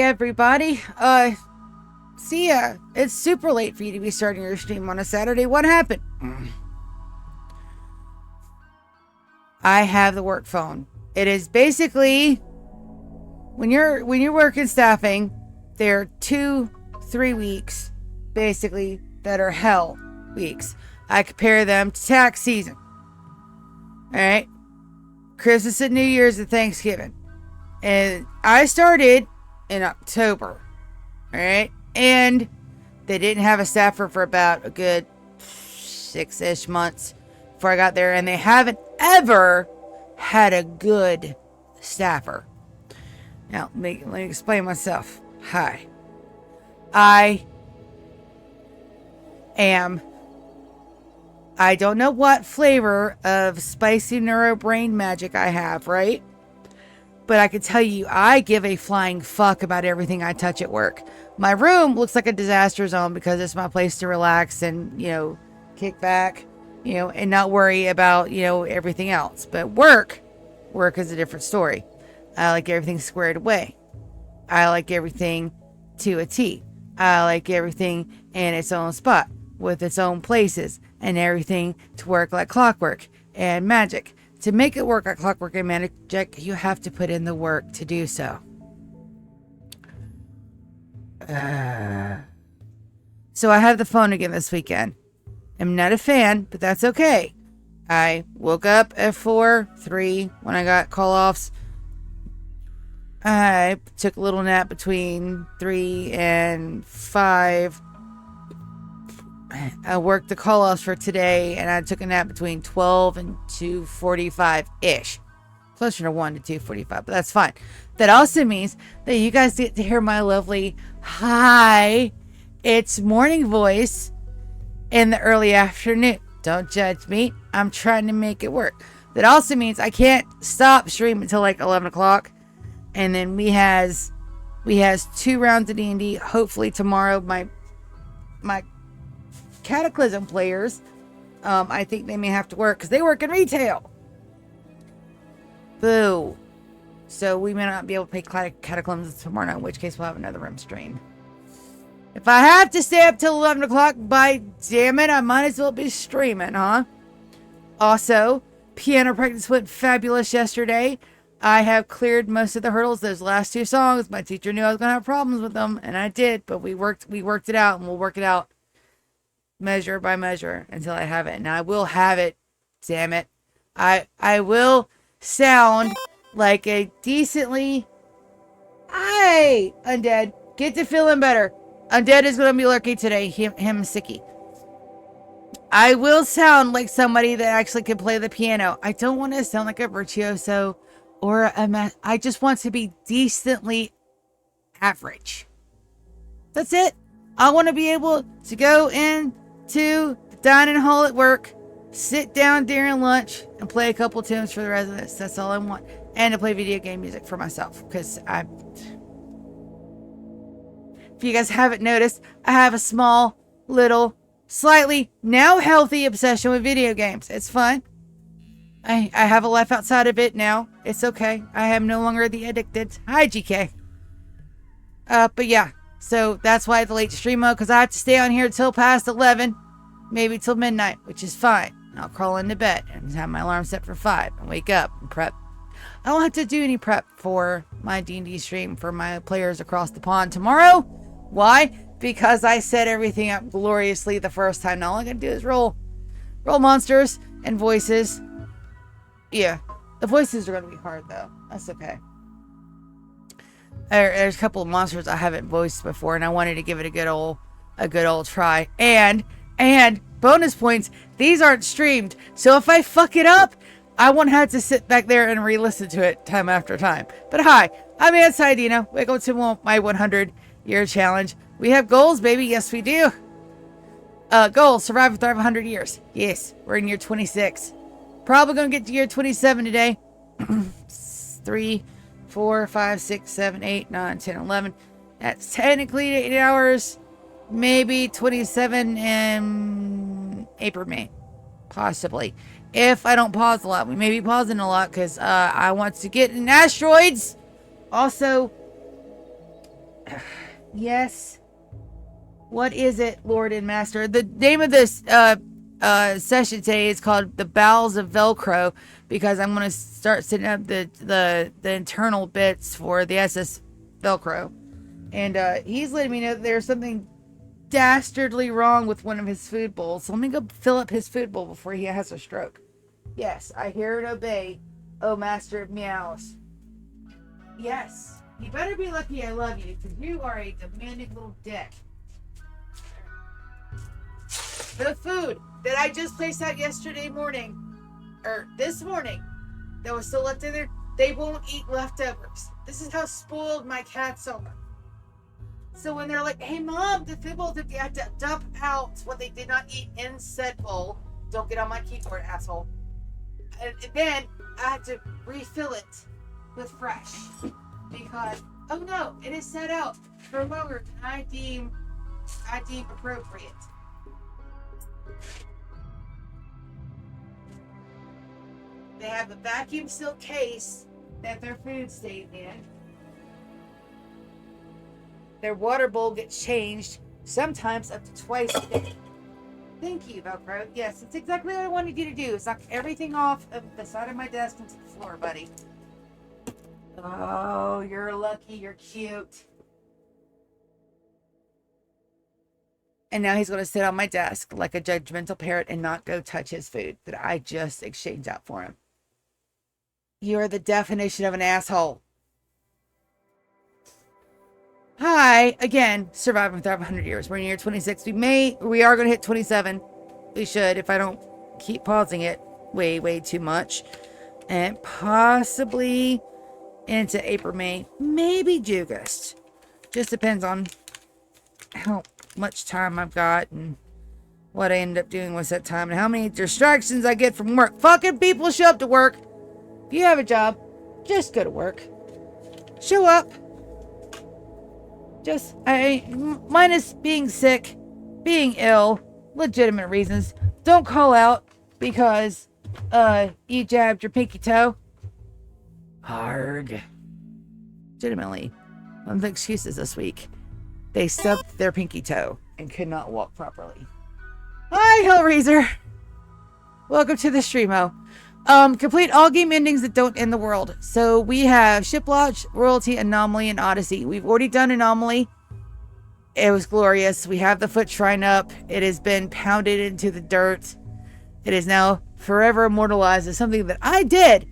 everybody. See ya. It's super late for you to be starting your stream on a Saturday. What happened? I have the work phone. It is basically when you're working staffing, there are 2-3 weeks basically that are hell weeks. I compare them to tax season. All right, Christmas and New Year's and Thanksgiving, and I started in October. All right, and they didn't have a staffer for about a good 6-ish months before I got there, and they haven't ever had a good staffer. Now, let me explain myself. Hi. I don't know what flavor of spicy neuro brain magic I have, right? But I can tell you, I give a flying fuck about everything I touch at work. My room looks like a disaster zone because it's my place to relax and, kick back, and not worry about, everything else. But work is a different story. I like everything squared away. I like everything to a T. I like everything in its own spot with its own places and everything to work like clockwork and magic. To make it work like clockwork and magic, you have to put in the work to do so. So I have the phone again this weekend. I'm not a fan, but that's okay. I woke up at 4:03 when I got call-offs. I took a little nap between 3 and 5. I worked the call-offs for today, and I took a nap between 12 and 2:45-ish. Closer to 1 to 2:45, but that's fine. That also means that you guys get to hear my lovely, hi, it's morning voice in the early afternoon. Don't judge me. I'm trying to make it work. That also means I can't stop streaming until like 11 o'clock. And then we has 2 rounds of D&D. Hopefully tomorrow, my Cataclysm players, I think they may have to work because they work in retail. Boo. So we may not be able to play Cataclysm tomorrow night, in which case we'll have another room stream. If I have to stay up till 11 o'clock, by damn it, I might as well be streaming, huh? Also, piano practice went fabulous yesterday. I have cleared most of the hurdles. Those last 2 songs, my teacher knew I was going to have problems with them, and I did, but we worked it out, and we'll work it out measure by measure until I have it. And I will have it, damn it. I will sound like a decently... Hey, Undead, get to feeling better. Undead is going to be lurking today, him sicky. I will sound like somebody that actually can play the piano. I don't want to sound like a virtuoso or I just want to be decently average. That's it. I want to be able to go into the dining hall at work, sit down during lunch, and play a couple tunes for the residents. That's all I want. And to play video game music for myself. Because if you guys haven't noticed, I have a small, little, slightly, now healthy obsession with video games. It's fun. I have a life outside of it now. It's okay. I am no longer the addicted. Hi, GK. But yeah. So that's why the late stream mode, because I have to stay on here till past 11. Maybe till midnight, which is fine. I'll crawl into bed and have my alarm set for 5 and wake up and prep. I don't have to do any prep for my D&D stream for my players across the pond tomorrow. Why? Because I set everything up gloriously the first time. Now all I gotta do is roll monsters and voices. Yeah, the voices are gonna be hard though. That's okay. There's a couple of monsters I haven't voiced before, and I wanted to give it a good old try. And bonus points, these aren't streamed, so if I fuck it up, I won't have to sit back there and re-listen to it time after time. But hi, I'm Anti Dino. Welcome to my 100-year challenge. We have goals, baby. Yes, we do. Goals: survive and thrive 100 years. Yes, we're in year 26. Probably gonna get to year 27 today. 3, 4, 5, 6, 7, 8, 9, 10, 11. That's technically 8 hours. Maybe 27 in April, May. Possibly. If I don't pause a lot. We may be pausing a lot because I want to get in asteroids. Also, Yes. What is it, Lord and Master? The name of this session today is called The Bowels of Velcrow, because I'm going to start setting up the internal bits for the SS Velcrow. And he's letting me know that there's something dastardly wrong with one of his food bowls. So let me go fill up his food bowl before he has a stroke. Yes, I hear and obey, oh Master of Meows. Yes, you better be lucky I love you, because you are a demanding little dick. The food that I just placed out yesterday morning, or this morning, that was still left in there, they won't eat leftovers. This is how spoiled my cats are. So when they're like, hey mom, the food bowl, you have to dump out what they did not eat in said bowl. Don't get on my keyboard, asshole. And then I had to refill it with fresh. Because, oh no, it is set out for longer than I deem appropriate. They have a vacuum seal case that their food stays in. Their water bowl gets changed, sometimes up to twice a day. Thank you, Velcrow. Yes, it's exactly what I wanted you to do. Knock everything off of the side of my desk into the floor, buddy. Oh, you're lucky. You're cute. And now he's going to sit on my desk like a judgmental parrot and not go touch his food that I just exchanged out for him. You're the definition of an asshole. Hi, again, surviving without 100 years. We're in year 26. We are going to hit 27. We should, if I don't keep pausing it way too much. And possibly into April, May, maybe August. Just depends on how much time I've got and what I end up doing with that time and how many distractions I get from work. Fucking people show up to work. If you have a job, just go to work. Show up. Minus being sick, being ill, legitimate reasons. Don't call out because you jabbed your pinky toe. Arg. Legitimately, one of the excuses this week. They stubbed their pinky toe and could not walk properly. Hi, Hellraiser. Welcome to the streamo. Complete all game endings that don't end the world. So we have Ship Launch, Royalty, Anomaly, and Odyssey. We've already done Anomaly. It was glorious. We have the foot shrine up. It has been pounded into the dirt. It is now forever immortalized as something that I did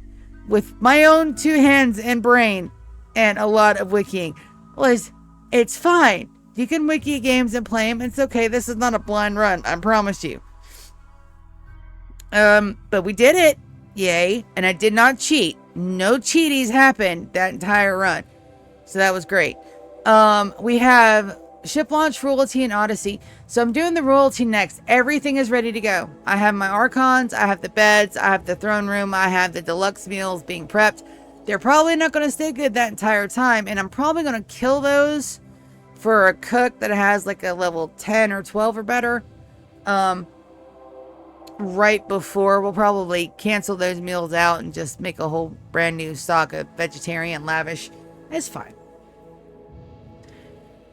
with my own 2 hands and brain and a lot of wikiing. It's fine. You can wiki games and play them. It's okay. This is not a blind run. I promise you. But we did it. Yay. And I did not cheat. No cheaties happened that entire run. So that was great. We have Ship Launch, Royalty, and Odyssey. So I'm doing the Royalty next. Everything is ready to go. I have my Archons. I have the beds. I have the throne room. I have the deluxe meals being prepped. They're probably not going to stay good that entire time. And I'm probably going to kill those for a cook that has like a level 10 or 12 or better. Right before we'll probably cancel those meals out and just make a whole brand new stock of vegetarian lavish. It's fine.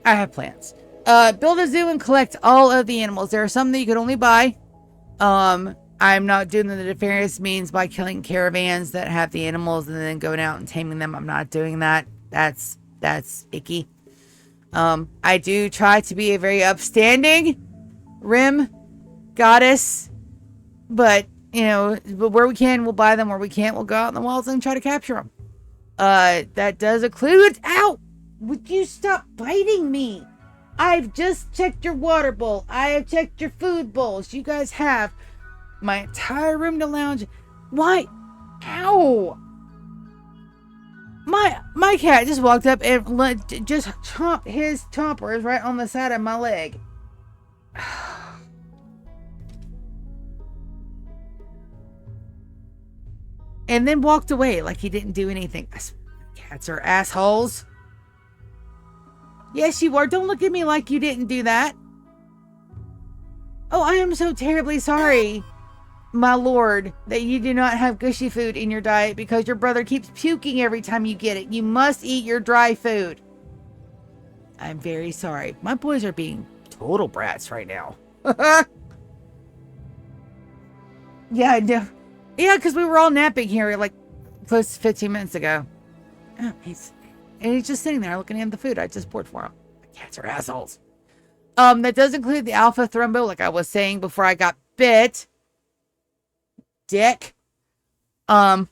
I have plans. Build a zoo and collect all of the animals. There are some that you can only buy. I'm not doing the nefarious means by killing caravans that have the animals and then going out and taming them. I'm not doing that. That's icky. I do try to be a very upstanding Rim goddess. But, but where we can, we'll buy them. Where we can't, we'll go out in the wilds and try to capture them. That does include... Ow! Would you stop biting me? I've just checked your water bowl. I have checked your food bowls. You guys have my entire room to lounge. Why? Ow! My cat just walked up and just chomped his chompers right on the side of my leg. And then walked away like he didn't do anything. Cats are assholes. Yes, you are. Don't look at me like you didn't do that. Oh, I am so terribly sorry, my lord, that you do not have gushy food in your diet because your brother keeps puking every time you get it. You must eat your dry food. I'm very sorry. My boys are being total brats right now. Yeah, I do. Yeah, because we were all napping here like close to 15 minutes ago. Oh, he's just sitting there looking at the food I just poured for him. Cats are assholes. That does include the alpha thrombo, like I was saying before I got bit. Dick. Alpha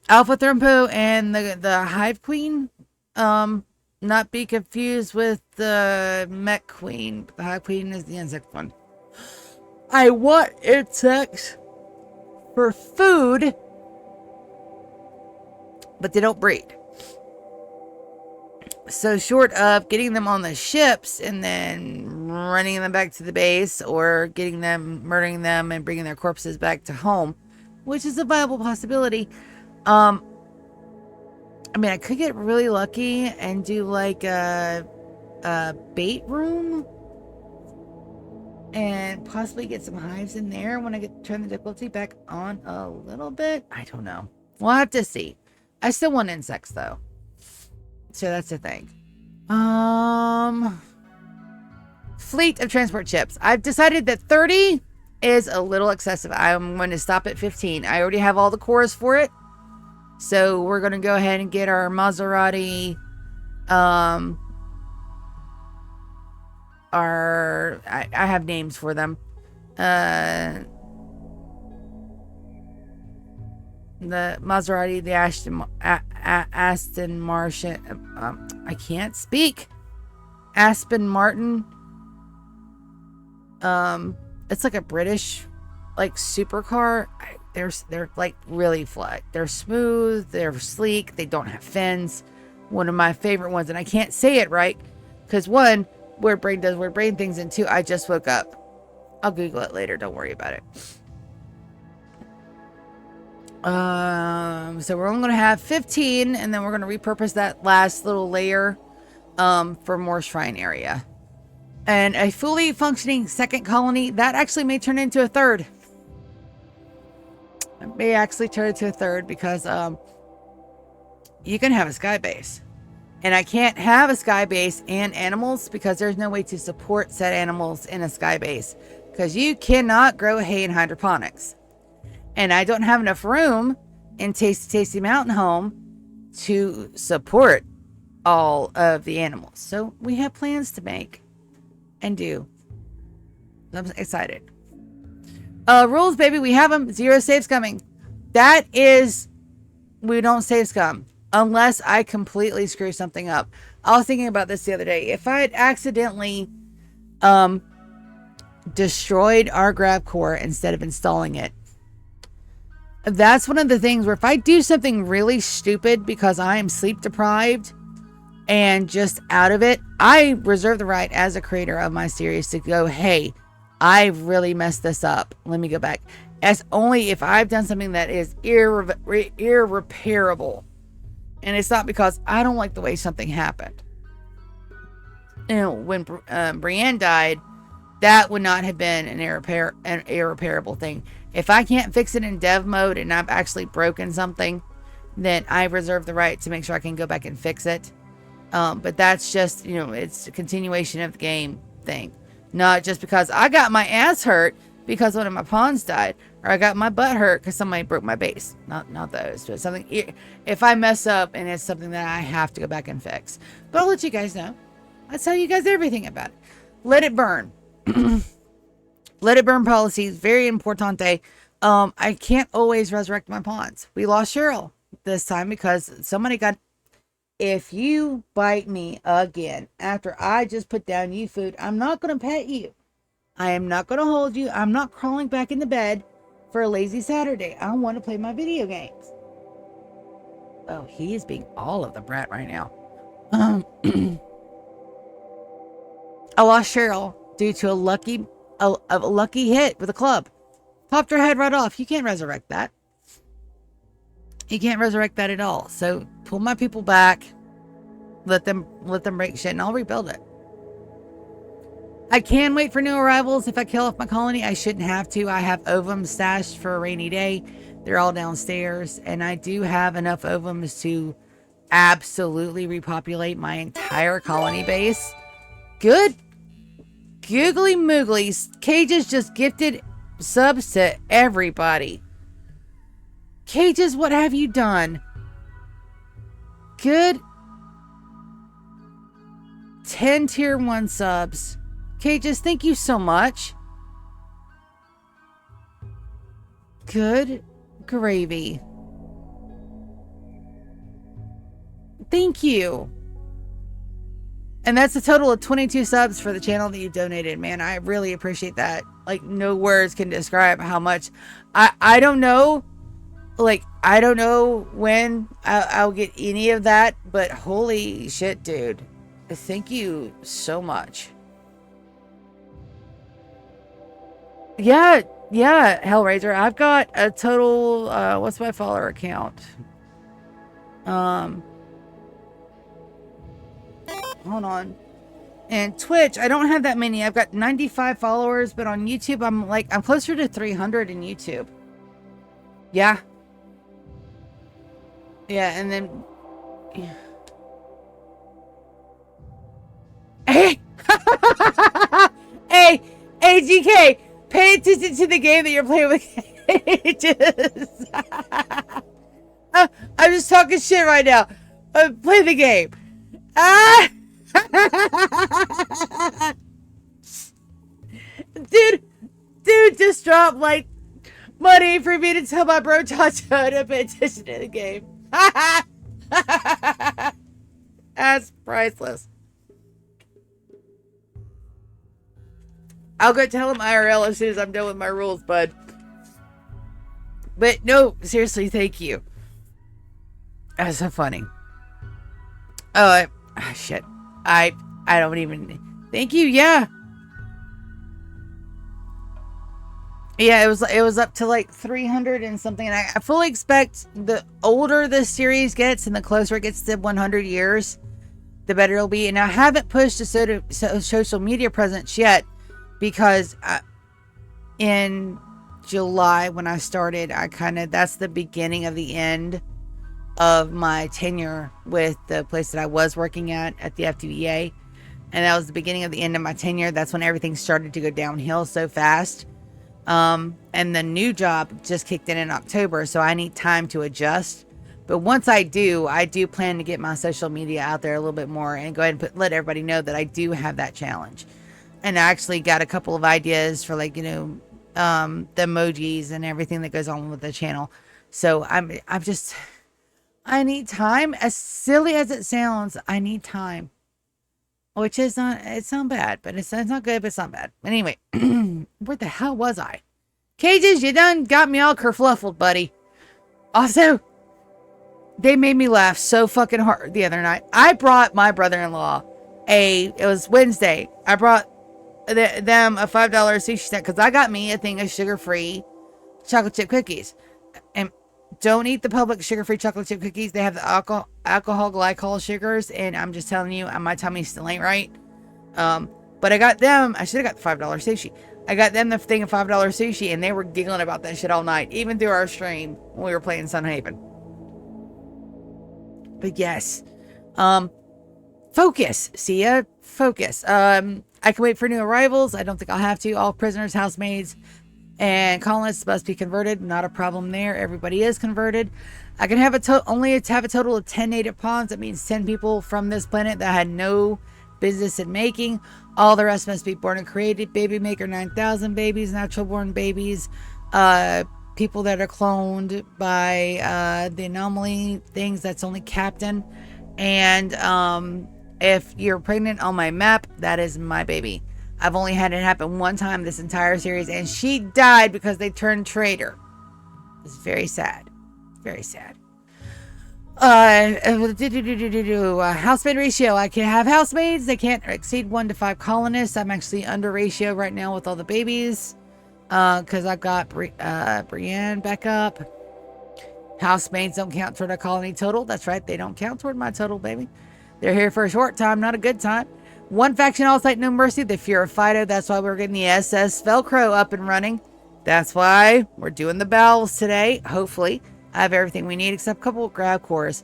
thrombo and the hive queen. Not be confused with the mech queen. The hive queen is the insect one. I want insects for food, but they don't breed. So short of getting them on the ships and then running them back to the base, or getting them, murdering them and bringing their corpses back to home, which is a viable possibility. I mean, I could get really lucky and do like a bait room and possibly get some hives in there when I turn the difficulty back on a little bit. I don't know. We'll have to see. I still want insects though. So that's the thing. Fleet of transport ships. I've decided that 30 is a little excessive. I'm going to stop at 15. I already have all the cores for it. So we're going to go ahead and get our Maserati. I have names for them. The Maserati, the Aston Martin. I can't speak. Aston Martin. It's like a British, like supercar. They're like really flat. They're smooth. They're sleek. They don't have fins. One of my favorite ones, and I can't say it right because one, weird brain does weird brain things, and two, I just woke up. I'll Google it later. Don't worry about it. So we're only going to have 15, and then we're going to repurpose that last little layer for more shrine area. And a fully functioning second colony, that actually may turn into a third. It may actually turn into a third because you can have a sky base. And I can't have a sky base and animals because there's no way to support said animals in a sky base. Because you cannot grow hay in hydroponics. And I don't have enough room in Tasty Mountain Home to support all of the animals. So we have plans to make and do. I'm excited. Rules, baby. We have them. 0 saves coming. That is, we don't save scum unless I completely screw something up. I was thinking about this the other day. If I had accidentally destroyed our grab core instead of installing it, that's one of the things where if I do something really stupid because I am sleep deprived and just out of it, I reserve the right as a creator of my series to go, hey, I really messed this up. Let me go back. That's only if I've done something that is irreparable. And it's not because I don't like the way something happened. You know, when Brienne died, that would not have been an irreparable thing. If I can't fix it in dev mode and I've actually broken something, then I reserve the right to make sure I can go back and fix it. But that's just, you know, it's a continuation of the game thing. Not just because I got my ass hurt because one of my pawns died, or I got my butt hurt because somebody broke my base. Not those, but something. If I mess up and it's something that I have to go back and fix, but I'll let you guys know. I'll tell you guys everything about it. Let it burn. Let it burn policy is very importante. I can't always resurrect my pawns. We lost Cheryl this time because somebody got. If you bite me again after I just put down you food, I'm not going to pet you. I am not going to hold you. I'm not crawling back into bed for a lazy Saturday. I want to play my video games. Oh, he is being all of the brat right now. I lost Cheryl due to a lucky hit with a club. Popped her head right off. You can't resurrect that. You can't resurrect that at all. So pull my people back. Let them break shit and I'll rebuild it. I can wait for new arrivals. If I kill off my colony, I shouldn't have to. I have ovums stashed for a rainy day. They're all downstairs. And I do have enough ovums to absolutely repopulate my entire colony base. Good googly mooglies. Cages just gifted subs to everybody. Cages, what have you done? Good 10 tier 1 subs. Cages, thank you so much. Good gravy. Thank you. And that's a total of 22 subs for the channel that you donated, man. I really appreciate that. Like, no words can describe how much. I don't know. Like, I don't know when I'll get any of that, but holy shit, dude. Thank you so much. Yeah, Hellraiser. I've got a total, what's my follower count? Hold on. And Twitch, I don't have that many. I've got 95 followers, but on YouTube, I'm closer to 300 in YouTube. Yeah. Yeah, and then... Yeah. Hey! Hey, GK, pay attention to the game that you're playing with cages. I'm just talking shit right now. Play the game. Ah! Dude just dropped like money for me to tell my bro Chacho to pay attention to the game. That's priceless. I'll go tell him IRL as soon as I'm done with my rules, bud. But no, seriously, thank you. That's so funny. Oh, shit. I don't even... Thank you, yeah. Yeah, it was up to like 300 and something. And I fully expect the older this series gets and the closer it gets to 100 years, the better it'll be. And I haven't pushed a social media presence yet because in July when I started, that's the beginning of the end of my tenure with the place that I was working at the FTVA. And that was the beginning of the end of my tenure. That's when everything started to go downhill so fast. And the new job just kicked in October, so I need time to adjust. But once I do plan to get my social media out there a little bit more and go ahead and let everybody know that I do have that challenge. And I actually got a couple of ideas for, like, the emojis and everything that goes on with the channel. So I need time. As silly as it sounds, I need time. Which is it's not bad, but it's not good, but it's not bad. Anyway, where the hell was I? Cages, you done got me all kerfluffled, buddy. Also, they made me laugh so fucking hard the other night. I brought my brother-in-law it was Wednesday. I brought them a $5 sushi set because I got me a thing of sugar-free chocolate chip cookies. And don't eat the public sugar-free chocolate chip cookies. They have the alcohol glycol sugars, and I'm just telling you, my tummy still ain't right. But I got them. I should have got the $5 sushi. I got them the thing of $5 sushi, and they were giggling about that shit all night, even through our stream when we were playing Sunhaven. But yes, focus. See ya. Focus. I can wait for new arrivals. I don't think I'll have to. All prisoners, housemaids, and colonists must be converted. Not a problem there. Everybody is converted. I can have only have a total of 10 native pawns. That means 10 people from this planet that had no business in making. All the rest must be born and created. Baby maker 9,000 babies, natural born babies, people that are cloned by the anomaly things. That's only captain. And if you're pregnant on my map, that is my baby. I've only had it happen one time this entire series, and she died because they turned traitor. It's very sad. Very sad. Housemaid ratio. I can have housemaids. They can't exceed 1 to 5 colonists. I'm actually under ratio right now with all the babies. Because I've got Brienne back up. Housemaids don't count toward a colony total. That's right. They don't count toward my total, baby. They're here for a short time, not a good time. One faction, all sight, no mercy. The Fear of Fido. That's why we're getting the SS Velcrow up and running. That's why we're doing the Bowels today. Hopefully. I have everything we need except a couple of grab cores.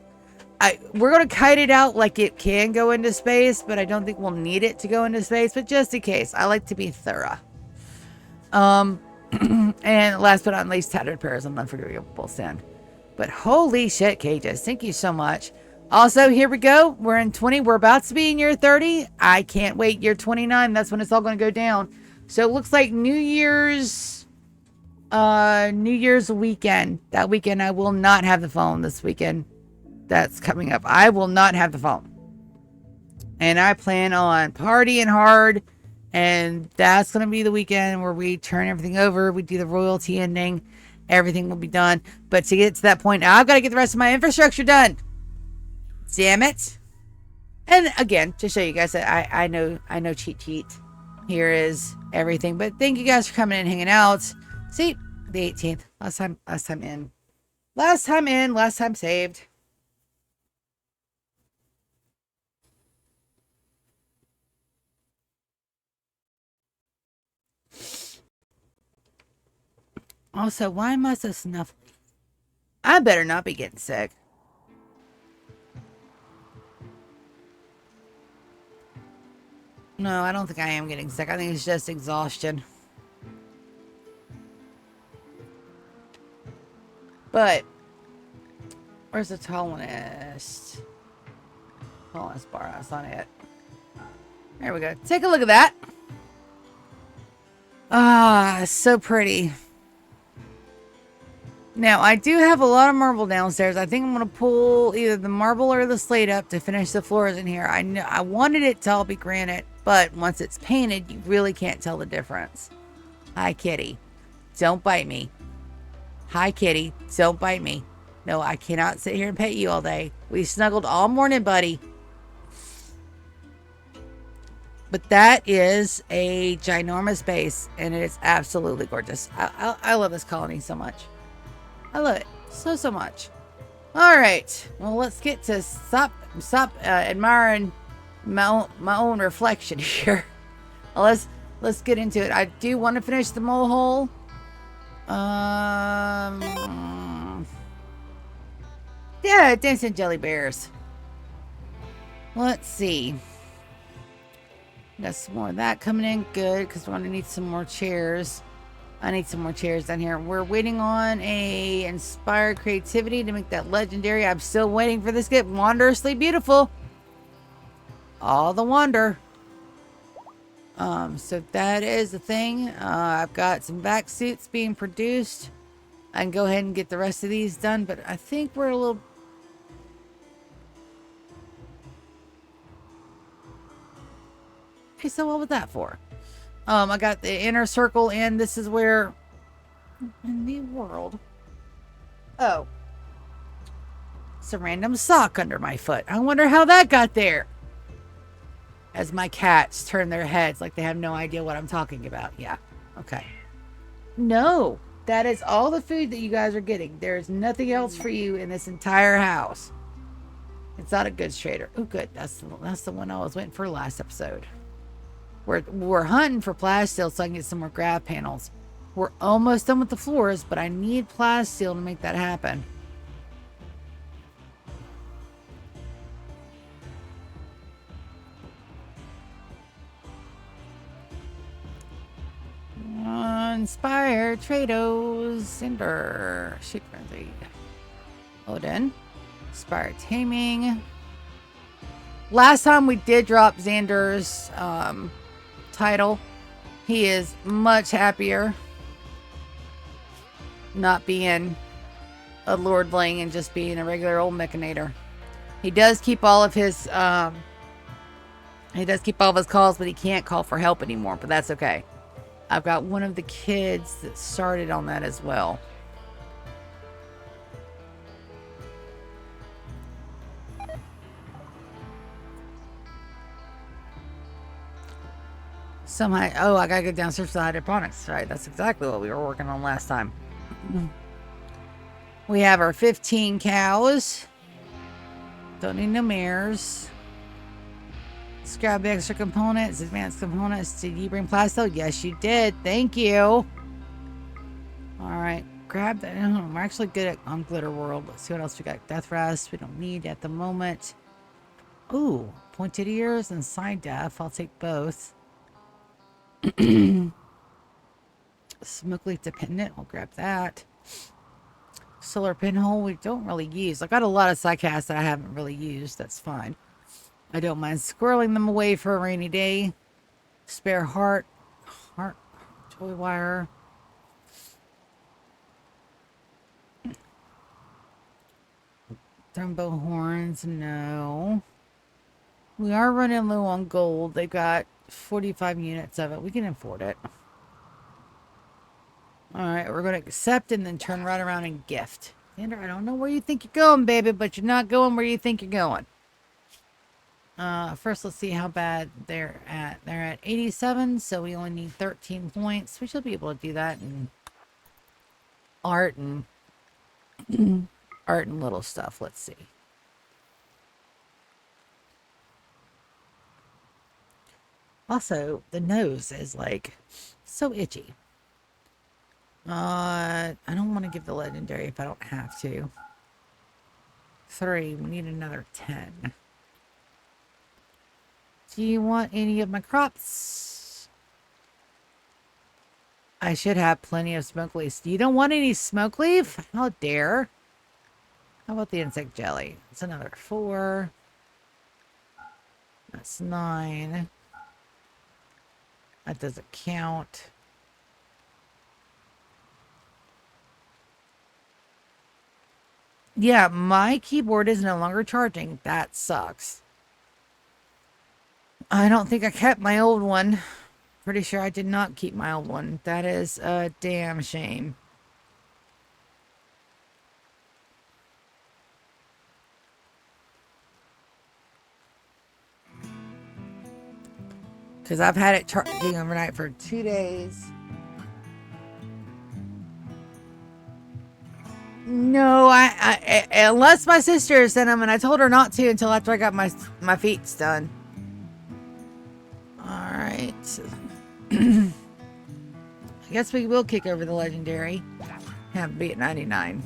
we're going to kite it out like it can go into space, but I don't think we'll need it to go into space. But just in case, I like to be thorough. And last but not least, tattered prayers on unforgivable sin. But holy shit, Cages, thank you so much. Also, here we go. We're in 20. We're about to be in year 30. I can't wait. Year 29. That's when it's all going to go down. So it looks like New Year's weekend. That weekend, I will not have the phone this weekend. That's coming up. I will not have the phone. And I plan on partying hard. And that's going to be the weekend where we turn everything over. We do the royalty ending. Everything will be done. But to get to that point, I've got to get the rest of my infrastructure done. Damn it. And again, to show you guys that I know cheat. Here is everything. But thank you guys for coming and hanging out. See, the 18th. Last time saved. Also, why am I so snuffly? I better not be getting sick. No, I don't think I am getting sick. I think it's just exhaustion. But, where's the colonist? Colonist bar, that's not it. There we go. Take a look at that. Ah, so pretty. Now, I do have a lot of marble downstairs. I think I'm going to pull either the marble or the slate up to finish the floors in here. I wanted it to all be granite, but once it's painted, you really can't tell the difference. Hi, kitty. Don't bite me. Hi, kitty. Don't bite me. No, I cannot sit here and pet you all day. We snuggled all morning, buddy. But that is a ginormous base, and it is absolutely gorgeous. I love this colony so much. I love it so much. All right. Well, let's get to stop admiring my own reflection here. Well, let's get into it. I do want to finish the mole hole. Yeah, dancing jelly bears. Let's see. Got some more of that coming in. Good, because we're going to need some more chairs. I need some more chairs down here. We're waiting on a inspired creativity to make that legendary. I'm still waiting for this to get wondrously beautiful. All the wonder. So that is the thing. I've got some back suits being produced. I can go ahead and get the rest of these done, but I think we're a little... Okay, so what was that for? I got the inner circle, and this is where in the world. Oh. It's a random sock under my foot. I wonder how that got there. As my cats turn their heads like they have no idea what I'm talking about. Yeah. Okay. No. That is all the food that you guys are getting. There's nothing else for you in this entire house. It's not a goods trader. Oh, good. That's the one I was waiting for last episode. We're hunting for plasteel so I can get some more grab panels. We're almost done with the floors, but I need plasteel to make that happen. Inspire Trados Cinder Shoot Frenzy Odin Inspire Taming. Last time we did drop Xander's title. He is much happier not being a lordling and just being a regular old mechanator. He does keep all of his calls, but he can't call for help anymore, but that's okay. I've got one of the kids that started on that as well. Somehow, I gotta go downstairs to the hydroponics. Right, that's exactly what we were working on last time. We have our 15 cows. Don't need no mares. Let's grab extra components, advanced components. Did you bring plasteel? Yes, you did. Thank you. All right, grab that. Oh, we're actually good at on Glitter World. Let's see what else we got. Death Rest. We don't need at the moment. Ooh, pointed ears and side death. I'll take both. Smoke leaf dependent. I'll grab that. Solar pinhole. We don't really use. I got a lot of psycasts that I haven't really used. That's fine. I don't mind squirreling them away for a rainy day. Spare heart. Heart. Toy wire. Dumbo horns. No. We are running low on gold. They got 45 units of it. We can afford it. Alright, we're going to accept and then turn right around and gift. Andrew, I don't know where you think you're going, baby, but you're not going where you think you're going. First, let's see how bad they're at. They're at 87, so we only need 13 points. We should be able to do that in art and art and little stuff. Let's see. Also, the nose is like so itchy. I don't want to give the legendary if I don't have to. 3, we need another 10. Do you want any of my crops? I should have plenty of smoke leaves. You don't want any smoke leaf? How dare? How about the insect jelly? It's another 4. That's 9. That doesn't count. Yeah, my keyboard is no longer charging. That sucks. I don't think I kept my old one. Pretty sure I did not keep my old one. That is a damn shame. Because I've had it charging overnight for 2 days. No, I unless my sister sent them, and I told her not to until after I got my feet done. All right. I guess we will kick over the legendary. Have it be at 99.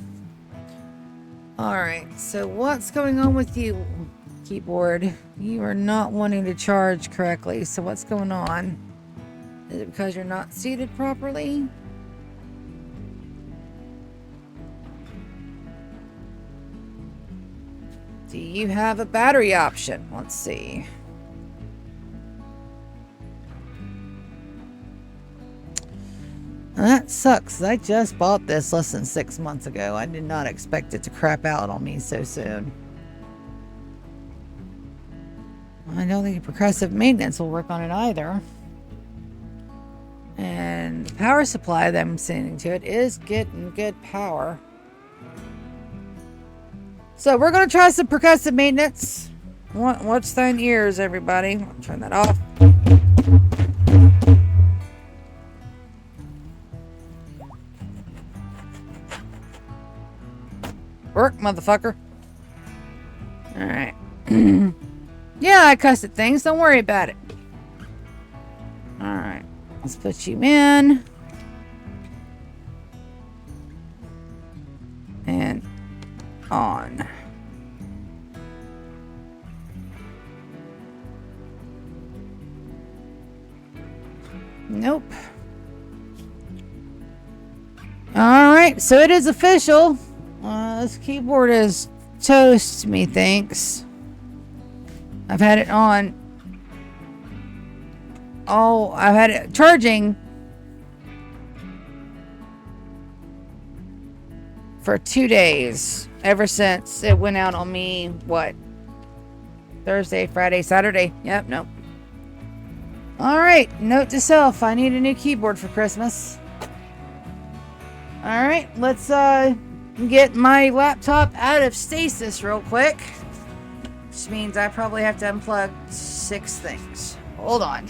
All right. So what's going on with you, keyboard? You are not wanting to charge correctly. So what's going on? Is it because you're not seated properly? Do you have a battery option? Let's see. That sucks. I just bought this less than 6 months ago. I did not expect it to crap out on me so soon. I don't think progressive maintenance will work on it either. And the power supply that I'm sending to it is getting good power. So we're going to try some progressive maintenance. Watch thine ears, everybody. I'll turn that off. Work, motherfucker. Alright. Yeah, I cussed at things. Don't worry about it. Alright. Let's put you in. And on. Nope. Alright, so it is official. This keyboard is toast, methinks. I've had it on. Oh, I've had it charging for 2 days. Ever since it went out on me, what? Thursday, Friday, Saturday. Yep, nope. Alright, note to self. I need a new keyboard for Christmas. Alright, let's get my laptop out of stasis real quick. Which means I probably have to unplug 6 things. Hold on.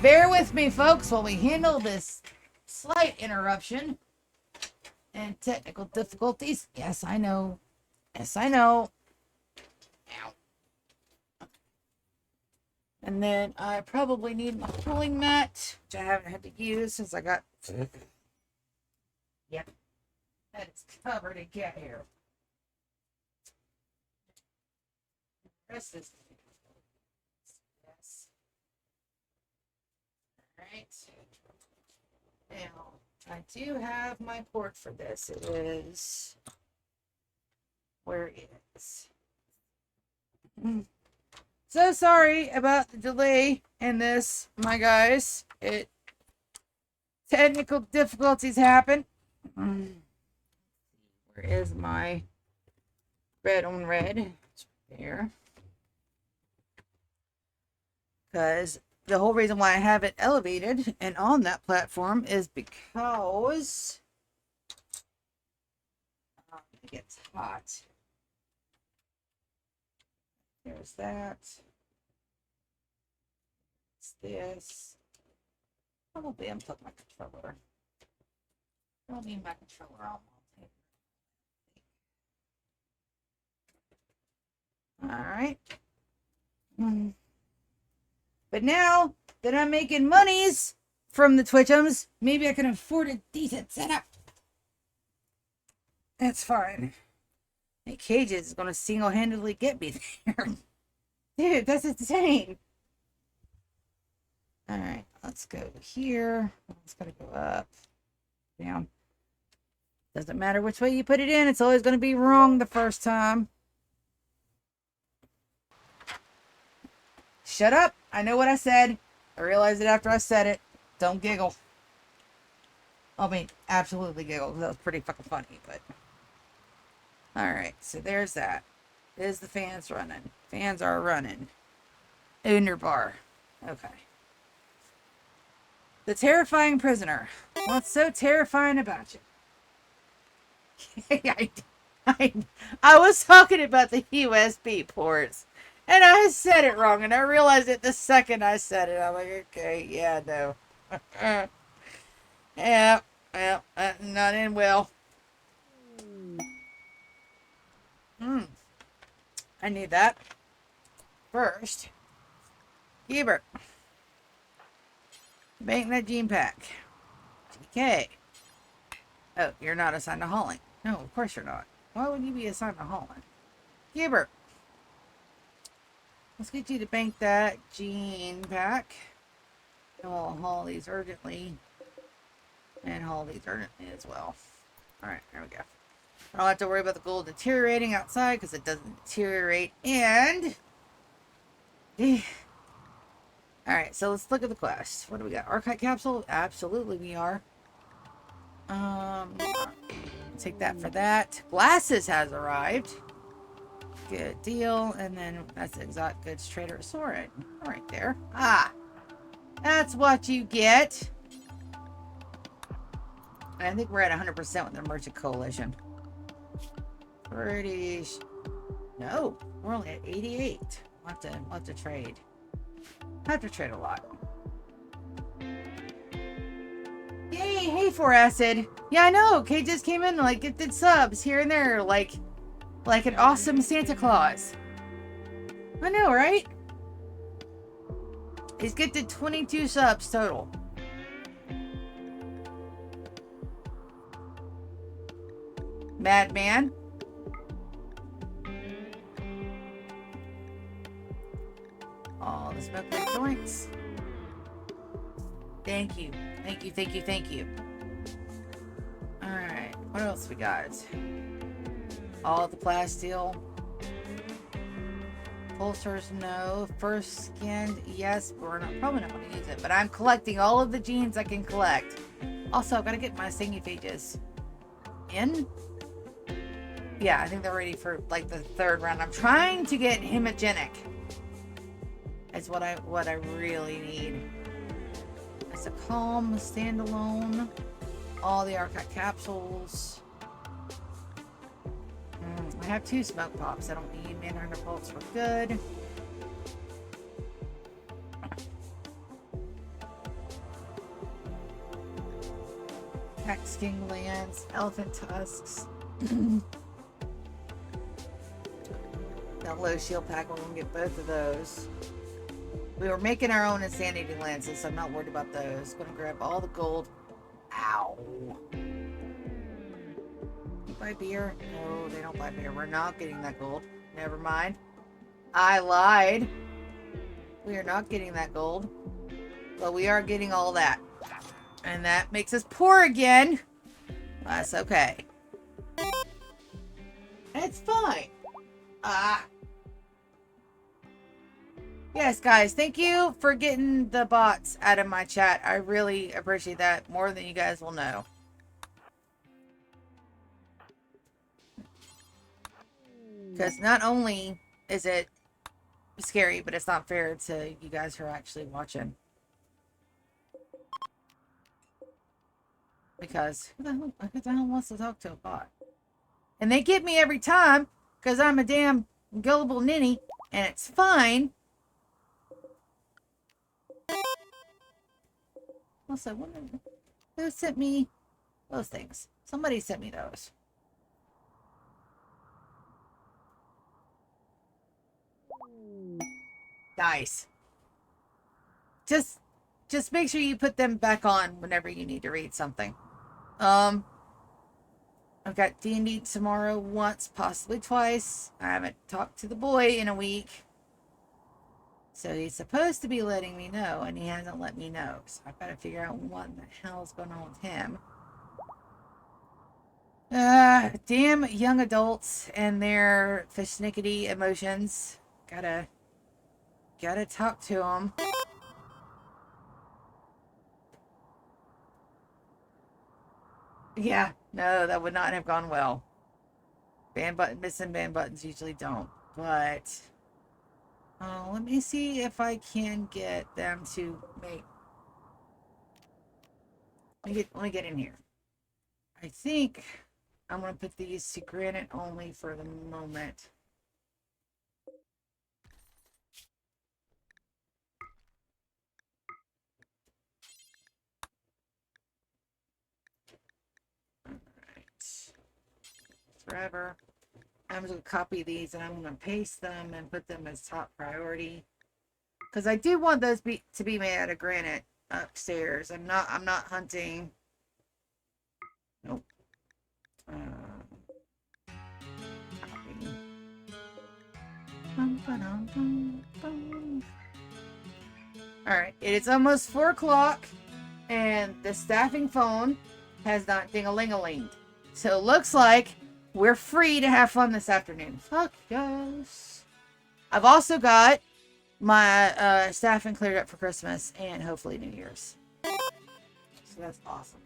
Bear with me, folks, while we handle this slight interruption and technical difficulties. Yes, I know. Yes, I know. Ow. And then I probably need my cooling mat, which I haven't had to use since I got... Yep. that is covered in cat hair. The rest is yes. All right. Now I do have my port for this. It is where is. So sorry about the delay in this, my guys. Technical difficulties happen. Where is my red on red? It's right there. Because the whole reason why I have it elevated and on that platform is because it gets hot. There's that. It's this. Probably unplug my controller. I don't need my controller on all right. But now that I'm making monies from the Twitchums, maybe I can afford a decent setup. That's fine. Hey, Cages is gonna single-handedly get me there. Dude, that's insane. Alright, let's go here. It's gotta go up. Down. Doesn't matter which way you put it in, it's always gonna be wrong the first time. Shut up! I know what I said. I realized it after I said it. Don't giggle. I mean, absolutely giggle, because that was pretty fucking funny, but... Alright, so there's that. There's the fans running. Fans are running. Underbar. Okay. The terrifying prisoner. What's so terrifying about you? I was talking about the USB ports. And I said it wrong. And I realized it the second I said it. I'm like, okay, yeah, no. Yeah, well, not in well. I need that. First, Hebert. Bank that gene pack. Okay. Oh, you're not assigned to hauling. No, of course you're not. Why would you be assigned to hauling? Hebert. Let's get you to bank that gene pack. And we'll haul these urgently. And haul these urgently as well. Alright, there we go. I don't have to worry about the gold deteriorating outside because it doesn't deteriorate. And... Alright, so let's look at the quest. What do we got? Archive capsule? Absolutely we are. Take that for that. Glasses has arrived. Good deal. And then that's exotic goods trader Soren. Right there. Ah! That's what you get. I think we're at 100% with the Merchant Coalition. Pretty... No, we're only at 88. We'll have to trade. I have to trade a lot. Yay, hey, 4Acid. Yeah, I know. Kate just came in, like, it did subs here and there, like an awesome Santa Claus. I know, right? He's gifted 22 subs total. Madman. All the smoke break joints. Thank you. Thank you, thank you, thank you. Alright, what else we got? All the plasteel. Pulsars, no. First skinned, yes. We're probably not going to use it, but I'm collecting all of the genes I can collect. Also, I've got to get my Singiphages in. Yeah, I think they're ready for like the third round. I'm trying to get hemogenic. That's what I really need. It's a calm, standalone, all the archive capsules. I have 2 smoke pops. I don't need Manhunter bolts. We're good. Pack skin glands, elephant tusks. That low shield pack, we're gonna get both of those. We were making our own insanity lenses, so I'm not worried about those. Gonna grab all the gold. Ow. buy beer? No, they don't buy beer. We're not getting that gold. Never mind. I lied. We are not getting that gold. But we are getting all that. And that makes us poor again. That's okay. It's fine. Yes, guys. Thank you for getting the bots out of my chat. I really appreciate that more than you guys will know. Because not only is it scary, but it's not fair to you guys who are actually watching. Because who the hell wants to talk to a bot? And they get me every time because I'm a damn gullible ninny, and it's fine. Also, who sent me those things? Somebody sent me those. Nice. Just make sure you put them back on whenever you need to read something. I've got D&D tomorrow once, possibly twice. I haven't talked to the boy in a week. So he's supposed to be letting me know, and he hasn't let me know. So I've got to figure out what the hell's going on with him. Damn young adults and their fishnickety emotions. Gotta talk to them. Yeah, no, that would not have gone well. Missing band buttons usually don't. But let me see if I can get them to make. Let me get in here. I think I'm gonna put these to granite only for the moment. Forever. I'm just going to copy these and I'm going to paste them and put them as top priority. Because I do want those to be made out of granite upstairs. I'm not hunting. Nope. Alright, it is almost 4 o'clock and the staffing phone has not ding-a-ling-a-linged. So it looks like we're free to have fun this afternoon. Fuck yes. I've also got my staffing cleared up for Christmas and hopefully New Year's. So that's awesome.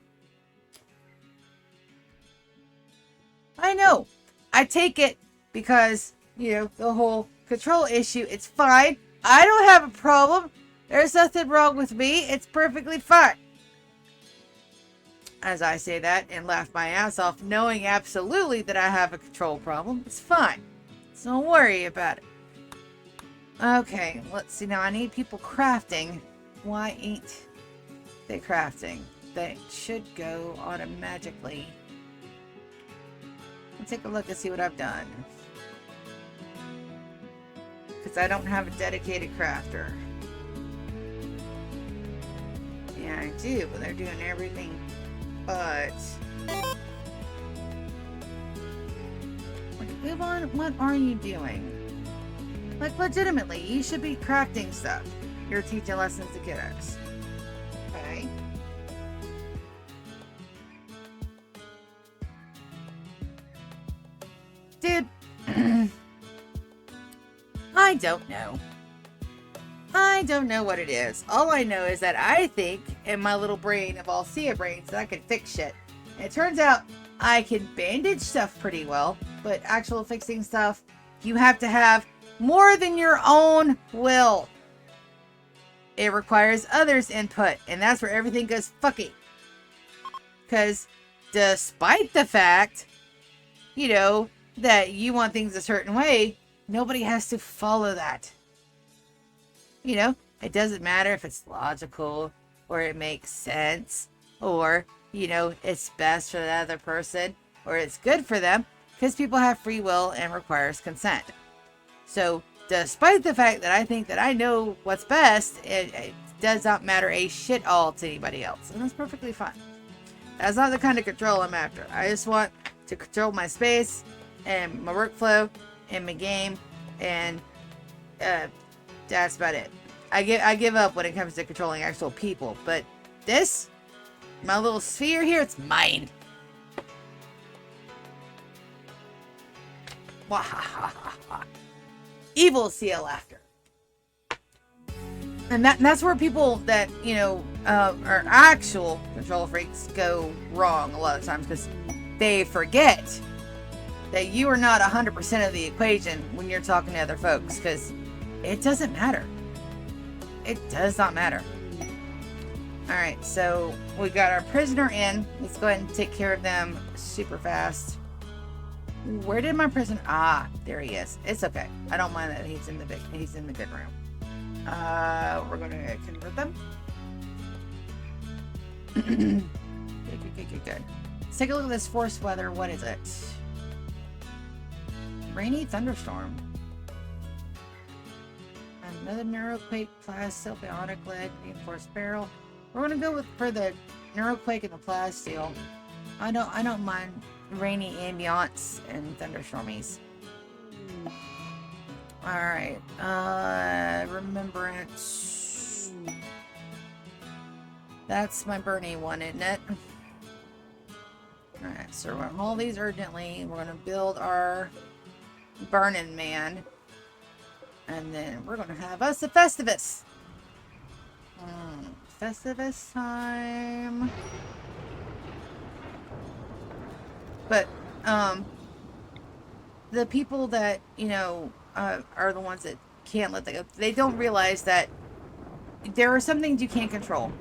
I know. I take it because, you know, the whole control issue. It's fine. I don't have a problem. There's nothing wrong with me. It's perfectly fine. As I say that and laugh my ass off, knowing absolutely that I have a control problem. It's fine. So don't worry about it. Okay, let's see. Now I need people crafting. Why ain't they crafting? They should go automatically. Let's take a look and see what I've done. Because I don't have a dedicated crafter. Yeah, I do, but they're doing everything but. Like, Yvonne, what are you doing? Like, legitimately, you should be crafting stuff. You're teaching lessons to kiddos. Okay. Dude. I don't know. I don't know what it is. All I know is that I think in my little brain of Alcia brains that I can fix shit. And it turns out I can bandage stuff pretty well, but actual fixing stuff, you have to have more than your own will. It requires others' input, and that's where everything goes fucky. Because despite the fact, you know, that you want things a certain way, nobody has to follow that. You know, it doesn't matter if it's logical or it makes sense or, you know, it's best for the other person or it's good for them, because people have free will and requires consent. So despite the fact that I think that I know what's best, it does not matter a shit all to anybody else. And that's perfectly fine. That's not the kind of control I'm after. I just want to control my space and my workflow and my game, and that's about it. I give up when it comes to controlling actual people, but this, my little sphere here, it's mine. Evil seal laughter. And that's where people that, you know, are actual control freaks go wrong a lot of times, because they forget that you are not 100% of the equation when you're talking to other folks, because it doesn't matter. It does not matter. Alright, so we got our prisoner in. Let's go ahead and take care of them super fast. Where did my prisoner... Ah, there he is. It's okay. I don't mind that he's in the good room. We're going to convert them. Good. Let's take a look at this forced weather. What is it? Rainy thunderstorm. Another neuroquake, plasteel, bionic leg, reinforced barrel. We're gonna go for the neuroquake and the plasteel. I don't mind rainy ambiance and thunderstormies. Alright. Remembrance. That's my Bernie one, isn't it? Alright, so we're gonna haul these urgently. We're gonna build our Burning Man. And then we're going to have us a Festivus. Festivus time. But, the people that, you know, are the ones that can't let that go. They don't realize that there are some things you can't control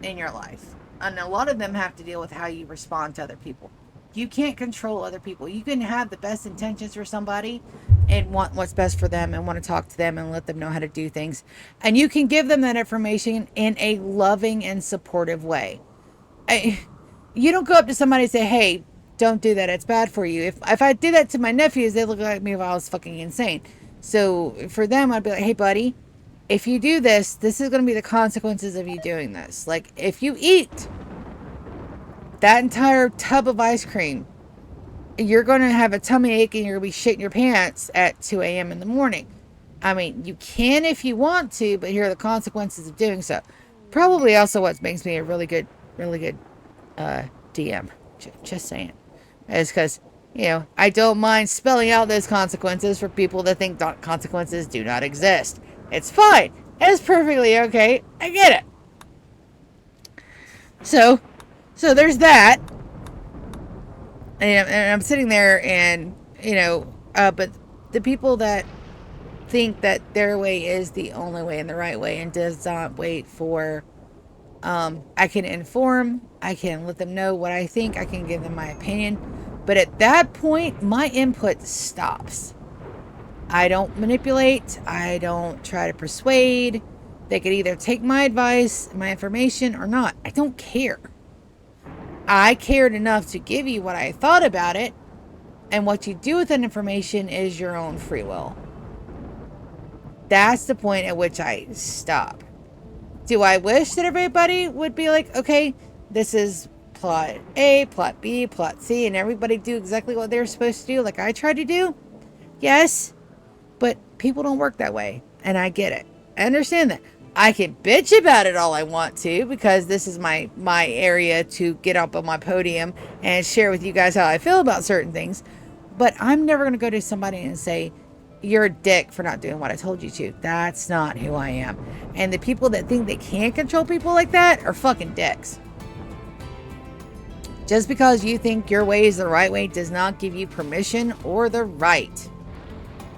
in your life. And a lot of them have to deal with how you respond to other people. You can't control other people. You can have the best intentions for somebody and want what's best for them and want to talk to them and let them know how to do things. And you can give them that information in a loving and supportive way. You don't go up to somebody and say, hey, don't do that. It's bad for you. If I did that to my nephews, they look like me if I was fucking insane. So for them, I'd be like, hey, buddy, if you do this, this is going to be the consequences of you doing this. Like, if you eat that entire tub of ice cream, you're going to have a tummy ache and you're going to be shitting your pants at 2 a.m. in the morning. I mean, you can if you want to, but here are the consequences of doing so. Probably also what makes me a really good DM. Just saying. Is because, you know, I don't mind spelling out those consequences for people that think consequences do not exist. It's fine. It's perfectly okay. I get it. So there's that. And I'm sitting there and, you know, but the people that think that their way is the only way and the right way and does not wait for, I can inform, I can let them know what I think, I can give them my opinion. But at that point, my input stops. I don't manipulate. I don't try to persuade. They could either take my advice, my information, or not. I don't care. I cared enough to give you what I thought about it, and what you do with that information is your own free will. That's the point at which I stop. Do I wish that everybody would be like, okay, this is plot A, plot B, plot C, and everybody do exactly what they're supposed to do like I try to do? Yes, but people don't work that way, and I get it. I understand that. I can bitch about it all I want to, because this is my area to get up on my podium and share with you guys how I feel about certain things. But I'm never going to go to somebody and say, you're a dick for not doing what I told you to. That's not who I am. And the people that think they can't control people like that are fucking dicks. Just because you think your way is the right way does not give you permission or the right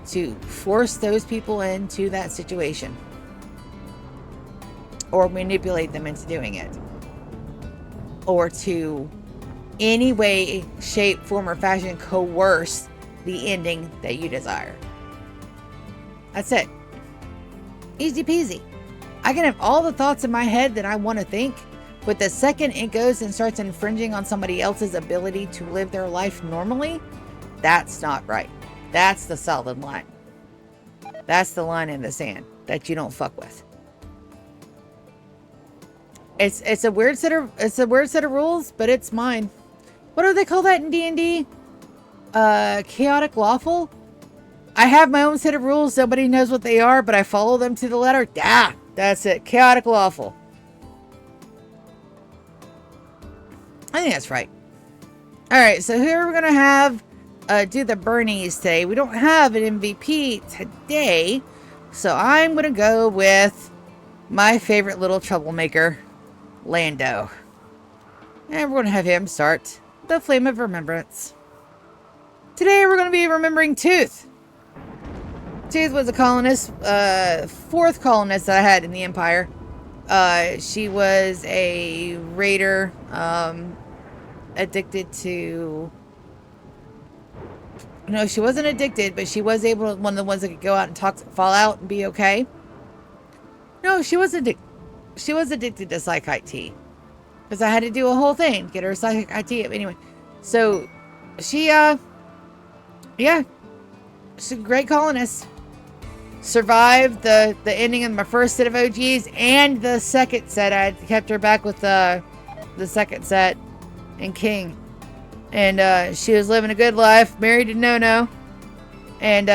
to force those people into that situation. Or manipulate them into doing it. Or to any way, shape, form, or fashion coerce the ending that you desire. That's it. Easy peasy. I can have all the thoughts in my head that I want to think, but the second it goes and starts infringing on somebody else's ability to live their life normally, that's not right. That's the solid line. That's the line in the sand that you don't fuck with. It's a weird set of rules, but it's mine. What do they call that in D&D? Chaotic lawful? I have my own set of rules. Nobody knows what they are, but I follow them to the letter. Ah, that's it. Chaotic lawful. I think that's right. All right, so here we're going to have do the Bernies today. We don't have an MVP today, so I'm going to go with my favorite little troublemaker, Lando. And we're going to have him start the Flame of Remembrance. Today we're going to be remembering Tooth. Tooth was a colonist, fourth colonist that I had in the Empire. She was a raider, addicted to... No, she wasn't addicted, but she was able to, one of the ones that could go out and fall out and be okay. No, she was addicted. She was addicted to Psych IT. Because I had to do a whole thing to get her Psych IT. Anyway, so she, yeah, she's a great colonist. Survived the ending of my first set of OGs and the second set. I kept her back with the second set and King. And she was living a good life, married to No-No. And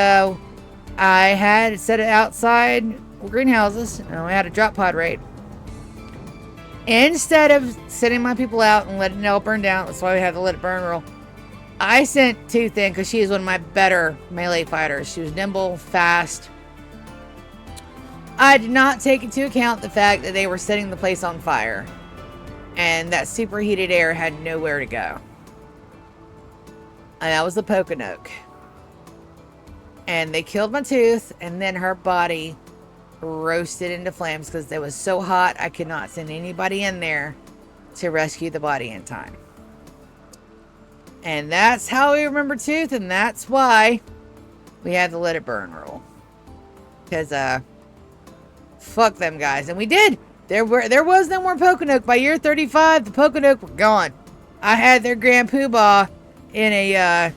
I had set it outside greenhouses, and we had a drop pod raid. Instead of sending my people out and letting it all burn down, that's why we had the let it burn rule, I sent Tooth in because she is one of my better melee fighters. She was nimble, fast. I did not take into account the fact that they were setting the place on fire. And that superheated air had nowhere to go. And that was the Pokanoke. And they killed my Tooth, and then her body roasted into flames because it was so hot I could not send anybody in there to rescue the body in time. And that's how we remember Tooth, and that's why we had the let it burn rule. Because, fuck them guys. And we did! There was no more Pokanoke. By year 35, the Pokanoke were gone. I had their Grand Poobah in a,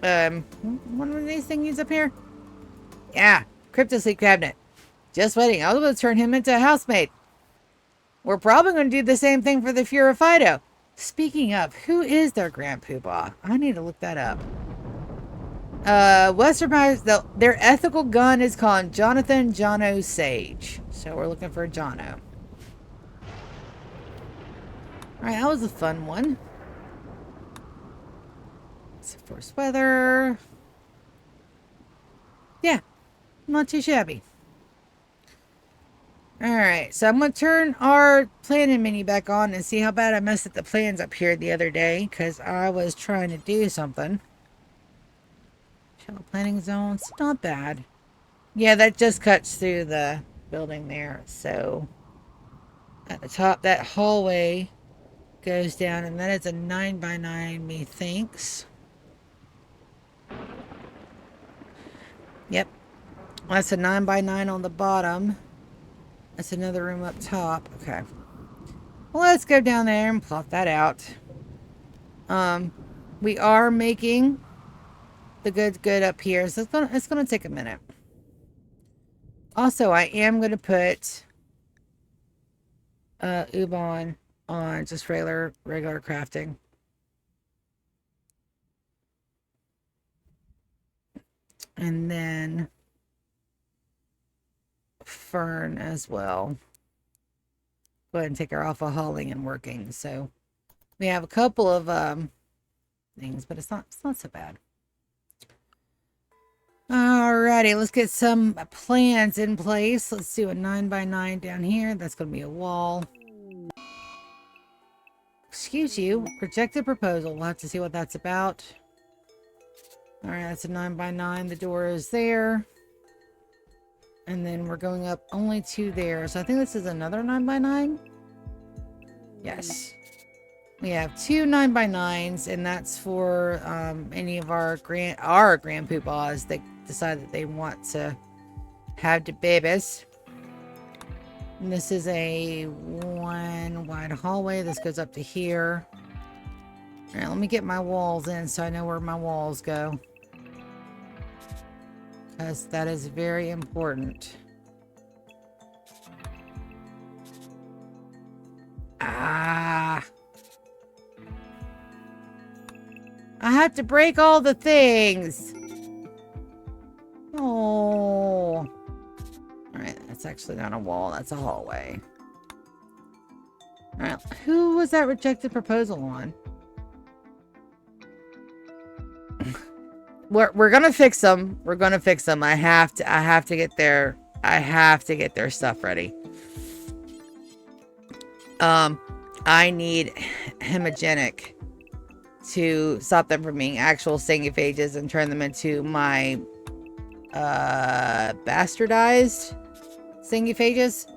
one of these thingies up here? Yeah, Cryptosleep cabinet. Just waiting. I was going to turn him into a housemate. We're probably going to do the same thing for the Furifido. Speaking of, who is their Grand Poobah? I need to look that up. Western Pirates, their ethical gun is called Jonathan Jono Sage. So we're looking for Jono. Alright, that was a fun one. Force weather. Yeah, not too shabby. Alright, so I'm going to turn our planning menu back on and see how bad I messed up the plans up here the other day. Because I was trying to do something. Shallow planning zones, not bad. Yeah, that just cuts through the building there. So, at the top, that hallway goes down. And that is a 9x9, methinks. Yep. That's a 9x9 on the bottom. That's another room up top. Okay. Well, let's go down there and plot that out. We are making the goods good up here. So it's gonna take a minute. Also, I am gonna put Ubon on just regular crafting. And then Fern as well. Go ahead and take her off of hauling and working. So we have a couple of things, but it's not so bad. Alrighty, let's get some plans in place. Let's do a 9x9 down here. That's going to be a wall. Excuse you. Projected proposal. We'll have to see what that's about. Alright, that's a 9x9. The door is there. And then we're going up only to there. So I think this is another 9x9. Yes. We have two 9x9s, and that's for any of our grand poobahs that decide that they want to have the babies. And this is a one wide hallway. This goes up to here. All right, let me get my walls in so I know where my walls go. Because that is very important. Ah. have to break all the things. Oh. Alright, that's actually not a wall. That's a hallway. Alright, who was that rejected proposal on? We're gonna fix them. We're gonna fix them. I have to get their stuff ready. I need hemogenic to stop them from being actual singiphages and turn them into my bastardized singiphages,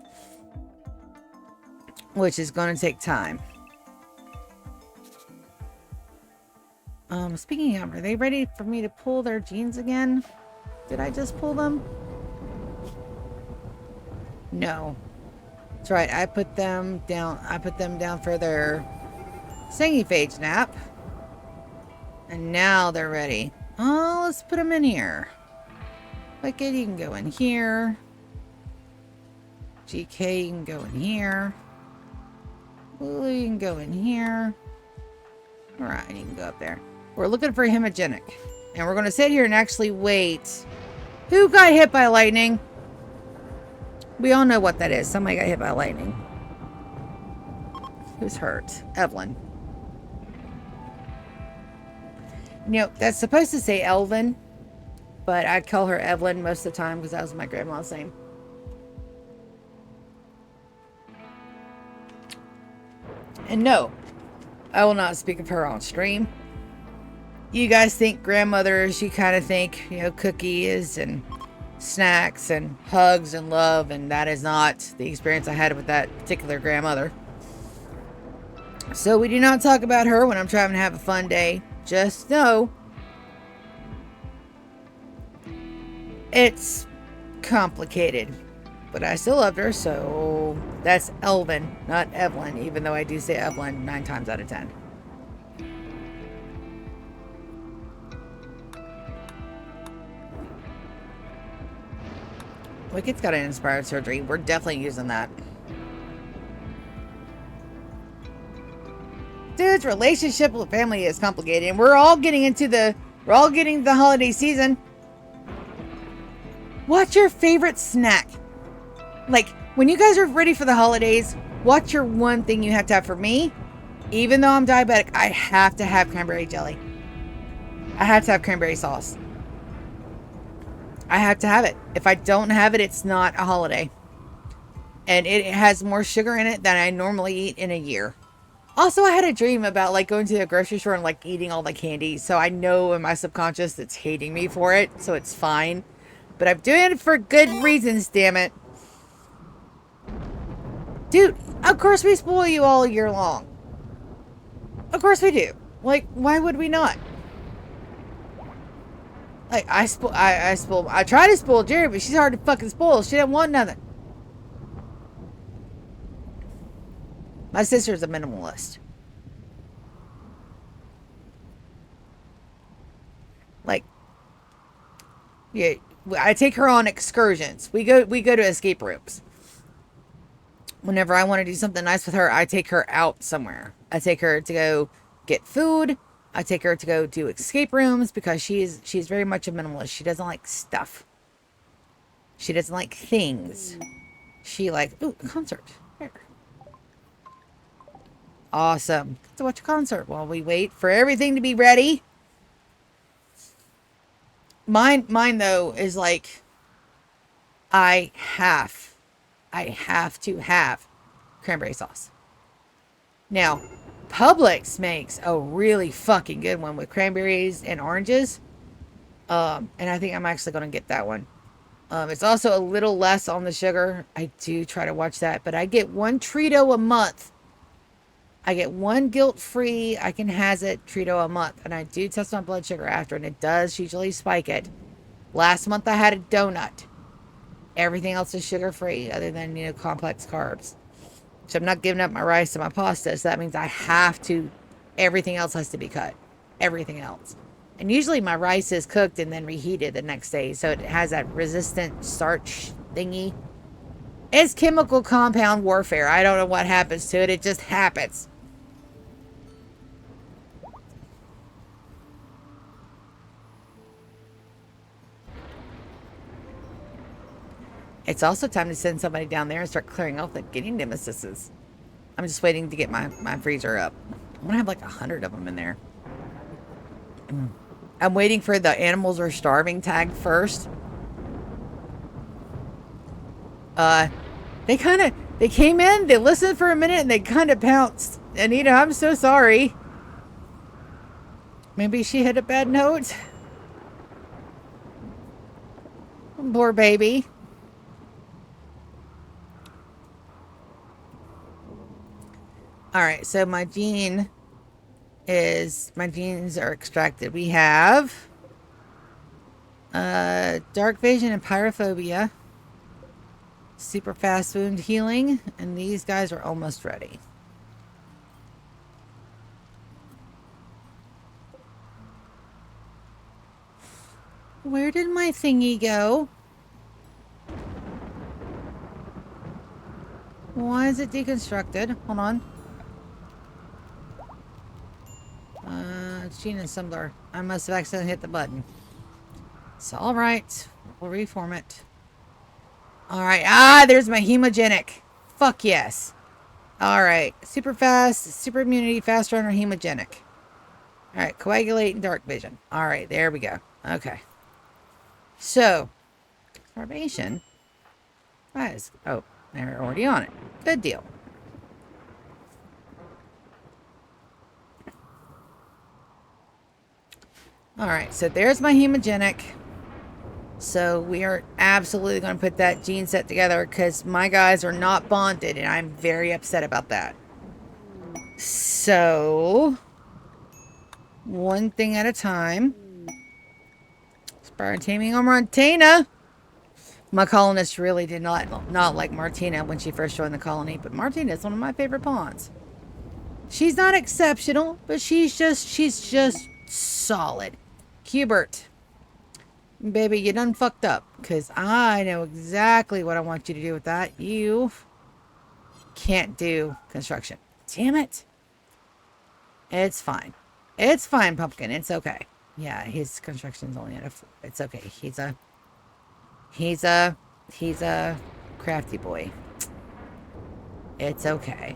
which is going to take time. Speaking of, are they ready for me to pull their genes again? Did I just pull them? No. That's right, I put them down for their singiphage nap. And now they're ready. Oh, let's put them in here. Wicked, you can go in here. GK, you can go in here. Lulu, you can go in here. Alright, you can go up there. We're looking for hemogenic. And we're going to sit here and actually wait. Who got hit by lightning? We all know what that is. Somebody got hit by lightning. Who's hurt? Evelyn. You know, that's supposed to say Elvin. But I call her Evelyn most of the time because that was my grandma's name. And no, I will not speak of her on stream. You guys think grandmothers, you kind of think, you know, cookies and snacks and hugs and love, and that is not the experience I had with that particular grandmother. So we do not talk about her when I'm trying to have a fun day. Just know it's complicated. But I still loved her, so that's Elvin, not Evelyn, even though I do say Evelyn 9 times out of 10. Wicked's got an inspired surgery. We're definitely using that. Dude's relationship with family is complicated, and we're all getting the holiday season. What's your favorite snack? Like, when you guys are ready for the holidays, what's your one thing you have to have? For me, even though I'm diabetic, I have to have cranberry jelly. I have to have cranberry sauce. I have to have it. If I don't have it, it's not a holiday. And it has more sugar in it than I normally eat in a year. Also, I had a dream about like going to the grocery store and like eating all the candy. So I know in my subconscious it's hating me for it. So it's fine. But I'm doing it for good reasons, damn it. Dude, of course we spoil you all year long. Of course we do. Like, why would we not? Like, I try to spoil Jerry, but she's hard to fucking spoil. She didn't want nothing. My sister's a minimalist. Like, yeah, I take her on excursions. We go to escape rooms. Whenever I want to do something nice with her, I take her out somewhere. I take her to go get food. I take her to go do escape rooms because she's very much a minimalist. She doesn't like stuff. She doesn't like things. She like, ooh, a concert. Here. Awesome. Get to watch a concert while we wait for everything to be ready. Mine though is like, I have to have cranberry sauce. Now, Publix makes a really fucking good one with cranberries and oranges. And I think I'm actually going to get that one. It's also a little less on the sugar. I do try to watch that, but I get one Trito a month. I get one guilt-free, I can hazard Trito a month. And I do test my blood sugar after, and it does usually spike it. Last month I had a donut. Everything else is sugar-free other than, you know, complex carbs. So I'm not giving up my rice and my pasta. So that means I have to, everything else has to be cut. Everything else. And usually my rice is cooked and then reheated the next day. So it has that resistant starch thingy. It's chemical compound warfare. I don't know what happens to it. It just happens. It's also time to send somebody down there and start clearing off the getting nemesises. I'm just waiting to get my freezer up. I'm gonna have like 100 of them in there. I'm waiting for the animals are starving tag first. They came in, they listened for a minute, and they kind of pounced. Anita, I'm so sorry. Maybe she hit a bad note. Poor baby. Alright, so my genes are extracted. We have dark vision and pyrophobia, super fast wound healing, and these guys are almost ready. Where did my thingy go? Why is it deconstructed? Hold on. Gene assembler. I must have accidentally hit the button. It's alright. We'll reform it. Alright. Ah, there's my hemogenic. Fuck yes. Alright. Super fast, super immunity, fast runner, hemogenic. Alright. Coagulate and dark vision. Alright. There we go. Okay. So, starvation. Oh, they're already on it. Good deal. Alright, so there's my hemogenic. So we are absolutely going to put that gene set together because my guys are not bonded and I'm very upset about that. So, one thing at a time. Spire taming on Martina. My colonists really did not like Martina when she first joined the colony, but Martina is one of my favorite pawns. She's not exceptional, but she's just solid. Hubert, baby, you done fucked up, because I know exactly what I want you to do with that. You can't do construction. Damn it. It's fine. It's fine, Pumpkin. It's okay. Yeah, his construction's only at a... It's okay. He's a crafty boy. It's okay.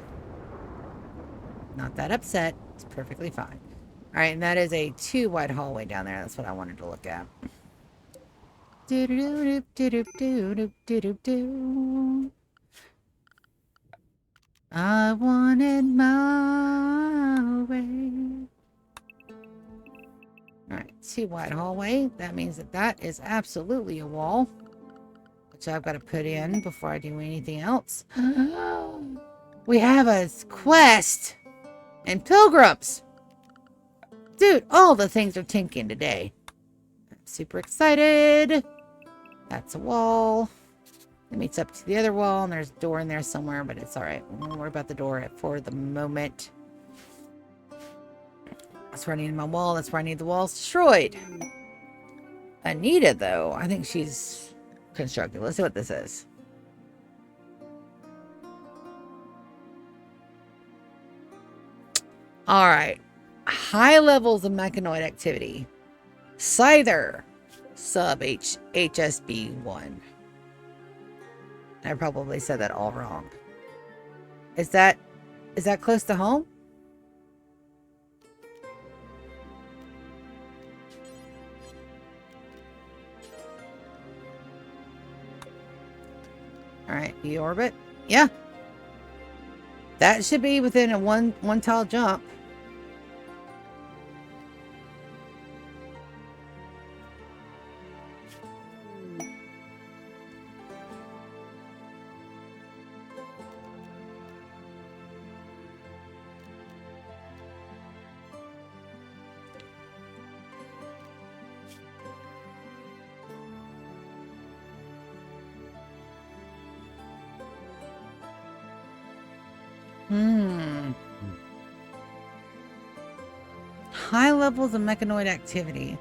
Not that upset. It's perfectly fine. Alright, and that is a 2-wide hallway down there. That's what I wanted to look at. I wanted my way. Alright, 2-wide hallway. That means that is absolutely a wall. Which I've got to put in before I do anything else. We have a quest! And pilgrims! Dude, all the things are tinking today. I'm super excited. That's a wall. It meets up to the other wall, and there's a door in there somewhere, but it's alright. We won't worry about the door for the moment. That's where I need my wall. That's where I need the walls destroyed. Anita, though, I think she's constructed. Let's see what this is. Alright. High levels of mechanoid activity. Scyther. Sub HSB1. I probably said that all wrong. Is that close to home? Alright, the orbit. Yeah. That should be within a one tile jump. High levels of mechanoid activity.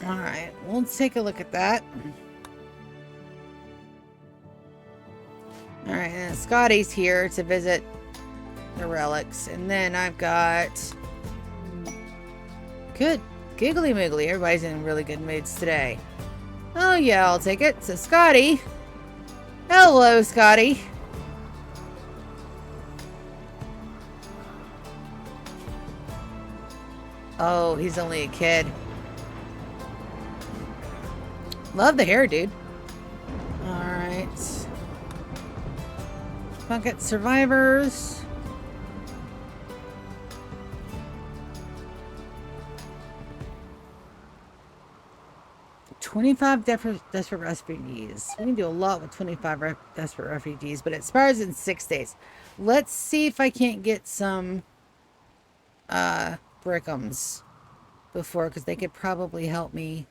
Alright, we'll take a look at that. Alright, and Scotty's here to visit the relics. And then I've got... Good Giggly Moogly. Everybody's in really good moods today. Oh yeah, I'll take it. So Scotty. Hello, Scotty. Oh, he's only a kid. Love the hair, dude. Alright. Bucket survivors. "25 desperate refugees." We can do a lot with 25 desperate refugees, but it expires in 6 days. Let's see if I can't get some brickums before, because they could probably help me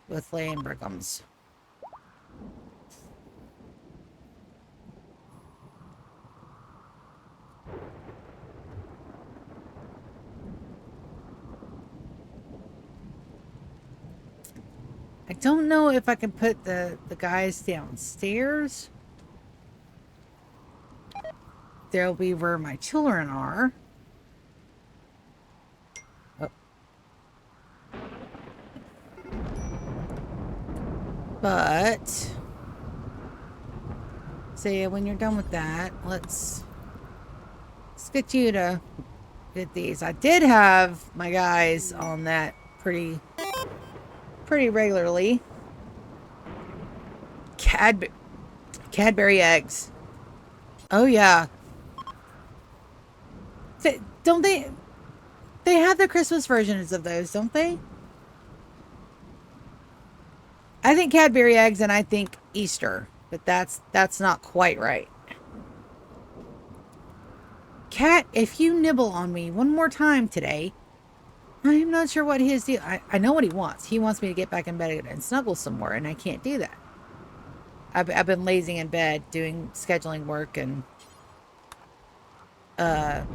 with laying brickums. I don't know if I can put the guys downstairs. There'll be where my children are. Oh. But say when you're done with that, let's get you to get these. I did have my guys on that pretty regularly. Cadbury eggs. Oh yeah. Don't they have the Christmas versions of those, don't they? I think Cadbury eggs and I think Easter, but that's not quite right. Cat, if you nibble on me one more time today, I'm not sure what his deal. I know what he wants. He wants me to get back in bed and snuggle some more, and I can't do that. I've been lazing in bed doing scheduling work and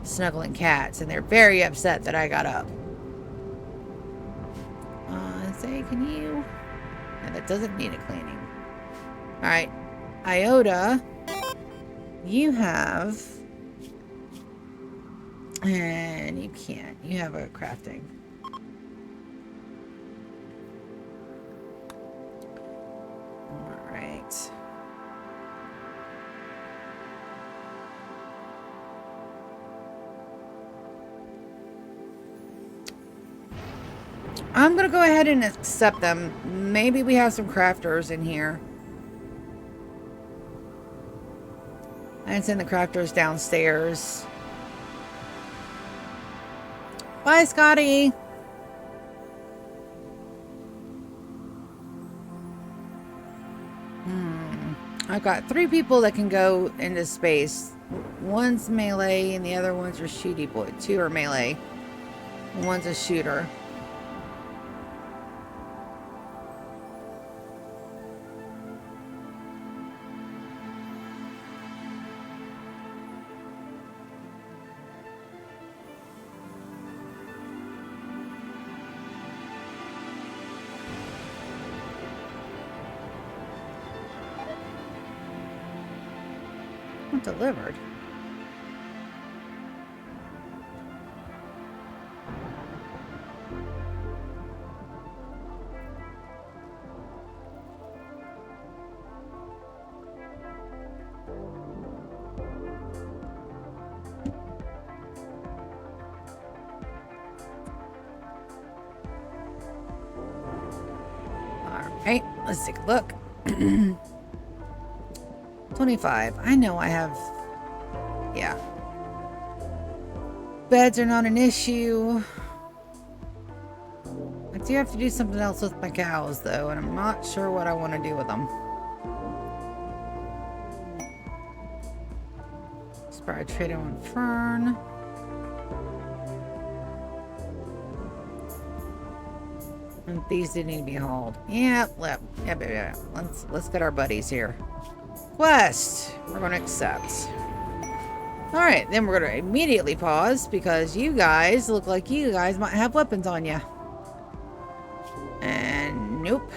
snuggling cats, and they're very upset that I got up. Say, can you? No, that doesn't need a cleaning. All right, Iota, you have, and you can't. You have a crafting. All right. I'm gonna go ahead and accept them. Maybe we have some crafters in here. And send the crafters downstairs. Bye, Scotty. I've got 3 people that can go into space. One's melee and the other ones are shooty boy. 2 are melee. One's a shooter. Delivered. All right, let's take a look. 25. I know I have... Yeah. Beds are not an issue. I do have to do something else with my cows, though, and I'm not sure what I want to do with them. Spire trade on Fern. And these do need to be hauled. Yep. Let's get our buddies here. Quest. We're going to accept. Alright, then we're going to immediately pause because you guys look like you guys might have weapons on you. And nope.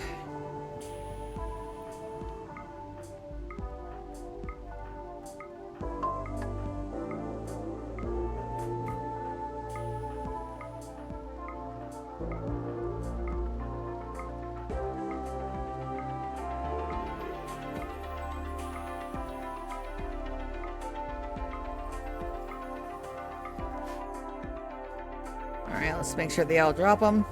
Let's make sure they all drop them.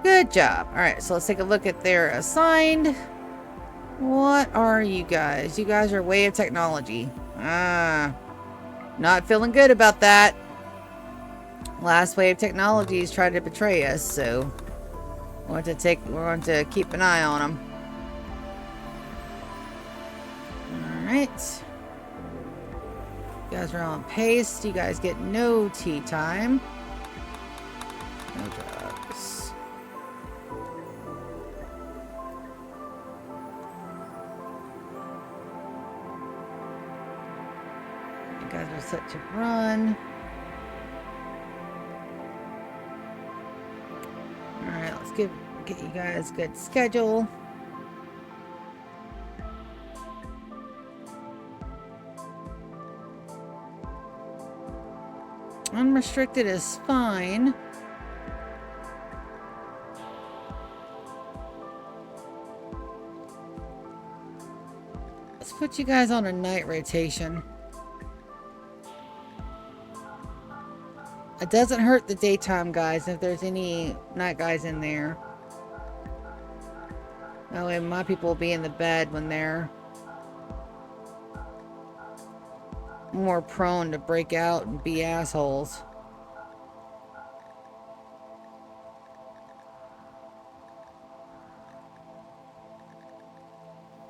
Good job. Alright, so let's take a look at their assigned. What are you guys? You guys are way of technology. Not feeling good about that. Last wave technologies tried to betray us, so we're going to keep an eye on them. Alright. You guys are on pace. You guys get no tea time. No drugs. You guys are set to run. Alright, let's get you guys a good schedule. Unrestricted is fine. Let's put you guys on a night rotation. It doesn't hurt the daytime guys if there's any night guys in there. That way my people will be in the bed when they're more prone to break out and be assholes.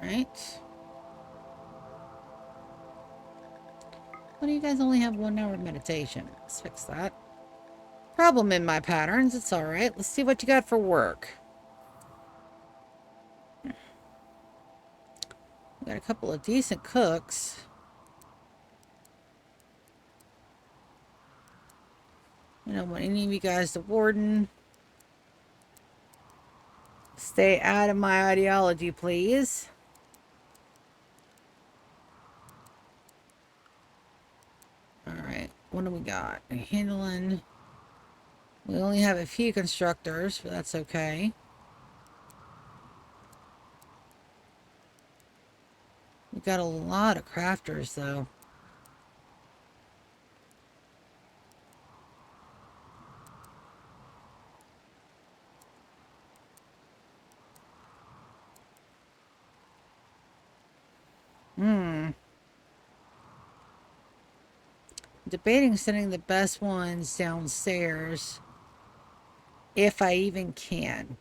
Right? Why do you guys only have 1 hour of meditation? Let's fix that. Problem in my patterns. It's alright. Let's see what you got for work. We got a couple of decent cooks. I don't want any of you guys to warden. Stay out of my ideology, please. Alright, what do we got? Handling. We only have a few constructors, but that's okay. We got a lot of crafters, though. Debating sending the best ones downstairs. If I even can.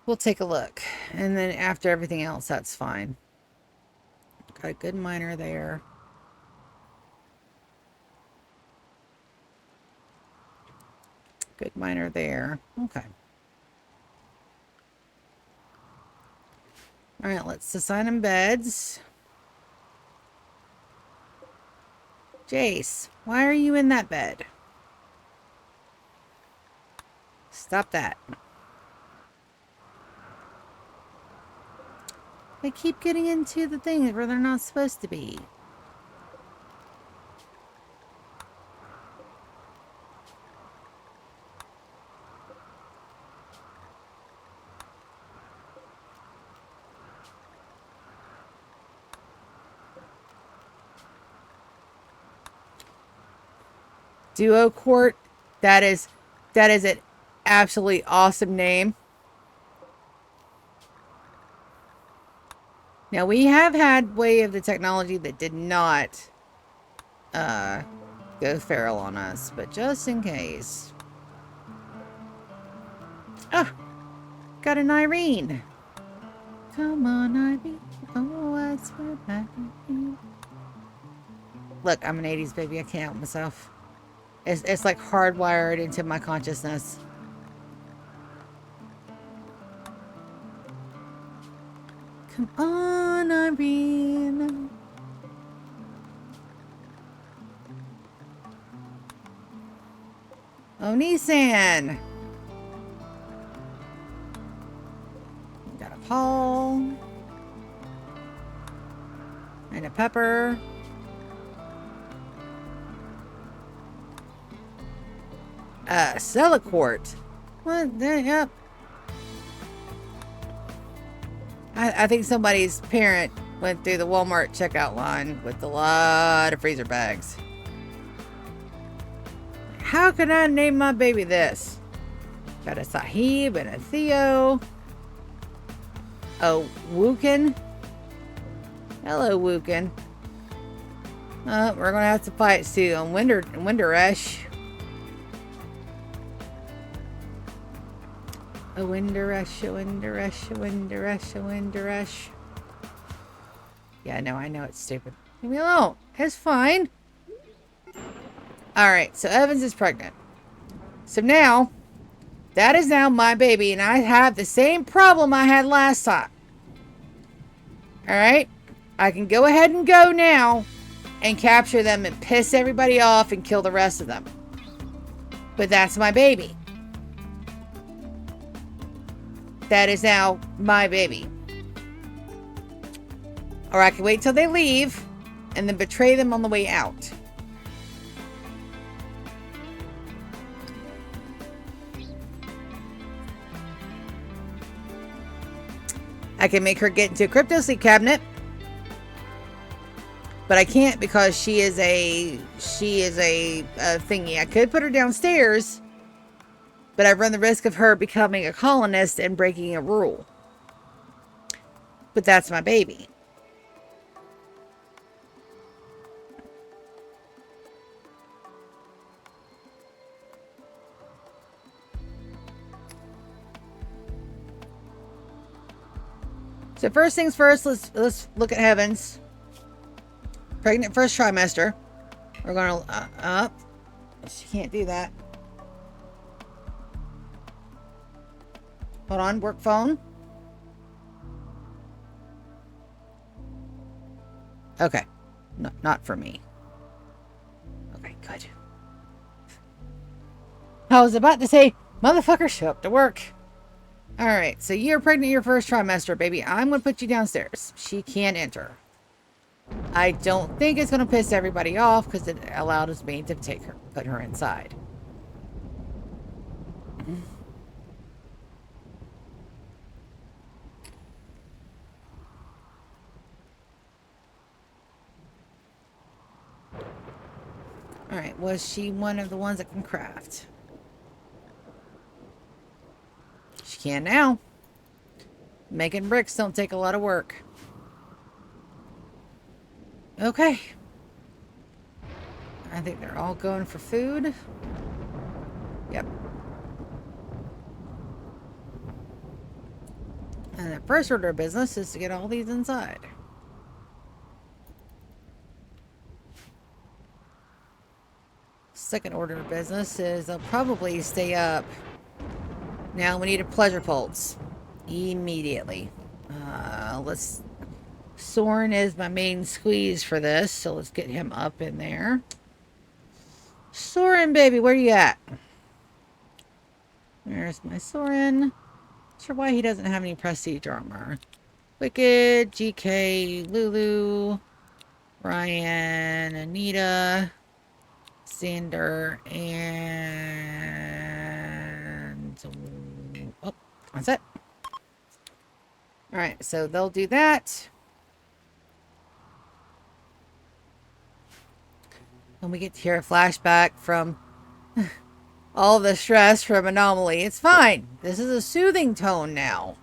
We'll take a look. And then after everything else, that's fine. Got a good miner there. Good miner there. Okay. Alright, let's assign them beds. Jace, why are you in that bed? Stop that. They keep getting into the things where they're not supposed to be. Duo Court, that is an absolutely awesome name. Now we have had way of the technology that did not go feral on us, but just in case. Ah, got an Irene. Come on, Irene. Oh, I swear by you. Look, I'm an 80s baby. I can't help myself. It's like hardwired into my consciousness. Come on, Irene. Oh, Nissan. Got a Paul. And a Pepper. Seliquart. What? Yep. I think somebody's parent went through the Walmart checkout line with a lot of freezer bags. how can I name my baby this? Got a Sahib and a Theo. Oh, Wookin. Hello, Wookin. We're gonna have to fight soon. Winderesh. A Winderesh, a Winderesh, a Winderesh, a Winderesh. Yeah, no, I know it's stupid. Leave me alone. It's fine. Alright, so Evans is pregnant. So now, that is now my baby, and I have the same problem I had last time. Alright? I can go ahead and go now and capture them and piss everybody off and kill the rest of them. But that's my baby. That is now my baby. Or I can wait till they leave and then betray them on the way out. I can make her get into a crypto sleep cabinet. But I can't because she is a thingy. I could put her downstairs, but I run the risk of her becoming a colonist and breaking a rule. But that's my baby. So first things first, let's look at Heavens. Pregnant first trimester. We're gonna she can't do that. Hold on, work phone. Okay, not for me. Okay, good. I was about to say, motherfucker, show up to work. All right, so you're pregnant your first trimester, baby. I'm gonna put you downstairs. She can't enter. I don't think it's gonna piss everybody off because it allows me to put her inside. All right, was she one of the ones that can craft? She can now. Making bricks don't take a lot of work. Okay. I think they're all going for food. Yep. And the first order of business is to get all these inside. Second order of business is they'll probably stay up. Now we need a pleasure pulse. Immediately. Soren is my main squeeze for this, so let's get him up in there. Soren, baby, where you at? There's my Soren. Not sure why he doesn't have any prestige armor. Wicked, GK, Lulu, Ryan, Anita, Sander, and... oh, that's it. Alright, so they'll do that. And we get to hear a flashback from all the stress from Anomaly. It's fine. This is a soothing tone now.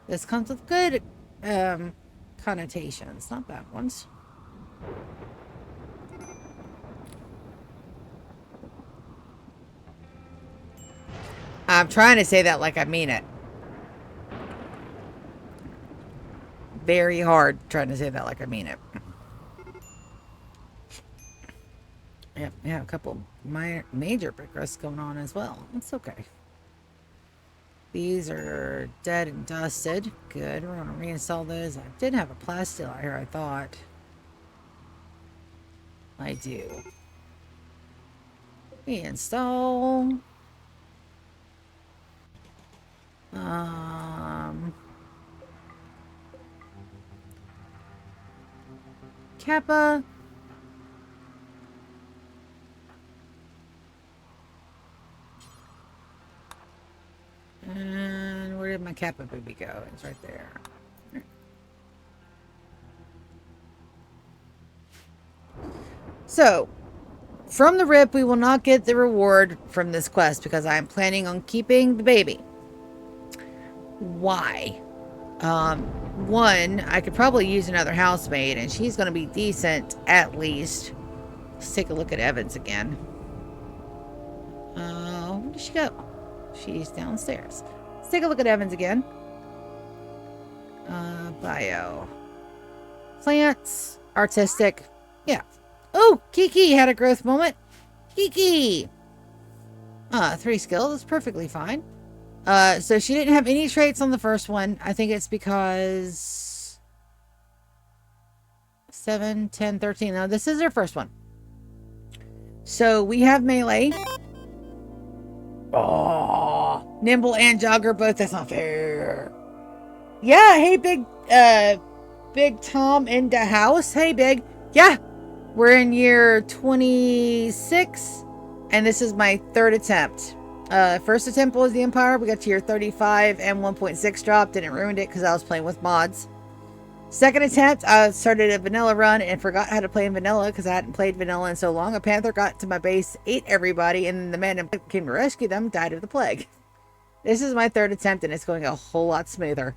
This comes with good connotations, not bad ones. I'm trying to say that like I mean it. Very hard trying to say that like I mean it. Yep, yeah, a couple major brick rusts going on as well. It's okay. These are dead and dusted. Good. We're going to reinstall those. I did have a plasteel out here, I thought. I do. Reinstall. Kappa. And where did my Kappa baby go? It's right there. So, from the rip, we will not get the reward from this quest because I'm planning on keeping the baby. Why? One, I could probably use another housemaid, and she's going to be decent at least. Let's take a look at Evans again. Where did she go? She's downstairs. Let's take a look at Evans again. Bio. Plants. Artistic. Yeah. Oh, Kiki had a growth moment. Kiki! 3 skills. Perfectly fine. So she didn't have any traits on the first one. I think it's because 7, 10, 13. No, this is her first one. So we have melee. Oh, nimble and jogger both. That's not fair. Yeah, hey, Big Tom in the house. Hey, Big. Yeah, we're in year 26, and this is my 3rd attempt. First attempt was the Empire. We got to year 35 and 1.6 dropped, and it ruined it because I was playing with mods. Second attempt, I started a vanilla run and forgot how to play in vanilla because I hadn't played vanilla in so long. A panther got to my base, ate everybody, and then the man who came to rescue them died of the plague. This is my 3rd attempt, and it's going a whole lot smoother.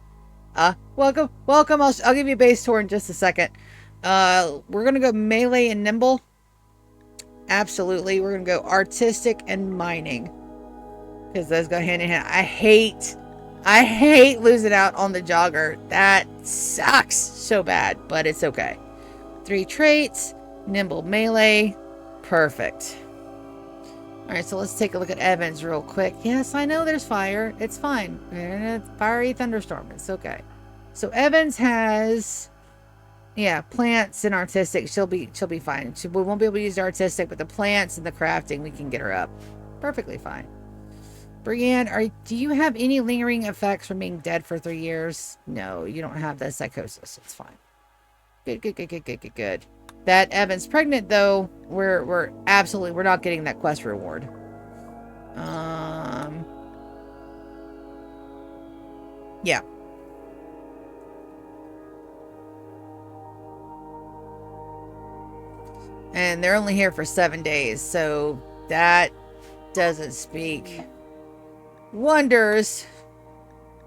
Welcome. I'll give you a base tour in just a second. We're gonna go melee and nimble. Absolutely, we're gonna go artistic and mining because those go hand in hand. I hate losing out on the jogger. That sucks so bad, but it's okay. 3 traits, nimble, melee, perfect. All right, so let's take a look at Evans real quick. Yes, I know there's fire. It's fine. We're in a fiery thunderstorm. It's okay. So Evans has, yeah, plants and artistic. She'll be fine. We won't be able to use the artistic, but the plants and the crafting, we can get her up. Perfectly fine. Brienne, do you have any lingering effects from being dead for 3 years? No, you don't have the psychosis. It's fine. Good. That Evan's pregnant, though, we're not getting that quest reward. Yeah. And they're only here for 7 days, so that doesn't speak wonders.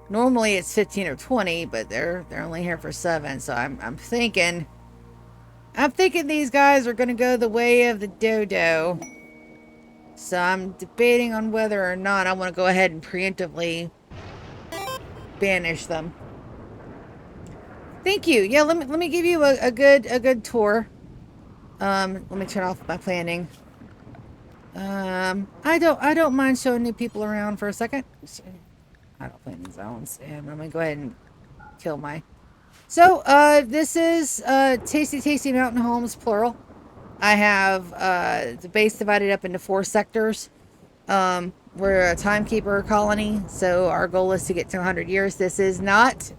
Normally it's 15 or 20, but they're only here for 7, so I'm thinking these guys are going to go the way of the dodo. So I'm debating on whether or not I want to go ahead and preemptively banish them. Thank you. Yeah, let me give you a good tour. Let me turn off my planning. I don't mind showing new people around for a second. I don't plan in zones, and I'm gonna go ahead and kill my. So this is Tasty Mountain Homes, plural. I have the base divided up into 4 sectors. We're a timekeeper colony, so our goal is to get to 100 years. This is not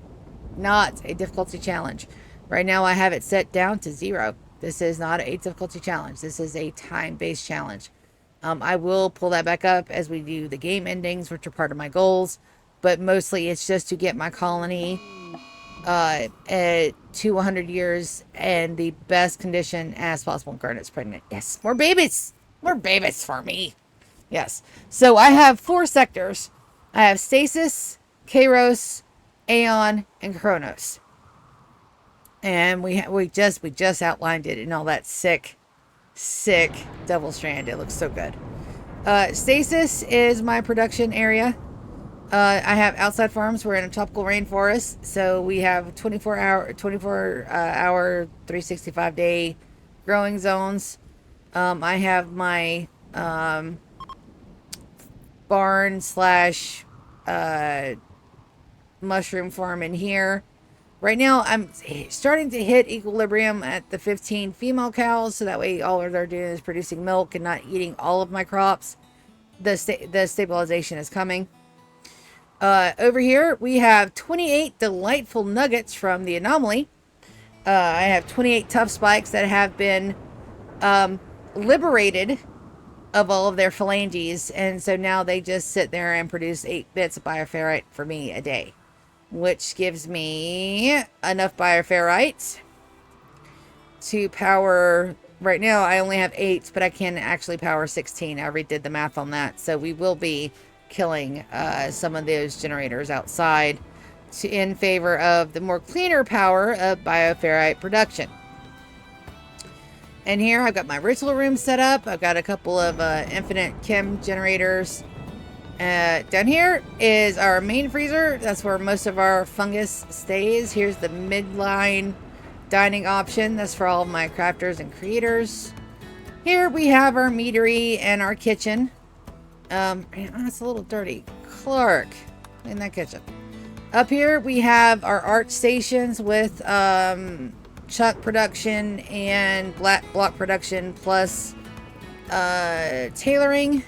a difficulty challenge. Right now I have it set down to 0. This is not a difficulty challenge. This is a time-based challenge. I will pull that back up as we do the game endings, which are part of my goals, but mostly it's just to get my colony to 100 years and the best condition as possible. Garnet's pregnant. Yes, more babies for me. Yes. So I have 4 sectors. I have Stasis, Kairos, Aeon, and Chronos. And we just outlined it in all that sick double strand. It looks so good. Stasis is my production area. I have outside farms. We're in a tropical rainforest, so we have 24 hour 365 day growing zones. I have my barn slash mushroom farm in here. Right now, I'm starting to hit equilibrium at the 15 female cows, so that way all they're doing is producing milk and not eating all of my crops. The stabilization is coming. Over here, we have 28 delightful nuggets from the anomaly. I have 28 tough spikes that have been liberated of all of their phalanges, and so now they just sit there and produce 8 bits of bioferrite for me a day, which gives me enough bioferrite to power right now I only have 8, but I can actually power 16. I redid the math on that. So we will be killing some of those generators outside in favor of the more cleaner power of bioferrite production. And here I've got my ritual room set up. I've got a couple of infinite chem generators. Down here is our main freezer. That's where most of our fungus stays. Here's the midline dining option. That's for all of my crafters and creators. Here we have our meadery and our kitchen. It's a little dirty. Clark, in that kitchen. Up here we have our art stations with chuck production and block production plus tailoring.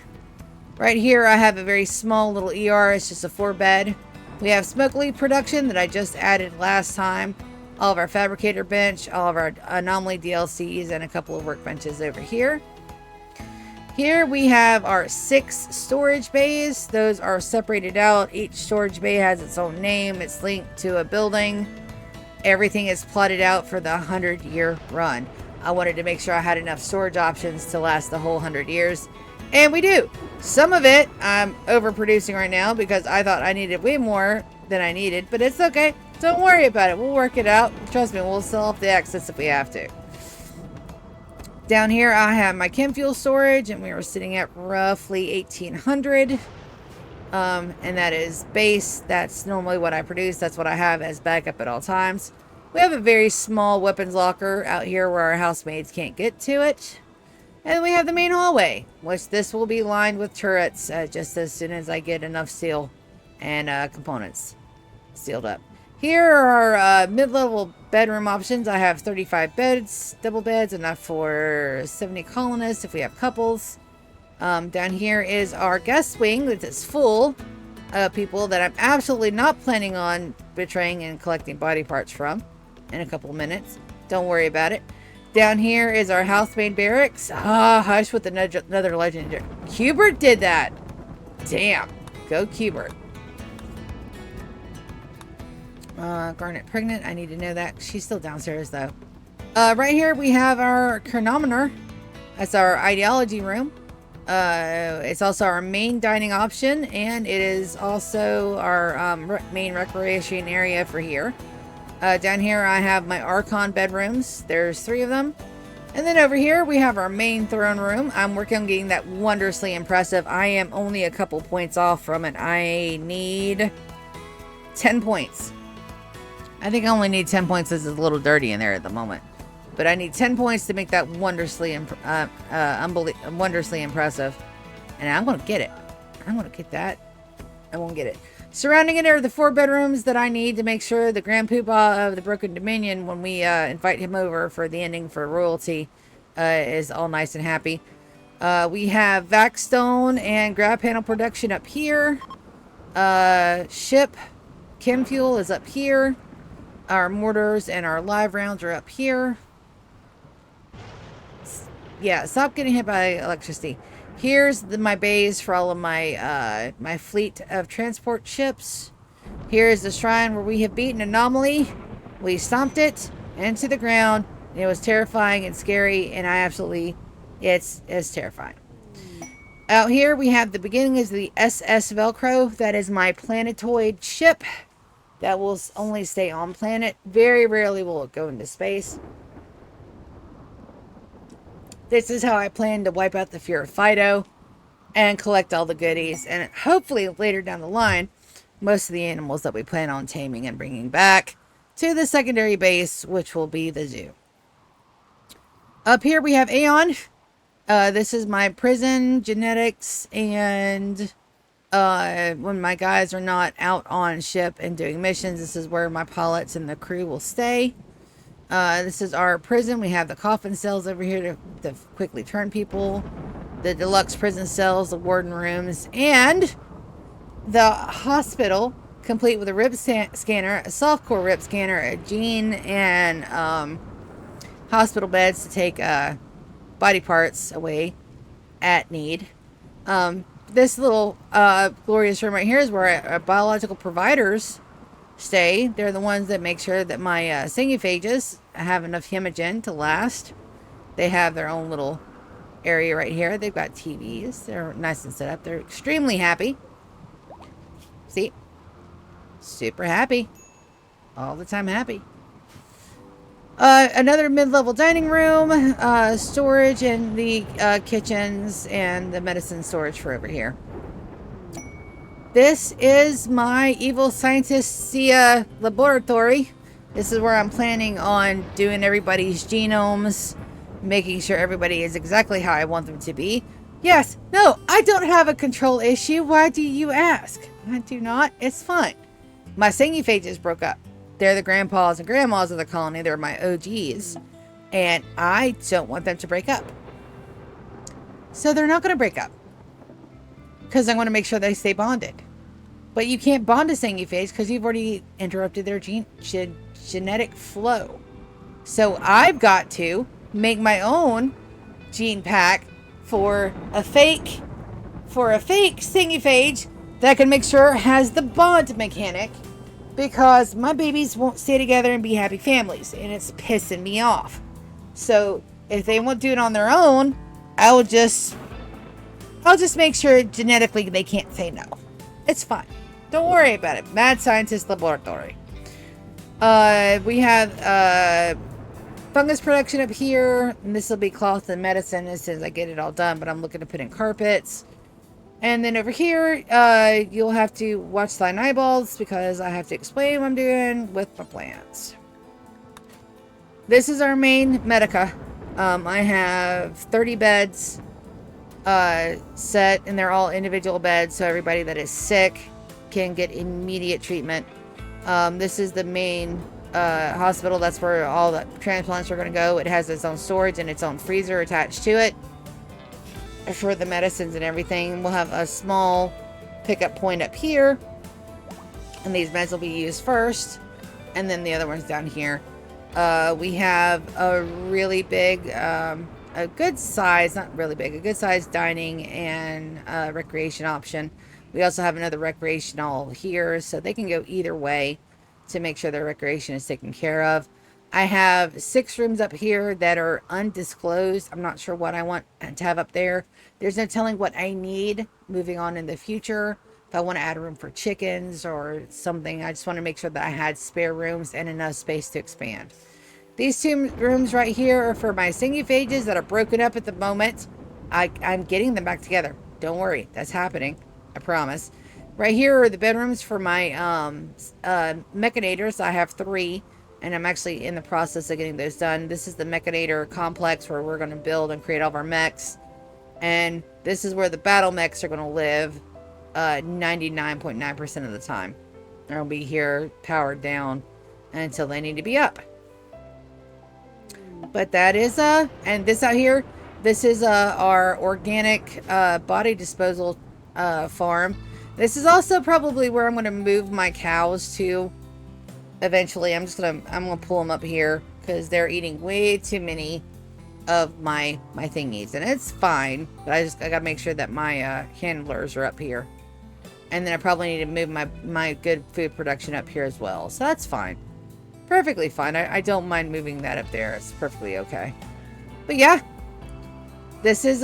Right here I have a very small little ER. It's just a 4-bed. We have smoke leaf production that I just added last time. All of our fabricator bench, all of our anomaly DLCs, and a couple of workbenches over here. Here we have our 6 storage bays. Those are separated out. Each storage bay has its own name. It's linked to a building. Everything is plotted out for the 100-year run. I wanted to make sure I had enough storage options to last the whole 100 years. And we do. Some of it I'm overproducing right now because I thought I needed way more than I needed. But it's okay. Don't worry about it. We'll work it out. Trust me, we'll sell off the excess if we have to. Down here I have my chem fuel storage, and we are sitting at roughly 1,800. And that is base. That's normally what I produce. That's what I have as backup at all times. We have a very small weapons locker out here where our housemaids can't get to it. And we have the main hallway, which this will be lined with turrets just as soon as I get enough steel and components sealed up. Here are our mid-level bedroom options. I have 35 beds, double beds, enough for 70 colonists if we have couples. Down here is our guest wing that is full of people that I'm absolutely not planning on betraying and collecting body parts from in a couple of minutes. Don't worry about it. Down here is our housemaid barracks. Ah, hush with another legendary. Cubert did that. Damn. Go Cubert. Garnet pregnant. I need to know that. She's still downstairs though. Right here we have our chronometer. That's our ideology room. It's also our main dining option, and it is also our main recreation area for here. Down here I have my Archon bedrooms. There's 3 of them. And then over here we have our main throne room. I'm working on getting that wondrously impressive. I am only a couple points off from it. I need 10 points. I think I only need 10 points. This is a little dirty in there at the moment. But I need 10 points to make that wondrously impressive. And I'm going to get it. I'm going to get that. I won't get it. Surrounding it are the 4 bedrooms that I need to make sure the Grand Poobah of the Broken Dominion, when we invite him over for the ending for royalty, is all nice and happy. We have Vaxstone and grab panel production up here. Ship chem fuel is up here. Our mortars and our live rounds are up here. Yeah, stop getting hit by electricity. Here's my bays for all of my my fleet of transport ships. Here's the shrine where we have beaten Anomaly. We stomped it into the ground. It was terrifying and scary, and I absolutely, it's terrifying. Out here we have the beginning of the SS Velcrow. That is my planetoid ship that will only stay on planet. Very rarely will it go into space. This is how I plan to wipe out the fear of Fido and collect all the goodies. And hopefully later down the line, most of the animals that we plan on taming and bringing back to the secondary base, which will be the zoo. Up here we have Aeon. This is my prison, genetics, and when my guys are not out on ship and doing missions, this is where my pilots and the crew will stay. This is our prison. We have the coffin cells over here to quickly turn people. The deluxe prison cells, the warden rooms, and the hospital, complete with a rib scanner, a softcore rib scanner, a gene, and hospital beds to take body parts away at need. This little glorious room right here is where our biological providers stay. They're the ones that make sure that my sinuphages have enough hemogen to last. They have their own little area right here. They've got TVs. They're nice and set up. They're extremely happy. See? Super happy. All the time happy. Another mid-level dining room, storage in the kitchens, and the medicine storage for over here. This is my evil scientist laboratory. This is where I'm planning on doing everybody's genomes, making sure everybody is exactly how I want them to be. Yes, no, I don't have a control issue. Why do you ask? I do not. It's fine. My singiphages broke up. They're the grandpas and grandmas of the colony. They're my OGs. And I don't want them to break up. So they're not going to break up. Because I want to make sure they stay bonded. But you can't bond a singiphage because you've already interrupted their genetic flow. So I've got to make my own gene pack for a fake singiphage that can make sure it has the bond mechanic. Because my babies won't stay together and be happy families. And it's pissing me off. So if they won't do it on their own, I'll just make sure genetically they can't say no. It's fine. Don't worry about it. Mad Scientist Laboratory. We have fungus production up here. And this will be cloth and medicine as soon as I get it all done. But I'm looking to put in carpets. And then over here, you'll have to watch thine eyeballs because I have to explain what I'm doing with my plants. This is our main medica. I have 30 beds set, and they're all individual beds, so everybody that is sick can get immediate treatment. This is the main hospital. That's where all the transplants are going to go. It has its own storage and its own freezer attached to it for the medicines and everything. We'll have a small pickup point up here, and these meds will be used first, and then the other ones down here. We have a really big, a good size, not really big, a good size dining and recreation option. We also have another recreational here, so they can go either way to make sure their recreation is taken care of. I have 6 rooms up here that are undisclosed. I'm not sure what I want to have up there. There's no telling what I need moving on in the future. If I want to add a room for chickens or something, I just want to make sure that I had spare rooms and enough space to expand. These 2 rooms right here are for my singiphages that are broken up at the moment. I'm getting them back together. Don't worry, that's happening. I promise. Right here are the bedrooms for my mechanators. I have 3. And I'm actually in the process of getting those done. This is the mechanator complex where we're going to build and create all of our mechs. And this is where the battle mechs are going to live 99.9% of the time. They'll be here powered down until they need to be up. But that is, and this out here, this is our organic body disposal farm. This is also probably where I'm going to move my cows to. Eventually, I'm gonna pull them up here because they're eating way too many of my thingies, and it's fine. But I gotta make sure that my handlers are up here, and then I probably need to move my good food production up here as well. So that's fine, perfectly fine. I don't mind moving that up there. It's perfectly okay. But yeah, this is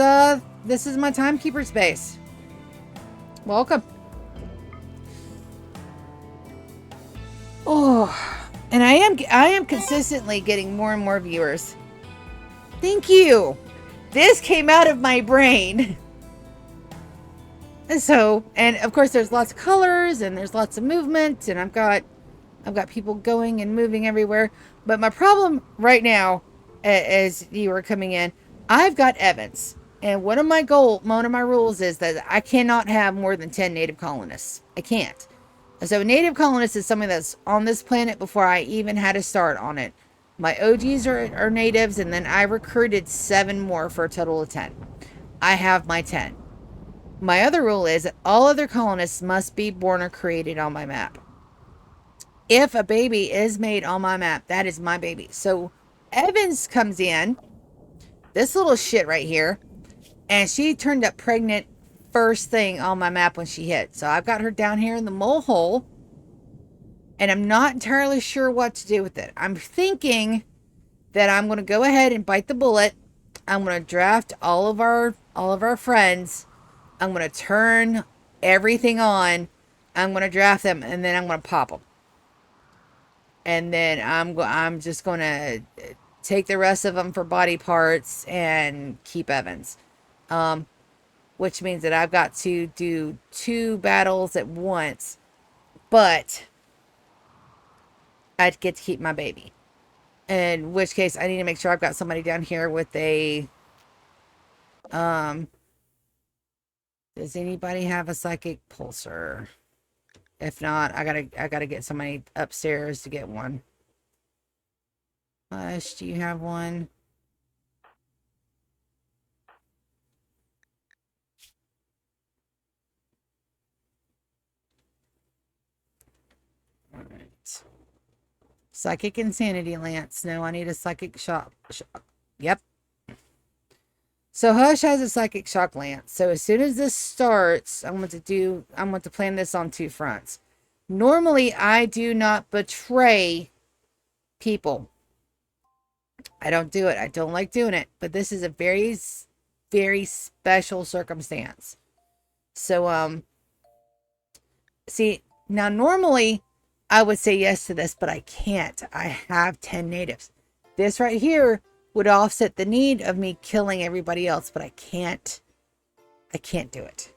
my timekeeper space. Welcome. Oh, and I am consistently getting more and more viewers. Thank you. This came out of my brain. And so, and of course there's lots of colors and there's lots of movement, and I've got people going and moving everywhere. But my problem right now, as you are coming in, I've got Evans. And one of my rules is that I cannot have more than 10 native colonists. I can't. So native colonists is something that's on this planet before I even had a start on it. My OGs are natives, and then I recruited 7 more for a total of 10. I have my 10. My other rule is that all other colonists must be born or created on my map. If a baby is made on my map, that is my baby. So Evans comes in, this little shit right here, and she turned up pregnant first thing on my map when she hit. So I've got her down here in the mole hole, and I'm not entirely sure what to do with it. I'm thinking that I'm going to go ahead and bite the bullet I'm gonna draft all of our friends. I'm gonna turn everything on. I'm gonna draft them, and then I'm gonna pop them. And then I'm just gonna take the rest of them for body parts and keep Evans. Which means that I've got to do 2 battles at once, but I'd get to keep my baby. In which case, I need to make sure I've got somebody down here with a, does anybody have a psychic pulsar? If not, I gotta get somebody upstairs to get one. Hush, do you have one? All right. Psychic insanity lance. No, I need a psychic shock. Yep. So Hush has a psychic shock lance. So as soon as this starts, I'm going to plan this on 2 fronts. Normally, I do not betray people. I don't do it. I don't like doing it. But this is a very, very special circumstance. So, see, now normally I would say yes to this, but I can't. I have 10 natives. This right here would offset the need of me killing everybody else, but I can't do it.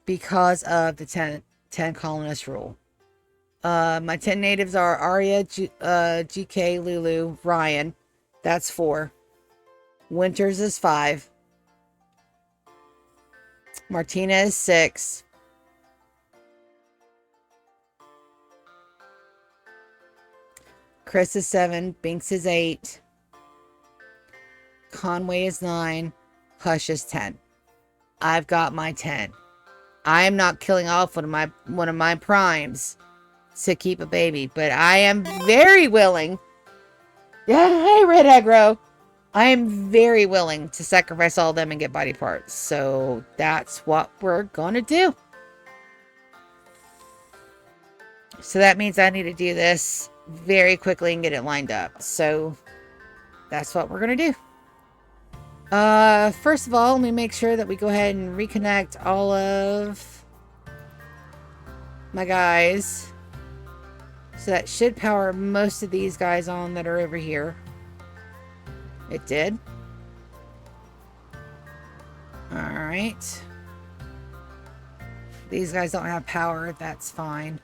Because of the 10 colonist rule. My 10 natives are Arya, GK, Lulu, Ryan. That's 4. Winters is 5. Martina is 6. Chris is 7. Binks is 8. Conway is 9. Hush is 10. I've got my 10. I am not killing off one of my primes to keep a baby, but I am very willing. Yeah, hey, Red Aggro. I am very willing to sacrifice all of them and get body parts. So that's what we're gonna do. So that means I need to do this very quickly and get it lined up. So that's what we're gonna do. First of all, let me make sure that we go ahead and reconnect all of my guys. So that should power most of these guys on that are over here. It did. Alright. These guys don't have power. That's fine.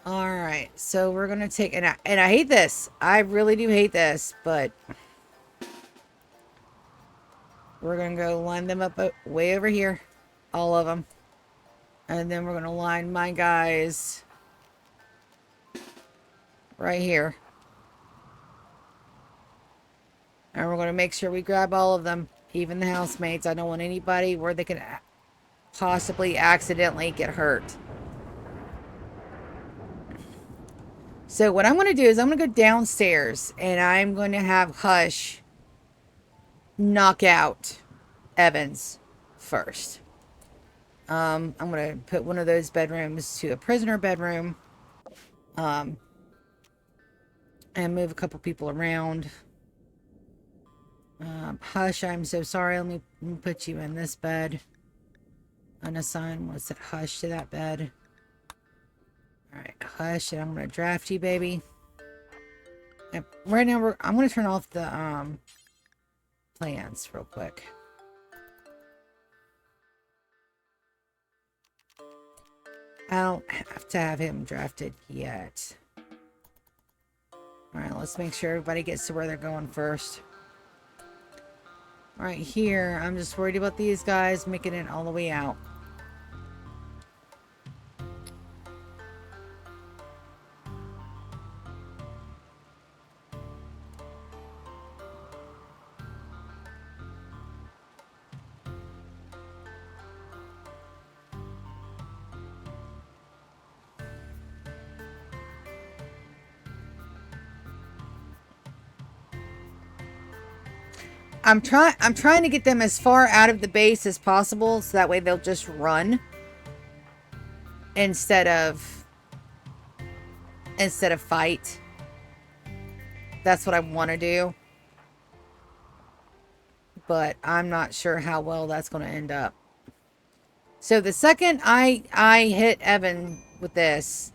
Alright. So we're going to take... And I hate this. I really do hate this. But... we're going to go line them up way over here. All of them. And then we're going to line my guys... right here. And we're going to make sure we grab all of them. Even the housemates. I don't want anybody where they can possibly accidentally get hurt. So what I'm going to do is I'm going to go downstairs. And I'm going to have Hush knock out Evans first. I'm going to put one of those bedrooms to a prisoner bedroom. And move a couple people around. Hush, I'm so sorry. Let me put you in this bed. Unassign. Let's set Hush to that bed. Alright, Hush, and I'm going to draft you, baby. And right now, I'm going to turn off the plans real quick. I don't have to have him drafted yet. Alright, let's make sure everybody gets to where they're going first. Right here, I'm just worried about these guys making it all the way out. I'm trying to get them as far out of the base as possible so that way they'll just run instead of fight. That's what I want to do. but I'm not sure how well that's going to end up. So the second I hit Evan with this,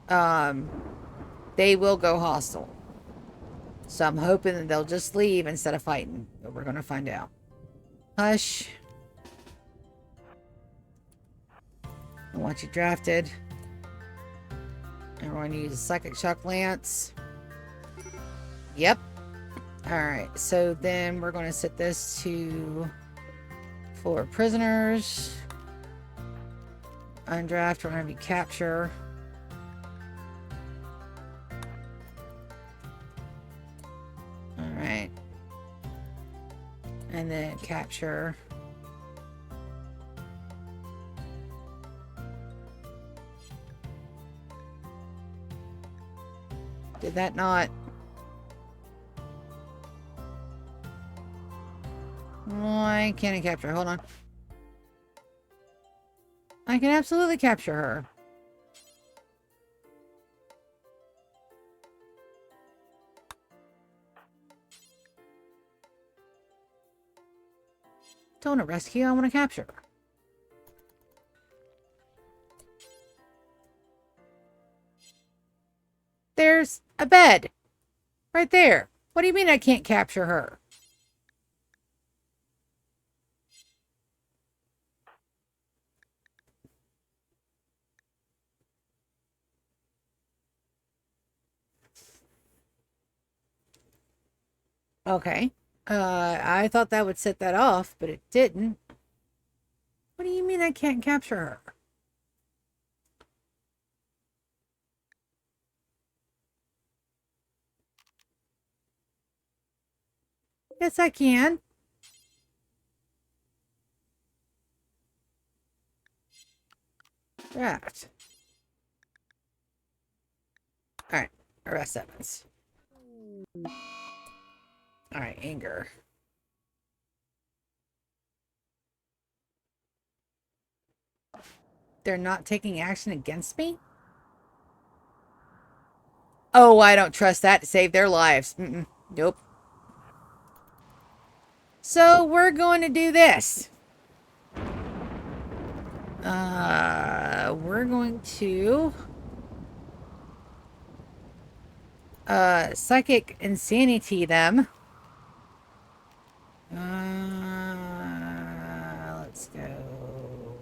they will go hostile. So I'm hoping that they'll just leave instead of fighting. But we're going to find out. Hush. I want you drafted. And we're going to use a Psychic Shock Lance. Yep. Alright, so then we're going to set this to 4 prisoners. Undraft, we're going to be capture. Alright. And then capture. Did that not? Why can't I capture her? Hold on. I can absolutely capture her. Don't want to rescue, I want to capture her. There's a bed. Right there. What do you mean I can't capture her? Okay. I thought that would set that off, but it didn't. What do you mean I can't capture her? Yes, I can. Right. Alright. Arrest Evans. Alright, anger. They're not taking action against me? Oh, I don't trust that to save their lives. Nope. So we're going to do this. We're going to psychic insanity them. Let's go.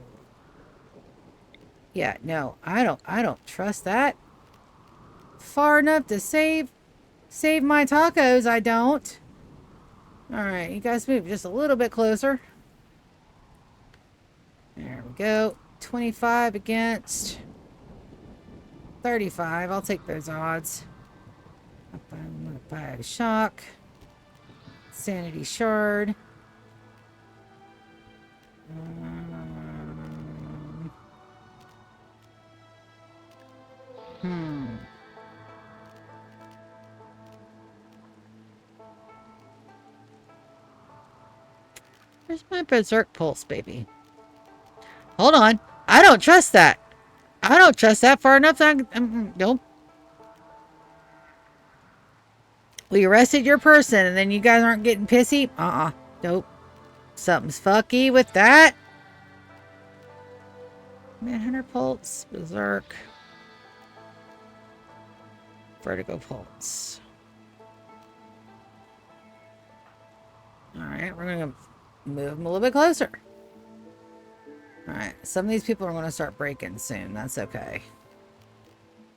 Yeah, no, I don't trust that. Far enough to save my tacos, I don't. Alright, you guys move just a little bit closer. There we go. 25 against 35. I'll take those odds. I'm gonna buy a shock. Sanity shard. Where's my berserk pulse, baby? Hold on. I don't trust that. I don't trust that far enough. Nope. We arrested your person and then you guys aren't getting pissy? Nope. Something's fucky with that. Manhunter pulse. Berserk. Vertigo pulse. Alright, we're going to move them a little bit closer. Alright, some of these people are going to start breaking soon. That's okay.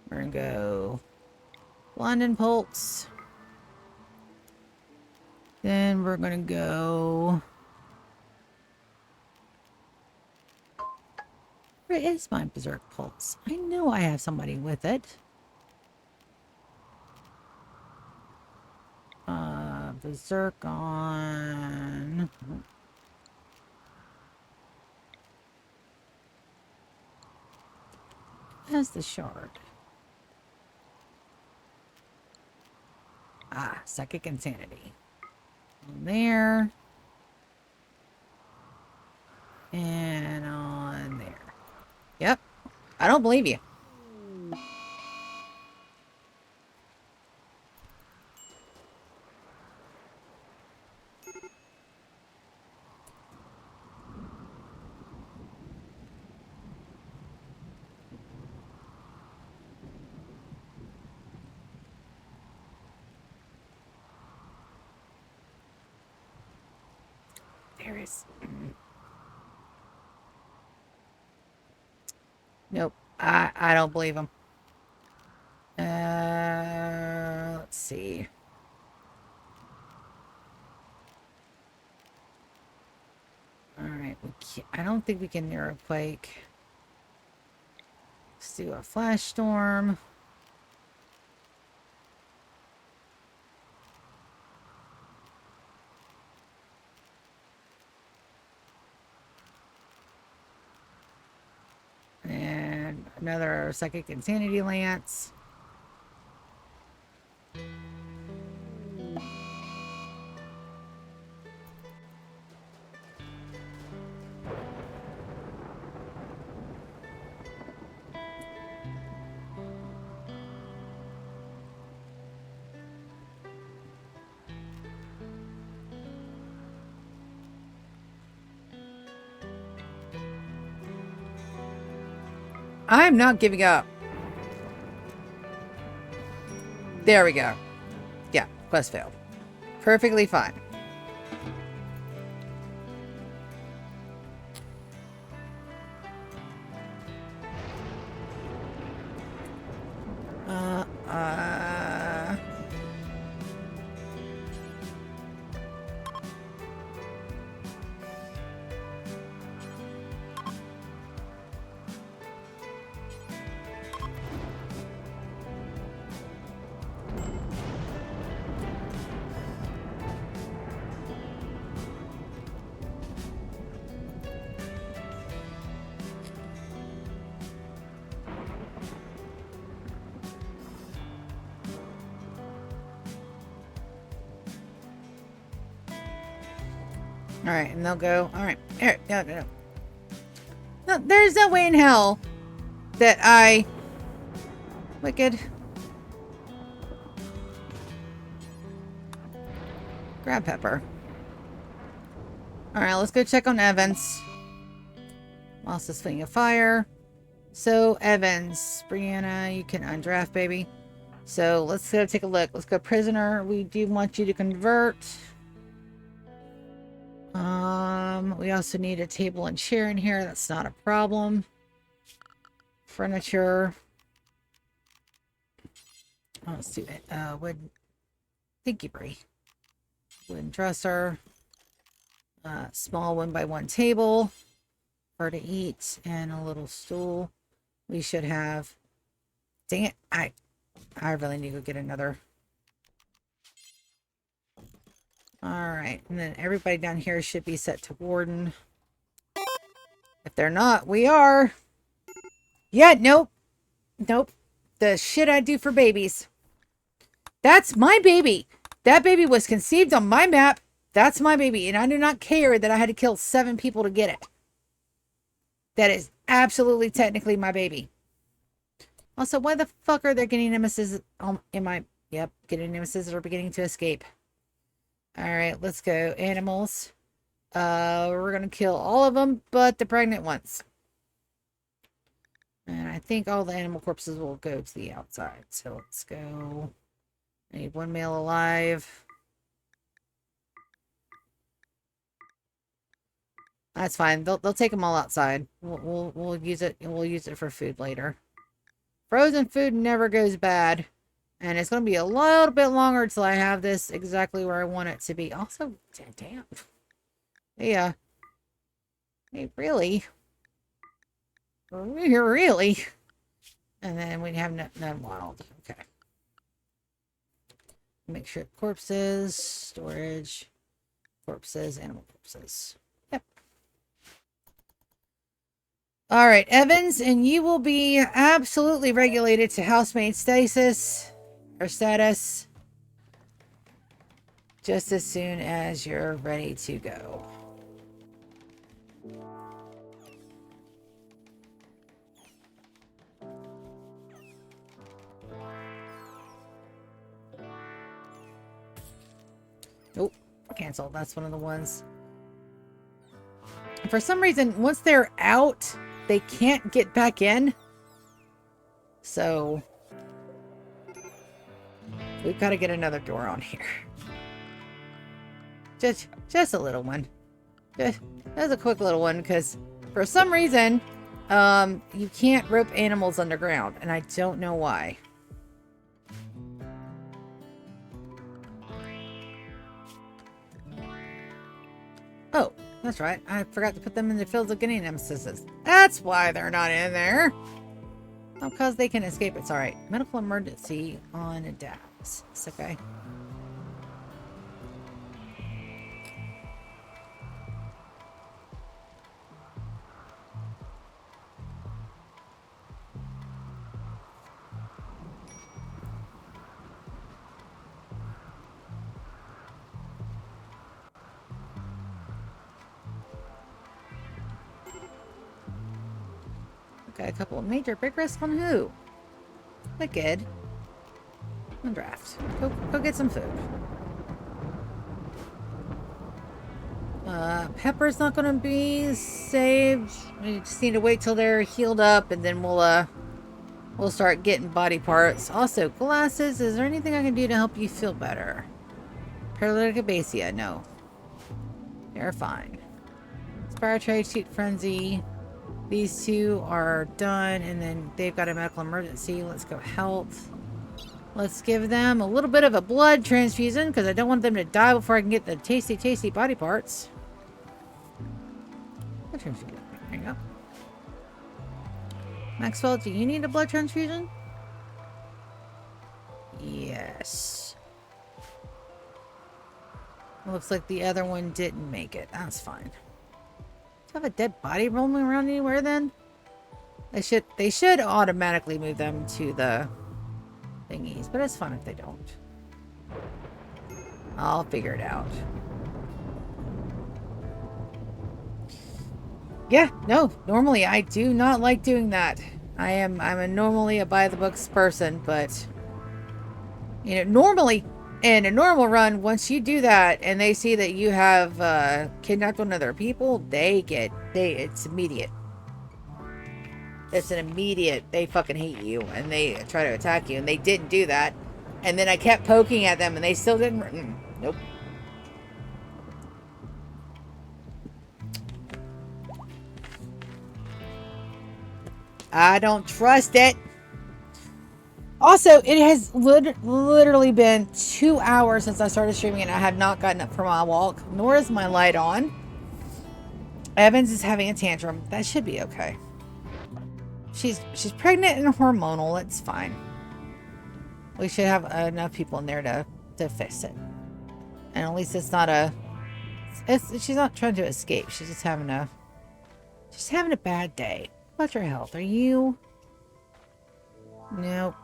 We're going to go London pulse. Then we're going to go... Where is my berserk pulse? I know I have somebody with it. Berserk on... Has the shard. Psychic insanity. On there. And on there. Yep. I don't believe you. There is. Nope. I don't believe him. Let's see. Alright, I don't think we can near a quake. Let's do a flash storm. And another psychic insanity lance. I'm not giving up. There we go. Yeah, quest failed. Perfectly fine. Alright, and they'll go. Alright, here, no. No, there's no way in hell that I... Wicked. Grab pepper. Alright, let's go check on Evans. Moss is fleeing a fire. So, Evans. Brianna, you can undraft, baby. So, let's go take a look. Let's go prisoner. We do want you to convert. We also need a table and chair in here. That's not a problem. Furniture. Oh, let's do it. Wood. Thank you, Brie. Wooden dresser. Small 1x1 table. For to eat. And a little stool. We should have... Dang it. I really need to go get another... Alright, and then everybody down here should be set to warden. If they're not, we are. Yeah, nope. Nope. The shit I do for babies. That's my baby. That baby was conceived on my map. That's my baby. And I do not care that I had to kill 7 people to get it. That is absolutely technically my baby. Also, why the fuck are there getting nemesis in my... Yep, getting nemesis that are beginning to escape. Alright, let's go. Animals. We're gonna kill all of them, but the pregnant ones. And I think all the animal corpses will go to the outside. So let's go. I need 1 male alive. That's fine. They'll take them all outside. We'll use it. We'll use it for food later. Frozen food never goes bad. And it's going to be a little bit longer until I have this exactly where I want it to be. Also, damn. Yeah. Hey, really? Really? And then we have none wild. Okay. Make sure corpses, storage, corpses, animal corpses. Yep. All right, Evans, and you will be absolutely regulated to housemaid status. Or status just as soon as you're ready to go. Nope, canceled. That's one of the ones. For some reason, once they're out, they can't get back in. So we've got to get another door on here. Just a little one. That was a quick little one because for some reason, you can't rope animals underground, and I don't know why. Oh, that's right. I forgot to put them in the fields of guinea nemesis. That's why they're not in there. Oh, because they can escape. It's all right. Medical emergency on Dallas. It's okay. Okay, a couple of major big risks on who? Wicked. On draft. Go get some food. Pepper's not gonna be saved. We just need to wait till they're healed up, and then we'll start getting body parts. Also, glasses. Is there anything I can do to help you feel better? Paralytic abasia. No. They're fine. Respiratory acute frenzy. These two are done, and then they've got a medical emergency. Let's go health. Let's give them a little bit of a blood transfusion because I don't want them to die before I can get the tasty, tasty body parts. Blood transfusion. There you go. Maxwell, do you need a blood transfusion? Yes. Looks like the other one didn't make it. That's fine. Do you have a dead body roaming around anywhere then? They should automatically move them to the thingies, but it's fun if they don't. I'll figure it out. Yeah, no, normally I do not like doing that. I'm normally a by the books person, but you know, normally in a normal run, once you do that and they see that you have kidnapped one of their people, it's immediate. It's an immediate, they fucking hate you and they try to attack you, and they didn't do that. And then I kept poking at them and they still didn't. Nope. I don't trust it. Also, it has literally been 2 hours since I started streaming and I have not gotten up from my walk, nor is my light on. Evans is having a tantrum. That should be okay. She's pregnant and hormonal. It's fine. We should have enough people in there to fix it. And at least it's not she's not trying to escape. She's just having a bad day. What's your health? Are you? Nope.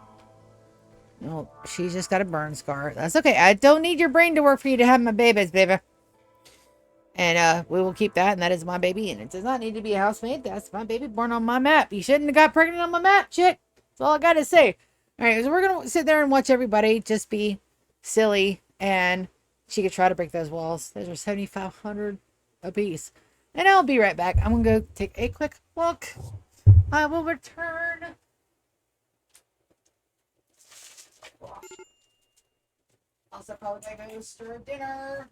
No, she's just got a burn scar. That's okay. I don't need your brain to work for you to have my babies, baby. And we will keep that, and that is my baby, and it does not need to be a housemaid. That's my baby born on my map. You shouldn't have got pregnant on my map, chick. That's all I gotta say. Alright, so we're gonna sit there and watch everybody just be silly, and she could try to break those walls. Those are 7,500 a piece. And I'll be right back. I'm gonna go take a quick look. I will return. Also, probably make a stir dinner.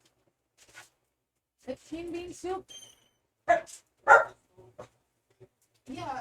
15 bean soup. Yeah.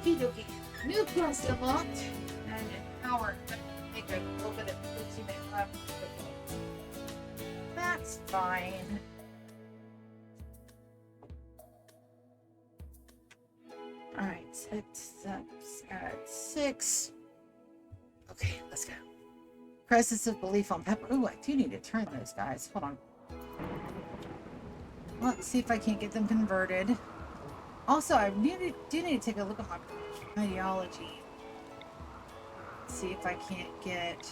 Okie dokie. New quest unlocked. And an hour. Make a little bit of 15-minute lap. That's fine. Alright, it's at 6. Okay, let's go. Crisis of belief on pepper. Ooh, I do need to turn those guys. Hold on. Let's see if I can't get them converted. Also, I do need to take a look at my ideology. See if I can't get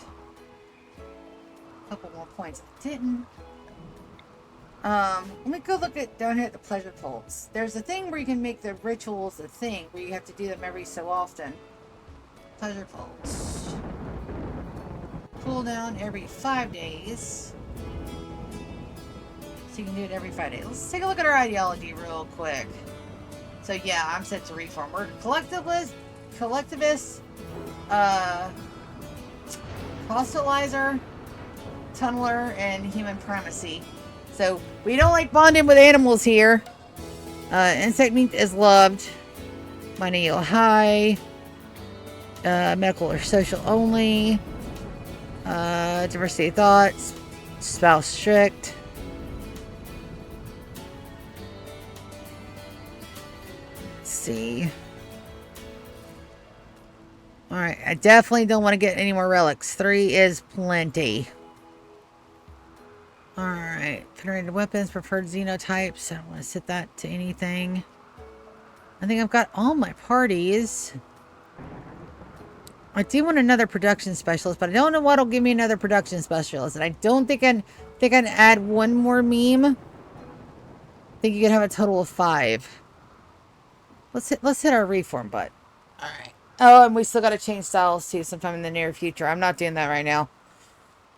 a couple more points. I didn't. Let me go look at down here at the pleasure folds. There's a thing where you can make the rituals a thing where you have to do them every so often. Pleasure folds. Cool down every 5 days. So you can do it every 5 days. Let's take a look at our ideology real quick. So yeah, I'm set to reform. We're collectivist, fossilizer, tunneler, and human primacy. So we don't like bonding with animals here. Insect meat is loved. Money high. Medical or social only. Diversity of thoughts. Spouse strict. Let's see. Alright, I definitely don't want to get any more relics. 3 is plenty. Alright, generated weapons, preferred xenotypes. I don't want to set that to anything. I think I've got all my parties. I do want another production specialist, but I don't know what'll give me another production specialist. And I don't think I'd add one more meme. I think you can have a total of 5. Let's hit our reform button. Alright. Oh, and we still gotta change styles too sometime in the near future. I'm not doing that right now.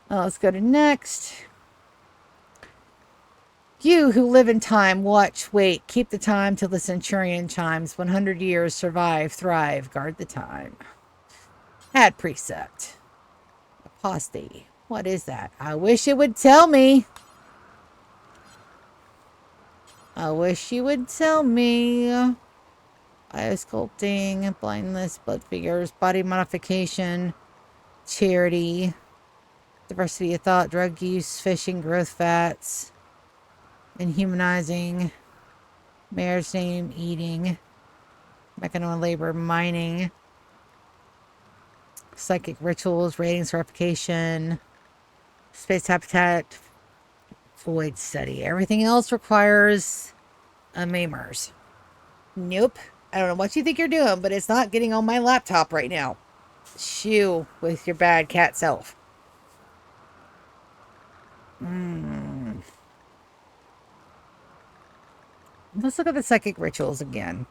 Let's go to next. You who live in time, watch, wait, keep the time till the centurion chimes. 100 years, survive, thrive, guard the time. Add precept. Aposty. What is that? I wish it would tell me. I wish you would tell me. Biosculpting, blindness, blood figures, body modification, charity, diversity of thought, drug use, fishing, growth fats, inhumanizing, mayor's name, eating, mechano labor, mining, psychic rituals, ratings, verification, space habitat, void study. Everything else requires a maimers. Nope. I don't know what you think you're doing, but it's not getting on my laptop right now. Shoo with your bad cat self. Let's look at the psychic rituals again.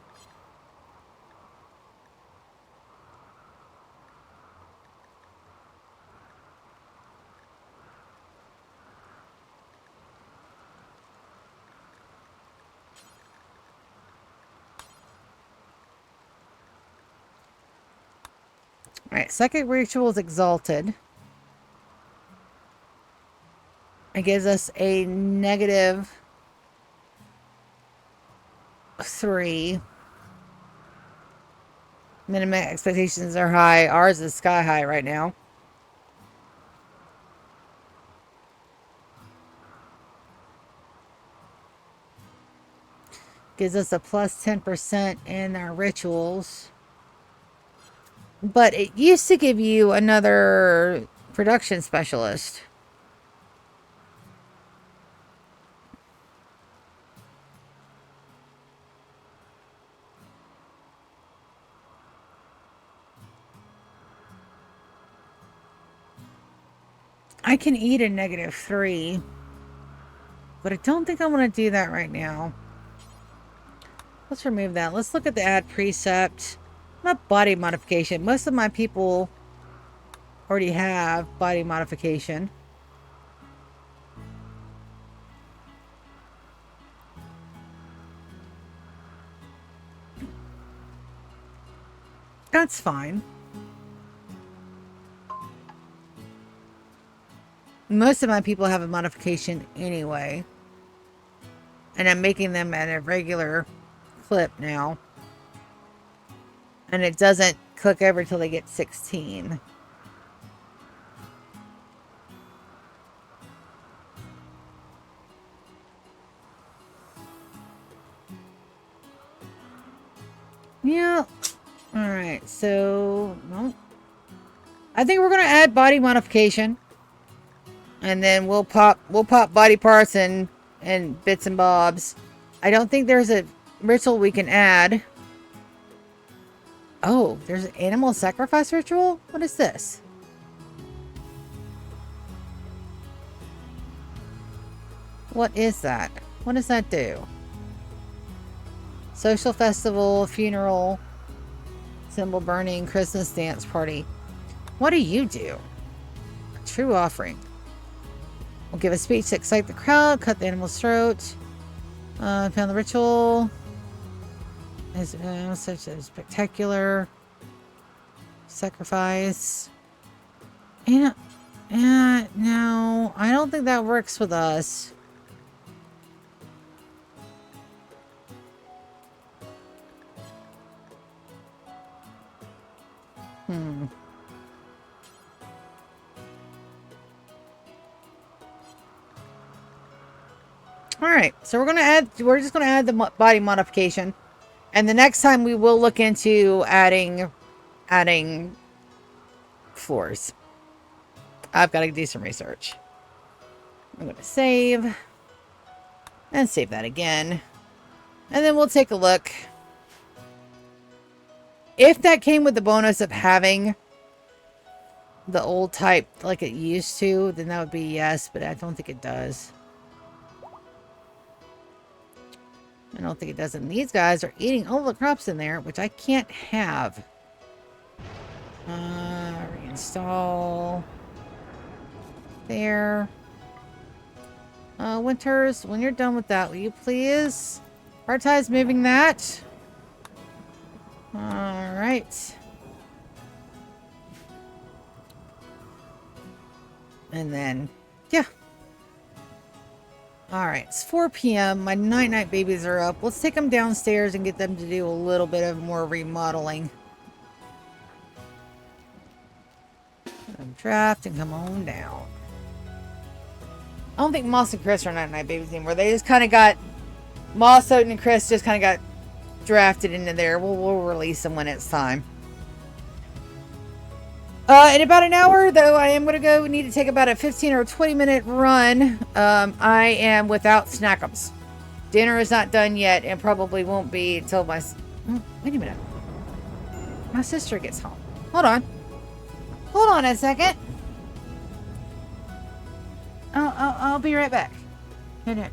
Alright, psychic rituals exalted. It gives us a -3. Minimum expectations are high. Ours is sky high right now. Gives us a plus 10% in our rituals. But it used to give you another production specialist. I can eat a -3, but I don't think I want to do that right now. Let's remove that. Let's look at the add precept. Not body modification. Most of my people already have body modification. That's fine. Most of my people have a modification anyway. And I'm making them at a regular clip now. And it doesn't click over till they get 16. Yeah. Alright, so... Well, I think we're going to add body modification. And then we'll pop body parts and bits and bobs. I don't think there's a ritual we can add. Oh, there's an animal sacrifice ritual? What is this? What is that? What does that do? Social festival, funeral, symbol burning, Christmas dance party. What do you do? A true offering. We'll give a speech to excite the crowd, cut the animal's throat. Found the ritual. Is such a spectacular sacrifice. No, I don't think that works with us. Alright, so we're just gonna add the body modification. And the next time we will look into adding floors. I've got to do some research. I'm gonna save. And save that again. And then we'll take a look. If that came with the bonus of having the old type like it used to, then that would be yes, but I don't think it does. I don't think it does. And these guys are eating all the crops in there, which I can't have. Reinstall. There. Winters, when you're done with that, will you please prioritize moving that? Alright. And then, yeah. Alright, it's 4 p.m. My night-night babies are up. Let's take them downstairs and get them to do a little bit of more remodeling. Draft and come on down. I don't think Moss and Chris are night-night babies anymore. They just kind of got... Moss, Odin, and Chris just kind of got drafted into there. We'll release them when it's time. In about an hour, though, I am going to need to take about a 15 or 20 minute run. I am without snackums. Dinner is not done yet and probably won't be until my... Oh, wait a minute. My sister gets home. Hold on. Hold on a second. I'll be right back. No.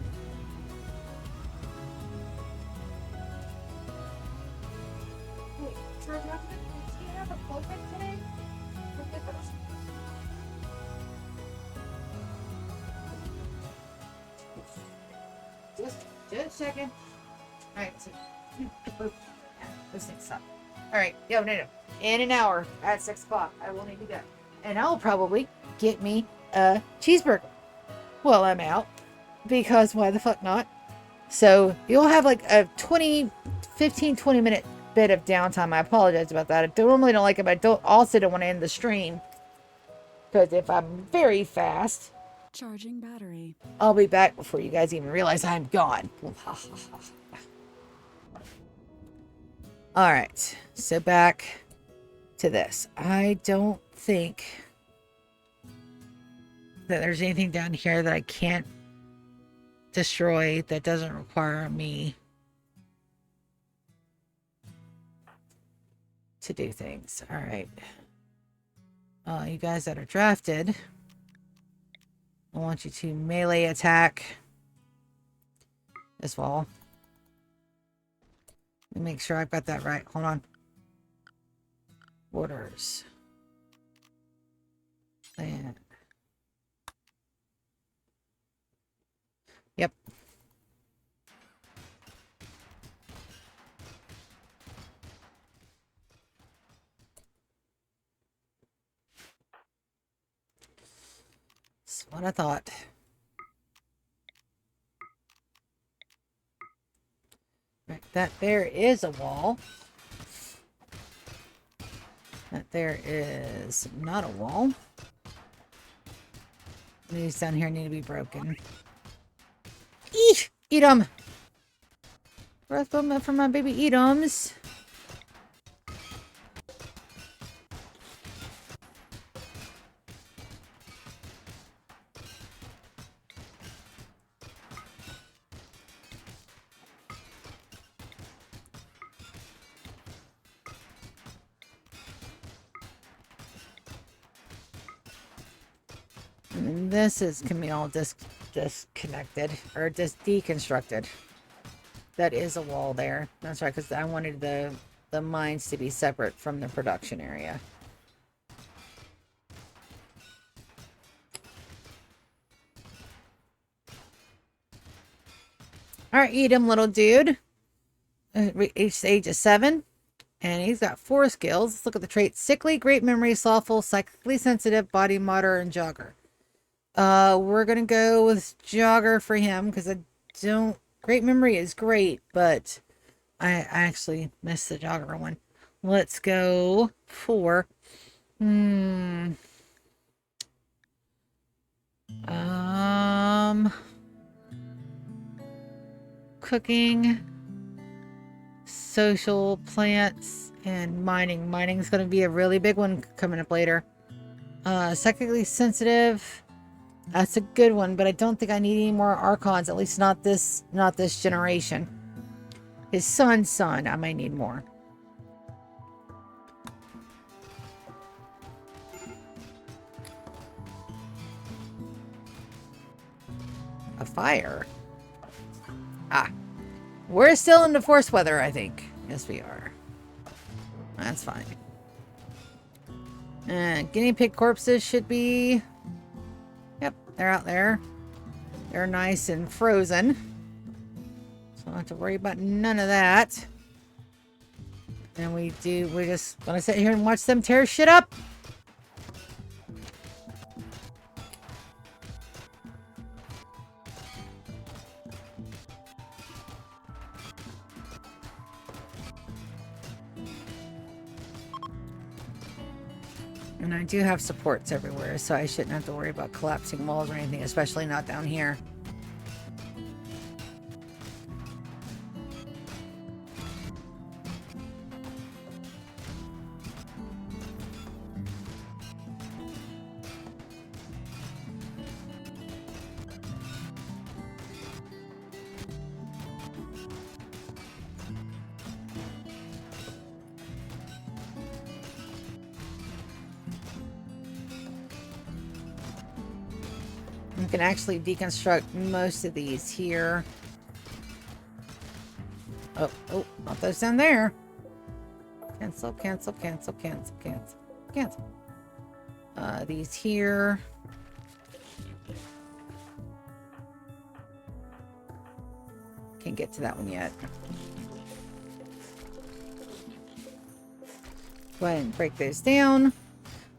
Just a second. Alright, so this thing's up. Alright, no. In an hour at 6 o'clock, I will need to go. And I'll probably get me a cheeseburger while I'm out. Because why the fuck not? So you'll have like a 15, 20 minute bit of downtime. I apologize about that. I normally don't like it, but I also don't want to end the stream. Because if I'm very fast, charging battery, I'll be back before you guys even realize I'm gone. Alright, so back to this. I don't think that there's anything down here that I can't destroy that doesn't require me to do things. Alright. You guys that are drafted, I want you to melee attack this wall. Let me make sure I've got that right. Hold on. Orders. And yep. That's what I thought. Right, that there is a wall. That there is not a wall. These down here need to be broken. Eesh! Eat them! Breath for my baby eat-ums. And this can be all disconnected or just deconstructed. That is a wall there. That's right, because I wanted the mines to be separate from the production area. Alright, eat him, little dude. Reached the age of 7. And he's got 4 skills. Let's look at the traits. Sickly, great memory, slothful, psychically sensitive, body modder, and jogger. We're gonna go with jogger for him because I don't... Great memory is great, but I actually missed the jogger one. Let's go for... Cooking, social, plants, and mining. Mining is going to be a really big one coming up later. Psychically sensitive. That's a good one, but I don't think I need any more Archons, at least not this generation. His son's son, I might need more. A fire. Ah. We're still in the force weather, I think. Yes, we are. That's fine. And guinea pig corpses should be... Yep, they're out there. They're nice and frozen. So I don't have to worry about none of that. And we just want to sit here and watch them tear shit up. And I do have supports everywhere, so I shouldn't have to worry about collapsing walls or anything, especially not down here. You can actually deconstruct most of these here. Oh, not those down there. Cancel, cancel, cancel, cancel, cancel, cancel. These here. Can't get to that one yet. Go ahead and break those down.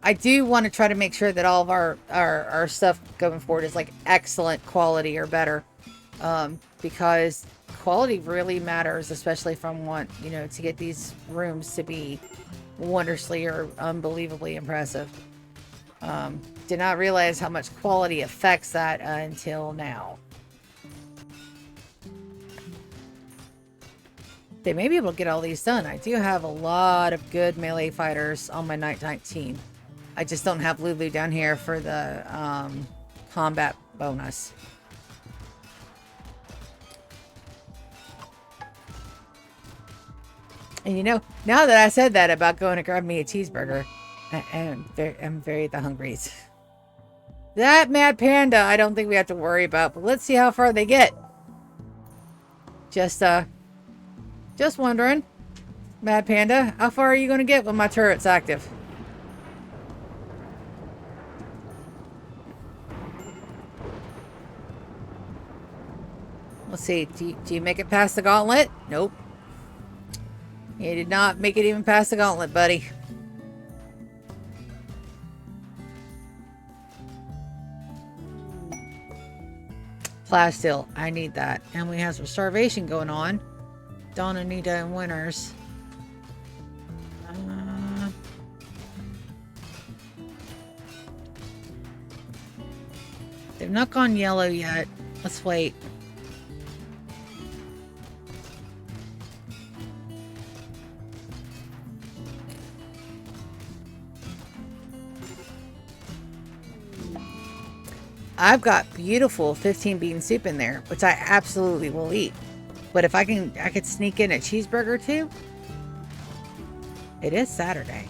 I do want to try to make sure that all of our stuff going forward is like excellent quality or better. Because quality really matters, especially if I want, to get these rooms to be wondrously or unbelievably impressive. Did not realize how much quality affects that until now. They may be able to get all these done. I do have a lot of good melee fighters on my night team. I just don't have Lulu down here for the combat bonus. And now that I said that about going to grab me a cheeseburger, I'm very the hungries. That mad panda, I don't think we have to worry about, but let's see how far they get. Just wondering. Mad panda, how far are you going to get when my turret's active? Let's see. Do you make it past the gauntlet? Nope. You did not make it even past the gauntlet, buddy. Plastil. I need that. And we have some starvation going on. Dawn, Anita, and Winters. They've not gone yellow yet. Let's wait. I've got beautiful 15 bean soup in there, which I absolutely will eat. But if I could sneak in a cheeseburger too. It is Saturday.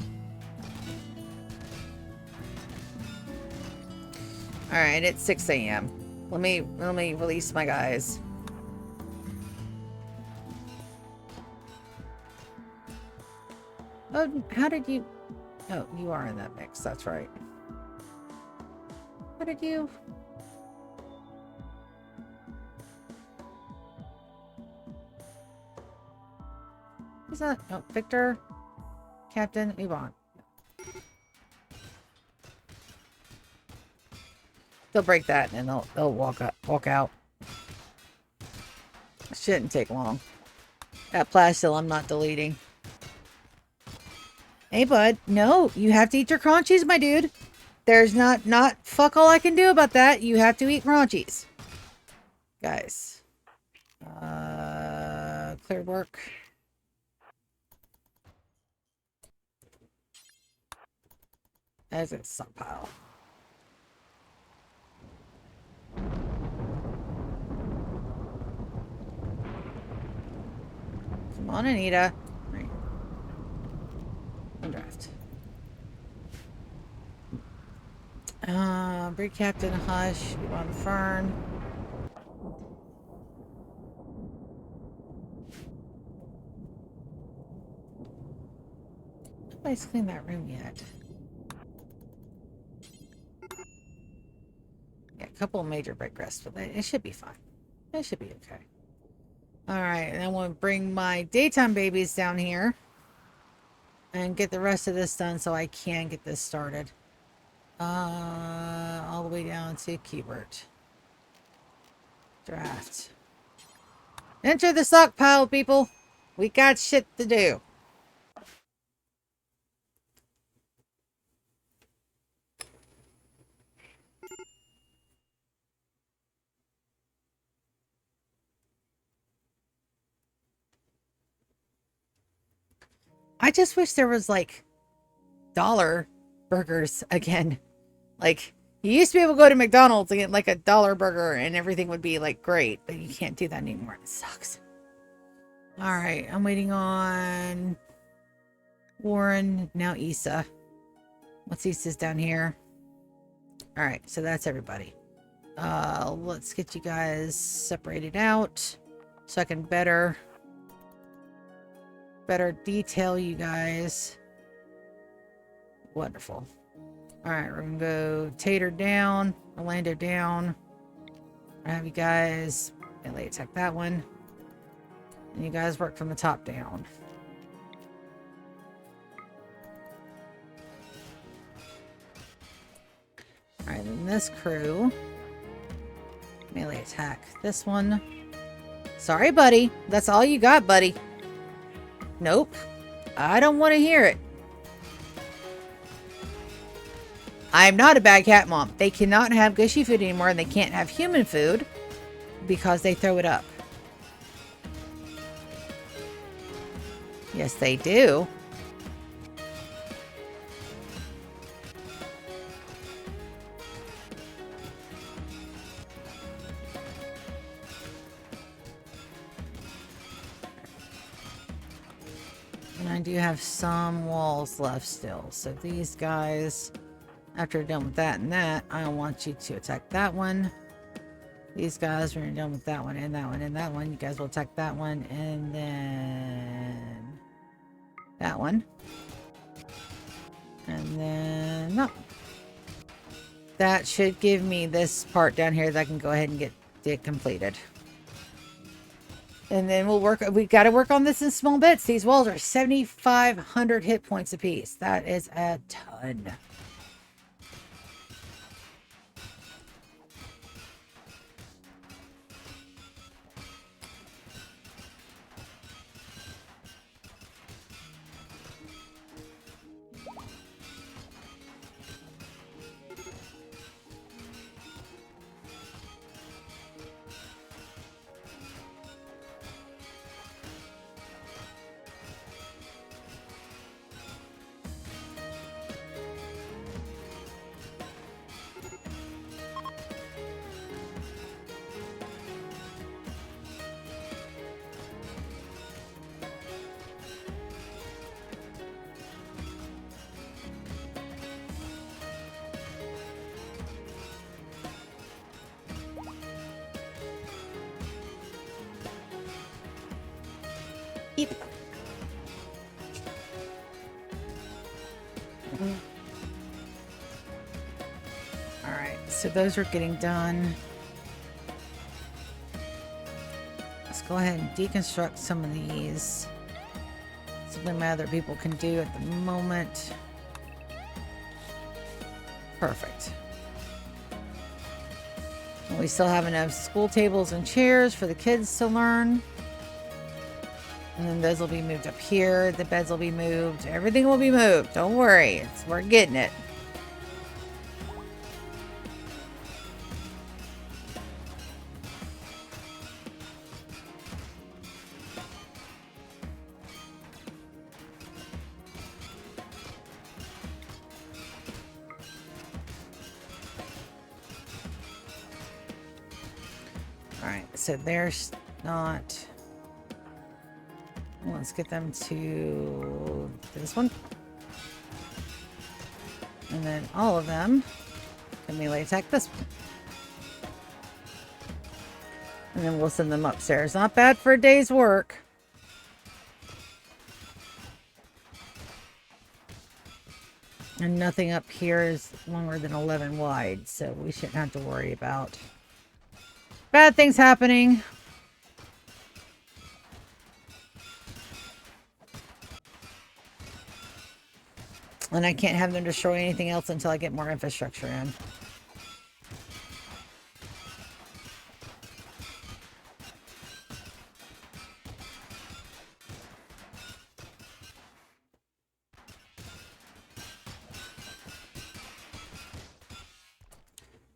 All right, it's 6 a.m. Let me release my guys. Oh, how did you? Oh, you are in that mix. That's right. How did you? Who's that? Oh, Victor, Captain, Yvonne. They'll break that and they'll walk out. Shouldn't take long. That plastil I'm not deleting. Hey bud, no, you have to eat your crunchies, my dude. There's not fuck all I can do about that. You have to eat crunchies. Guys. Clear work. As a stockpile. Come on, Anita. Right. Draft. Breed Captain, Hush, on Fern. Nobody's cleaned that room yet. Yeah, a couple of major break rests, but it should be fine. It should be okay. Alright, and I want to bring my daytime babies down here and get the rest of this done so I can get this started. All the way down to Keybert. Draft. Enter the stockpile, people. We got shit to do. I just wish there was like dollar burgers again. Like, you used to be able to go to McDonald's and get like a dollar burger and everything would be like great, but you can't do that anymore. It sucks. All right, I'm waiting on Warren, now Issa. What's Issa's down here? All right, so that's everybody. Let's get you guys separated out so I can better detail you guys. Wonderful. All right, we're gonna go Tater down, Orlando down. I have you guys melee attack that one, and you guys work from the top down. All right, then this crew melee attack this one. Sorry, buddy. That's all you got, buddy. Nope. I don't want to hear it. I'm not a bad cat mom. They cannot have gushy food anymore, and they can't have human food because they throw it up. Yes, they do. And I do have some walls left still. So these guys, after you're done with that and that, I want you to attack that one. These guys, when you're done with that one and that one and that one, you guys will attack that one and then that one. And then no. That should give me this part down here that I can go ahead and get it completed. And then we'll work, we got to work on this in small bits. These walls are 7,500 hit points apiece. That is a ton. keep. Alright, so those are getting done. Let's go ahead and deconstruct some of these. Something my other people can do at the moment. Perfect. And we still have enough school tables and chairs for the kids to learn. And then those will be moved up here. The beds will be moved. Everything will be moved. Don't worry. We're getting it. Alright, so there's not... Let's get them to this one. And then all of them can melee attack this one. And then we'll send them upstairs. Not bad for a day's work. And nothing up here is longer than 11 wide, so we shouldn't have to worry about bad things happening. And I can't have them destroy anything else until I get more infrastructure in.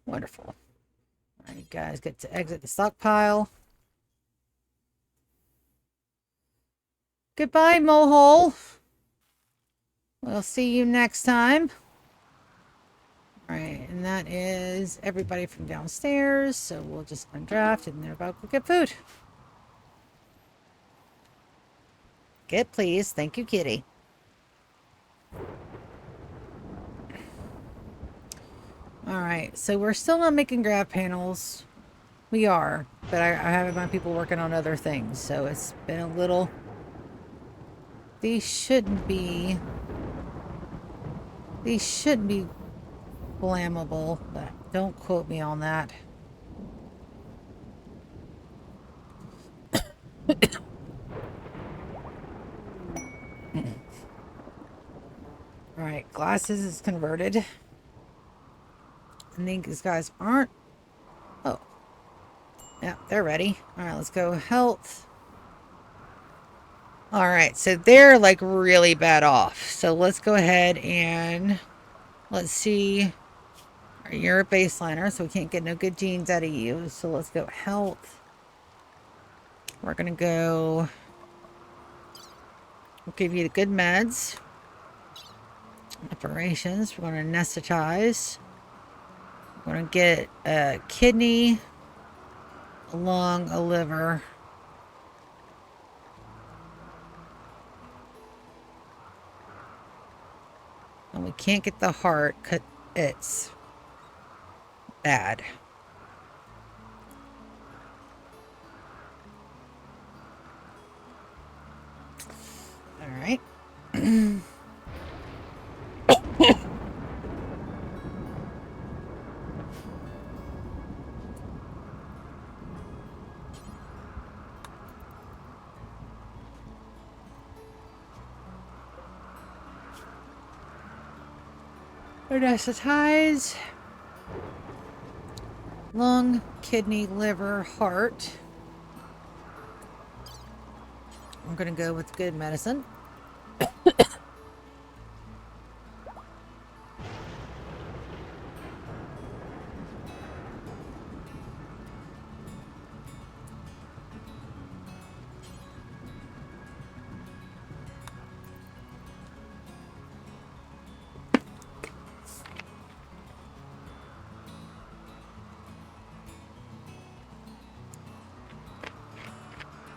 Wonderful. All right, you guys get to exit the stockpile. Goodbye, Mohole. We'll see you next time. All right, and that is everybody from downstairs. So we'll just undraft and they're about to get food. Get, please. Thank you, kitty. All right, so we're still not making grab panels. We are, but I have my people working on other things. So it's been a little... These shouldn't be flammable, but don't quote me on that. Alright, glasses is converted. I think these guys aren't. Oh. Yeah, they're ready. Alright, let's go health. Alright, so they're like really bad off. So let's go ahead and let's see. You're a baseliner, so we can't get no good genes out of you. So let's go health. We're going to go... We'll give you the good meds. Operations. We're going to anesthetize. We're going to get a kidney, a lung, a liver. And we can't get the heart because it's bad. All right. Anesthetize. Lung, kidney, liver, heart. I'm going to go with good medicine.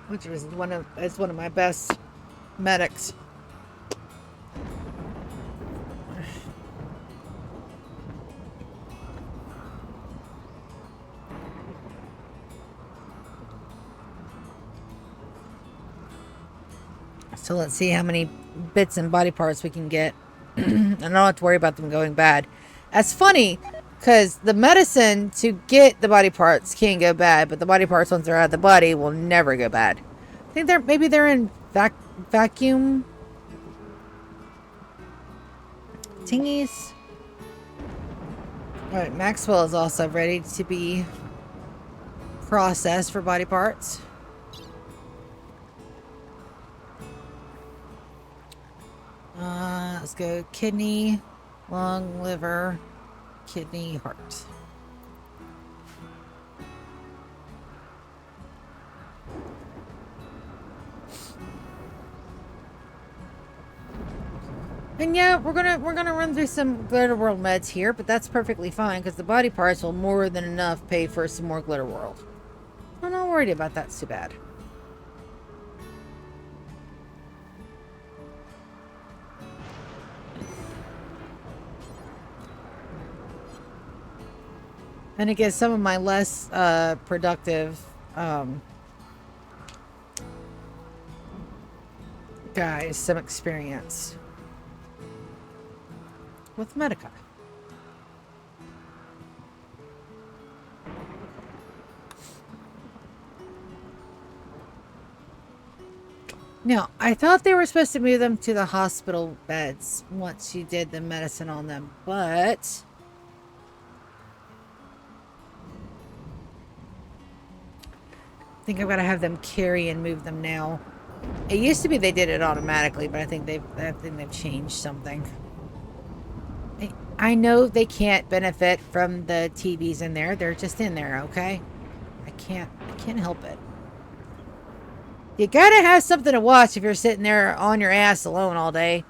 Which is one of my best medics. So let's see how many bits and body parts we can get. And I don't have to worry about them going bad. That's funny, because the medicine to get the body parts can go bad, but the body parts once they're out of the body will never go bad. I think maybe they're in vacuum tingies. Alright, Maxwell is also ready to be processed for body parts. Let's go kidney, lung, liver, kidney, heart. And yeah, we're gonna run through some Glitter World meds here, but that's perfectly fine because the body parts will more than enough pay for some more Glitter World. I'm not worried about that too bad. And it gives some of my less productive guys some experience with Medica. Now, I thought they were supposed to move them to the hospital beds once you did the medicine on them, but I think I've got to have them carry and move them now. It used to be they did it automatically, but I think they've changed something. I know they can't benefit from the TVs in there. They're just in there, okay? I can't help it. You gotta have something to watch if you're sitting there on your ass alone all day.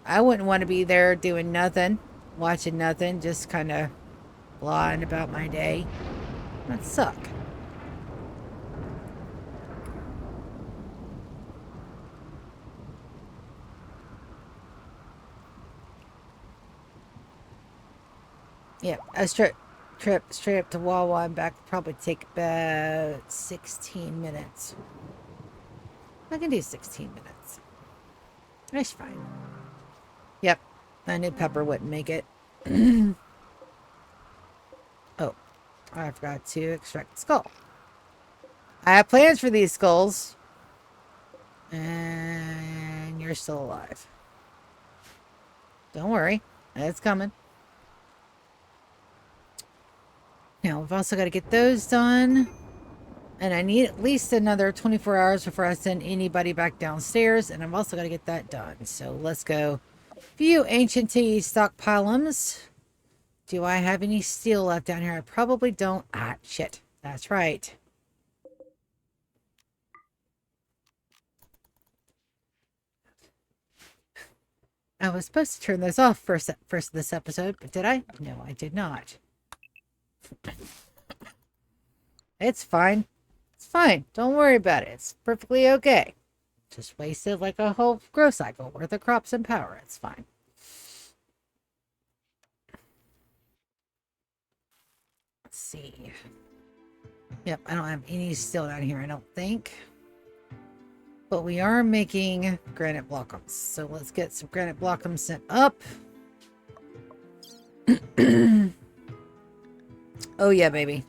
I wouldn't want to be there doing nothing, watching nothing, just kind of blahing about my day. That'd suck. Yeah, a trip straight up to Wawa and back would probably take about 16 minutes. I can do 16 minutes. That's fine. Yep, I knew Pepper wouldn't make it. Oh, I forgot to extract the skull. I have plans for these skulls. And you're still alive. Don't worry, it's coming. Now, we've also got to get those done. And I need at least another 24 hours before I send anybody back downstairs. And I've also got to get that done. So let's go. View ancient tea stockpilums. Do I have any steel left down here? I probably don't. Ah, shit. That's right. I was supposed to turn those off first this episode, but did I? No, I did not. It's fine. It's fine. Don't worry about it. It's perfectly okay. Just wasted like a whole grow cycle worth of crops and power. It's fine. Let's see. Yep, I don't have any steel down here, I don't think. But we are making granite blockums. So let's get some granite blockums sent up. Oh yeah, baby.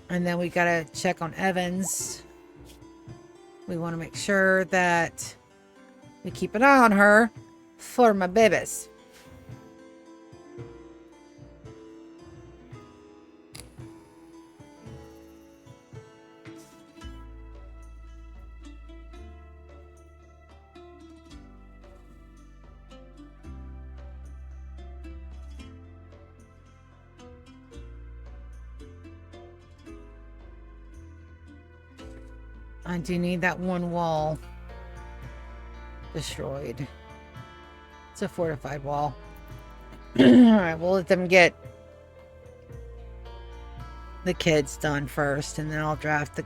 And then we gotta check on Evans. We want to make sure that we keep an eye on her for my babies. I do need that one wall destroyed. It's a fortified wall. Alright, we'll let them get the kids done first, and then I'll draft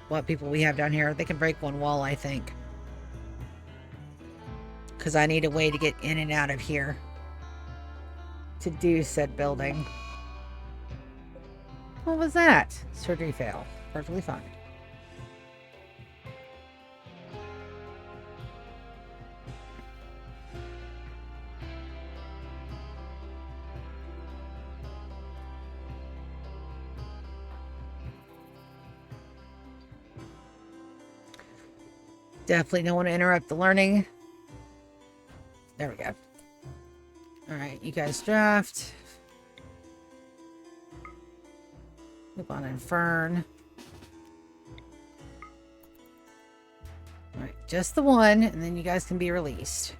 what people we have down here. They can break one wall, I think. Because I need a way to get in and out of here to do said building. What was that? Surgery fail. Perfectly fine. Definitely don't want to interrupt the learning. There we go. Alright, you guys draft. Move on and Fern. Alright, just the one, and then you guys can be released.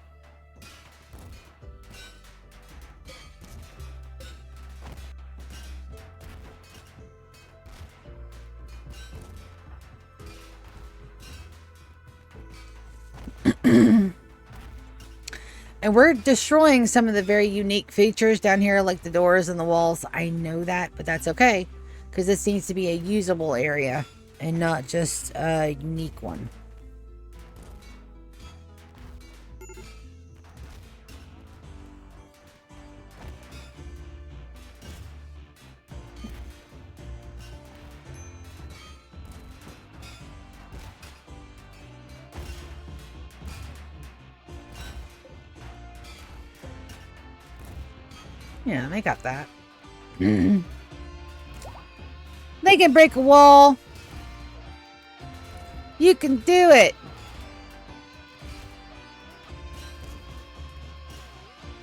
And we're destroying some of the very unique features down here, like the doors and the walls. I know that, but that's okay, because this needs to be a usable area and not just a unique one. Yeah, they got that. They can break a wall. You can do it.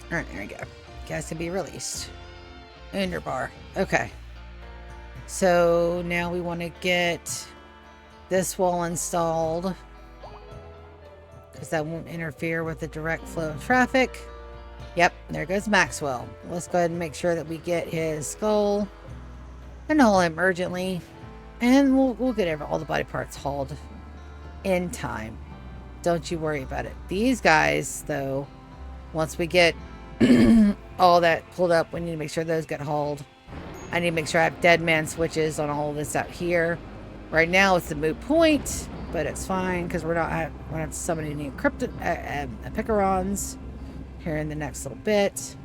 All right, there we go. You guys can be released. Underbar. Okay. So now we want to get this wall installed, because that won't interfere with the direct flow of traffic. Yep, there goes Maxwell. Let's go ahead and make sure that we get his skull and haul him urgently. And we'll get all the body parts hauled in time. Don't you worry about it. These guys, though, once we get all that pulled up, we need to make sure those get hauled. I need to make sure I have dead man switches on all of this out here. Right now, it's a moot point, but it's fine because we're not summoning any Picarons here in the next little bit.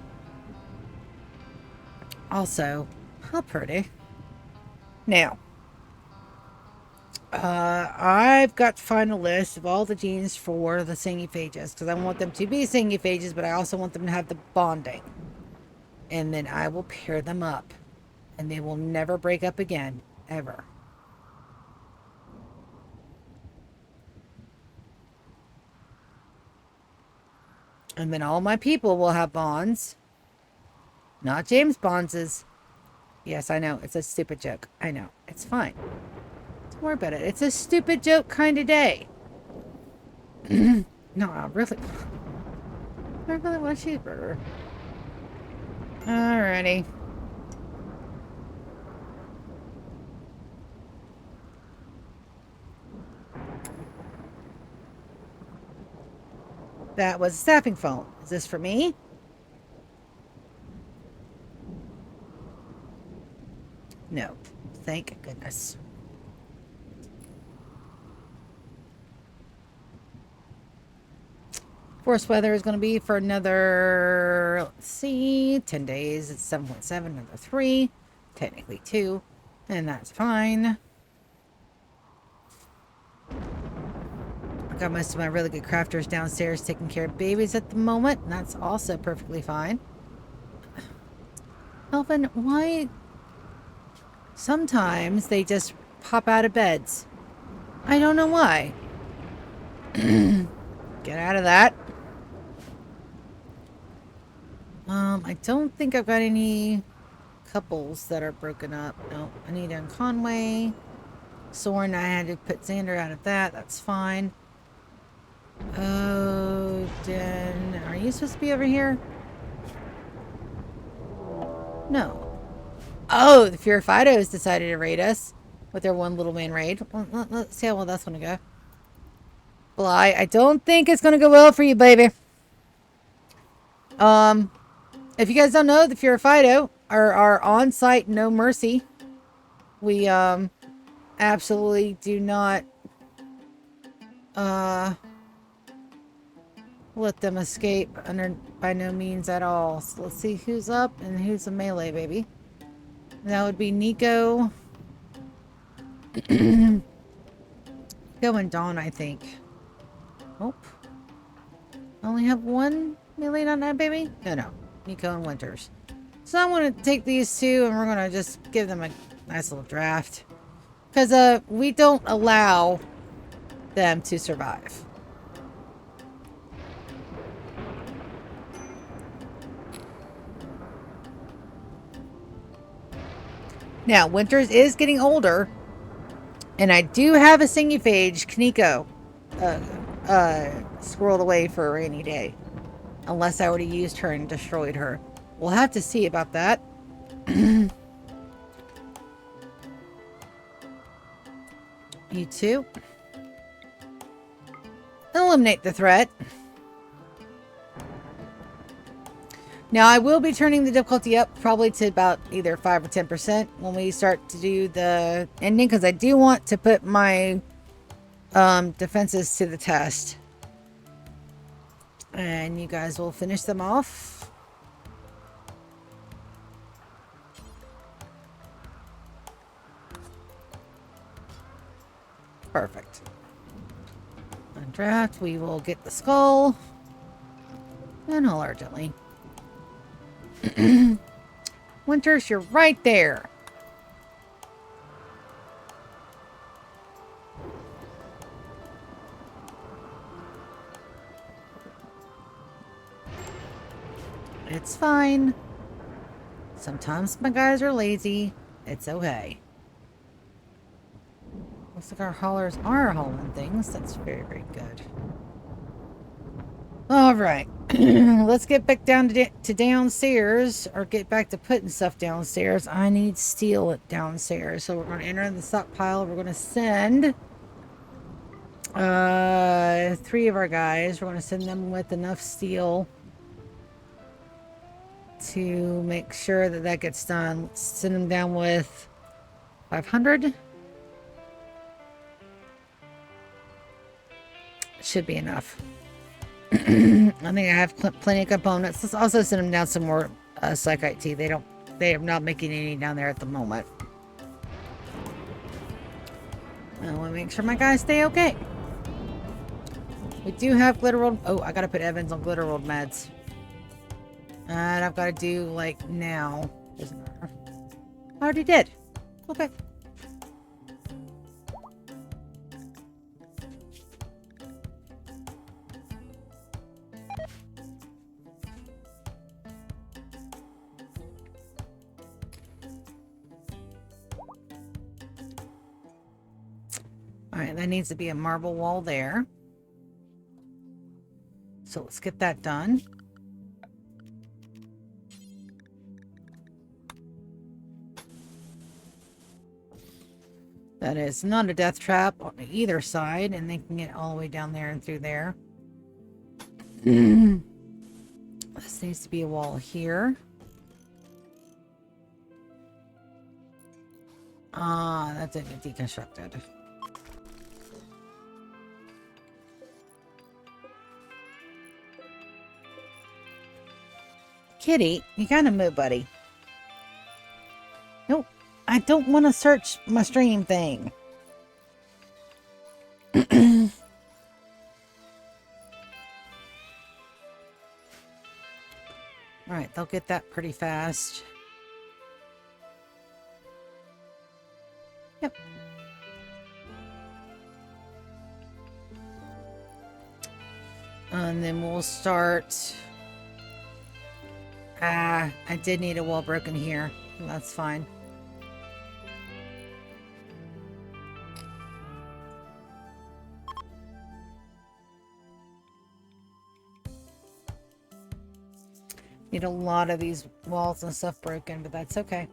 Also, how pretty. Now, I've got to find a list of all the genes for the Singiphages, because I want them to be Singiphages, but I also want them to have the bonding. And then I will pair them up, and they will never break up again, ever. And then all my people will have bonds. Not James Bonds's. Yes, I know. It's a stupid joke. I know. It's fine. Don't worry about it. It's a stupid joke kind of day. No, I really want a cheeseburger. Alrighty. That was a staffing phone. Is this for me? No. Thank goodness. Force weather is going to be for another, let's see, 10 days. It's 7.7, another 3. Technically 2. And that's fine. I got most of my really good crafters downstairs taking care of babies at the moment. And that's also perfectly fine. Elvin, why... Sometimes they just pop out of beds. I don't know why. Get out of that. I don't think I've got any couples that are broken up. No, Anita and Conway. Soren, I had to put Xander out of that. That's fine. Oh, Den. Are you supposed to be over here? No. Oh, the Purifidos decided to raid us with their one little main raid. Well, let's see how well that's going to go. Bly, I don't think it's going to go well for you, baby. If you guys don't know, the Purifido are on-site no mercy. We, absolutely do not, let them escape by no means at all. So let's see who's up and who's a melee, baby. That would be Nico. Go and Dawn, I think. Oh. Only have one melee on that, baby? No. Nico and Winters. So I'm going to take these two and we're going to just give them a nice little draft. Because we don't allow them to survive. Now, Winters is getting older, and I do have a Singuphage Kaneko squirreled away for a rainy day. Unless I already used her and destroyed her. We'll have to see about that. You two. Eliminate the threat. Now, I will be turning the difficulty up probably to about either 5 or 10% when we start to do the ending, because I do want to put my defenses to the test. And you guys will finish them off. Perfect. On draft, we will get the skull. And holler gently. Winters, you're right there. It's fine. Sometimes my guys are lazy. It's okay. Looks like our haulers are hauling things. That's very, very good. Alright. Let's get back down to downstairs. Or get back to putting stuff downstairs. I need steel downstairs. So we're going to enter the stockpile. We're going to send 3 of our guys. We're going to send them with enough steel to make sure that that gets done. Let's send them down with 500. Should be enough. I think I have plenty of components. Let's also send them down some more Psychite tea. They are not making any down there at the moment. I want to make sure my guys stay okay. We do have Glitterworld. Oh, I gotta put Evans on Glitterworld meds. And I've got to do, like, now. Doesn't matter. I already did. Okay. Alright, that needs to be a marble wall there. So let's get that done. That is not a death trap on either side, and they can get all the way down there and through there. This needs to be a wall here. Ah, that didn't get deconstructed. Kitty, you gotta move, buddy. Nope. I don't want to search my stream thing. Alright, they'll get that pretty fast. Yep. And then we'll start... I did need a wall broken here. That's fine. Need a lot of these walls and stuff broken, but that's okay.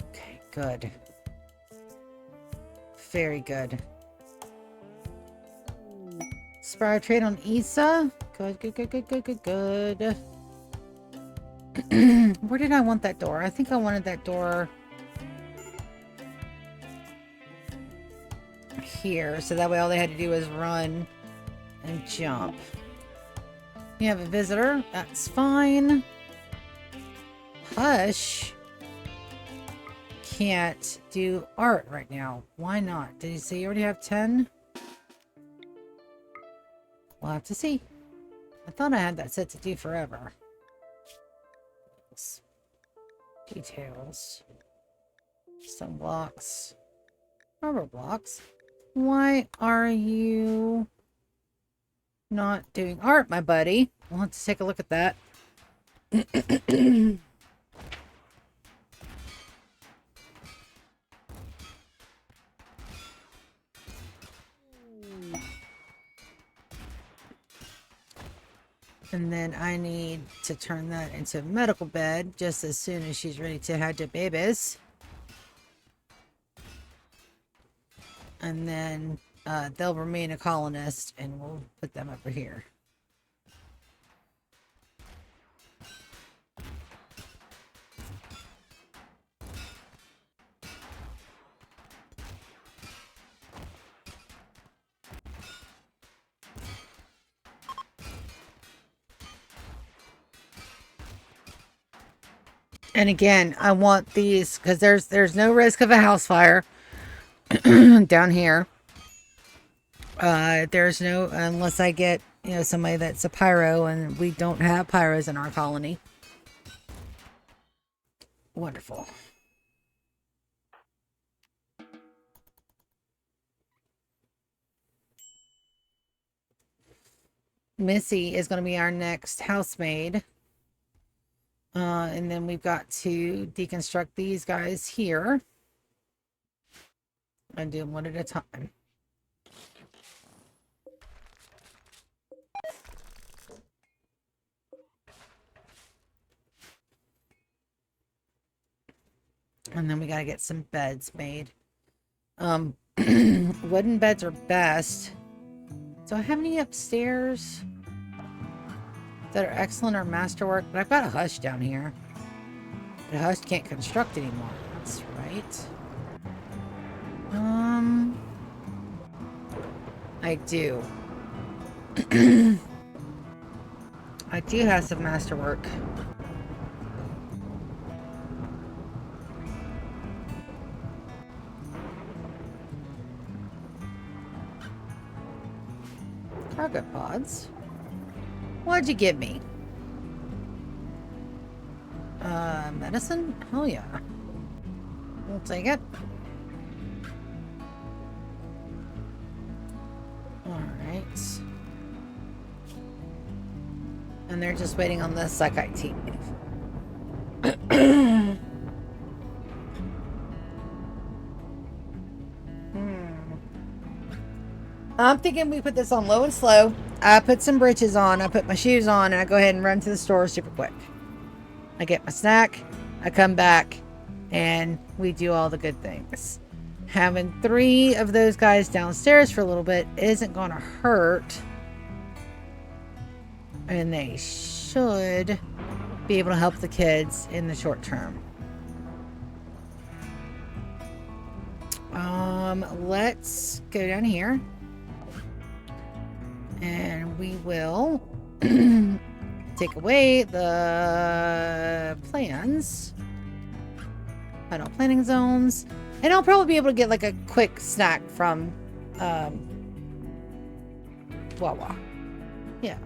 Okay, good. Very good. Spire trade on Issa. Good, good, good, good, good, good, good. Where did I want that door? I think I wanted that door here, so that way all they had to do was run and jump. You have a visitor. That's fine. Hush can't do art right now. Why not? Did he say you already have 10? We'll have to see. I thought I had that set to do forever. Details. Stone blocks. Rubber blocks. Why are you not doing art, my buddy? We'll have to take a look at that. And then I need to turn that into a medical bed just as soon as she's ready to have the babies. And then they'll remain a colonist, and we'll put them over here. And again, I want these because there's no risk of a house fire down here. There's no, unless I get, somebody that's a pyro, and we don't have pyros in our colony. Wonderful. Missy is going to be our next housemaid. And then we've got to deconstruct these guys here. And do them one at a time. And then we got to get some beds made. Wooden beds are best. Do I have any upstairs that are excellent or masterwork? But I've got a hush down here. But a hush can't construct anymore. That's right. I do. I do have some masterwork. Cargo pods. What'd you give me? Medicine? Hell yeah. We'll take it. Alright. And they're just waiting on the Sakai team. I'm thinking we put this on low and slow. I put some britches on. I put my shoes on, and I go ahead and run to the store super quick. I get my snack. I come back, and we do all the good things. Having 3 of those guys downstairs for a little bit isn't going to hurt. And they should be able to help the kids in the short term. Let's go down here. And we will take away the plans. I don't know, planning zones. And I'll probably be able to get like a quick snack from Wawa. Yeah.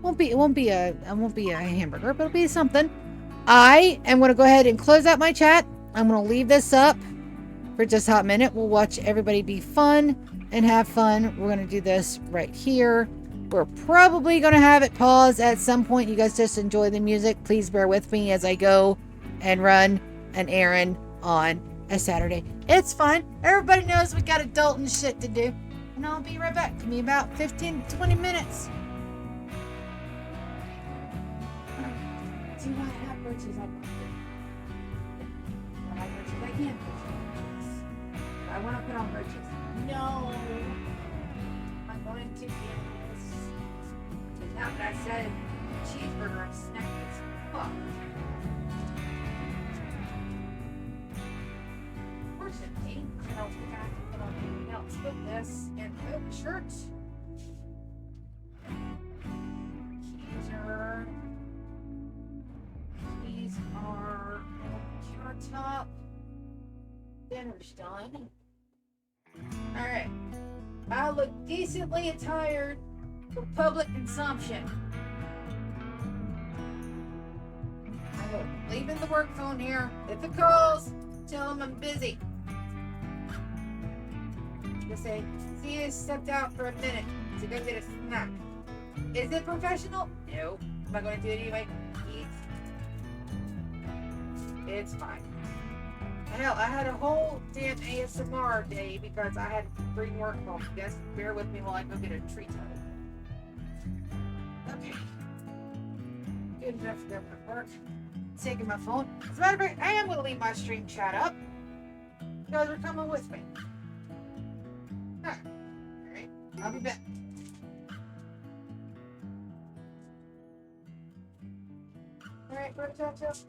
It won't be a hamburger, but it'll be something. I am going to go ahead and close out my chat. I'm going to leave this up for just a hot minute. We'll watch everybody be fun and have fun. We're going to do this right here. We're probably going to have it pause at some point. You guys just enjoy the music. Please bear with me as I go and run an errand on a Saturday. It's fine. Everybody knows we got adult and shit to do. And I'll be right back. Give me about 15 to 20 minutes. Do I have britches? I can't put britches. I want to put on britches. No. I'm going to be able to. Now that I said cheeseburger and snack is fucked. Fortunately, I don't think I have to put on anything else but this and the shirt. These are countertop. Dinner's done. Alright. I look decently attired for public consumption. I'm leaving the work phone here. If it calls, tell them I'm busy. Just say, see you stepped out for a minute to go get a snack. Is it professional? No. Am I going to do it anyway? Eat. It's fine. Hell, I had a whole damn ASMR day because I had to bring work home. You guys bear with me while I go get a treat. Okay. Good enough for government work. Taking my phone. As a matter of fact, I am going to leave my stream chat up. You guys are coming with me. Alright. I'll be back. Alright, Bertato.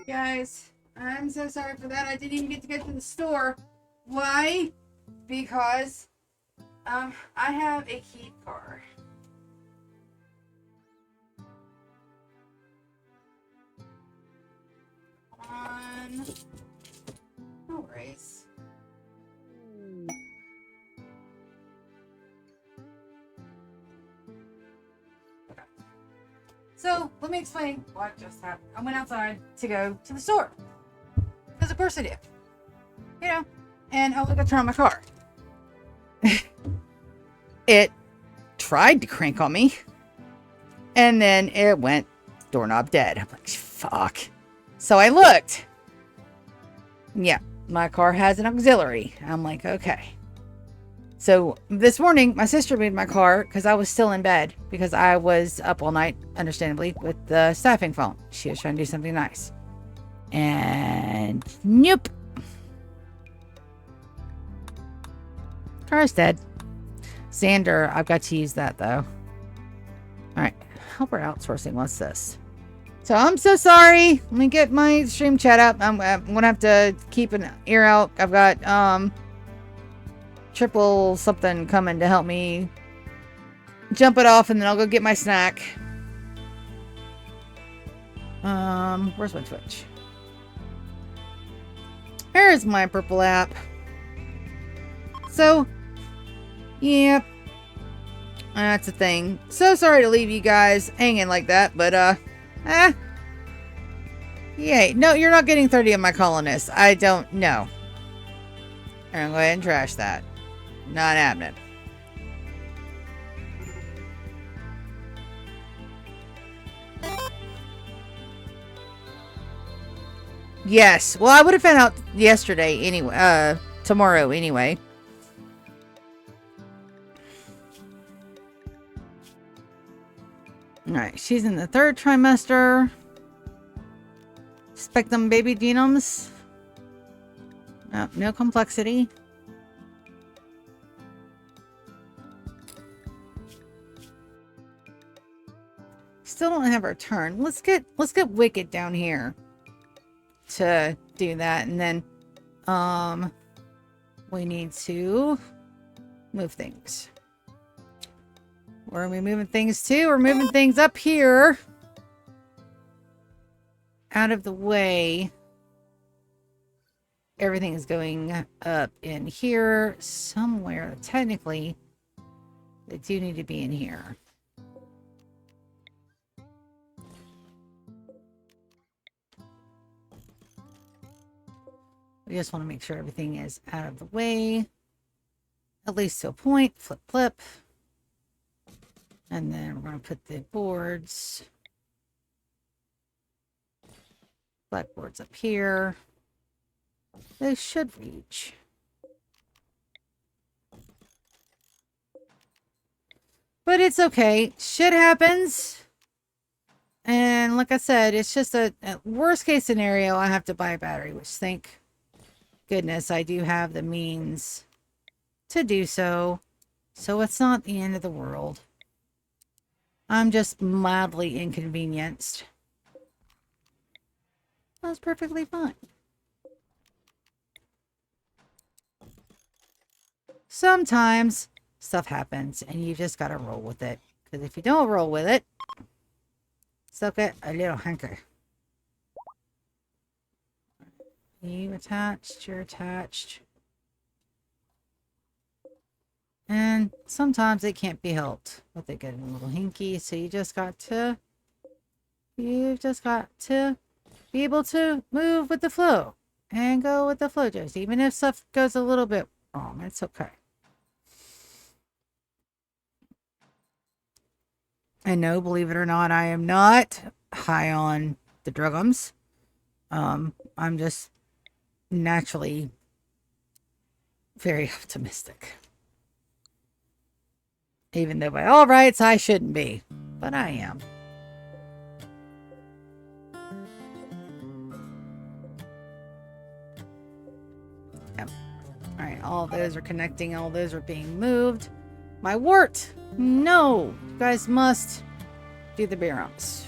Guys, I'm so sorry for that. I didn't even get to go to the store. Why? Because I have a key car. No worries. Okay. So let me explain what just happened. I went outside to go to the store. Because of course I did. You know, and I look at turn on my car. It tried to crank on me. And then it went doorknob dead. I'm like, fuck. So I looked. Yeah, my car has an auxiliary. I'm like, okay. So this morning, my sister moved my car because I was still in bed because I was up all night, understandably, with the staffing phone. She was trying to do something nice. And nope. Car's dead. Xander, I've got to use that though. All right, helper outsourcing. What's this? So I'm so sorry. Let me get my stream chat up. I'm gonna have to keep an ear out. I've got triple something coming to help me jump it off, and then I'll go get my snack. Where's my Twitch? There's my purple app. So, yeah, that's a thing. So sorry to leave you guys hanging like that, but yay. No, you're not getting 30 of my colonists. I don't know. I'm gonna go ahead and trash that. Not happening. Yes. Well, I would have found out yesterday anyway. Tomorrow anyway. Alright, she's in the 3rd trimester. Expect them baby genomes. Oh, no complexity. Still don't have our turn. Let's get Wicked down here to do that, and then we need to move things. Where are we moving things to? We're moving things up here. Out of the way. Everything is going up in here somewhere. Technically, they do need to be in here. We just want to make sure everything is out of the way. At least to a point. Flip, flip. And then we're going to put the boards. Blackboards up here. They should reach. But it's okay. Shit happens. And like I said, it's just a worst case scenario. I have to buy a battery, which thank goodness I do have the means to do so. So it's not the end of the world. I'm just mildly inconvenienced. That's perfectly fine. Sometimes stuff happens and you just gotta roll with it. Because if you don't roll with it, still get a little hanker. You attached, you're attached. And sometimes it can't be helped with it getting a little hinky, so you've just got to be able to move with the flow and go with the flow, just even if stuff goes a little bit wrong. It's okay. I know, believe it or not, I am not high on the drugums. I'm just naturally very optimistic. Even though by all rights I shouldn't be, but I am. Yep. All right, all those are connecting, all those are being moved. My wart! No! You guys must do the beer umps.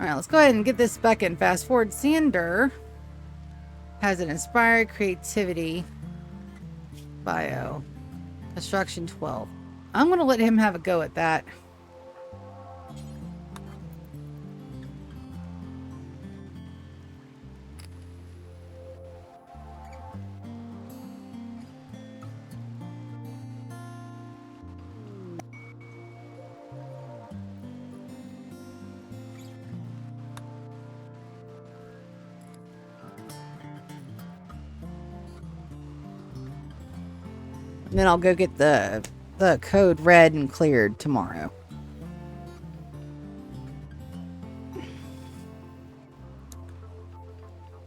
All right, let's go ahead and get this back in. Fast forward. Xander has an inspired creativity bio. Construction 12. I'm going to let him have a go at that. And then I'll go get the code read and cleared tomorrow.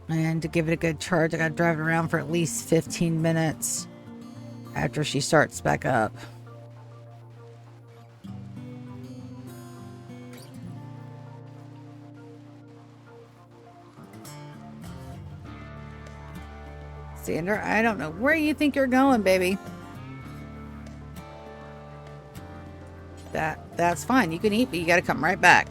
And to give it a good charge, I got to drive it around for at least 15 minutes after she starts back up. Xander, I don't know where you think you're going, baby. That's fine. You can eat, but you got to come right back.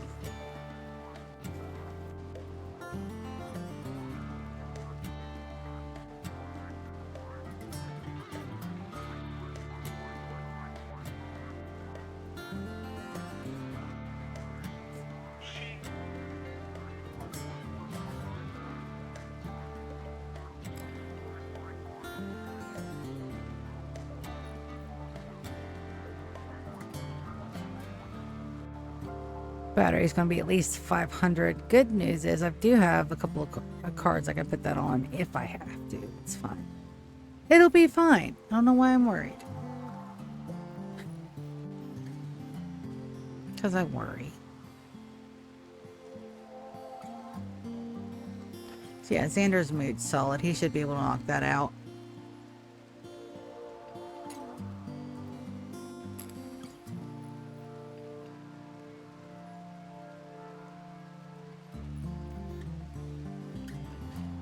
Battery's going to be at least 500. Good news is I do have a couple of cards I can put that on if I have to. It's fine. It'll be fine. I don't know why I'm worried. Because I worry. So yeah, Xander's mood's solid. He should be able to knock that out.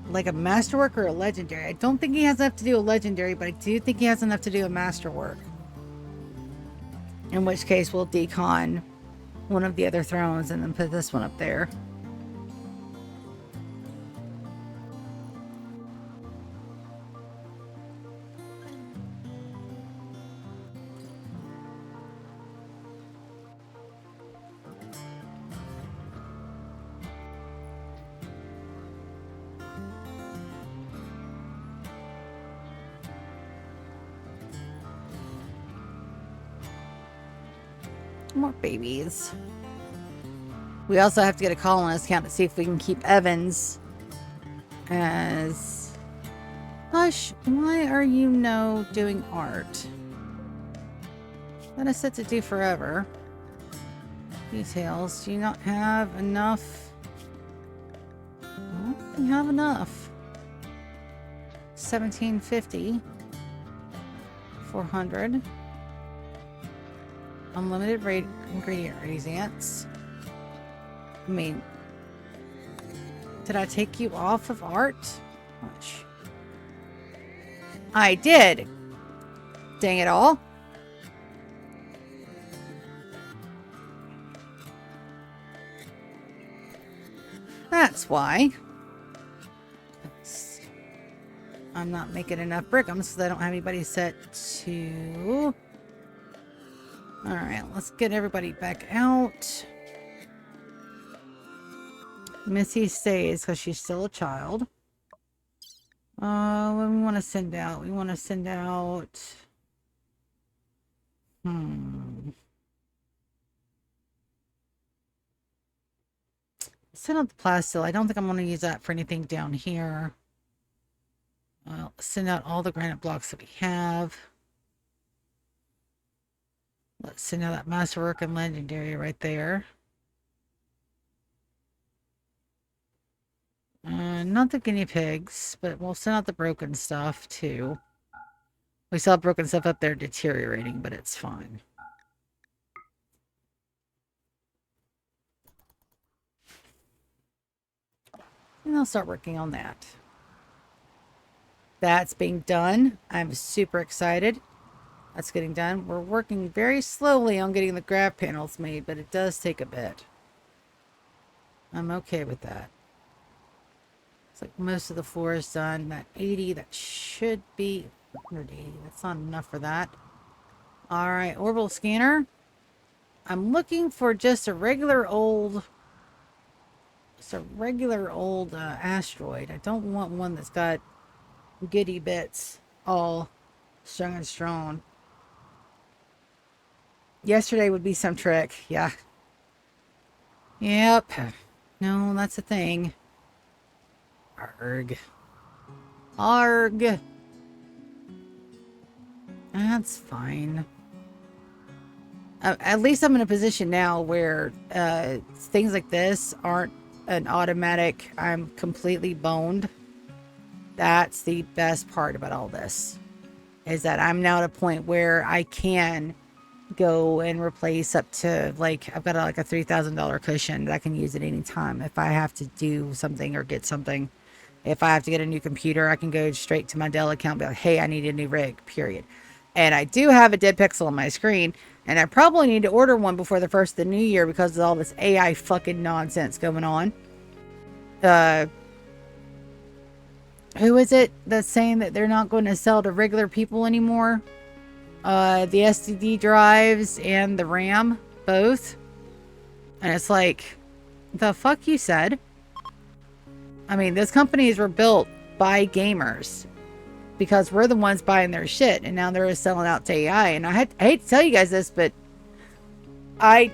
Like a masterwork or a legendary. I don't think he has enough to do a legendary, but I do think he has enough to do a masterwork. In which case we'll decon one of the other thrones and then put this one up there. More babies. We also have to get a colonist count to see if we can keep Evans as... Hush, why are you doing art? That is set to do forever. Details. Do you not have enough? Well, you have enough. 1750. 400. Unlimited rate ingredient reagents. I mean, did I take you off of art? Gosh. I did. Dang it all. That's why. I'm not making enough brickums because I don't have anybody set to... Alright, let's get everybody back out. Missy stays because she's still a child. What do we want to send out? We want to send out... Send out the plastil. I don't think I'm going to use that for anything down here. Send out all the granite blocks that we have. Let's send out that masterwork and legendary right there. Not the guinea pigs, but we'll send out the broken stuff too. We saw broken stuff up there deteriorating, but it's fine. And I'll start working on that. That's being done. I'm super excited. That's getting done. We're working very slowly on getting the grab panels made, but it does take a bit. I'm okay with that. It's like most of the floor is done. That 80, that should be 180. That's not enough for that. All right, orbital scanner. I'm looking for just a regular old, asteroid. I don't want one that's got goody bits all strung and strewn. Yesterday would be some trick. Yeah. Yep. No, that's a thing. Arg. Arg. That's fine. At least I'm in a position now where things like this aren't an automatic, I'm completely boned. That's the best part about all this. Is that I'm now at a point where I can go and replace up to, like, I've got like a $3,000 cushion that I can use at any time if I have to do something or get something. If I have to get a new computer, I can go straight to my Dell account and be like, hey, I need a new rig, period. And I do have a dead pixel on my screen, and I probably need to order one before the first of the new year because of all this AI fucking nonsense going on. Who is it that's saying that they're not going to sell to regular people anymore? The SSD drives and the RAM, both. And it's like, the fuck you said? I mean, those companies were built by gamers because we're the ones buying their shit, and now they're selling out to AI. And I hate to tell you guys this, but I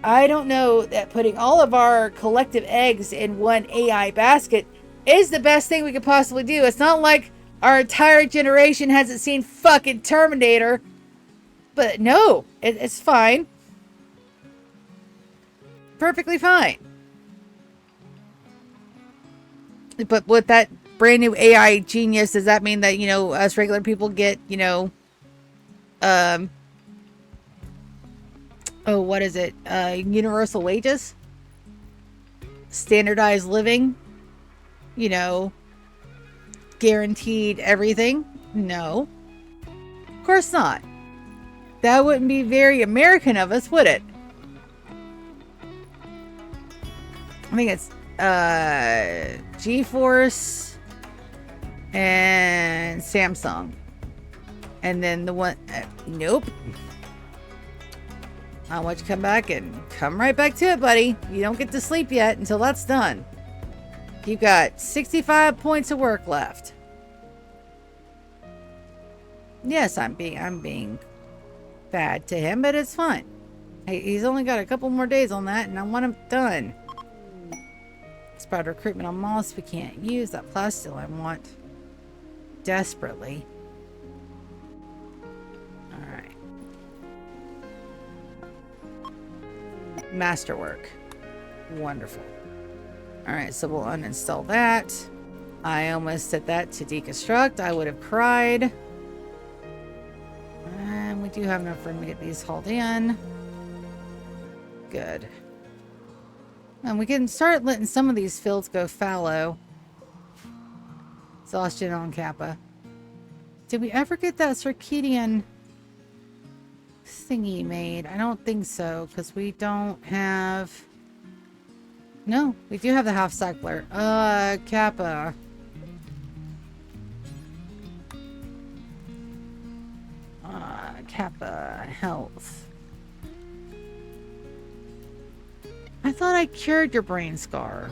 don't know that putting all of our collective eggs in one AI basket is the best thing we could possibly do. It's not like our entire generation hasn't seen fucking Terminator. But no, it's fine. Perfectly fine. But with that brand new AI genius, does that mean that, you know, us regular people get, you know, oh, what is it? Universal wages? Standardized living? You know, guaranteed everything? No. Of course not. That wouldn't be very American of us, would it? I think it's GeForce and Samsung. And then the one, nope. I want you to come back and come right back to it, buddy. You don't get to sleep yet until that's done. You've got 65 points of work left. Yes, I'm being bad to him, but it's fine. He's only got a couple more days on that, and I want him done. Expired recruitment on Moss. We can't use that plastil I want desperately. Alright. Masterwork. Wonderful. Alright, so we'll uninstall that. I almost set that to deconstruct. I would have cried. And we do have enough room to get these hauled in. Good. And we can start letting some of these fields go fallow. Exhaustion on Kappa. Did we ever get that circadian thingy made? I don't think so, because we don't have... No, we do have the half cycler. Kappa. Kappa health. I thought I cured your brain scar.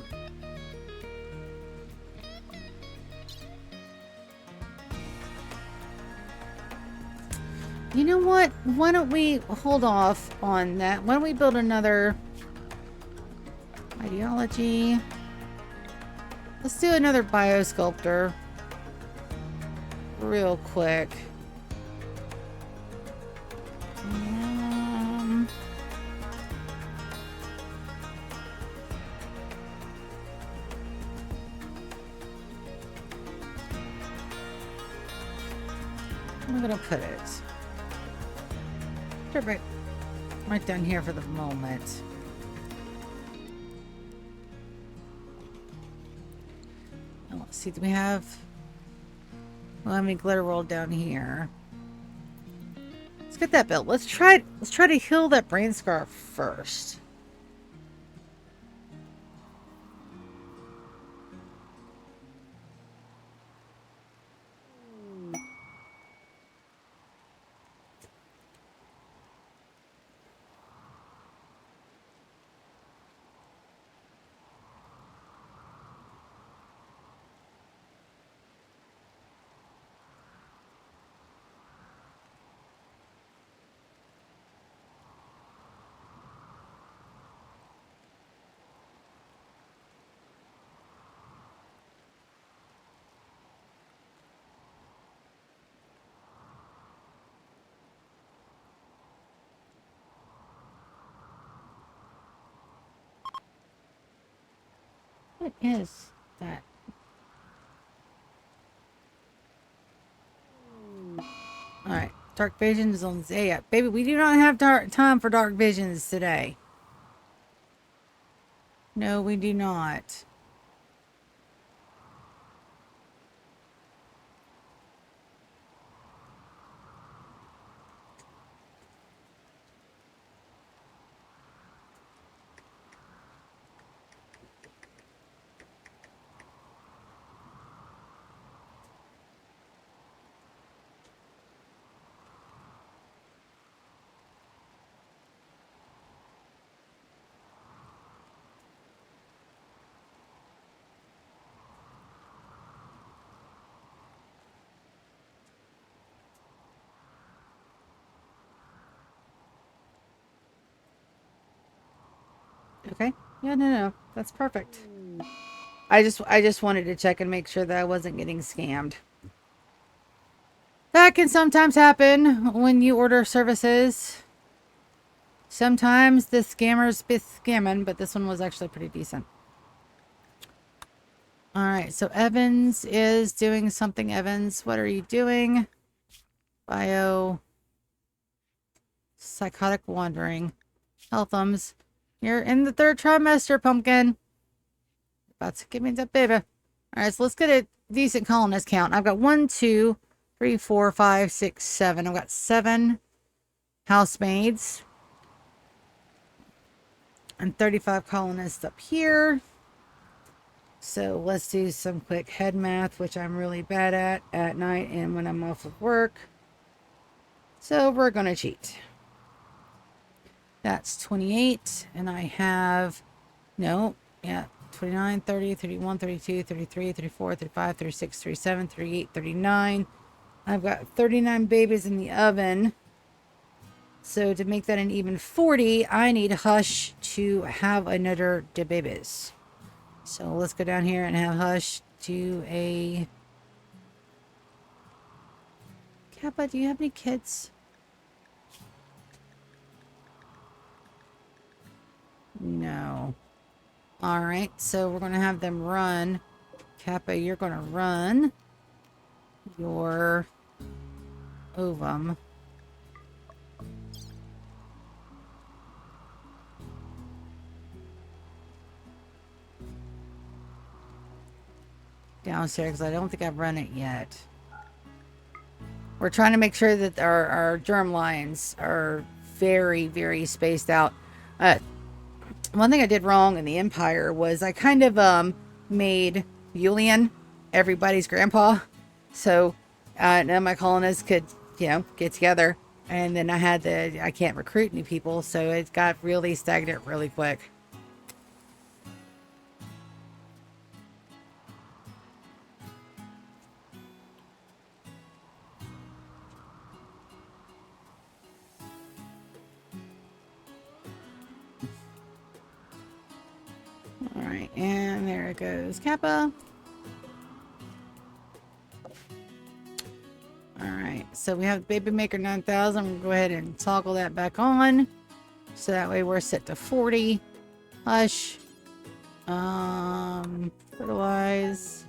You know what? Why don't we hold off on that? Why don't we build another ideology? Let's do another biosculptor real quick. I'm gonna put it right down here for the moment. Oh, let's see, do we have... Well, I mean, glitter roll down here. Let's get that built. Let's try to heal that brain scar first. What is that? Alright. Dark visions on Zaya. Baby, we do not have time for dark visions today. No, we do not. Okay. Yeah, no. That's perfect. I just wanted to check and make sure that I wasn't getting scammed. That can sometimes happen when you order services. Sometimes the scammers be scamming, but this one was actually pretty decent. Alright, so Evans is doing something. Evans, what are you doing? Bio. Psychotic wandering. Healthums. You're in the 3rd trimester, pumpkin. About to give me that baby. Alright, so let's get a decent colonist count. I've got 1, 2, 3, 4, 5, 6, 7. I've got 7 housemaids. And 35 colonists up here. So let's do some quick head math, which I'm really bad at night and when I'm off of work. So we're going to cheat. That's 28. And I have, no, yeah, 29, 30, 31, 32, 33, 34, 35, 36, 37, 38, 39. I've got 39 babies in the oven. So to make that an even 40, I need Hush to have another de babies. So let's go down here and have Hush do a... Kappa, do you have any kids? No. Alright, so we're going to have them run. Kappa, you're going to run your ovum. Downstairs, because I don't think I've run it yet. We're trying to make sure that our germ lines are very, very spaced out. One thing I did wrong in the Empire was I kind of made Julian everybody's grandpa. So none of my colonists could, get together. And then I can't recruit new people. So it got really stagnant really quick. Alright, and there it goes, Kappa. Alright, so we have Baby Maker 9000. We'll go ahead and toggle that back on. So that way we're set to 40. Hush. Fertilize.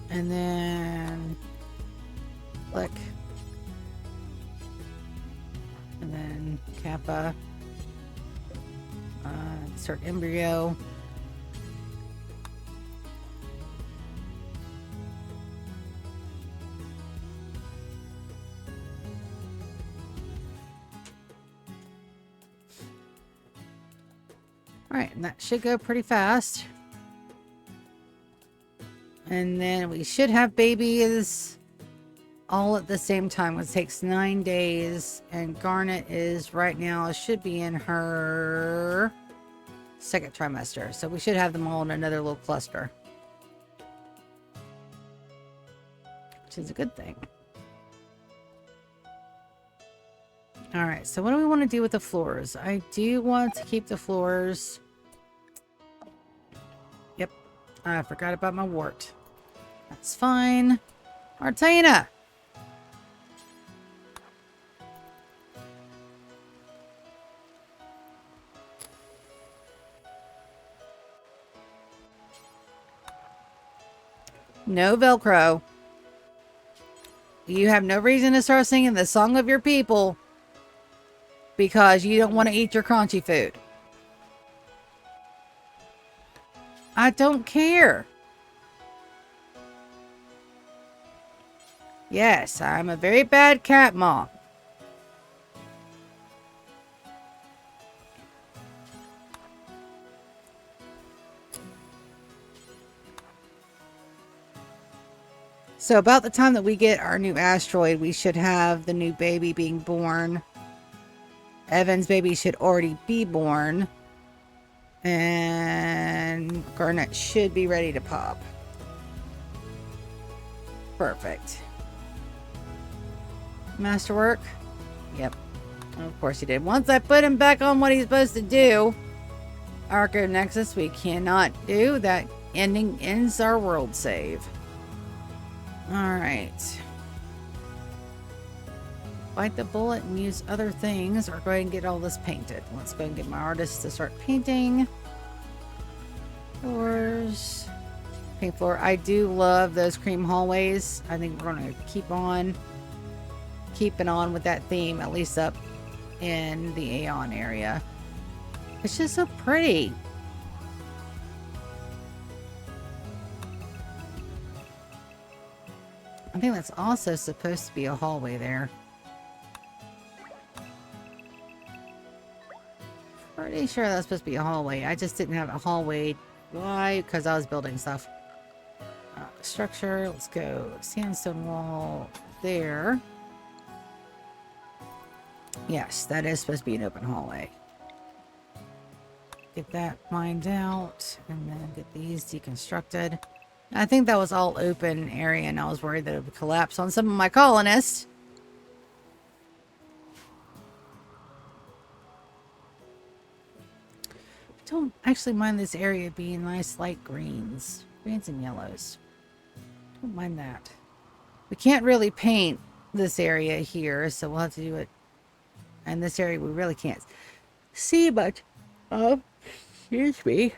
And then click. And then Kappa. Insert embryo. Alright, and that should go pretty fast. And then we should have babies all at the same time. It takes 9 days. And Garnet is right now, should be in her 2nd trimester. So we should have them all in another little cluster. Which is a good thing. Alright, so what do we want to do with the floors? I do want to keep the floors. Yep, I forgot about my wart. That's fine. Martina! no Velcrow. You have no reason to start singing the song of your people because you don't want to eat your crunchy food. I don't care. Yes, I'm a very bad cat mom. So about the time that we get our new asteroid, we should have the new baby being born. Evan's baby should already be born. And Garnet should be ready to pop. Perfect. Masterwork? Yep. Of course he did. Once I put him back on what he's supposed to do, Arco Nexus, we cannot do. That ending ends our world save. Alright. Bite the bullet and use other things, or go ahead and get all this painted. Let's go and get my artist to start painting. Doors. Paint floor. I do love those cream hallways. I think we're going to keep on keeping on with that theme, at least up in the Aeon area. It's just so pretty. I think that's also supposed to be a hallway there. Pretty sure that's supposed to be a hallway. I just didn't have a hallway. Why? Because I was building stuff. Structure. Let's go. Sandstone wall there. Yes, that is supposed to be an open hallway. Get that mined out. And then get these deconstructed. I think that was all open area, and I was worried that it would collapse on some of my colonists. I don't actually mind this area being nice light greens. Greens and yellows. Don't mind that. We can't really paint this area here, so we'll have to do it. And this area we really can't see much of. Excuse me.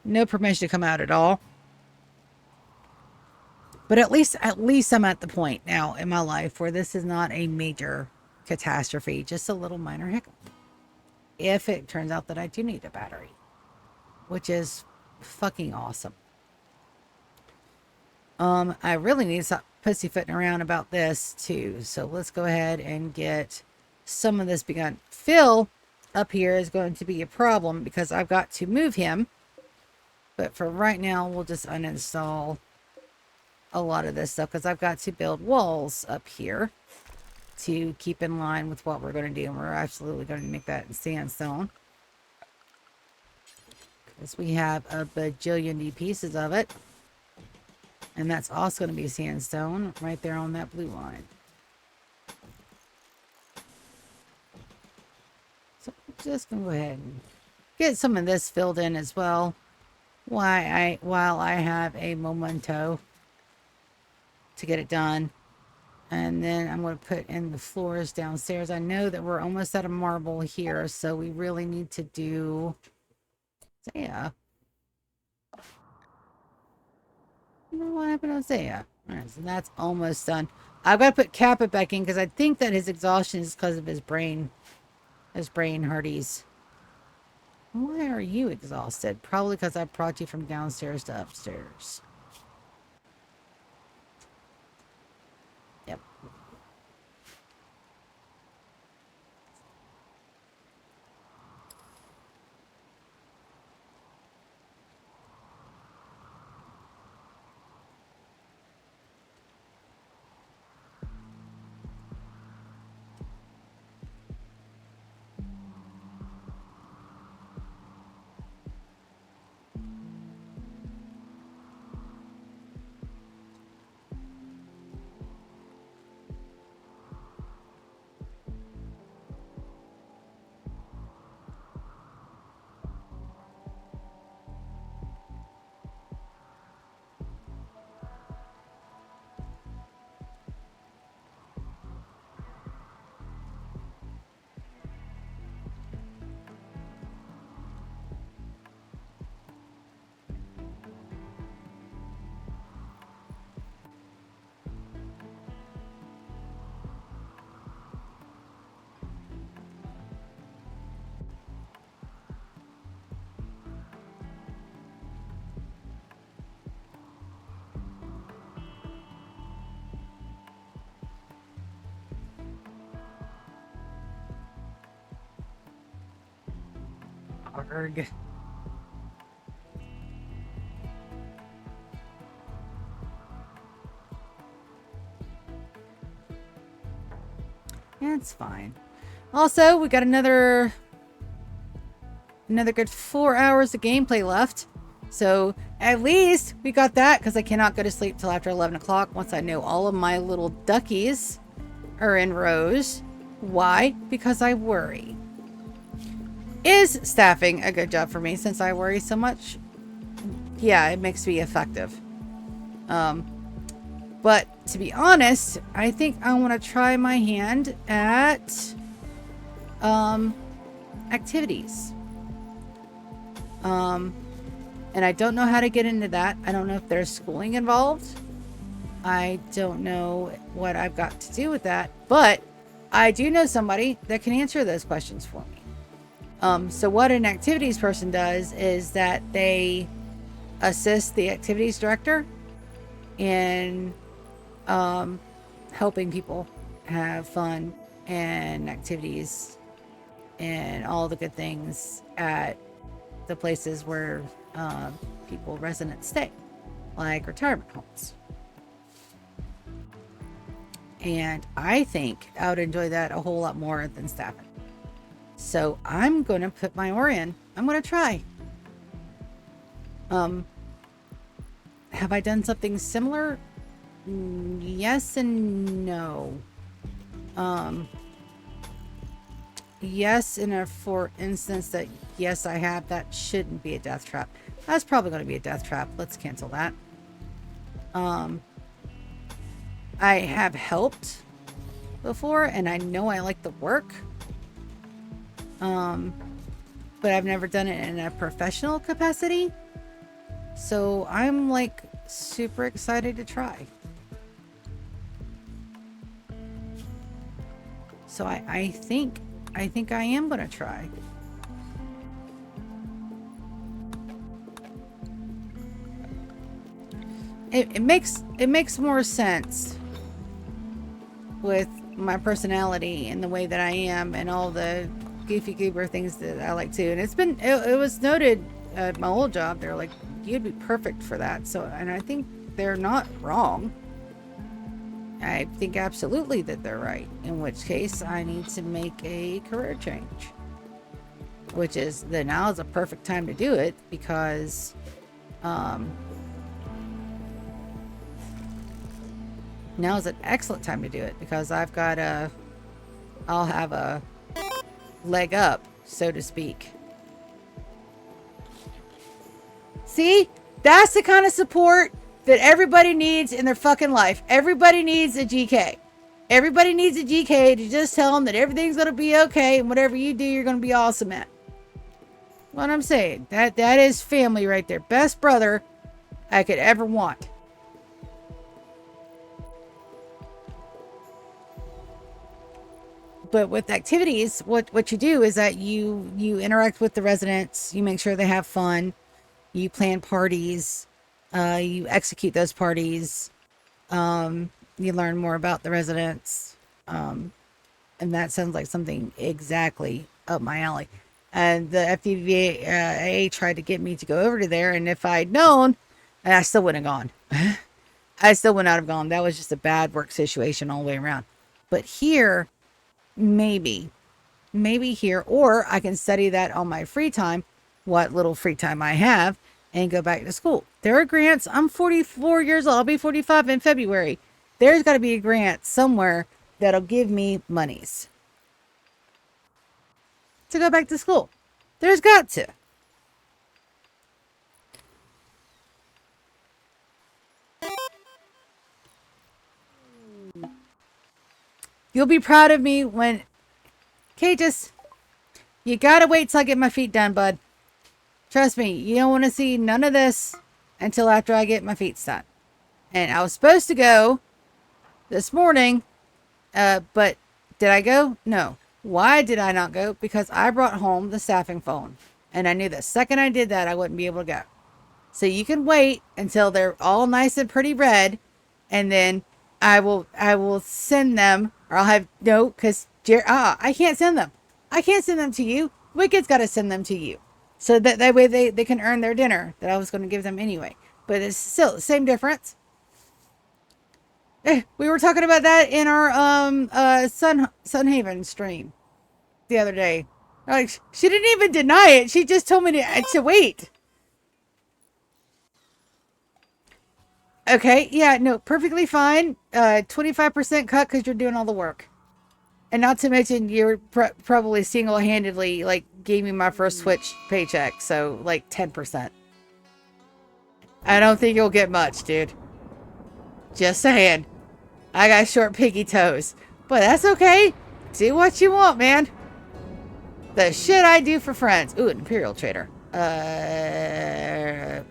No permission to come out at all. But at least I'm at the point now in my life where this is not a major catastrophe, just a little minor hiccup. If it turns out that I do need a battery, which is fucking awesome. I really need to stop pussyfooting around about this too. So let's go ahead and get some of this begun. Phil up here is going to be a problem because I've got to move him. But for right now, we'll just uninstall a lot of this stuff because I've got to build walls up here to keep in line with what we're going to do. And we're absolutely going to make that in sandstone because we have a bajillion pieces of it. And that's also going to be sandstone right there on that blue line. So I'm just going to go ahead and get some of this filled in as well. While I have a memento to get it done. And then I'm going to put in the floors downstairs. I know that we're almost out of marble here, so we really need to do... Yeah. What happened to Isaiah? Alright, so that's almost done. I've got to put Kappa back in because I think that his exhaustion is because of his brain hurties. Why are you exhausted? Probably because I brought you from downstairs to upstairs. Yep. Arg. Yeah, it's fine. Also, we got another good 4 hours of gameplay left. So at least we got that, because I cannot go to sleep till after 11 o'clock once I know all of my little duckies are in rows. Why? Because I worry. Is staffing a good job for me since I worry so much? Yeah, it makes me effective. But to be honest, I think I want to try my hand at activities. And I don't know how to get into that. I don't know if there's schooling involved. I don't know what I've got to do with that, but I do know somebody that can answer those questions for me. So what an activities person does is that they assist the activities director in helping people have fun and activities and all the good things at the places where residents stay, like retirement homes. And I think I would enjoy that a whole lot more than staffing. So I'm going to put my oar in. I'm going to try. Have I done something similar? Yes and no. Yes, for instance that yes, I have. That shouldn't be a death trap. That's probably going to be a death trap. Let's cancel that. I have helped before, and I know I like the work. But I've never done it in a professional capacity. So I'm like super excited to try. So I think I am going to try. It makes more sense with my personality and the way that I am and all the goofy goober things that I like to. And it was noted at my old job. They're like, you'd be perfect for that. So, and I think they're not wrong. I think absolutely that they're right. In which case, I need to make a career change. Which is, now is a perfect time to do it because, now is an excellent time to do it because I'll have a leg up, so to speak. See? That's the kind of support that everybody needs in their fucking life. Everybody needs a GK. Everybody needs a GK to just tell them that everything's going to be okay and whatever you do, you're going to be awesome at. What I'm saying. That is family right there. Best brother I could ever want. But with activities, what you do is that you interact with the residents. You make sure they have fun. You plan parties. You execute those parties. You learn more about the residents. And that sounds like something exactly up my alley. And the FDVA tried to get me to go over to there. And if I'd known, I still wouldn't have gone. I still would not have gone. That was just a bad work situation all the way around. But here, maybe here, or I can study that on my free time, what little free time I have, and go back to school. There are grants. I'm 44 years old. I'll be 45 in February. There's got to be a grant somewhere that'll give me monies to go back to school. There's got to. You'll be proud of me when... Cages, you gotta wait till I get my feet done, bud. Trust me, you don't want to see none of this until after I get my feet done. And I was supposed to go this morning, but did I go? No. Why did I not go? Because I brought home the staffing phone. And I knew the second I did that, I wouldn't be able to go. So you can wait until they're all nice and pretty red. And then I will send them, or I'll have, no, because I can't send them. I can't send them to you. Wicked's got to send them to you. So that way they can earn their dinner that I was going to give them anyway. But it's still the same difference. We were talking about that in our Sunhaven stream the other day. Like, she didn't even deny it. She just told me to wait. Okay, yeah, no, perfectly fine. 25% cut because you're doing all the work. And not to mention, you're probably single-handedly, like, gave me my first Switch paycheck. So, like, 10%. I don't think you'll get much, dude. Just saying. I got short piggy toes. But that's okay. Do what you want, man. The shit I do for friends. Ooh, an Imperial Trader.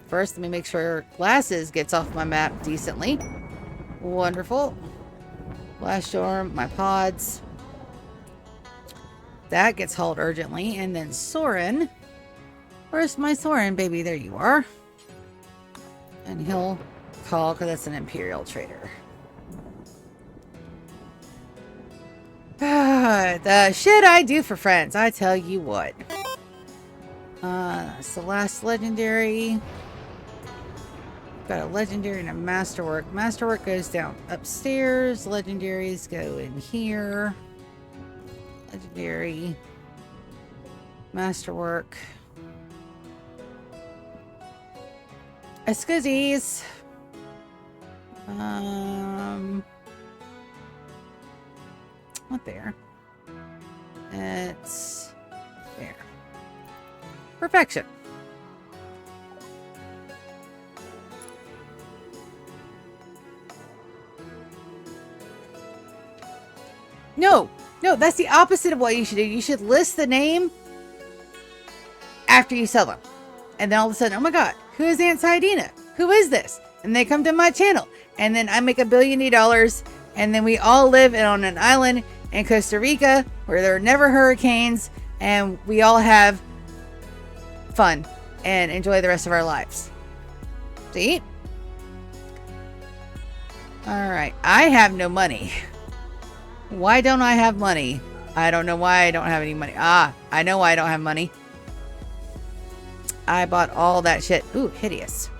First, let me make sure glasses gets off my map decently. Wonderful. Blast storm, my pods. That gets hauled urgently. And then Soren. Where's my Soren, baby? There you are. And he'll call because that's an Imperial Trader. The shit I do for friends, I tell you what. That's the last legendary. Got a legendary and a masterwork. Masterwork goes down upstairs. Legendaries go in here. Legendary. Masterwork. Excuses. Not there. It's there. Perfection. No, that's the opposite of what you should do. You should list the name after you sell them. And then all of a sudden, oh my God, who is Aunt Saidina? Who is this? And they come to my channel. And then I make $1 billion. And then we all live on an island in Costa Rica where there are never hurricanes. And we all have fun and enjoy the rest of our lives. See? All right. I have no money. Why don't I have money? I don't know why I don't have any money. Ah, I know why I don't have money. I bought all that shit. Ooh, hideous.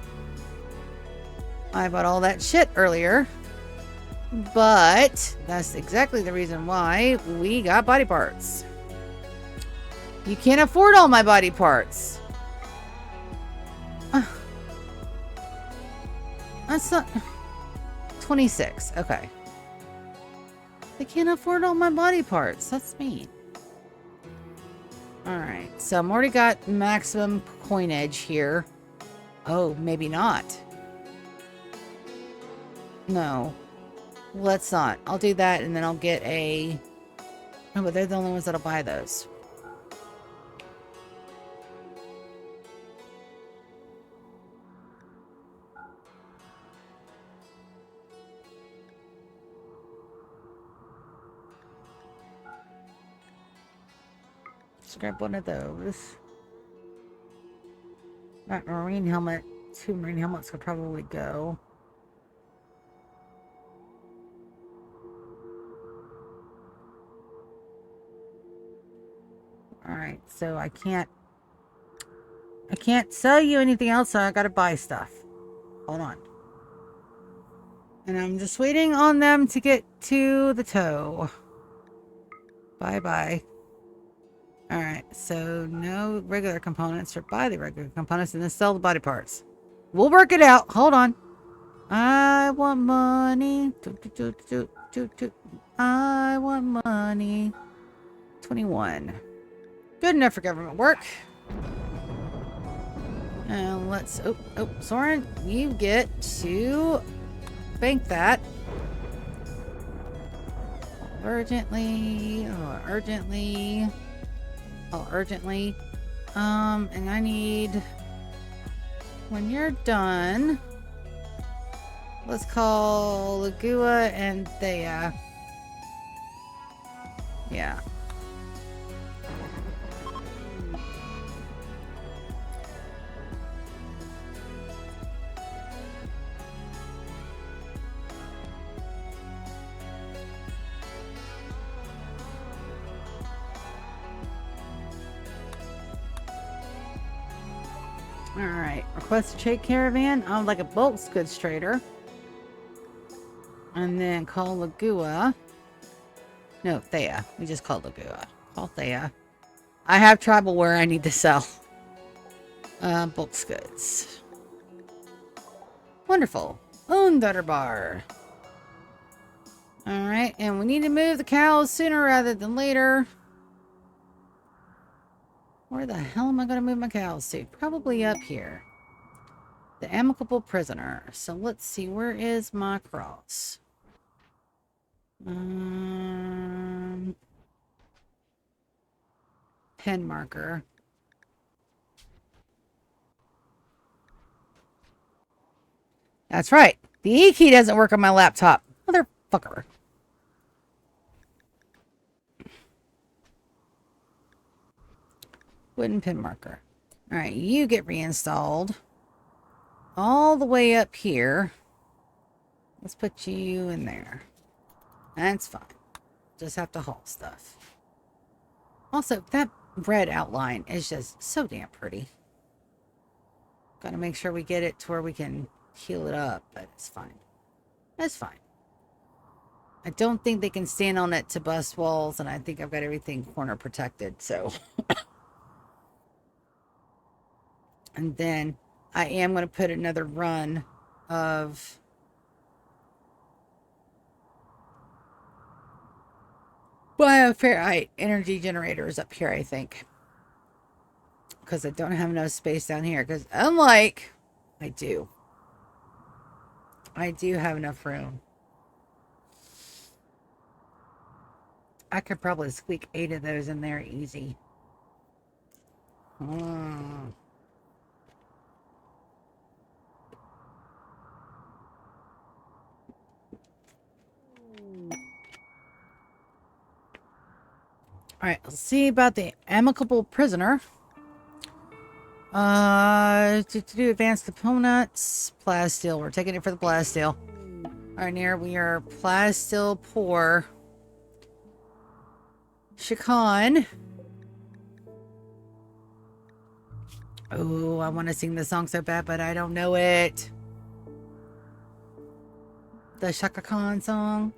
I bought all that shit earlier. But that's exactly the reason why we got body parts. You can't afford all my body parts. That's not... 26. Okay. They can't afford all my body parts. That's mean. Alright. So I'm already got maximum coinage here. Oh, maybe not. No. Let's not. I'll do that and then I'll get a... Oh, but they're the only ones that'll buy those. Scrap one of those. That marine helmet. 2 marine helmets could probably go. Alright, so I can't sell you anything else, so I gotta buy stuff. Hold on. And I'm just waiting on them to get to the toe. Bye-bye. Alright, so no regular components, or buy the regular components and then sell the body parts. We'll work it out. Hold on. I want money. I want money. 21. Good enough for government work. And let's... Oh, Soren, you get to bank that. Urgently. Oh, urgently. Oh, urgently. And I need... When you're done... Let's call Lagua and Thea. Yeah. Alright. Request a trade caravan. I'm like a bulk goods trader. And then call Lagua. No, Thea. We just called Lagua. Call Thea. I have travelware I need to sell. Bulk goods. Wonderful. Own Dutter Bar. Alright, and we need to move the cows sooner rather than later. Where the hell am I going to move my cows to? Probably up here. The amicable prisoner. So let's see, where is my cross? Pen marker. That's right. The E key doesn't work on my laptop. Motherfucker. Wooden pin marker. Alright, you get reinstalled. All the way up here. Let's put you in there. That's fine. Just have to haul stuff. Also, that red outline is just so damn pretty. Gotta make sure we get it to where we can heal it up, but it's fine. That's fine. I don't think they can stand on it to bust walls, and I think I've got everything corner protected, so. And then I am going to put another run of bioferrite energy generators up here, I think. Because I don't have enough space down here. Because unlike, I do have enough room. I could probably squeak 8 of those in there easy. Alright, let's see about the amicable prisoner. To do advanced components. Plasteel. We're taking it for the plasteel. Alright, near we are plasteel poor. Shakan. Oh, I want to sing the song so bad, but I don't know it. The Shaka Khan song.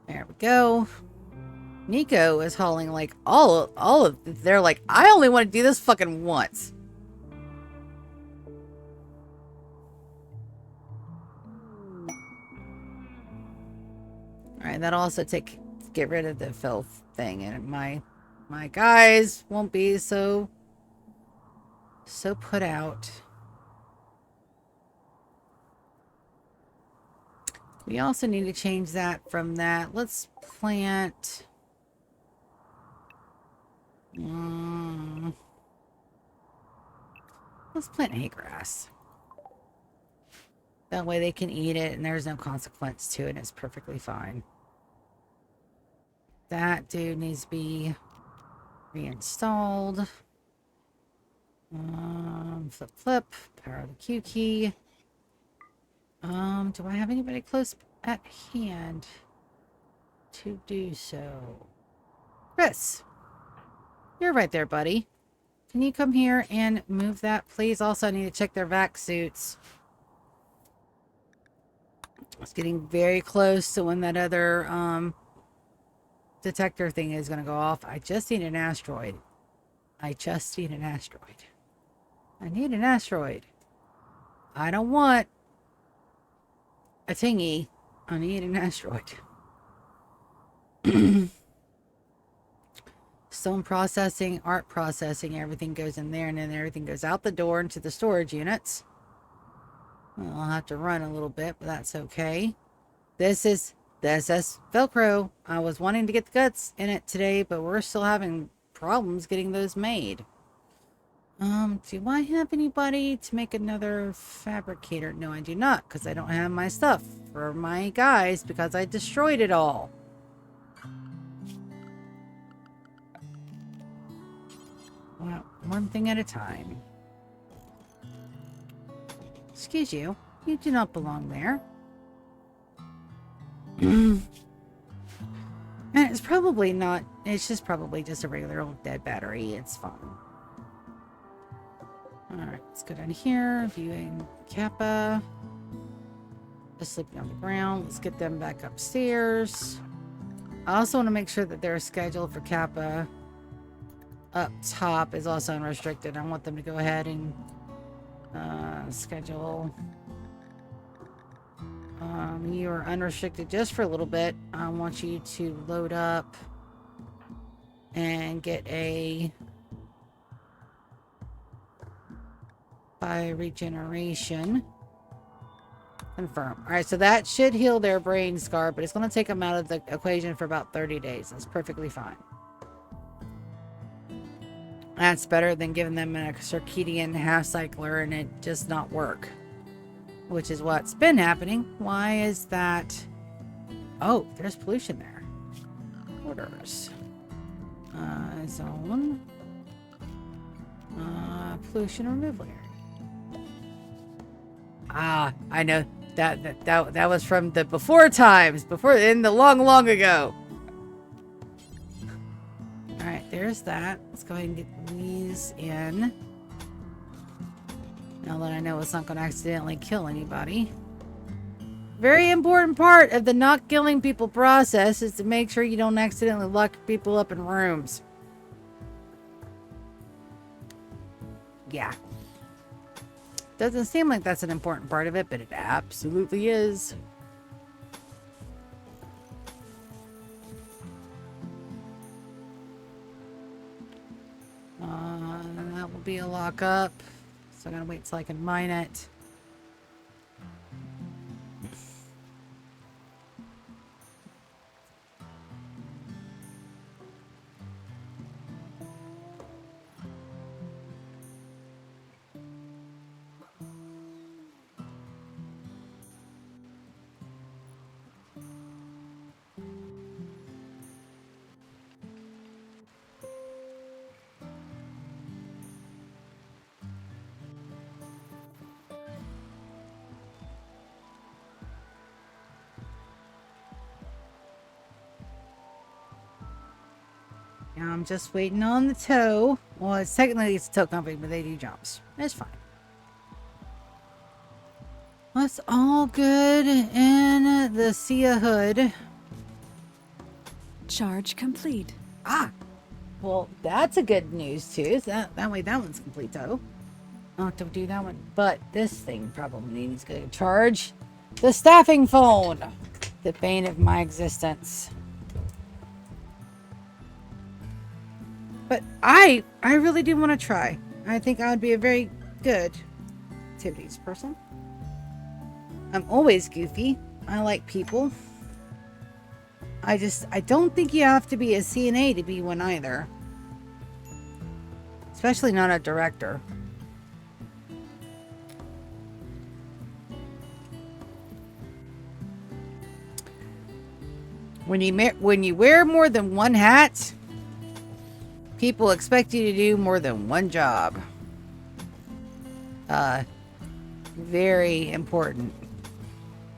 There we go. Nico is hauling like all of they're like, I only want to do this fucking once. Alright, that'll also get rid of the filth thing, and my guys won't be so put out. We also need to change that from that. Let's plant... let's plant hay grass. That way they can eat it and there's no consequence to it. It's perfectly fine. That dude needs to be reinstalled. Flip. Power the Q key. Do I have anybody close at hand to do so? Chris, you're right there, buddy. Can you come here and move that, please? Also, I need to check their vac suits. It's getting very close to when that other detector thing is going to go off. I just need an asteroid. I need an asteroid. I don't want a thingy. I need an asteroid. Stone processing, art processing, everything goes in there, and then everything goes out the door into the storage units. Well, I'll have to run a little bit, but that's okay. This is Velcrow. I was wanting to get the guts in it today, but we're still having problems getting those made. Do I have anybody to make another fabricator? No, I do not, because I don't have my stuff for my guys, because I destroyed it all. Well, one thing at a time. Excuse you. You do not belong there. And it's probably probably not. It's just probably just a regular old dead battery. It's fine. Alright, let's go down here. Viewing Kappa. Just sleeping on the ground. Let's get them back upstairs. I also want to make sure that their schedule for Kappa up top is also unrestricted. I want them to go ahead and schedule. You are unrestricted just for a little bit. I want you to load up and get a bioregeneration. Confirm. All right, so that should heal their brain scar, but it's going to take them out of the equation for about 30 days. That's perfectly fine. That's better than giving them a circadian half cycler and it just not work, which is what's been happening. Why is that? Oh, there's pollution there. Orders. Zone. Pollution removal area. Ah, I know. That was from the before times, before in the long ago. All right, there's that. Let's go ahead and get these in. Now that I know it's not going to accidentally kill anybody. Very important part of the not killing people process is to make sure you don't accidentally lock people up in rooms. Yeah. Doesn't seem like that's an important part of it, but it absolutely is. That will be a lockup. So I'm going to wait till I can mine it. Now I'm just waiting on the tow. Well, it's technically a tow company, but they do jumps. It's fine. That's all good in the Sia hood. Charge complete. Ah, well, that's a good news too. So that way that one's complete tow. I'll have to do that one, but this thing probably needs to charge. The staffing phone, the bane of my existence. But I really do want to try. I think I would be a very good activities person. I'm always goofy. I like people. I don't think you have to be a CNA to be one either. Especially not a director. When you wear more than one hat, people expect you to do more than one job. Very important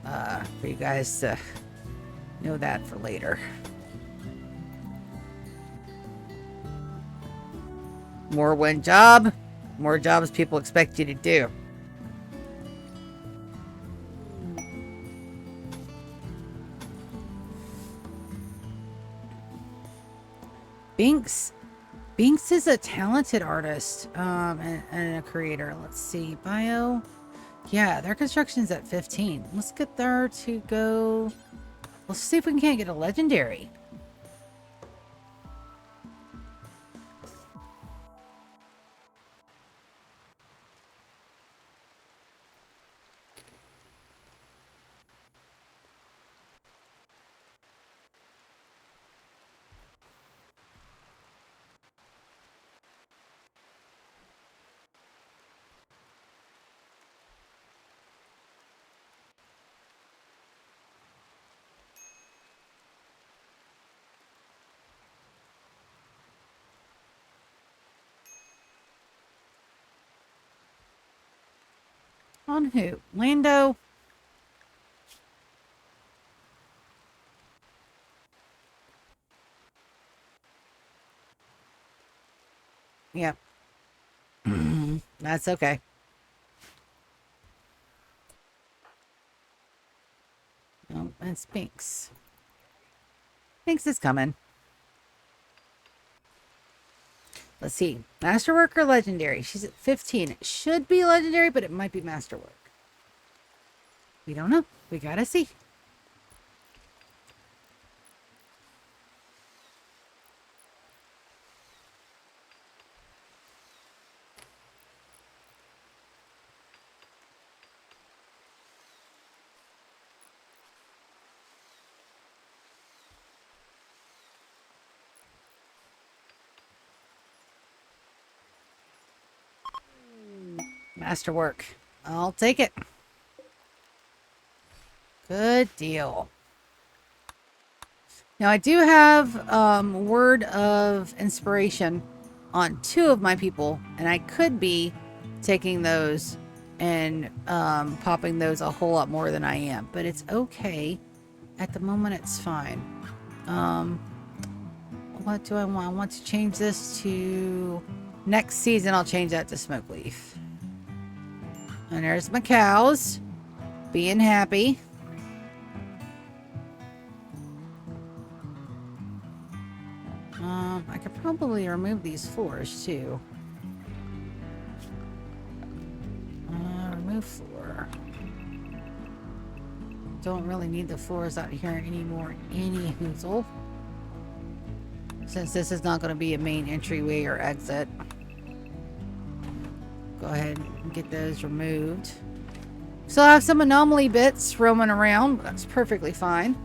for you guys to know that for later. More one job, more jobs people expect you to do. Binks is a talented artist and a creator. Let's see. Bio. Yeah, their construction's at 15. Let's get there to go. Let's see if we can't get a legendary. On who? Lando? Yep. That's okay. Oh, it's Binks. Binks is coming. Let's see. Masterwork or legendary? She's at 15. It should be legendary, but it might be masterwork. We don't know. We gotta see. Masterwork. I'll take it. Good deal. Now, I do have word of inspiration on 2 of my people, and I could be taking those and popping those a whole lot more than I am, but it's okay. At the moment, it's fine. What do I want? I want to change this to next season. I'll change that to smoke leaf. And there's my cows being happy. I could probably remove these floors too. Remove floor. Don't really need the floors out here anymore. Any hoozle. Since this is not going to be a main entryway or exit. Go ahead and get those removed. Still have some anomaly bits roaming around. That's perfectly fine.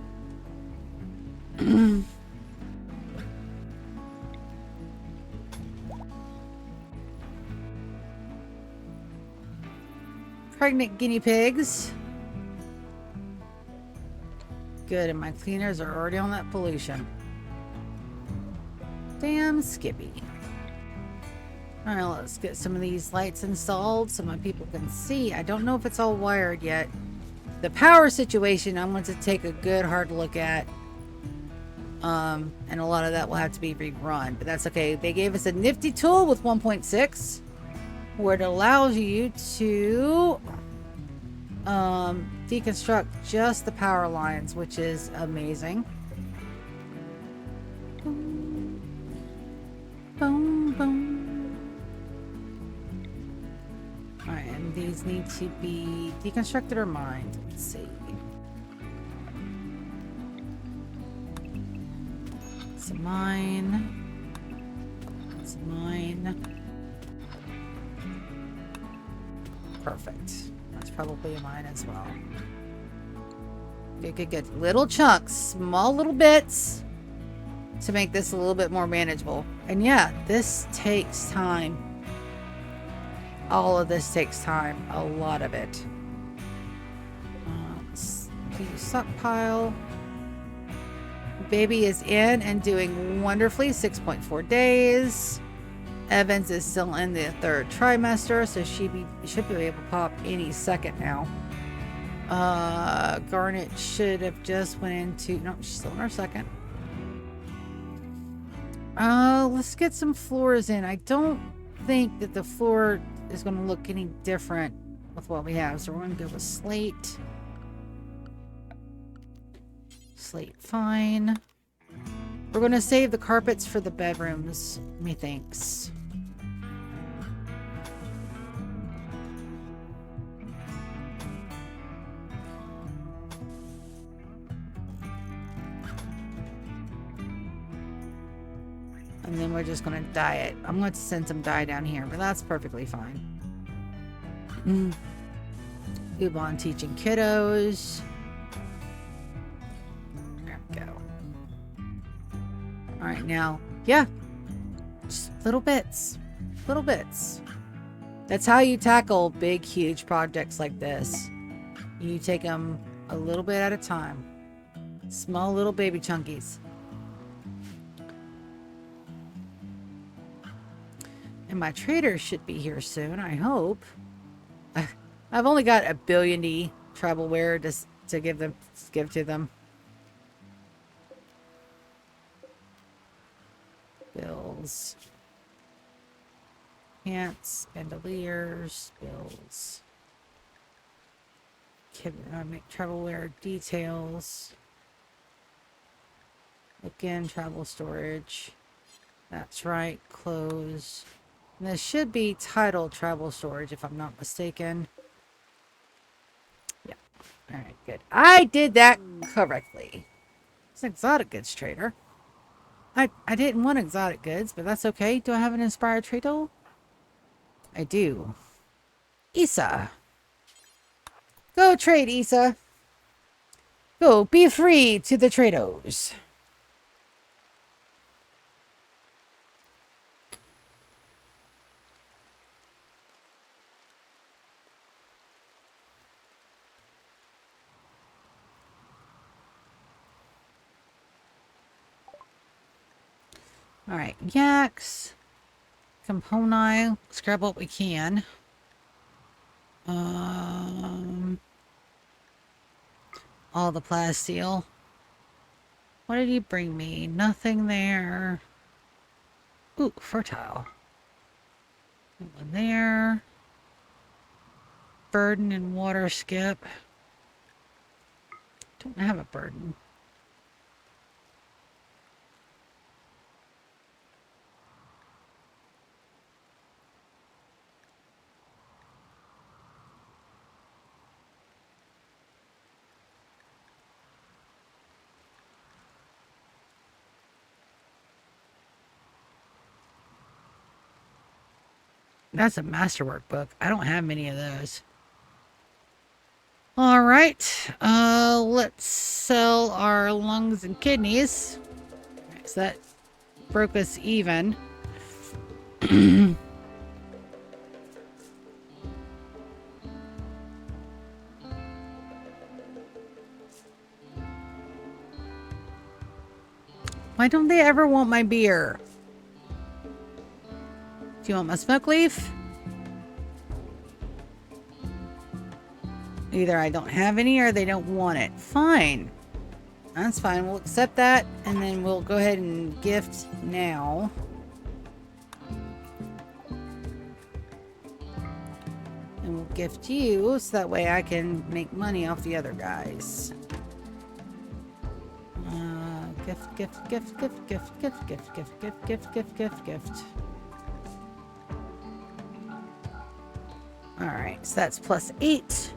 Pregnant guinea pigs. Good, and my cleaners are already on that pollution. Damn Skippy. Alright, let's get some of these lights installed so my people can see. I don't know if it's all wired yet. The power situation I'm going to take a good hard look at. And a lot of that will have to be rerun, but that's okay. They gave us a nifty tool with 1.6 where it allows you to deconstruct just the power lines, which is amazing. Boom, boom, boom. Alright, and these need to be deconstructed or mined. Let's see. It's a mine. It's a mine. Perfect. That's probably a mine as well. Good, good, good. Little chunks, small little bits to make this a little bit more manageable. And yeah, this takes time. All of this takes time. A lot of it. Let's do stockpile. Baby is in and doing wonderfully. 6.4 days. Evans is still in the 3rd trimester, so she should be able to pop any second now. Garnet should have just went into... No, she's still in her 2nd. Let's get some floors in. I don't think that the floor is going to look any different with what we have, so we're going to go with slate. Slate, fine. We're going to save the carpets for the bedrooms, methinks. And then we're just going to dye it. I'm going to send some dye down here, but that's perfectly fine. Ubon teaching kiddos. There we go. Alright, now, yeah. Just little bits. Little bits. That's how you tackle big, huge projects like this. You take them a little bit at a time. Small little baby chunkies. And my traders should be here soon, I hope. I've only got a billion travelware to give to them. Bills. Pants, bandoliers, bills. Make travel wear details. Again, travel storage. That's right, clothes. And this should be titled travel storage if I'm not mistaken. Yeah. All right, good. I did that correctly. It's an exotic goods trader. I didn't want exotic goods, but that's okay. Do I have an inspired trade? I do. Issa. Go trade, Issa. Go, be free to the trados. Alright, yaks. Componai. Scrap what we can. All the plasteel. What did he bring me? Nothing there. Ooh, fertile. One there. Burden and water skip. Don't have a burden. That's a masterwork book. I don't have many of those. All right. Let's sell our lungs and kidneys. So that broke us even. Why don't they ever want my beer? Do you want my smoke leaf? Either I don't have any or they don't want it. Fine. That's fine. We'll accept that and then we'll go ahead and gift now. And we'll gift you so that way I can make money off the other guys. Gift. Alright, so that's plus 8.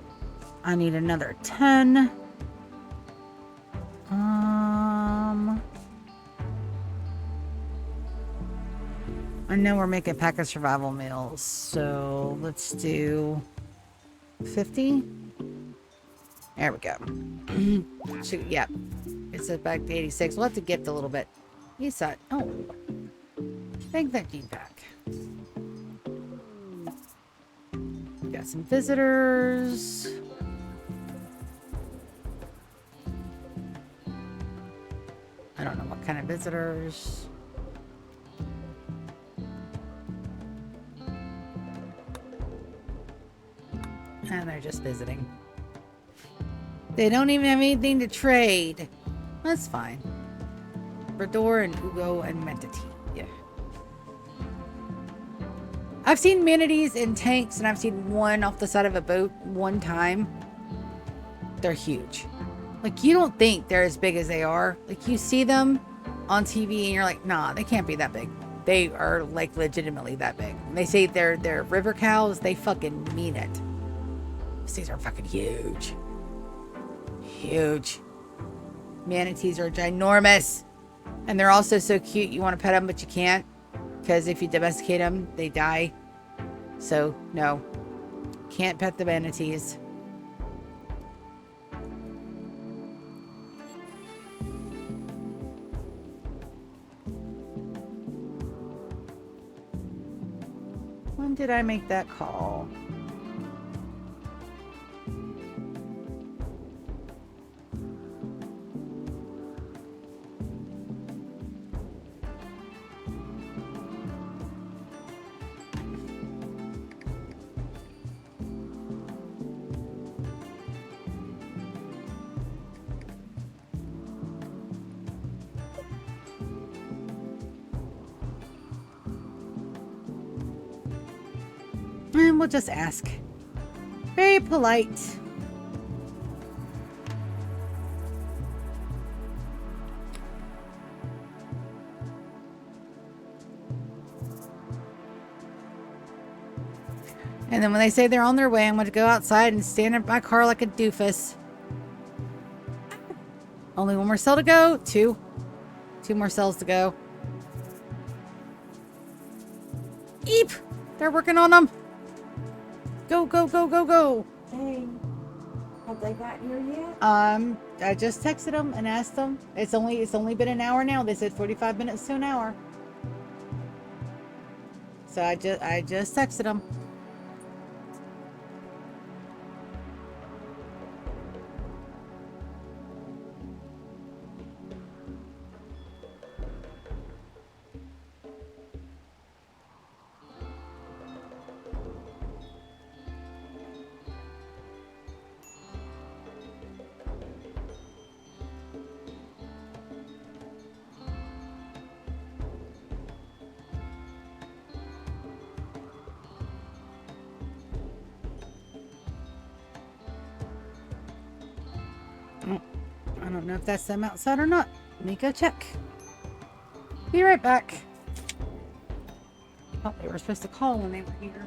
I need another 10. I know we're making a pack of survival meals, so let's do 50. There we go. Shoot, yeah. It says back to 86. We'll have to gift a little bit. You saw it. Oh. Thank that feedback. Got some visitors. I don't know what kind of visitors. And they're just visiting. They don't even have anything to trade. That's fine. Brador and Ugo and Mentity. Yeah. I've seen manatees in tanks and I've seen one off the side of a boat one time. They're huge. Like, you don't think they're as big as they are. Like, you see them on TV and you're like, nah, they can't be that big. They are, like, legitimately that big. And they say they're river cows. They fucking mean it. These are fucking huge. Huge. Manatees are ginormous. And they're also so cute. You want to pet them, but you can't. Because if you domesticate them, they die. So, no. Can't pet the manatees. When did I make that call? we'll just ask. Very polite. And then when they say they're on their way, I'm going to go outside and stand in my car like a doofus. Only one more cell to go. Two more cells to go. Eep! They're working on them. Go, go, go, go, go. Hey, have they gotten here yet? I just texted them and asked them. It's only been an hour now. They said 45 minutes to an hour. So I just texted them. I don't know if that's them outside or not. Let me go check. Be right back. Thought they were supposed to call when they were here.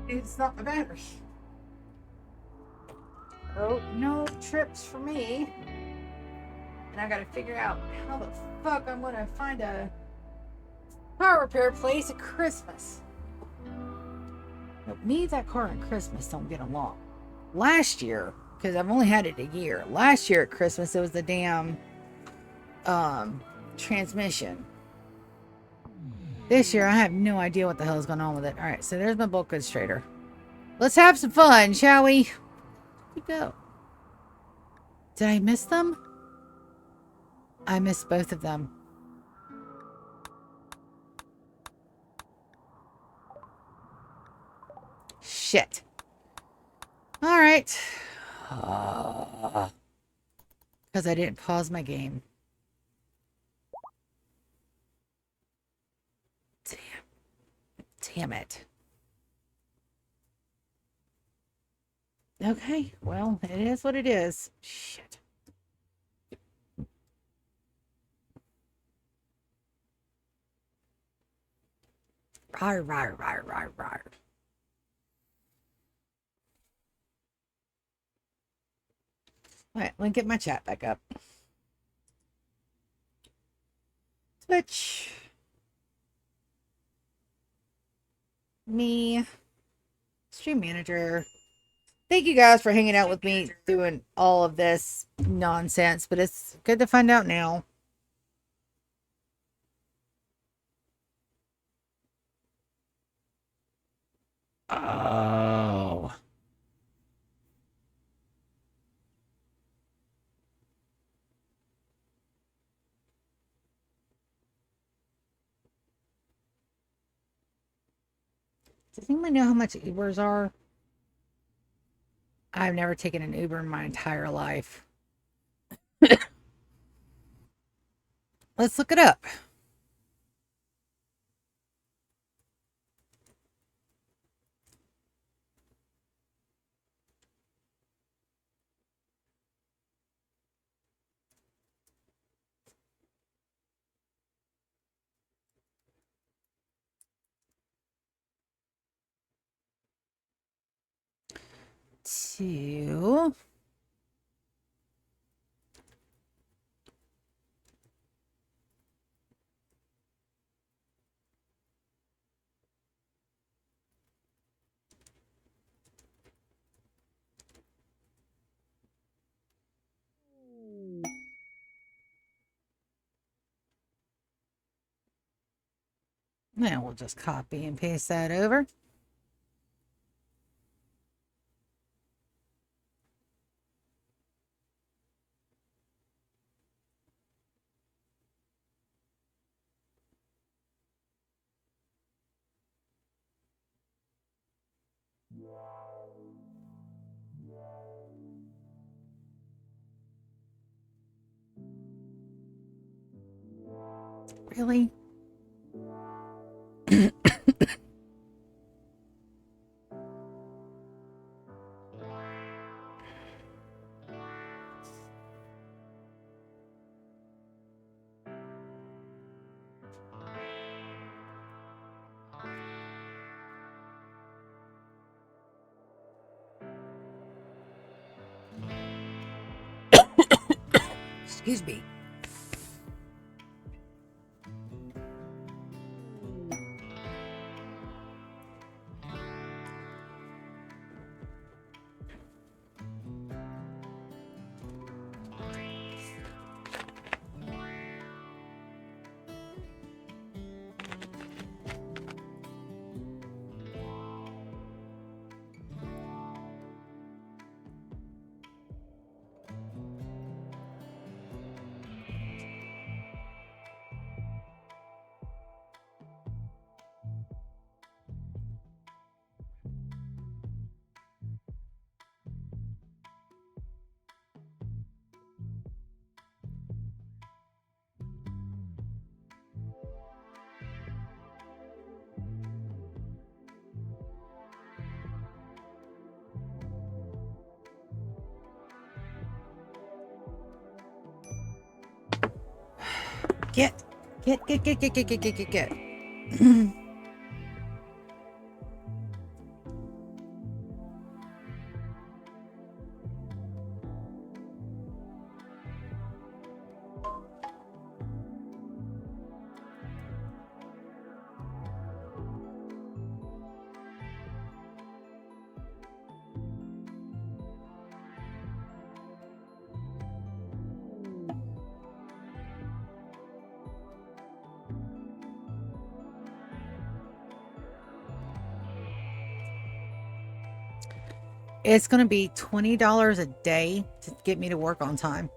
It's not my battery. Oh, no trips for me. And I gotta figure out how the fuck I'm gonna find a car repair place at Christmas. But me and that car and Christmas don't get along. Last year, because I've only had it a year. Last year at Christmas, it was the damn transmission. This year, I have no idea what the hell is going on with it. All right, so there's my bulk goods trader. Let's have some fun, shall we? Where'd you go? Did I miss them? I missed both of them. Shit. All right. Because I didn't pause my game. Damn it. Okay, well, it is what it is. Shit. Rawr, rawr, rawr, rawr, rawr. All right, let me get my chat back up. Twitch. Me. Stream manager. Thank you guys for hanging out with me doing all of this nonsense, but it's good to find out now. Oh. Does anyone know how much Ubers are? I've never taken an Uber in my entire life. Let's look it up. Two. Now we'll just copy and paste that over. Really? Excuse me. Get. It's going to be $20 a day to get me to work on time.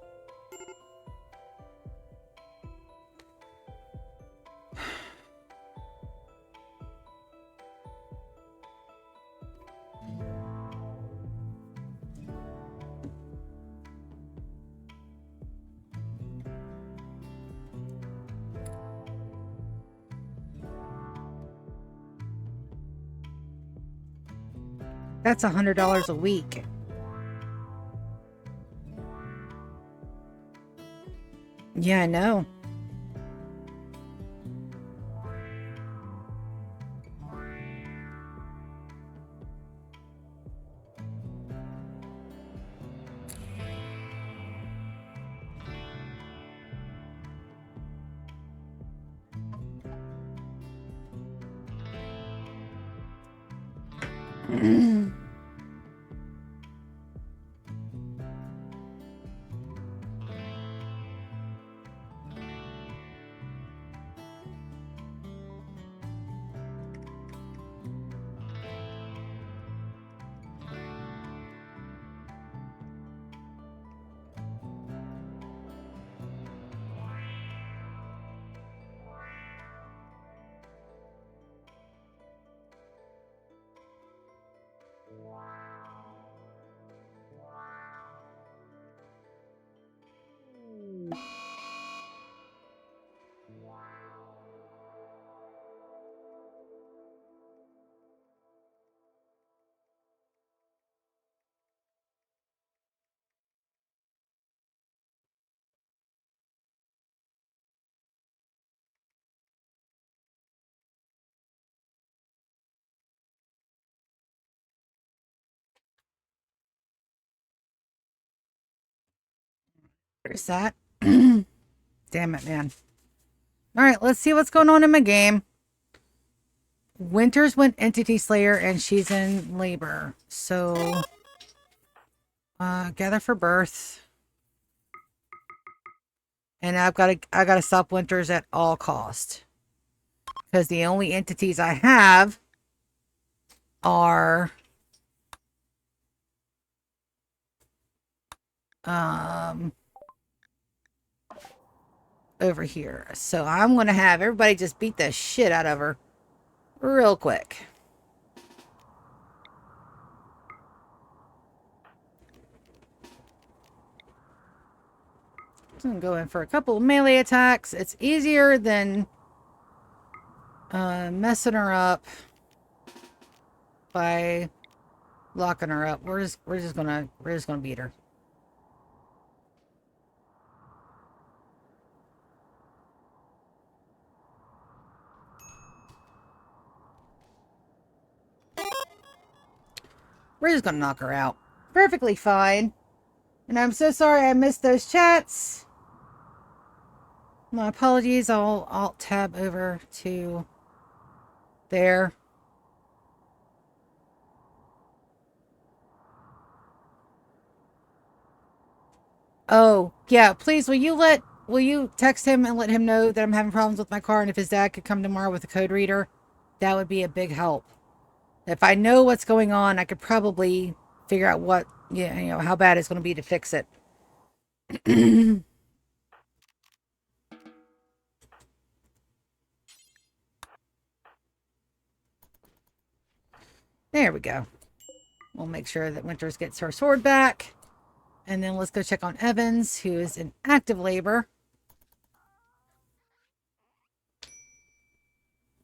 That's $100 a week. Yeah, I know. There's that. Damn it, man. All right, let's see what's going on in my game. Winters went Entity Slayer and she's in labor. So, gather for birth. And I gotta stop Winters at all cost. Because the only entities I have are over here. So I'm gonna have everybody just beat the shit out of her real quick. So I'm gonna go in for a couple of melee attacks. It's easier than messing her up by locking her up. We're just gonna beat her. We're just gonna knock her out. Perfectly fine. And I'm so sorry I missed those chats. My apologies. I'll alt tab over to there. Oh, yeah, please, will you text him and let him know that I'm having problems with my car, and if his dad could come tomorrow with a code reader, that would be a big help. If I know what's going on, I could probably figure out what, how bad it's going to be to fix it. There we go. We'll make sure that Winters gets her sword back. And then let's go check on Evans, who is in active labor.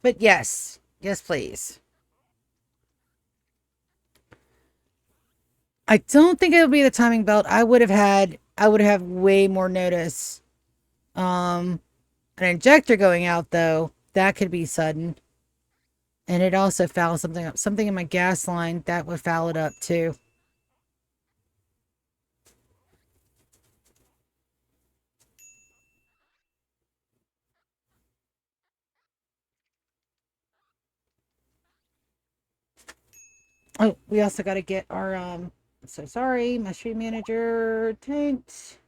But yes, please. I don't think it'll be the timing belt. I would have way more notice. An injector going out though, that could be sudden. And it also fouls something up. Something in my gas line, that would foul it up too. Oh, we also got to get our, so sorry, my stream manager tanked.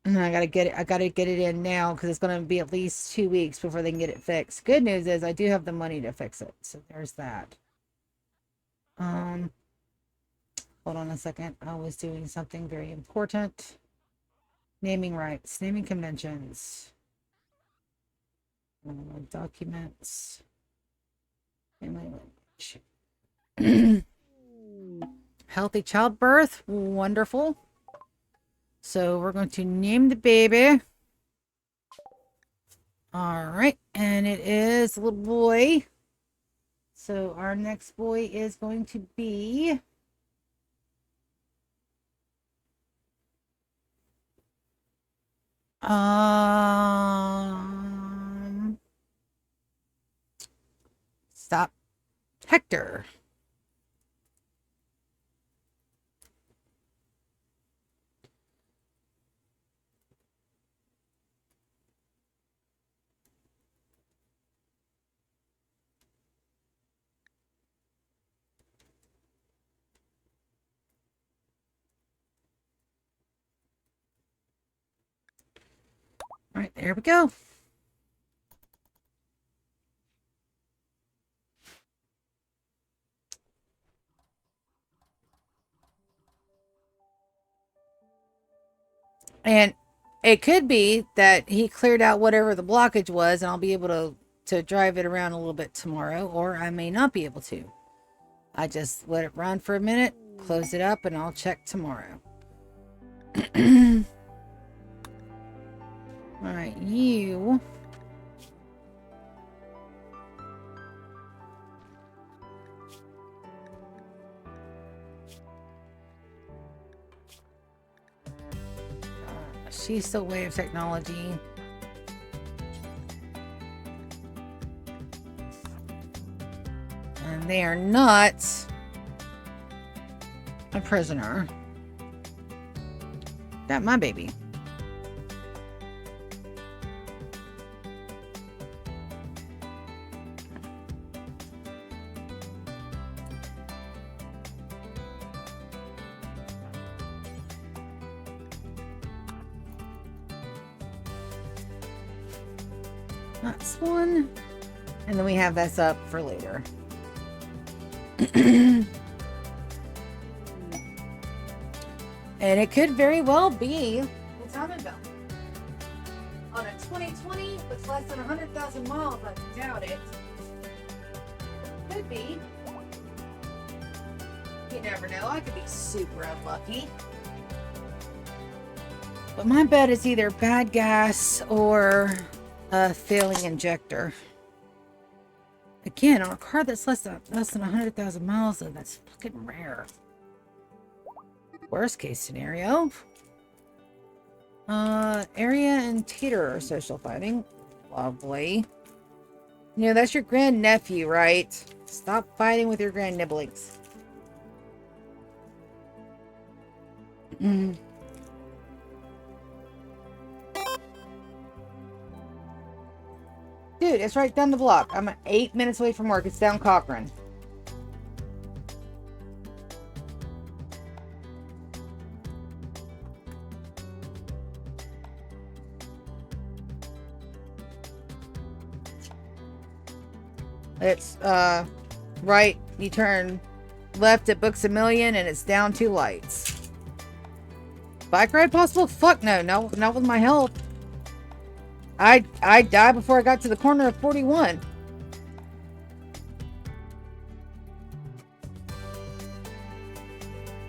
And I gotta get it in now because it's gonna be at least 2 weeks before they can get it fixed. Good news is I do have the money to fix it. So there's that. Hold on a second. I was doing something very important. Naming rights, naming conventions. Documents. Family language. Healthy childbirth. Wonderful. So we're going to name the baby. All right. And it is a little boy. So our next boy is going to be... Stop. Hector. All right, there we go. And it could be that he cleared out whatever the blockage was, and I'll be able to drive it around a little bit tomorrow, or I may not be able to. I just let it run for a minute, close it up, and I'll check tomorrow. All right, you... she's still Wave Technology. And they are not a prisoner. Got my baby. That's one. And then we have this up for later. And it could very well be the timing belt. On a 2020 with less than 100,000 miles, I doubt it. Could be. You never know. I could be super unlucky. But my bet is either bad gas or a failing injector. Again, on a car that's less than 100,000 miles, though, that's fucking rare. Worst case scenario. Area and Teeter are social fighting. Lovely. You know, that's your grandnephew, right? Stop fighting with your grandnibblings. Dude, it's right down the block. I'm 8 minutes away from work. It's down Cochran. It's, right. You turn left at Books A Million and it's down 2 lights. Bike ride possible? Fuck no. No, not with my health. I died before I got to the corner of 41.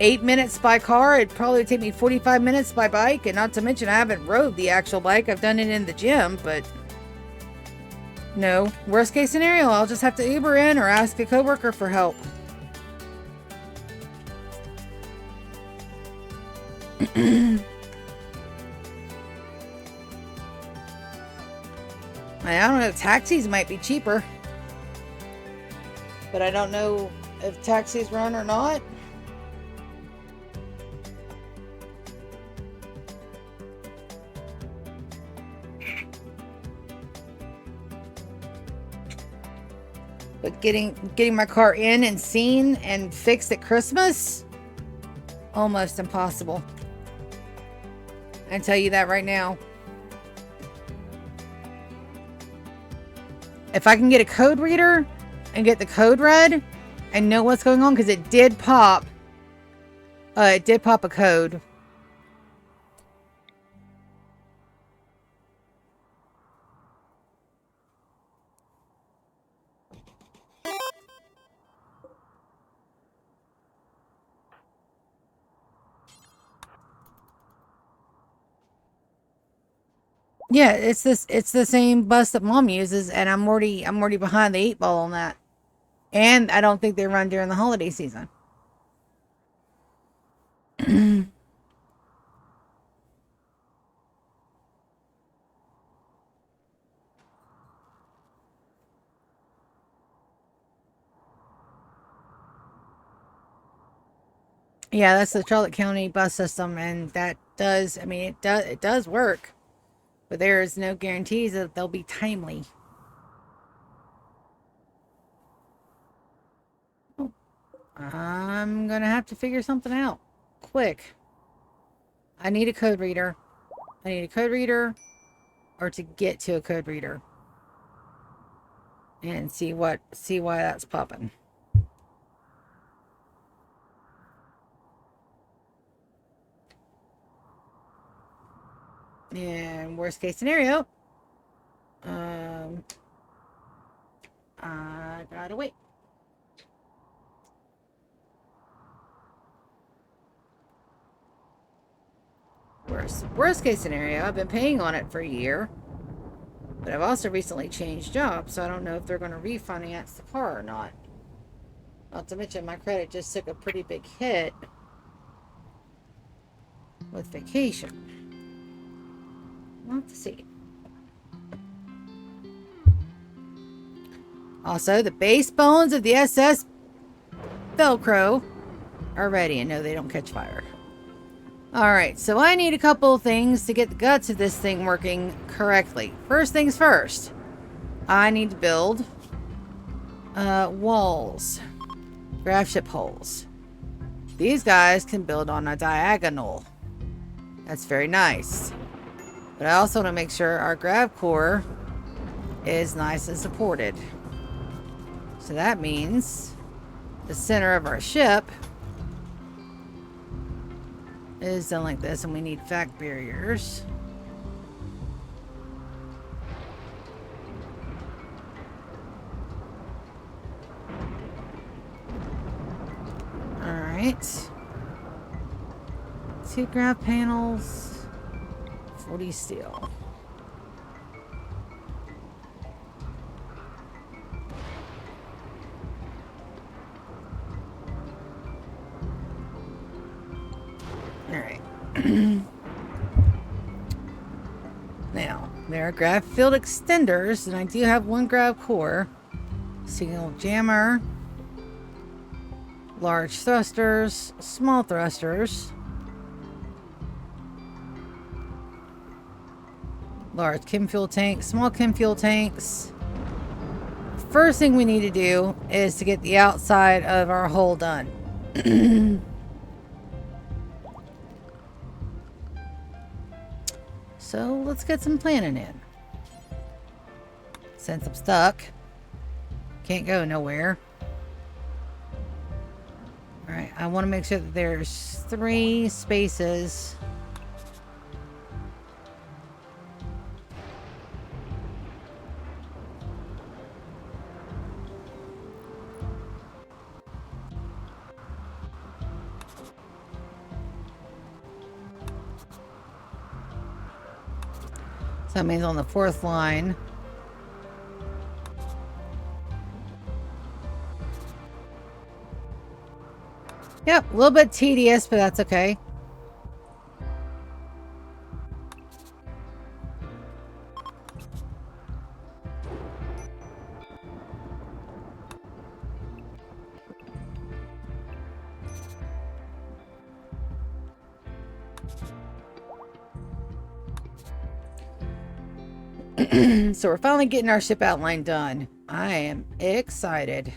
Eight minutes by car. It'd probably take me 45 minutes by bike. And not to mention, I haven't rode the actual bike. I've done it in the gym, but no. Worst case scenario, I'll just have to Uber in or ask a coworker for help. I don't know, taxis might be cheaper. But I don't know if taxis run or not. But getting my car in and seen and fixed at Christmas, almost impossible. I tell you that right now. If I can get a code reader and get the code read and know what's going on, because it did pop. It did pop a code. Yeah, it's the same bus that Mom uses, and I'm already behind the 8 ball on that. And I don't think they run during the holiday season. Yeah, that's the Charlotte County bus system, and that does, I mean, it does work, but there is no guarantees that they'll be timely. I'm gonna have to figure something out quick. I need a code reader. I need a code reader, or to get to a code reader, and see why that's popping. And worst case scenario, I gotta wait. Worst case scenario, I've been paying on it for a year, but I've also recently changed jobs, so I don't know if they're going to refinance the car or not. Not to mention my credit just took a pretty big hit with vacation. We'll have to see. Also, the base bones of the SS Velcrow are ready, and no, they don't catch fire. Alright, so I need a couple of things to get the guts of this thing working correctly. First things first, I need to build walls, grav ship holes. These guys can build on a diagonal. That's very nice. But I also want to make sure our grav core is nice and supported. So that means the center of our ship is done like this, and we need vac barriers. Alright. 2 grav panels, 40 steel. Alright. Now, there are grav field extenders, and I do have 1 grav core. Signal jammer, large thrusters, small thrusters, large chem fuel tanks, small chem fuel tanks. First thing we need to do is to get the outside of our hull done. So let's get some planning in. Since I'm stuck, can't go nowhere. Alright, I want to make sure that there's 3 spaces. So that means on the 4th line. Yep, a little bit tedious, but that's okay. So we're finally getting our ship outline done. I am excited.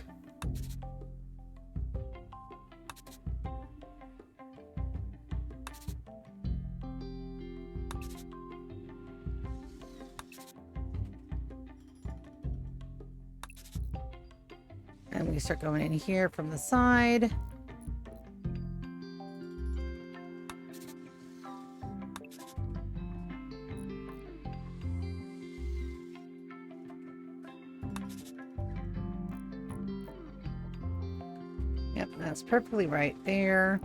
And we start going in here from the side. Yep, that's perfectly right there.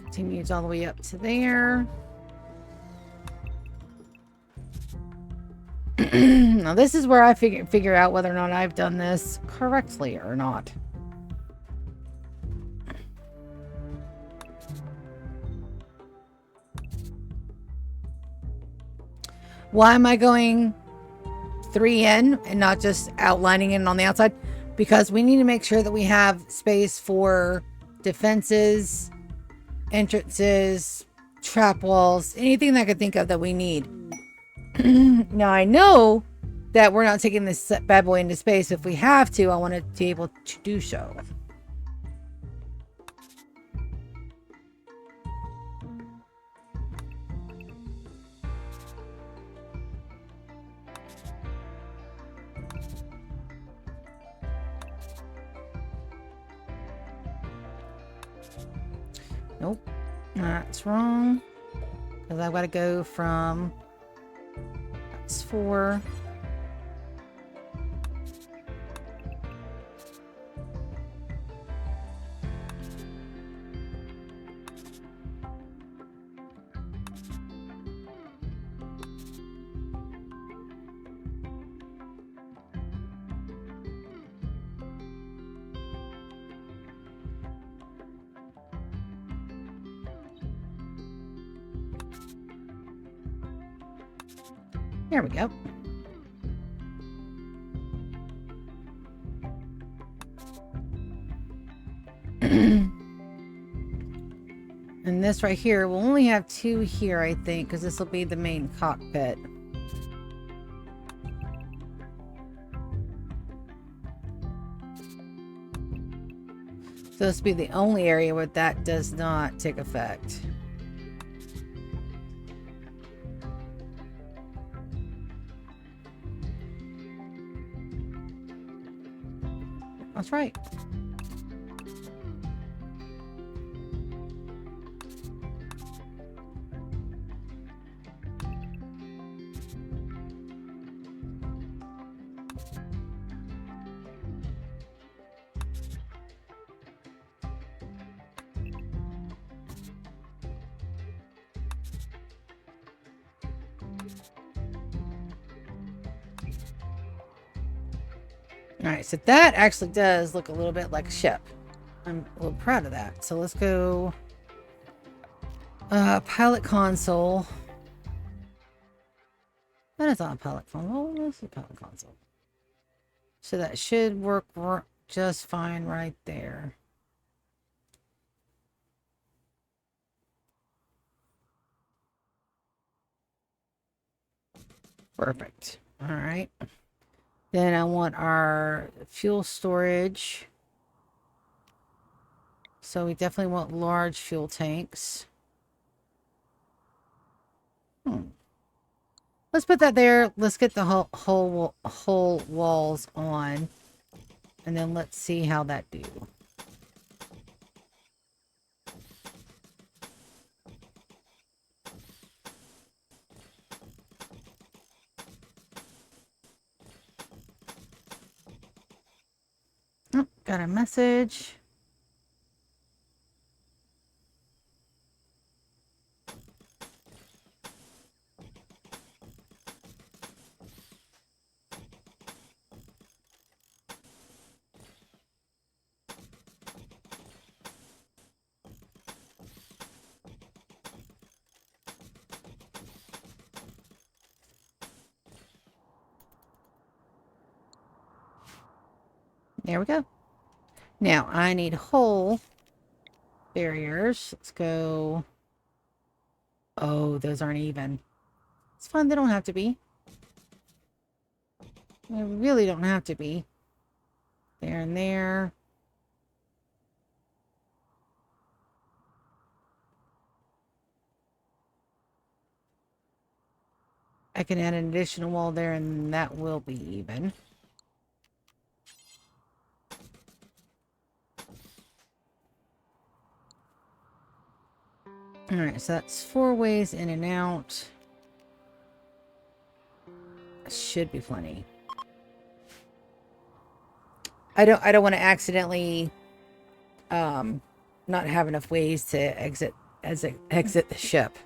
Continues all the way up to there. Now this is where I figure out whether or not I've done this correctly or not. Why am I going 3 in and not just outlining it on the outside? Because we need to make sure that we have space for defenses, entrances, trap walls, anything that I could think of that we need. Now I know that we're not taking this bad boy into space. If we have to, I want to be able to do so. Nope, that's wrong. Because I've got to go from... That's 4. There we go. And this right here, we'll only have 2 here, I think, because this will be the main cockpit. So this will be the only area where that does not take effect. That's right. Alright, so that actually does look a little bit like a ship. I'm a little proud of that. So let's go pilot console. That is not a pilot console. That's a pilot console. So that should work just fine right there. Perfect. Alright. Then I want our fuel storage. So we definitely want large fuel tanks. Let's put that there. Let's get the whole walls on. And then let's see how that do. Oh, got a message. There we go. Now I need hull barriers. Let's go. Oh, those aren't even. It's fine. They don't have to be. They really don't have to be. There and there. I can add an additional wall there, and that will be even. Alright, so that's 4 ways in and out. Should be plenty. I don't want to accidentally not have enough ways to exit the ship.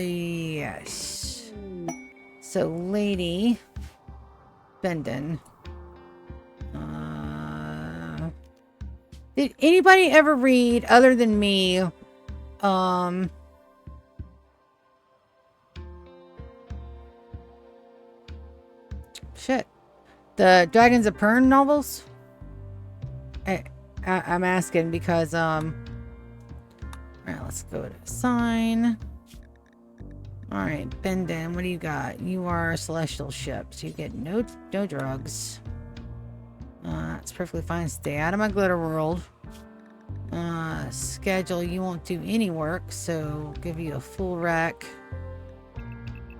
Yes. So Lady Bendon. Did anybody ever read, other than me, shit, the Dragons of Pern novels? I'm asking because, alright, let's go to sign. Alright, Bendon, what do you got? You are a celestial ship, so you get no drugs. That's perfectly fine. Stay out of my glitter world. Schedule, you won't do any work, so give you a full rack.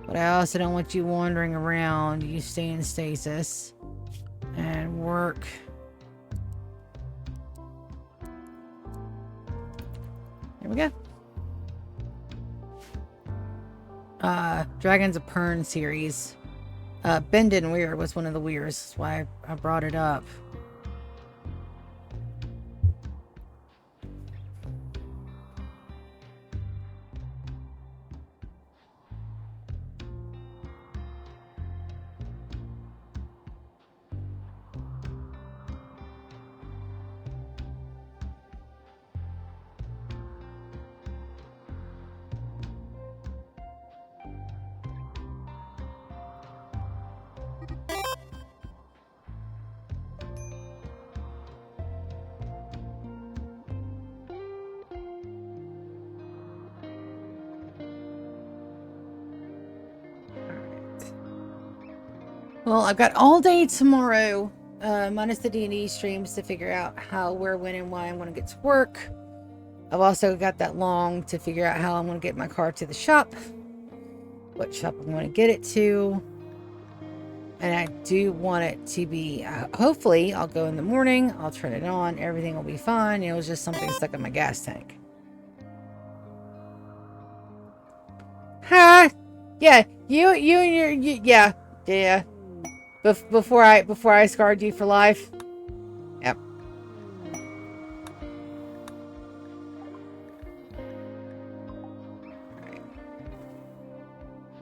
But I also don't want you wandering around. You stay in stasis. And work. Here we go. Dragons of Pern series. Bendon Weird was one of the weirds. That's why I brought it up. Well, I've got all day tomorrow, minus the D&D streams, to figure out how, where, when, and why I'm going to get to work. I've also got that long to figure out how I'm going to get my car to the shop. What shop I'm going to get it to. And I do want it to be, hopefully, I'll go in the morning, I'll turn it on, everything will be fine. It was just something stuck in my gas tank. Huh? Yeah, you and your, yeah. Before I scarred you for life. Yep.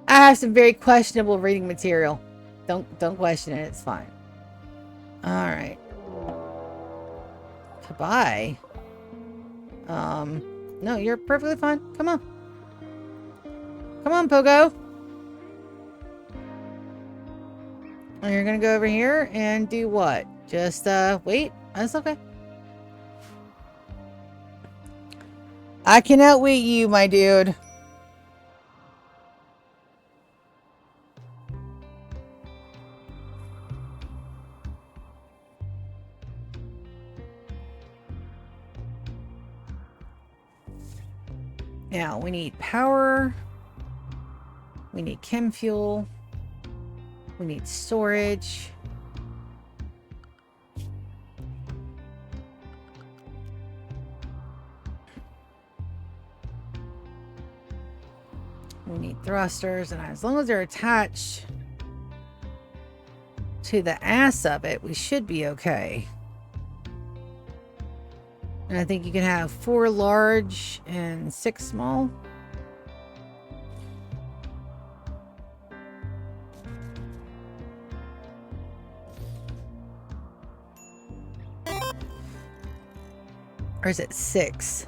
I have some very questionable reading material. Don't question it. It's fine. All right. Goodbye. No, you're perfectly fine. Come on. Come on, Pogo. And you're gonna go over here and do what? Just, wait? That's okay. I can outwit you, my dude. Now, we need power. We need chem fuel. We need storage. We need thrusters, and as long as they're attached to the ass of it, we should be okay. And I think you can have 4 large and 6 small. Or is it 6?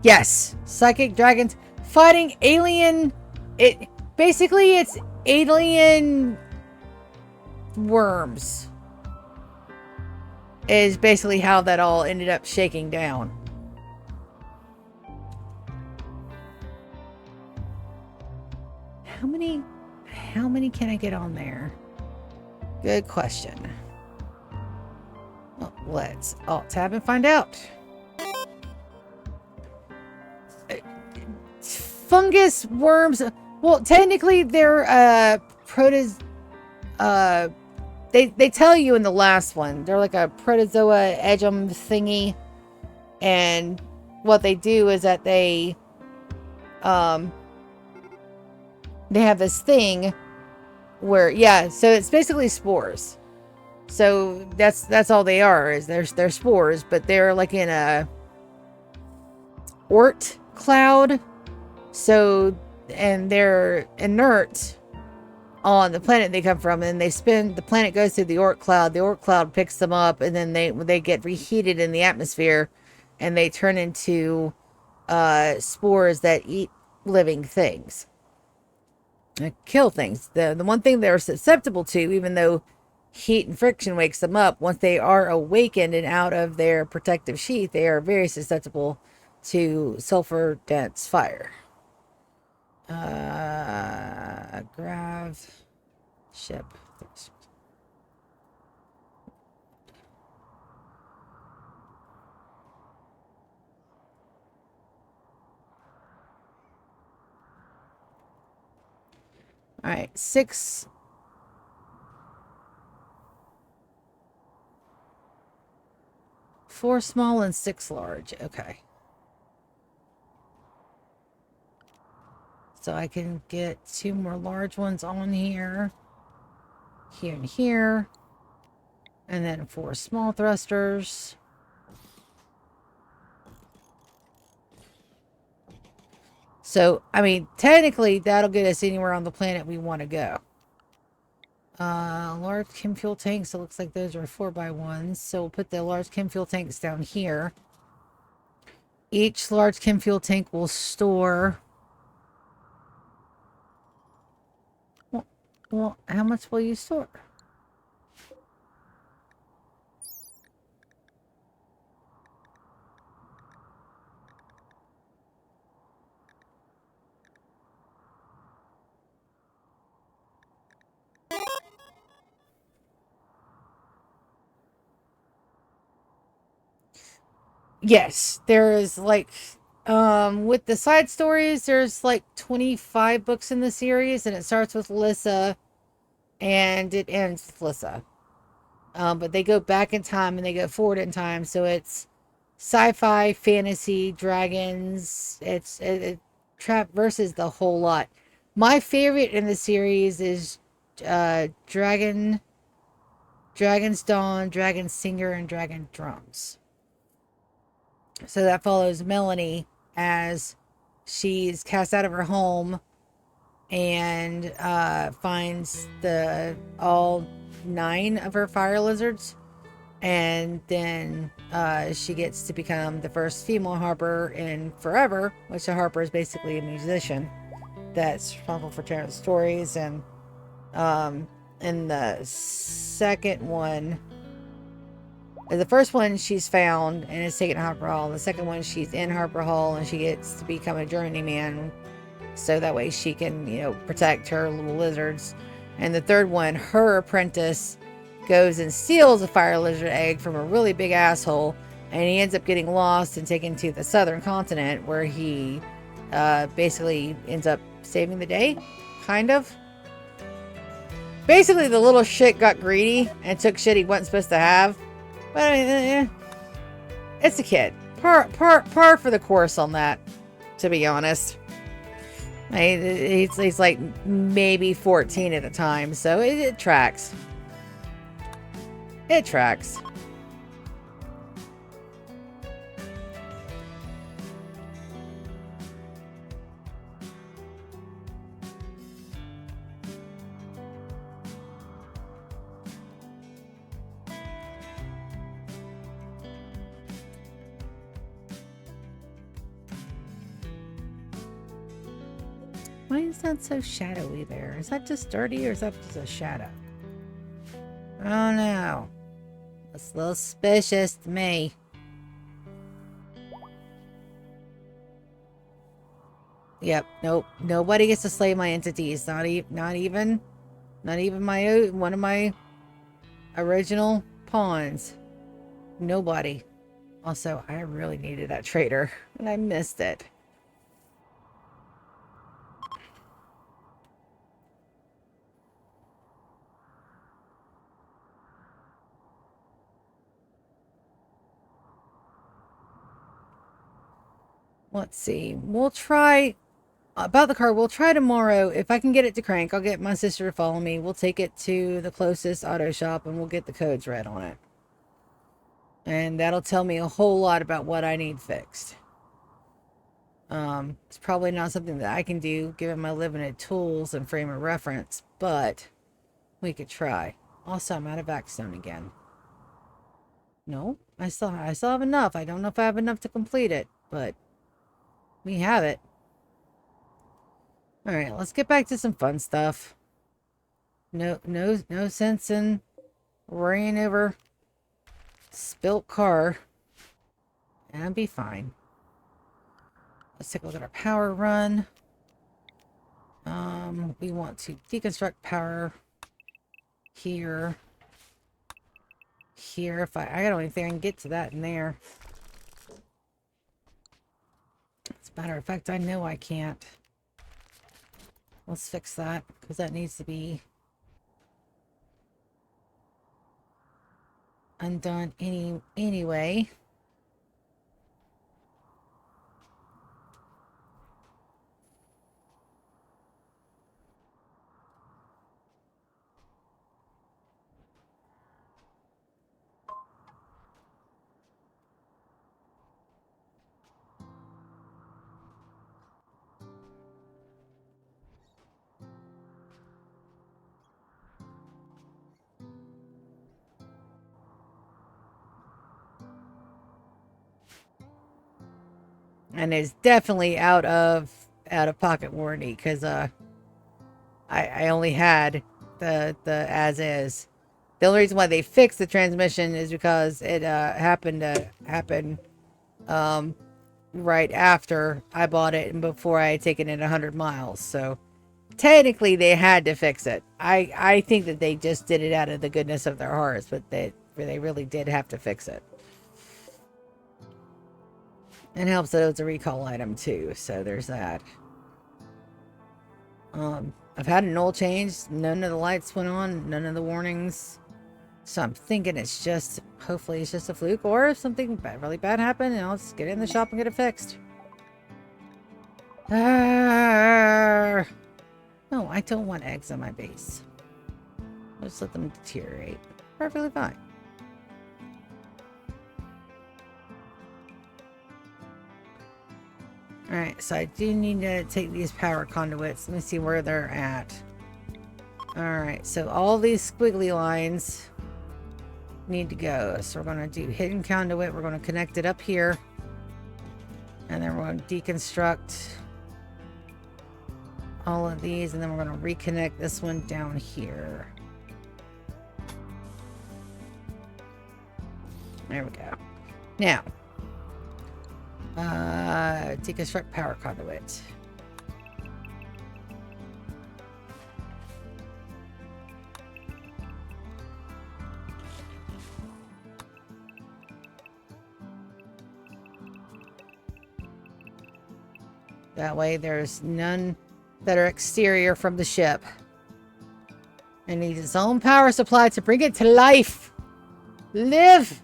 Yes. Psychic dragons fighting alien. Basically it's alien worms. Is basically how that all ended up shaking down. How many can I get on there? Good question. Well, let's alt tab and find out. fungus worms. Well, technically they're they tell you in the last one they're like a protozoa edgem thingy, and what they do is that they have this thing where, yeah, so it's basically spores. So that's all they are, is they're spores, but they're like in a Oort cloud. So, and they're inert on the planet they come from, and the planet goes through the Oort cloud picks them up, and then they get reheated in the atmosphere, and they turn into spores that eat living things and kill things. The one thing they're susceptible to, even though heat and friction wakes them up, once they are awakened and out of their protective sheath, they are very susceptible to sulfur dense fire. Grav ship. All right, 6. Four small and 6 large. Okay. So I can get 2 more large ones on here. Here and here. And then 4 small thrusters. So, I mean, technically that'll get us anywhere on the planet we want to go. Large chem fuel tanks. It looks like those are 4x1s. So we'll put the large chem fuel tanks down here. Each large chem fuel tank will store... Well, how much will you store? Yes, there is like, with the side stories, there's like 25 books in the series, and it starts with Lissa and it ends with Lissa. But they go back in time and they go forward in time, so it's sci-fi, fantasy, dragons. It trap versus the whole lot. My favorite in the series is Dragon's Dawn, Dragon Singer, and Dragon Drums. So that follows Melanie as she's cast out of her home and finds all 9 of her fire lizards, and then she gets to become the first female harper in forever, which a harper is basically a musician that's responsible for telling stories. And in the second one, the first one she's found and is taken to Harper Hall. The second one, she's in Harper Hall and she gets to become a journeyman, so that way she can, protect her little lizards. And the third one, her apprentice goes and steals a fire lizard egg from a really big asshole, and he ends up getting lost and taken to the southern continent, where he basically ends up saving the day, kind of. Basically, the little shit got greedy and took shit he wasn't supposed to have. But I mean, it's a kid. Par for the course on that, to be honest. I mean, he's like maybe 14 at the time, so it tracks. It tracks. Why is that so shadowy there? Is that just dirty, or is that just a shadow? Oh no. That's a little suspicious to me. Yep, nope. Nobody gets to slay my entities. Not even one of my original pawns. Nobody. Also, I really needed that trader, and I missed it. Let's see. We'll try about the car. We'll try tomorrow. If I can get it to crank, I'll get my sister to follow me. We'll take it to the closest auto shop and we'll get the codes read on it. And that'll tell me a whole lot about what I need fixed. It's probably not something that I can do given my limited tools and frame of reference, but we could try. Also, I'm out of Vaxstone again. No, I still have enough. I don't know if I have enough to complete it, but we have it. All right, let's get back to some fun stuff. No sense in worrying over spilt car. And I'll be fine. Let's take a look at our power run. We want to deconstruct power here. Here, if I don't even think I can get to that in there. As a matter of fact, I know I can't. Let's fix that, because that needs to be undone anyway. And it's definitely out of pocket warranty, because I only had the as is. The only reason why they fixed the transmission is because it happened to happen right after I bought it and before I had taken it 100 miles. So technically they had to fix it. I think that they just did it out of the goodness of their hearts, but they really did have to fix it. It helps that it was a recall item too, so there's that. I've had an oil change. None of the lights went on. None of the warnings. So I'm thinking it's just, hopefully it's just a fluke, or if something really bad happened, and I'll just get in the shop and get it fixed. No, I don't want eggs on my base. Let's let them deteriorate. Perfectly fine. Alright, so I do need to take these power conduits. Let me see where they're at. Alright, so all these squiggly lines need to go. So we're going to do hidden conduit. We're going to connect it up here. And then we're going to deconstruct all of these. And then we're going to reconnect this one down here. There we go. Now, deconstruct power conduit. That way there's none that are exterior from the ship. It needs its own power supply to bring it to life. Live!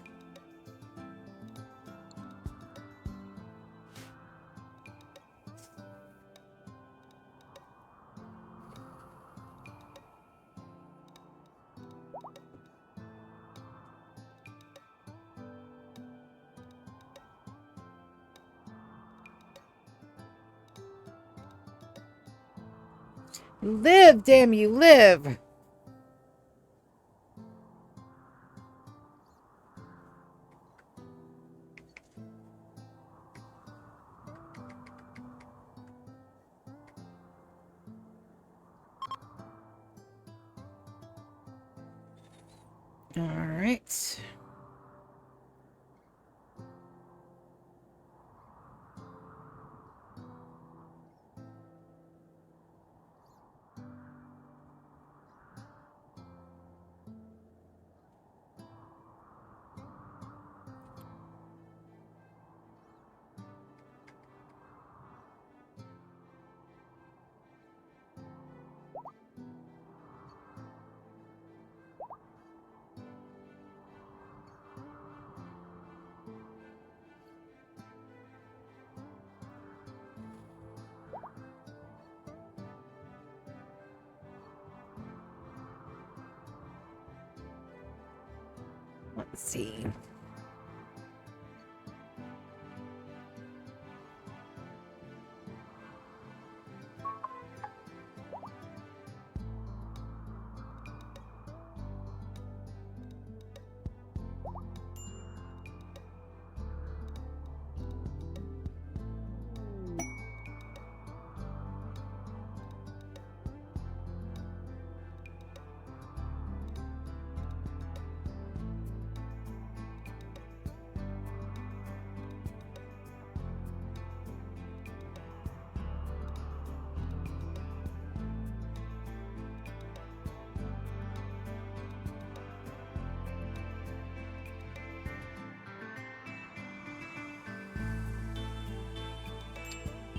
Live, damn you, live! All right. Let's see.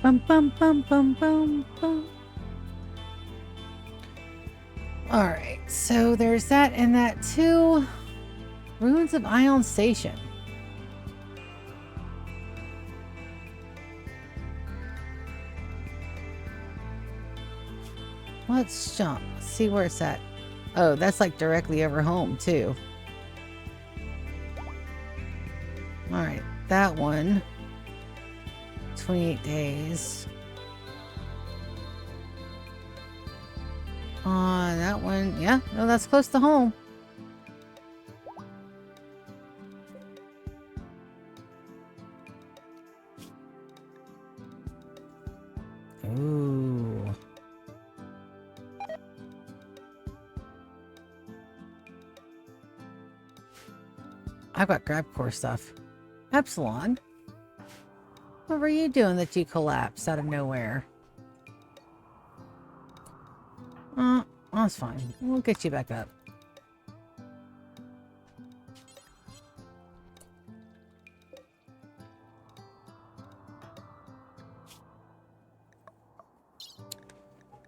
Bum bum bum bum bum bum. Alright, so there's that and that too. Ruins of Ion Station. Let's jump. See where it's at. Oh, that's like directly over home too. Alright, that one. 28 days. That one. Yeah, no, that's close to home. Ooh. I've got grab core stuff. Epsilon. What were you doing that you collapsed out of nowhere? That's fine. We'll get you back up.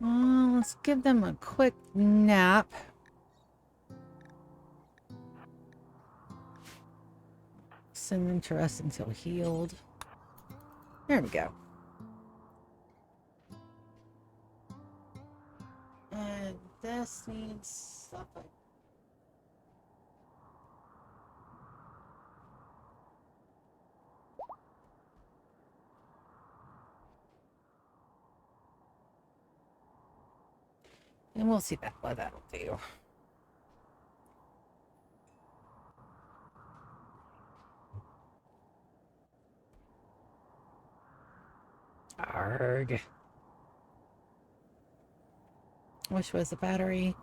Let's give them a quick nap. Send them to rest until healed. There we go. And this needs stuff like and we'll see what that'll do. Arg. Which was the battery?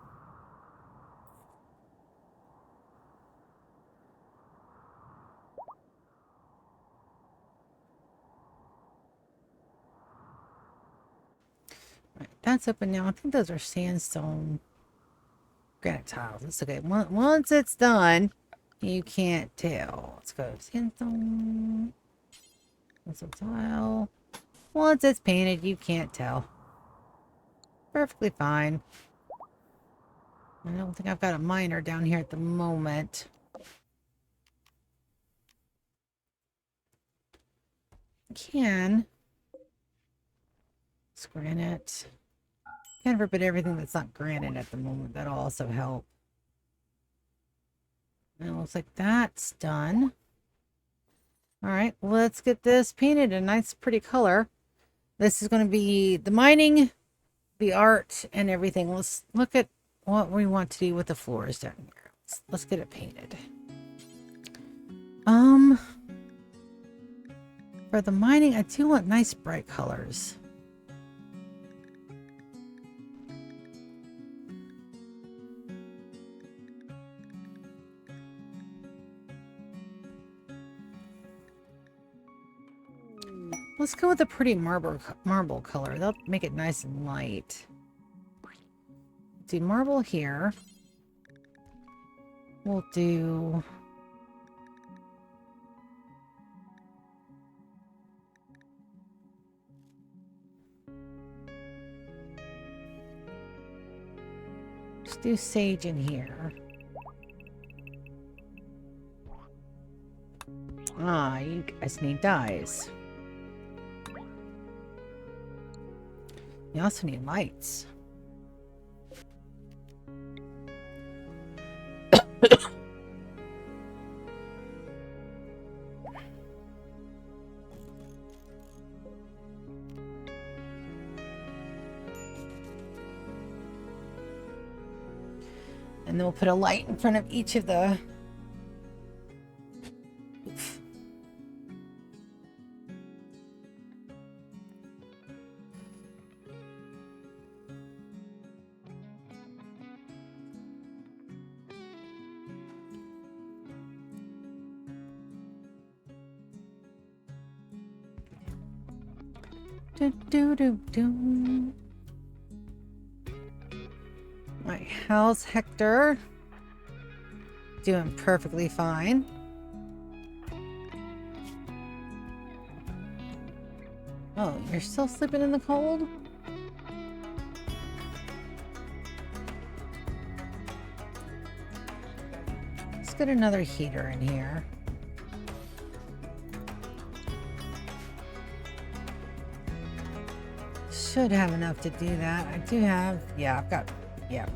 Right, that's open now. I think those are sandstone granite tiles. It's okay. Once it's done, you can't tell. Let's go sandstone. That's a tile. Once it's painted, you can't tell. Perfectly fine. I don't think I've got a miner down here at the moment. Can. It's granite. Can't forbid everything that's not granite at the moment. That'll also help. And it looks like that's done. Alright, let's get this painted a nice pretty color. This is going to be the mining, the art, and everything. Let's look at what we want to do with the floors down here. Let's get it painted. For the mining, I do want nice bright colors. Let's go with a pretty marble color. That'll make it nice and light. Do marble here. We'll do... let's do sage in here. You guys need dyes. You also need lights. And then we'll put a light in front of each of the... Oof. Do, do, do, do. My house, Hector, doing perfectly fine. Oh, you're still sleeping in the cold? Let's get another heater in here. Should have enough to do that. I do have, yeah, I've got, yeah.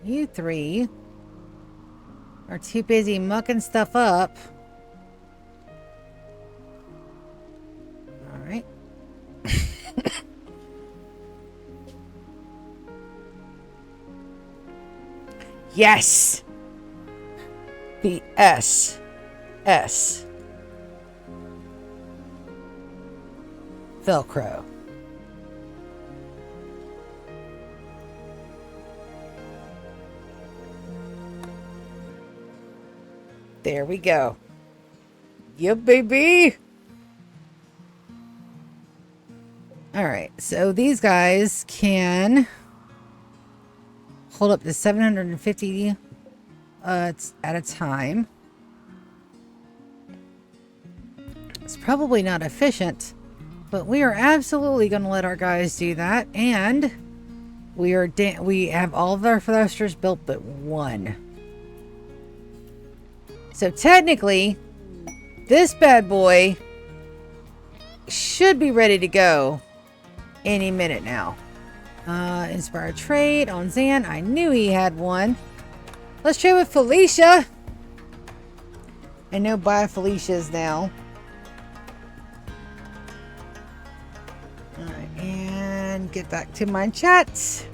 You three are too busy mucking stuff up. All right. Yes! The S. Velcrow. There we go. Yep, baby. All right, so these guys can hold up to 750 at a time. It's probably not efficient, but we are absolutely going to let our guys do that. And we have all of our thrusters built but one. So technically, this bad boy should be ready to go any minute now. Inspired trade on Zan. I knew he had one. Let's trade with Felicia. I know buy Felicia's now. Alright, and get back to my chats.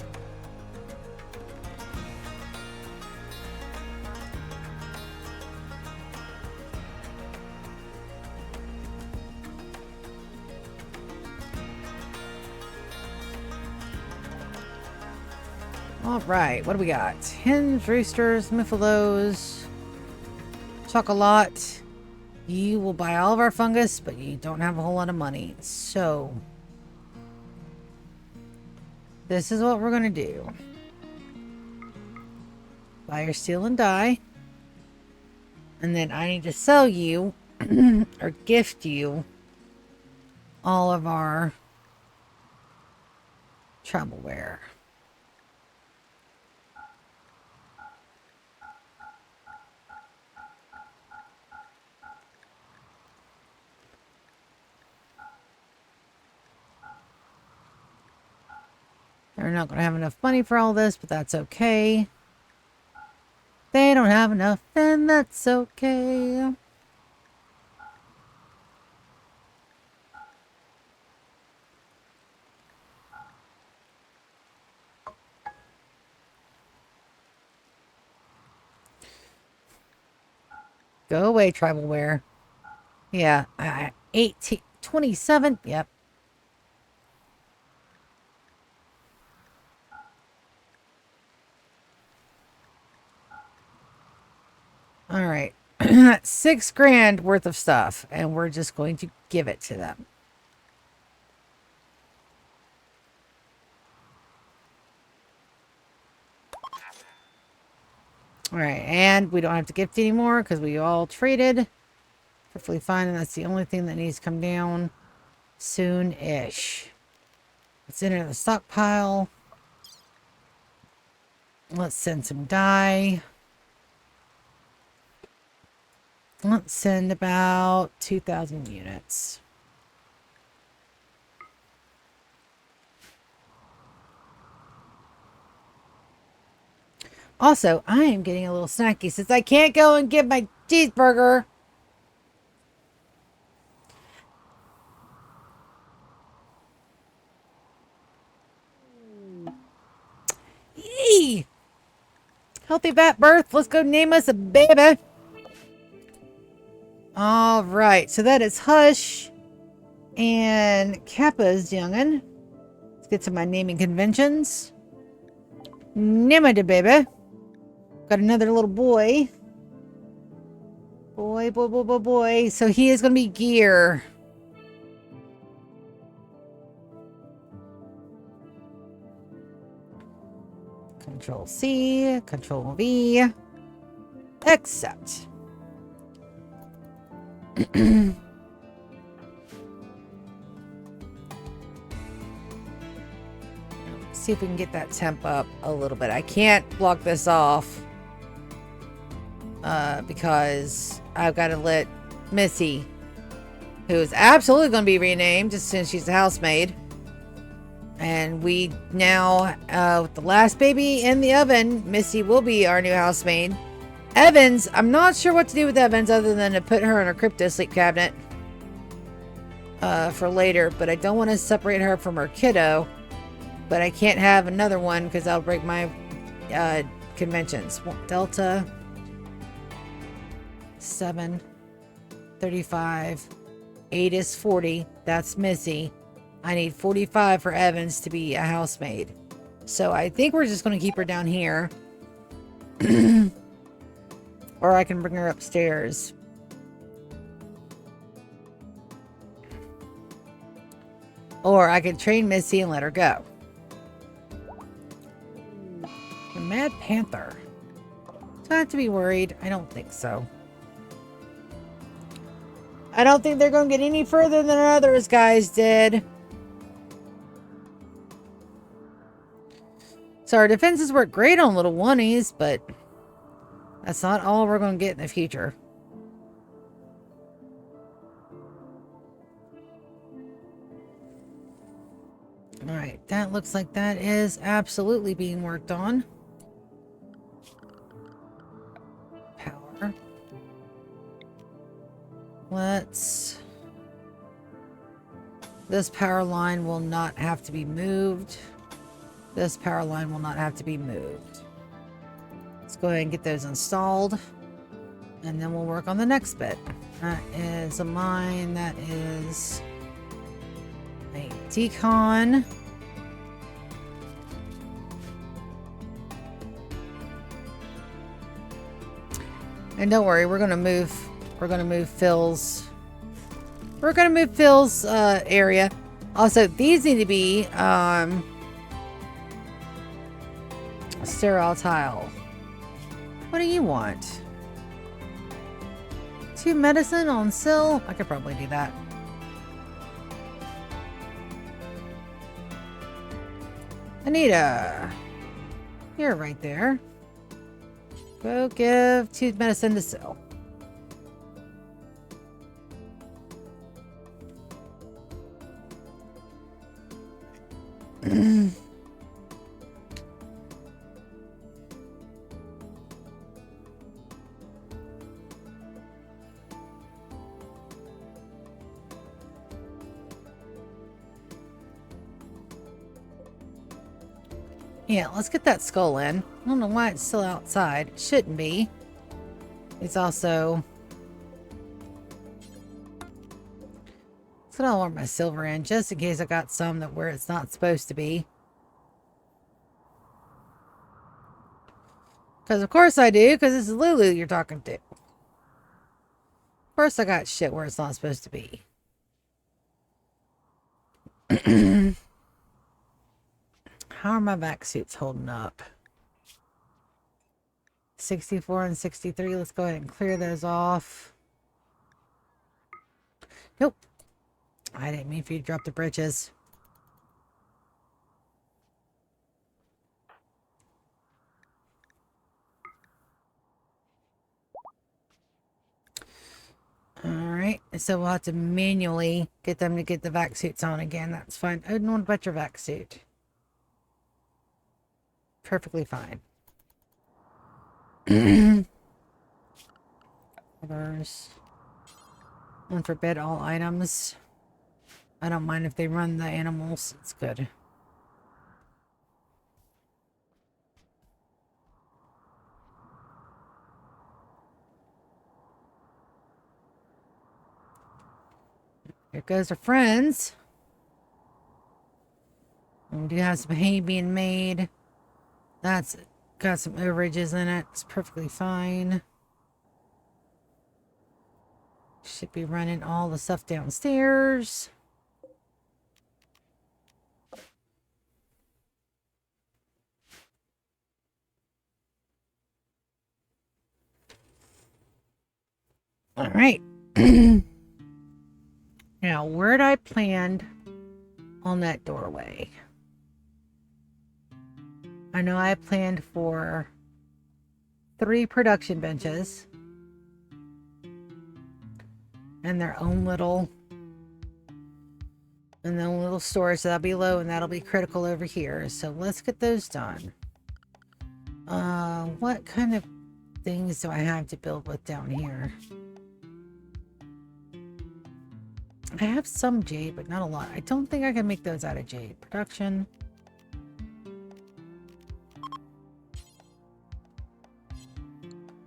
Alright, what do we got? Hens, roosters, muffalos, chocolate. You will buy all of our fungus, but you don't have a whole lot of money. So, this is what we're going to do. Buy your steel and dye. And then I need to sell you, or gift you, all of our travelware. They're not going to have enough money for all this, but that's okay. They don't have enough, then that's okay. Go away, tribalware. Yeah, 18, 27, yep. All right, $6 grand worth of stuff, and we're just going to give it to them. All right, and we don't have to gift anymore because we all traded. Perfectly fine, and that's the only thing that needs to come down soon-ish. Let's enter the stockpile. Let's send some dye. Let's send about 2,000 units. Also, I am getting a little snacky since I can't go and get my cheeseburger. Healthy vat birth. Let's go name us a baby. All right. So that is Hush and Kappa's youngin'. Let's get to my naming conventions. Name it a baby. Got another little boy. Boy, boy, boy, boy, boy. So he is going to be Gear. Control C, Control V. Accept. See if we can get that temp up a little bit. I can't block this off because I've got to let Missy, who is absolutely going to be renamed just since she's a housemaid. And we now, with the last baby in the oven, Missy will be our new housemaid. Evans, I'm not sure what to do with Evans other than to put her in her crypto sleep cabinet for later. But I don't want to separate her from her kiddo. But I can't have another one because that'll break my conventions. Delta 7 35 8 is 40. That's Missy. I need 45 for Evans to be a housemaid. So I think we're just going to keep her down here. Or I can bring her upstairs. Or I could train Missy and let her go. The Mad Panther. Do I have to be worried? I don't think so. I don't think they're going to get any further than others guys did. So our defenses work great on little oneies, but that's not all we're going to get in the future. Alright, that looks like that is absolutely being worked on. Power. Let's... This power line will not have to be moved. This power line will not have to be moved. Let's go ahead and get those installed. And then we'll work on the next bit. That is a mine. That is a decon. And don't worry, we're gonna move Phil's area. Also, these need to be sterile tile. What do you want? 2 medicine on Sill? I could probably do that. Anita, you're right there. Go give 2 medicine to Sill. Yeah, let's get that skull in. I don't know why it's still outside. It shouldn't be. It's also... So I don't want my silver in, just in case I got some that where it's not supposed to be. Because of course I do, because this is Lulu you're talking to. Of course I got shit where it's not supposed to be. How are my vac suits holding up? 64 and 63. Let's go ahead and clear those off. Nope. I didn't mean for you to drop the britches. Alright, so we'll have to manually get them to get the vac suits on again. That's fine. I don't want to bet your vac suit. Perfectly fine. Others. Unforbid all items. I don't mind if they run the animals. It's good. Here goes our friends. And we do have some hay being made. That's got some overages in it. It's perfectly fine. Should be running all the stuff downstairs. All right. Now, where'd I planned on that doorway? I know I planned for 3 production benches and their own little storage. So that'll be low and that'll be critical over here. So let's get those done. What kind of things do I have to build with down here? I have some jade, but not a lot. I don't think I can make those out of jade. Production.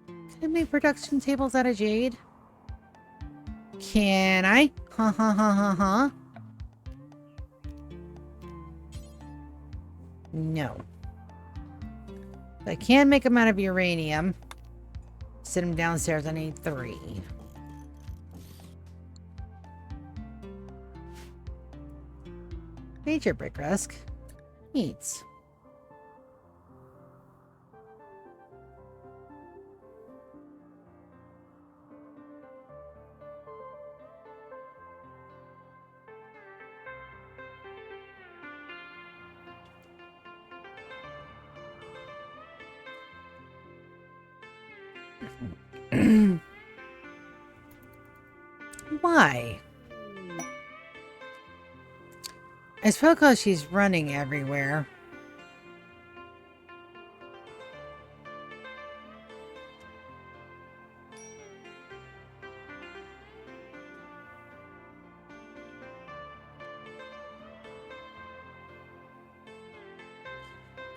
Can I make production tables out of jade? Can I? Ha ha ha ha ha. No. I can make them out of uranium. Sit them downstairs. I need 3. Major brick rusk. Neat. Why? It's probably because she's running everywhere.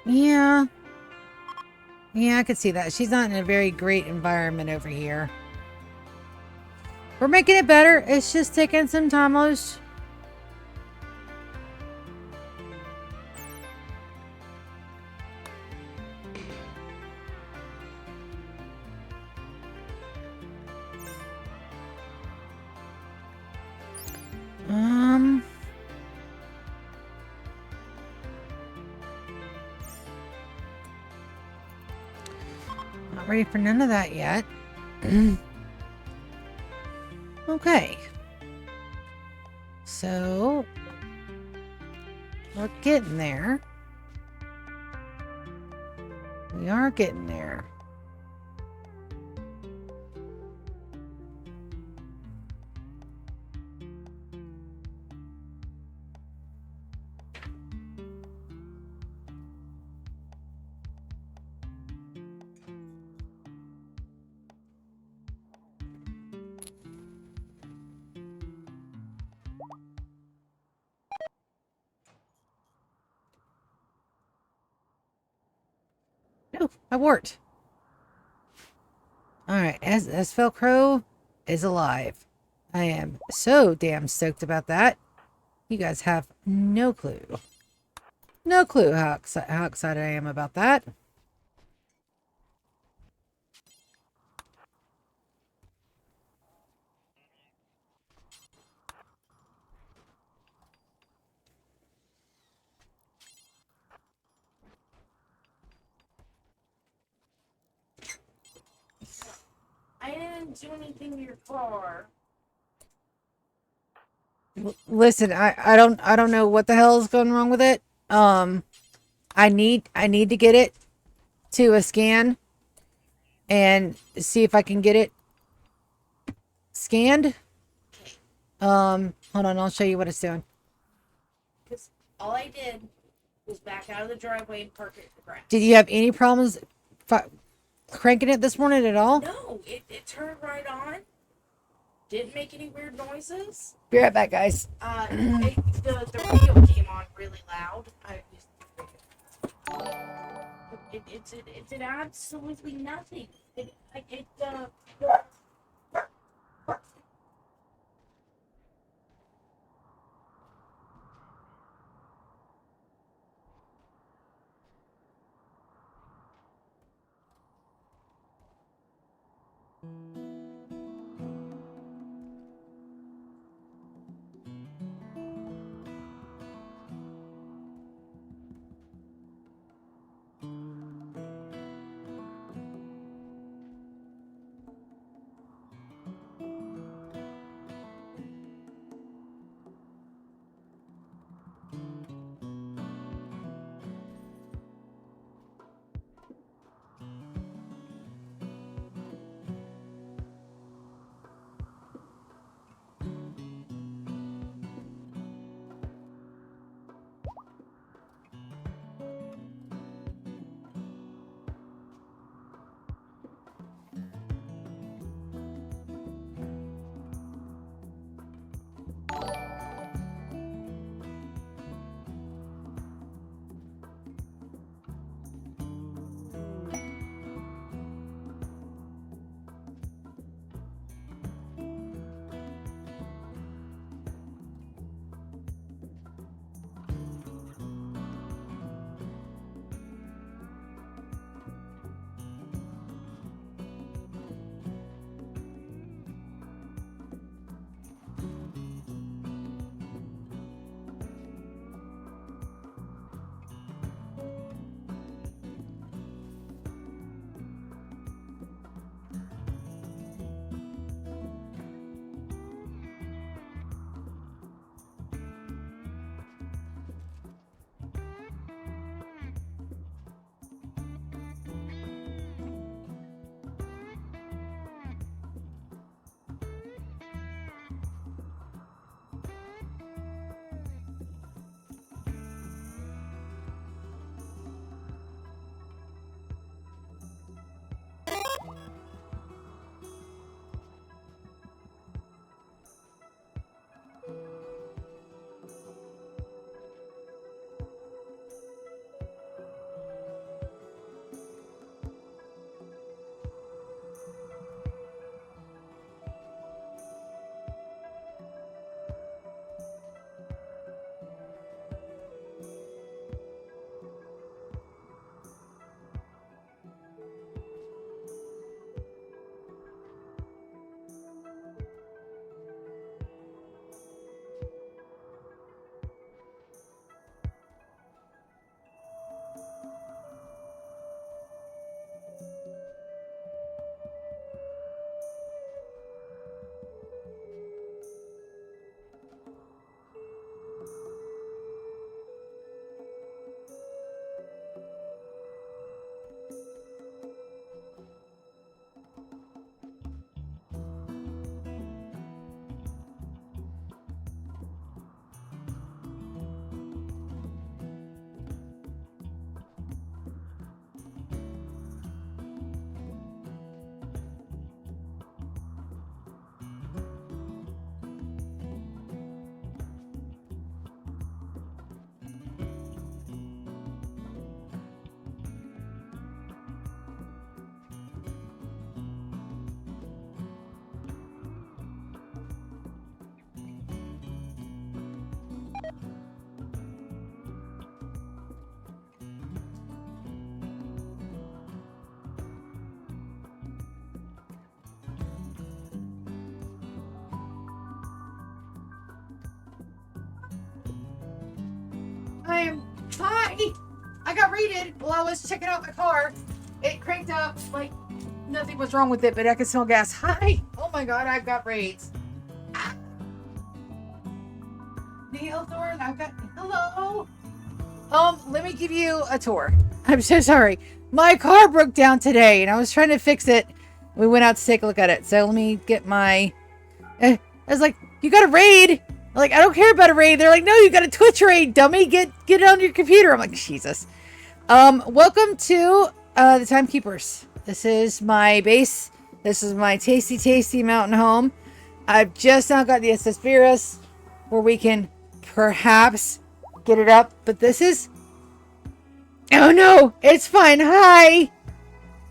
Yeah. Yeah, I could see that. She's not in a very great environment over here. We're making it better. It's just taking some time. Not ready for none of that yet. Okay. So, we're getting there. We are getting there. No, I worked. Alright, as Velcrow is alive. I am so damn stoked about that. You guys have no clue. No clue how excited I am about that. I didn't do anything to your car. Listen, I don't know what the hell is going wrong with it. I need to get it to a scan and see if I can get it scanned. Hold on, I'll show you what it's doing. Because all I did was back out of the driveway and park it in the grass. Did you have any problems cranking it this morning at all? No, it turned right on. Didn't make any weird noises. Be right back, guys. The radio came on really loud. It did absolutely nothing. Hi! I got raided while I was checking out my car. It cranked up like nothing was wrong with it, but I could smell gas. Hi! Oh my god, I've got raids. Ah. Nail door, I've got. Hello! Let me give you a tour. I'm so sorry. My car broke down today and I was trying to fix it. We went out to take a look at it. So let me get my. I was like, you got a raid? I'm like, I don't care about a raid. They're like, no, you got a Twitch raid, dummy. Get it on your computer. I'm like, Jesus. Welcome to the Timekeepers. This is my base. This is my tasty mountain home. I've just now got the SS Virus where we can perhaps get it up, but this is. Oh no, it's fine. Hi.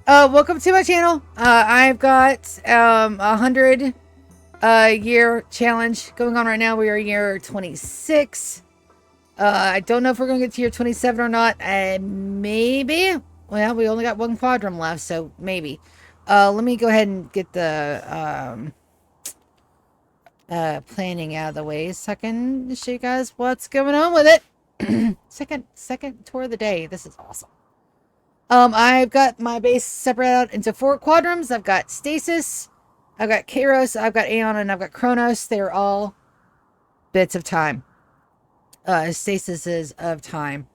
Welcome to my channel. I've got 100 year challenge going on right now. We are year 26. I don't know if we're gonna get to year 27 or not. Maybe. Well, we only got one quadrum left, so maybe. Let me go ahead and get the planning out of the way so I can show you guys what's going on with it. second tour of the day. This is awesome. I've got my base separated out into 4 quadrants. I've got Stasis, I've got Kairos, I've got Aeon, and I've got Chronos. They're all bits of time. Stasis is of time.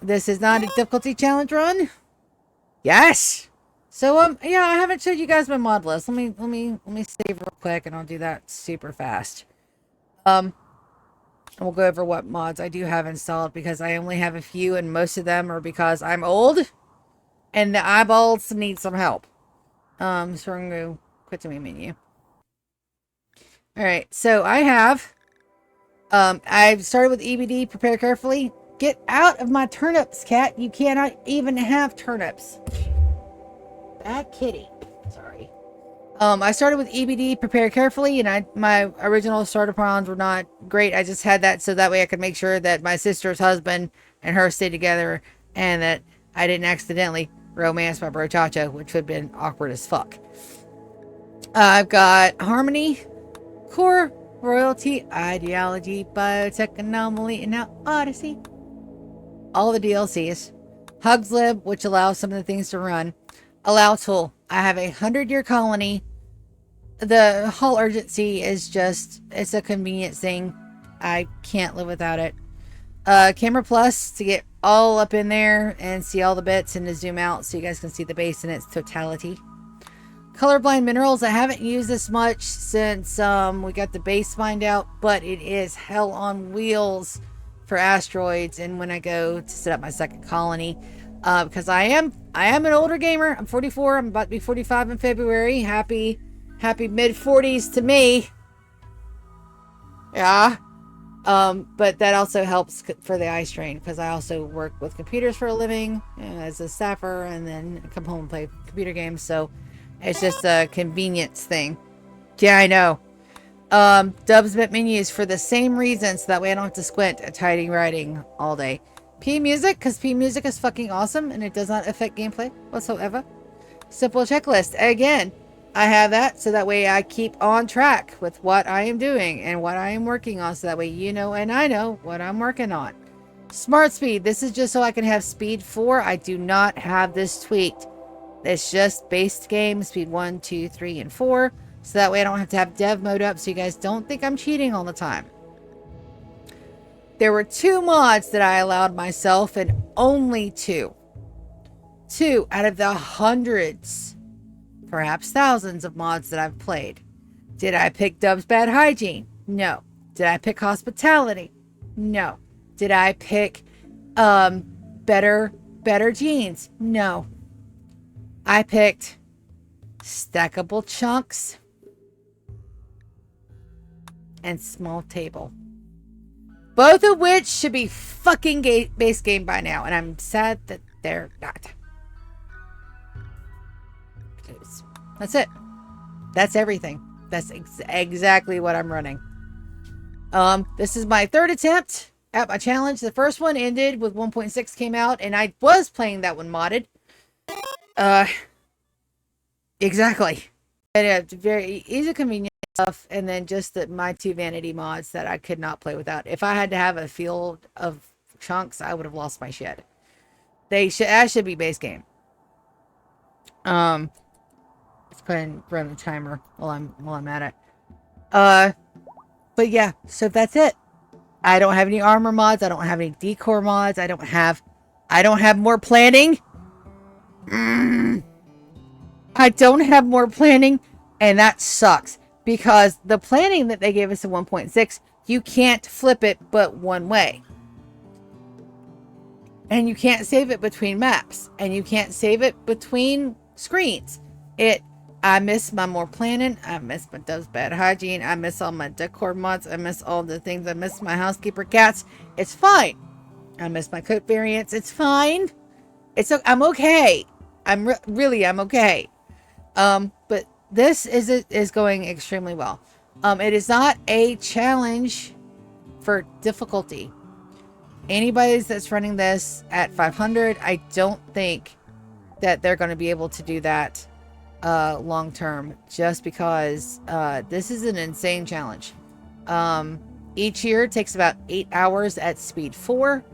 This is not a difficulty challenge run. Yes. So yeah, I haven't showed you guys my mod list. Let me save real quick, and I'll do that super fast. And we'll go over what mods I do have installed, because I only have a few, and most of them are because I'm old and the eyeballs need some help. So we're gonna go quit the main menu. All right, so I have I've started with EBD. Prepare carefully. Get out of my turnips, cat. You cannot even have turnips. Bad kitty. Sorry. I started with EBD, prepare carefully, and my original starter prawns were not great. I just had that so that way I could make sure that my sister's husband and her stayed together, and that I didn't accidentally romance my brochacho, which would have been awkward as fuck. I've got Harmony, Core, Royalty, Ideology, Biotech Anomaly, and now Odyssey. All the DLCs. Hugslib, which allows some of the things to run. Allow Tool. I have 100-year colony. The Hall Urgency is just, it's a convenience thing. I can't live without it. Camera Plus to get all up in there and see all the bits, and to zoom out so you guys can see the base in its totality. Colorblind Minerals, I haven't used this much since we got the base mined out, but it is hell on wheels for asteroids and when I go to set up my second colony. Because I am an older gamer. I'm 44. I'm about to be 45 in February. Happy mid-40s to me. Yeah. But that also helps for the eye strain, because I also work with computers for a living, as a staffer, and then come home and play computer games. So it's just a convenience thing. Yeah, I know. Dubs bit menus for the same reason, so that way I don't have to squint at tidying writing all day. P music, because P music is fucking awesome and it does not affect gameplay whatsoever. Simple checklist. Again, I have that so that way I keep on track with what I am doing and what I am working on, so that way you know and I know what I'm working on. Smart speed. This is just so I can have speed 4. I do not have this tweaked. It's just based game speed 1, 2, 3, and 4. So that way I don't have to have dev mode up, so you guys don't think I'm cheating all the time. There were 2 mods that I allowed myself, and only 2. 2 out of the hundreds, perhaps thousands of mods that I've played. Did I pick Dub's Bad Hygiene? No. Did I pick Hospitality? No. Did I pick better Jeans? No. I picked Stackable Chunks and Small Table. Both of which should be fucking base game by now, and I'm sad that they're not. That's it. That's everything. That's exactly what I'm running. This is my 3rd attempt at my challenge. The first one ended with 1.6 came out, and I was playing that one modded. Exactly. And it's very easy, convenient stuff, and then just my 2 vanity mods that I could not play without. If I had to have a field of chunks, I would have lost my shit. That should be base game. Let's go ahead and run the timer while I'm at it. But yeah, so that's it. I don't have any armor mods. I don't have any decor mods. I don't have more planning. I don't have more planning, and that sucks, because the planning that they gave us in 1.6, you can't flip it but one way. And you can't save it between maps, and you can't save it between screens. I miss my more planning. I miss my Dub's Bad Hygiene. I miss all my decor mods. I miss all the things. I miss my housekeeper cats. It's fine. I miss my coat variants. It's fine. I'm okay. I'm okay. But this is going extremely well. It is not a challenge for difficulty. Anybody that's running this at 500, I don't think that they're going to be able to do that long term, just because this is an insane challenge. Each year takes about 8 hours at speed 4.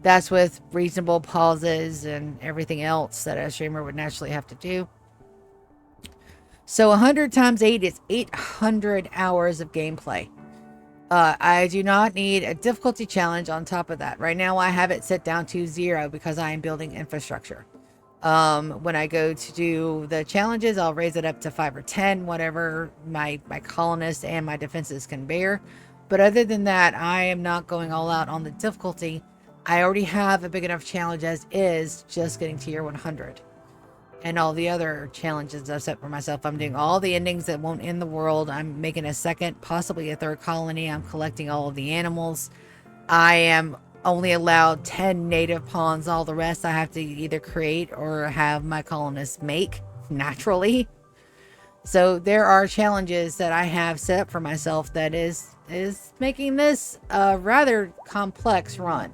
That's with reasonable pauses and everything else that a streamer would naturally have to do. So 100 times 8 is 800 hours of gameplay. I do not need a difficulty challenge on top of that. Right now I have it set down to 0 because I am building infrastructure. When I go to do the challenges, I'll raise it up to 5 or 10, whatever my colonists and my defenses can bear. But other than that, I am not going all out on the difficulty. I already have a big enough challenge as is, just getting to year 100. And all the other challenges I've set for myself. I'm doing all the endings that won't end the world. I'm making a second, possibly a third colony. I'm collecting all of the animals. I am only allowed 10 native pawns. All the rest I have to either create or have my colonists make naturally. So there are challenges that I have set up for myself that is making this a rather complex run.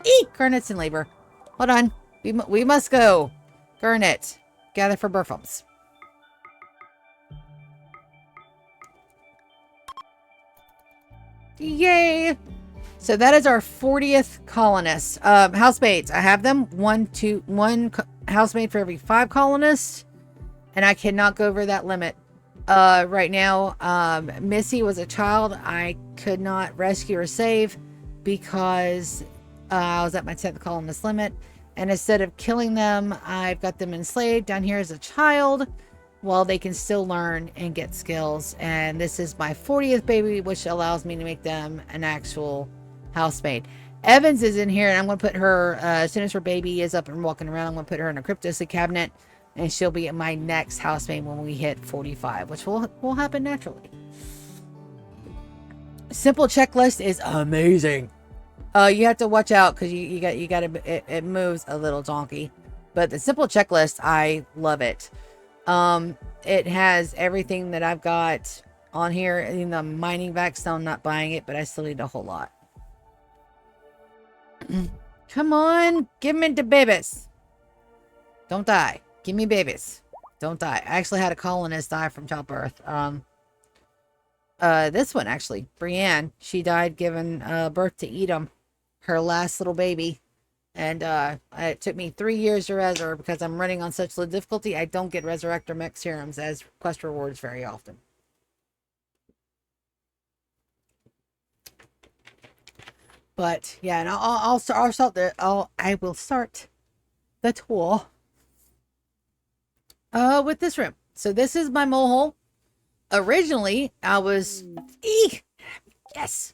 Eek! Garnet's in labor. Hold on. We must go. Garnet, gather for Burfums. Yay! So that is our 40th colonist. Housemaids, I have them. One housemaid for every 5 colonists. And I cannot go over that limit. Right now, Missy was a child I could not rescue or save because I was at my 10th colonist limit. And instead of killing them, I've got them enslaved down here as a child while they can still learn and get skills. And this is my 40th baby, which allows me to make them an actual housemaid. Evans is in here, and I'm going to put her, as soon as her baby is up and walking around, I'm going to put her in a cryptocy cabinet, and she'll be my next housemaid when we hit 45, which will happen naturally. Simple checklist is amazing. You have to watch out because you got it moves a little donkey, but the simple checklist, I love it. It has everything that I've got on here in the mining vac, so I'm not buying it, but I still need a whole lot. Come on, give me the babies. Don't die. Give me babies. Don't die. I actually had a colonist die from childbirth. This one actually, Brienne, she died giving birth to Edom, her last little baby. And it took me 3 years to res her because I'm running on such low difficulty. I don't get Resurrector Mech serums as quest rewards very often. But yeah, and I will start the tour with this room. So this is my mole hole. Originally, I was yes.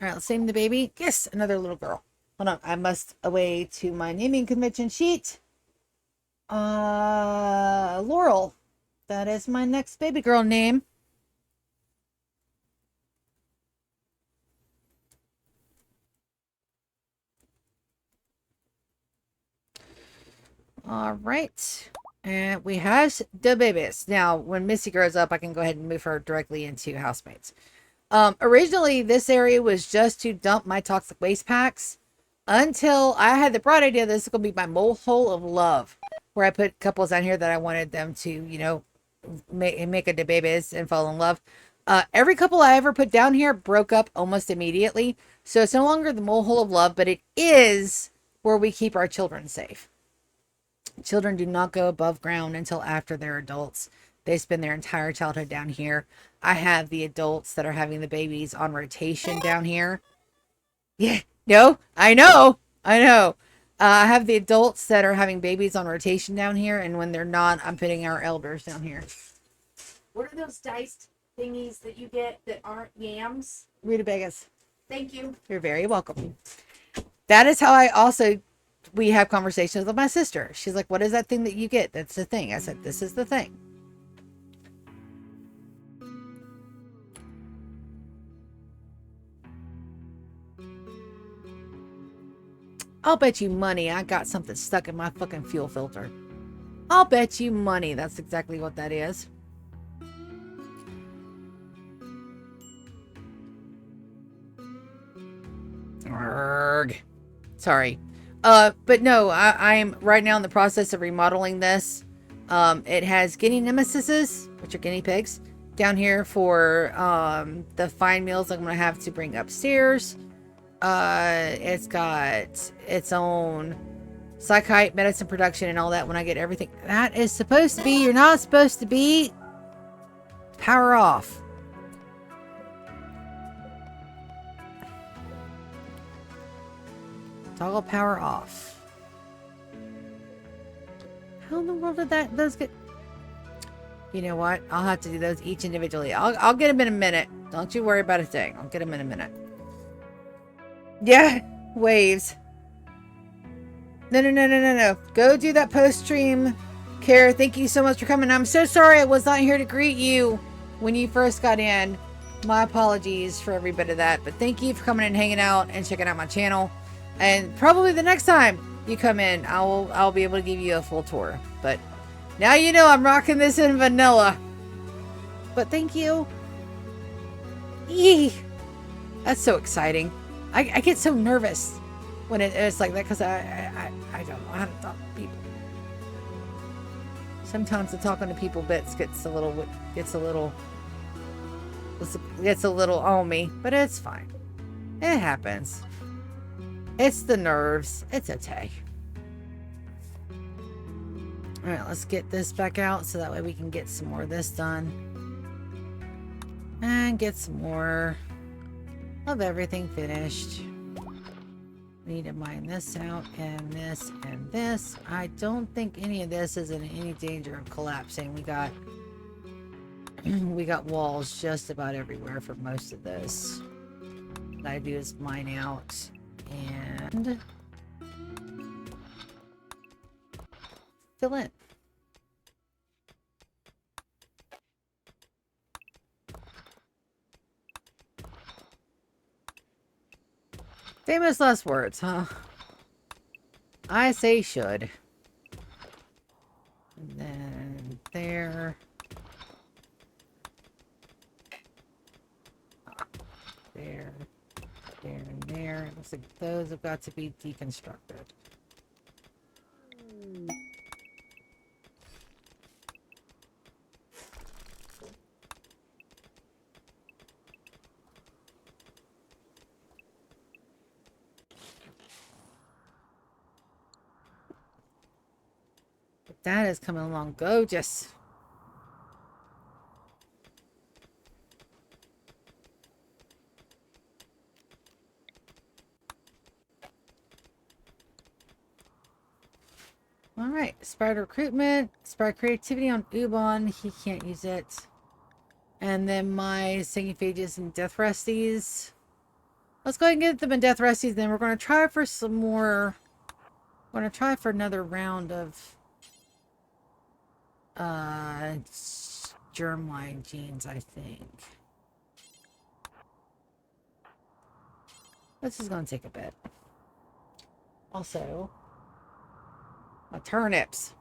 All right, let's name the baby. Yes, another little girl. Hold on, I must away to my naming convention sheet. Laurel. That is my next baby girl name. All right. And we have the babies. Now, when Missy grows up, I can go ahead and move her directly into housemates. Originally, this area was just to dump my toxic waste packs until I had the bright idea this is going to be my mole hole of love, where I put couples down here that I wanted them to, you know, make a babies and fall in love. Every couple I ever put down here broke up almost immediately. So it's no longer the mole hole of love, but it is where we keep our children safe. Children do not go above ground until after they're adults. They spend their entire childhood down here. I have the adults that are having the babies on rotation down here. Yeah, no, I know. I have the adults that are having babies on rotation down here, and when they're not, I'm putting our elders down here. What are those diced thingies that you get that aren't yams? Rutabagas. Thank you. You're very welcome. That is how we have conversations with my sister. She's like, what is that thing that you get? That's the thing. I said, this is the thing. I'll bet you money I got something stuck in my fucking fuel filter. I'll bet you money that's exactly what that is. Arrgh. Sorry. But no, I'm right now in the process of remodeling this. It has guinea nemesises, which are guinea pigs, down here for the fine meals I'm gonna have to bring upstairs. It's got its own psychite, medicine production, and all that when I get everything. That is supposed to be, you're not supposed to be. Power off. Toggle power off. How in the world did those get? You know what? I'll have to do those each individually. I'll get them in a minute. Don't you worry about a thing. I'll get them in a minute. Yeah, waves. No. Go do that post-stream. Kara, thank you so much for coming. I'm so sorry I was not here to greet you when you first got in. My apologies for every bit of that. But thank you for coming and hanging out and checking out my channel. And probably the next time you come in, I'll be able to give you a full tour. But now you know I'm rocking this in vanilla. But thank you. Eee. That's so exciting. I get so nervous when it's like that because I don't know how to talk to people. Sometimes the talking to people bits gets a little on me, but it's fine. It happens. It's the nerves. It's okay. All right, let's get this back out so that way we can get some more of this done. And get some more of everything finished. We need to mine this out and this and this. I don't think any of this is in any danger of collapsing. We got walls just about everywhere for most of this. What I do is mine out and fill in. Famous last words, huh? I say should. And then there. There. There and there. Looks like those have got to be deconstructed. That is coming along gorgeous. All right, Inspired recruitment, Inspired creativity on Ubon. He can't use it. And then my singing phages and death resties. Let's go ahead and get them in death resties. Then we're going to try for some more. We're going to try for another round of germline genes, I think. This is going to take a bit. Also, my turnips.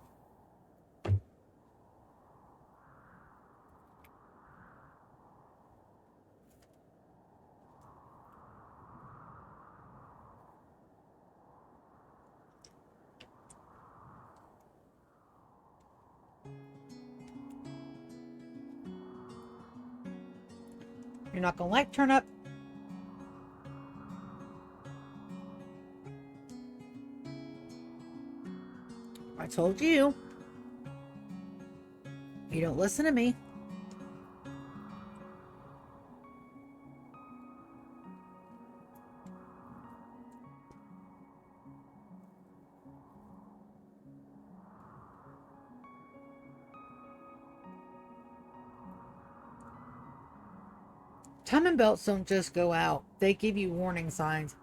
You're not going to like turnip. I told you. You don't listen to me. Timing belts don't just go out. They give you warning signs.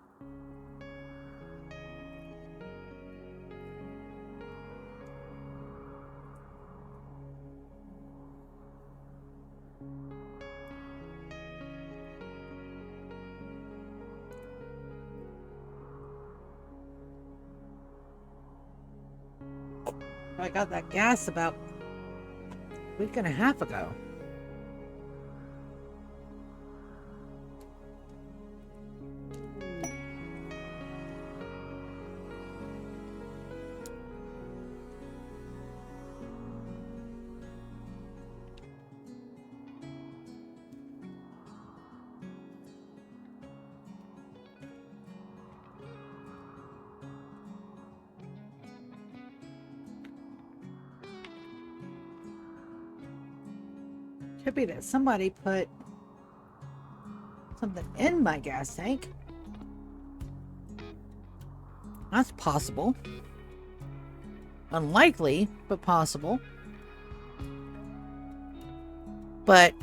I got that gas about a week and a half ago. Could be that somebody put something in my gas tank. That's possible. Unlikely, but possible. But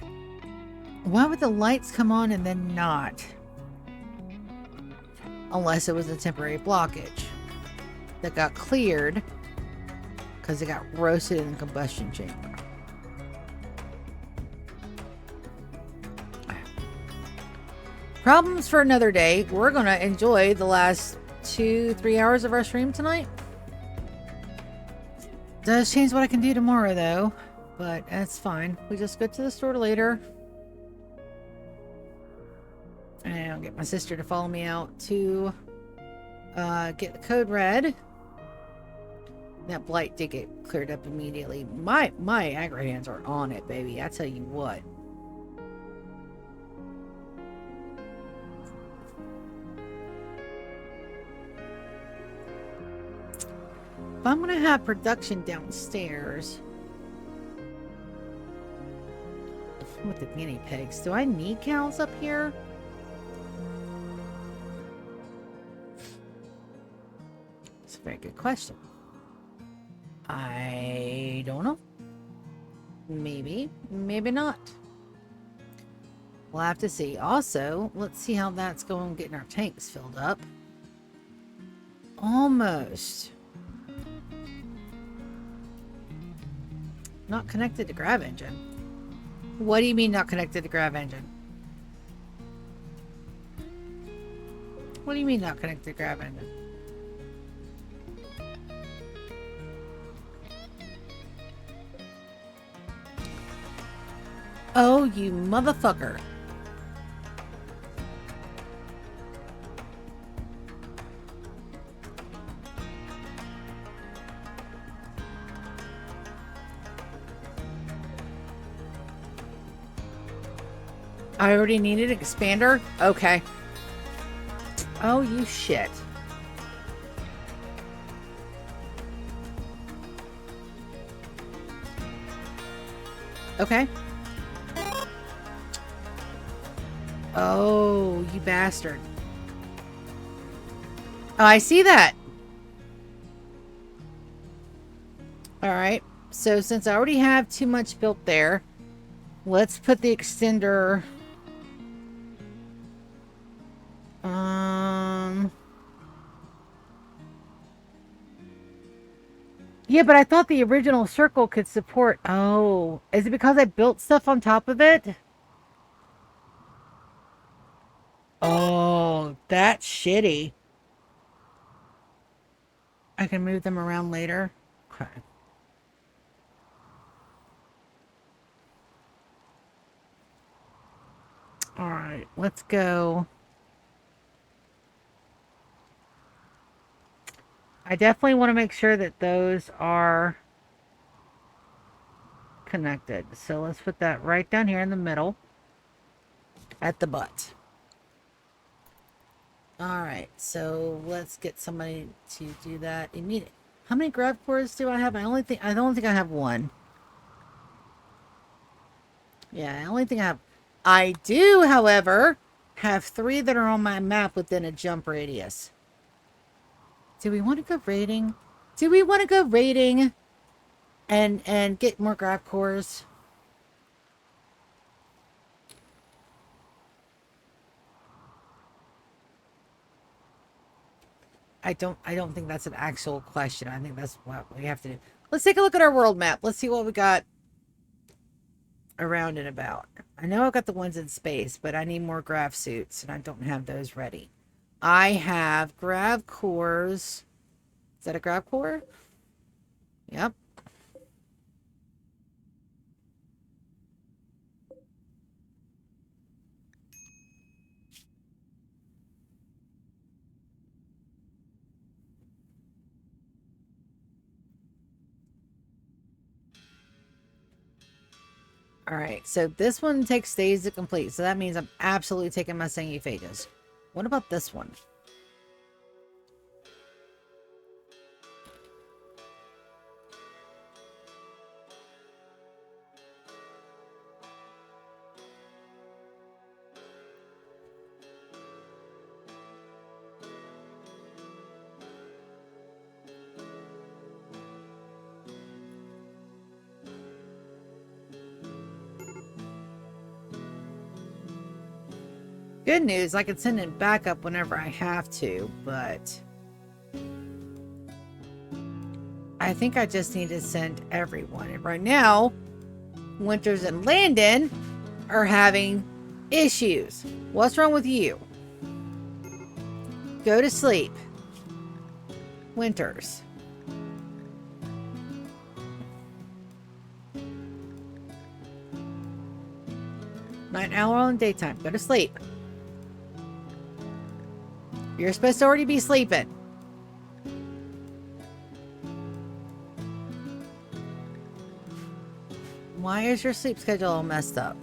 why would the lights come on and then not? Unless it was a temporary blockage that got cleared because it got roasted in the combustion chamber. Problems for another day. We're going to enjoy the last 2-3 hours of our stream tonight. Does change what I can do tomorrow, though. But that's fine. We just go to the store later. And I'll get my sister to follow me out to get the code red. That blight did get cleared up immediately. My aggro hands are on it, baby. I tell you what. If I'm gonna have production downstairs with the guinea pigs, do I need cows up here? It's a very good question. I don't know. Maybe, maybe not. We'll have to see. Also, let's see how that's going getting our tanks filled up. Almost. Not connected to grav engine. What do you mean not connected to grav engine? What do you mean not connected to grav engine? Oh, you motherfucker. I already needed an expander? Okay. Oh, you shit. Okay. Oh, you bastard. Oh, I see that. Alright. So since I already have too much built there, let's put the extender... Yeah, but I thought the original circle could support... Oh, is it because I built stuff on top of it? Oh, that's shitty. I can move them around later. Okay. Alright, let's go. I definitely want to make sure that those are connected. So let's put that right down here in the middle at the butt. Alright, so let's get somebody to do that immediately. How many grav cores do I have? I don't think I have one. Yeah, I only think I have... I do, however, have 3 that are on my map within a jump radius. Do we want to go raiding? Do we want to go raiding and get more grav cores? I don't think that's an actual question. I think that's what we have to do. Let's take a look at our world map. Let's see what we got around and about. I know I've got the ones in space, but I need more grav suits, and I don't have those ready. I have grav cores. Is that a grav core? Yep. All right, so this one takes days to complete, so that means I'm absolutely taking my Sanguphages. What about this one? Good news, I can send it back up whenever I have to, but I think I just need to send everyone. And right now, Winters and Landon are having issues. What's wrong with you? Go to sleep. Winters. Night owl in daytime. Go to sleep. You're supposed to already be sleeping. Why is your sleep schedule all messed up?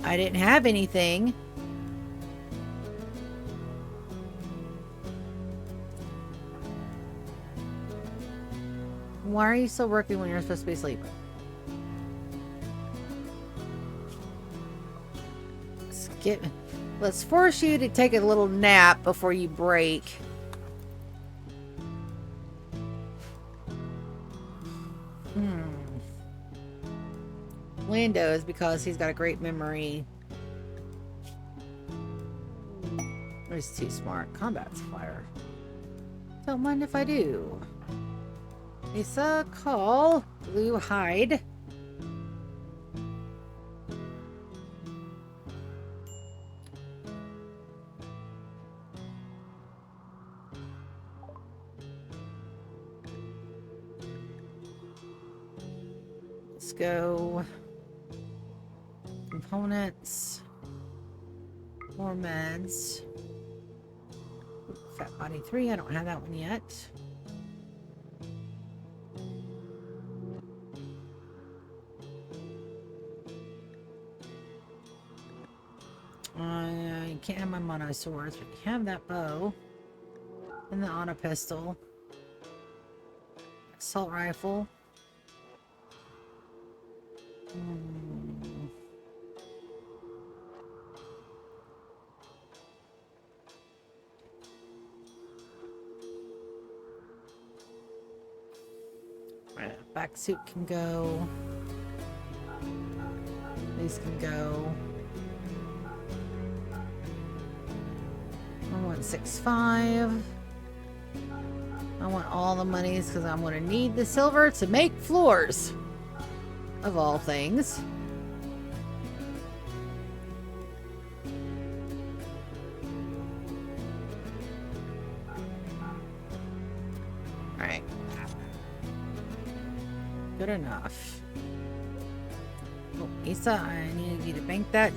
I didn't have anything. Why are you still working when you're supposed to be sleeping? Skip. Let's force you to take a little nap before you break. Lando is because he's got a great memory. He's too smart. Combat supplier. Don't mind if I do. Lisa, call Blue Hide. Let's go. Components. More meds. Fat Body 3. I don't have that one yet. You can't have my mono swords, but you have that bow. And the auto pistol. Assault rifle. Back suit can go. These can go. 165. I want all the monies because I'm going to need the silver to make floors. Of all things. Alright. Good enough. Oh, Isa, I needed you to bank that.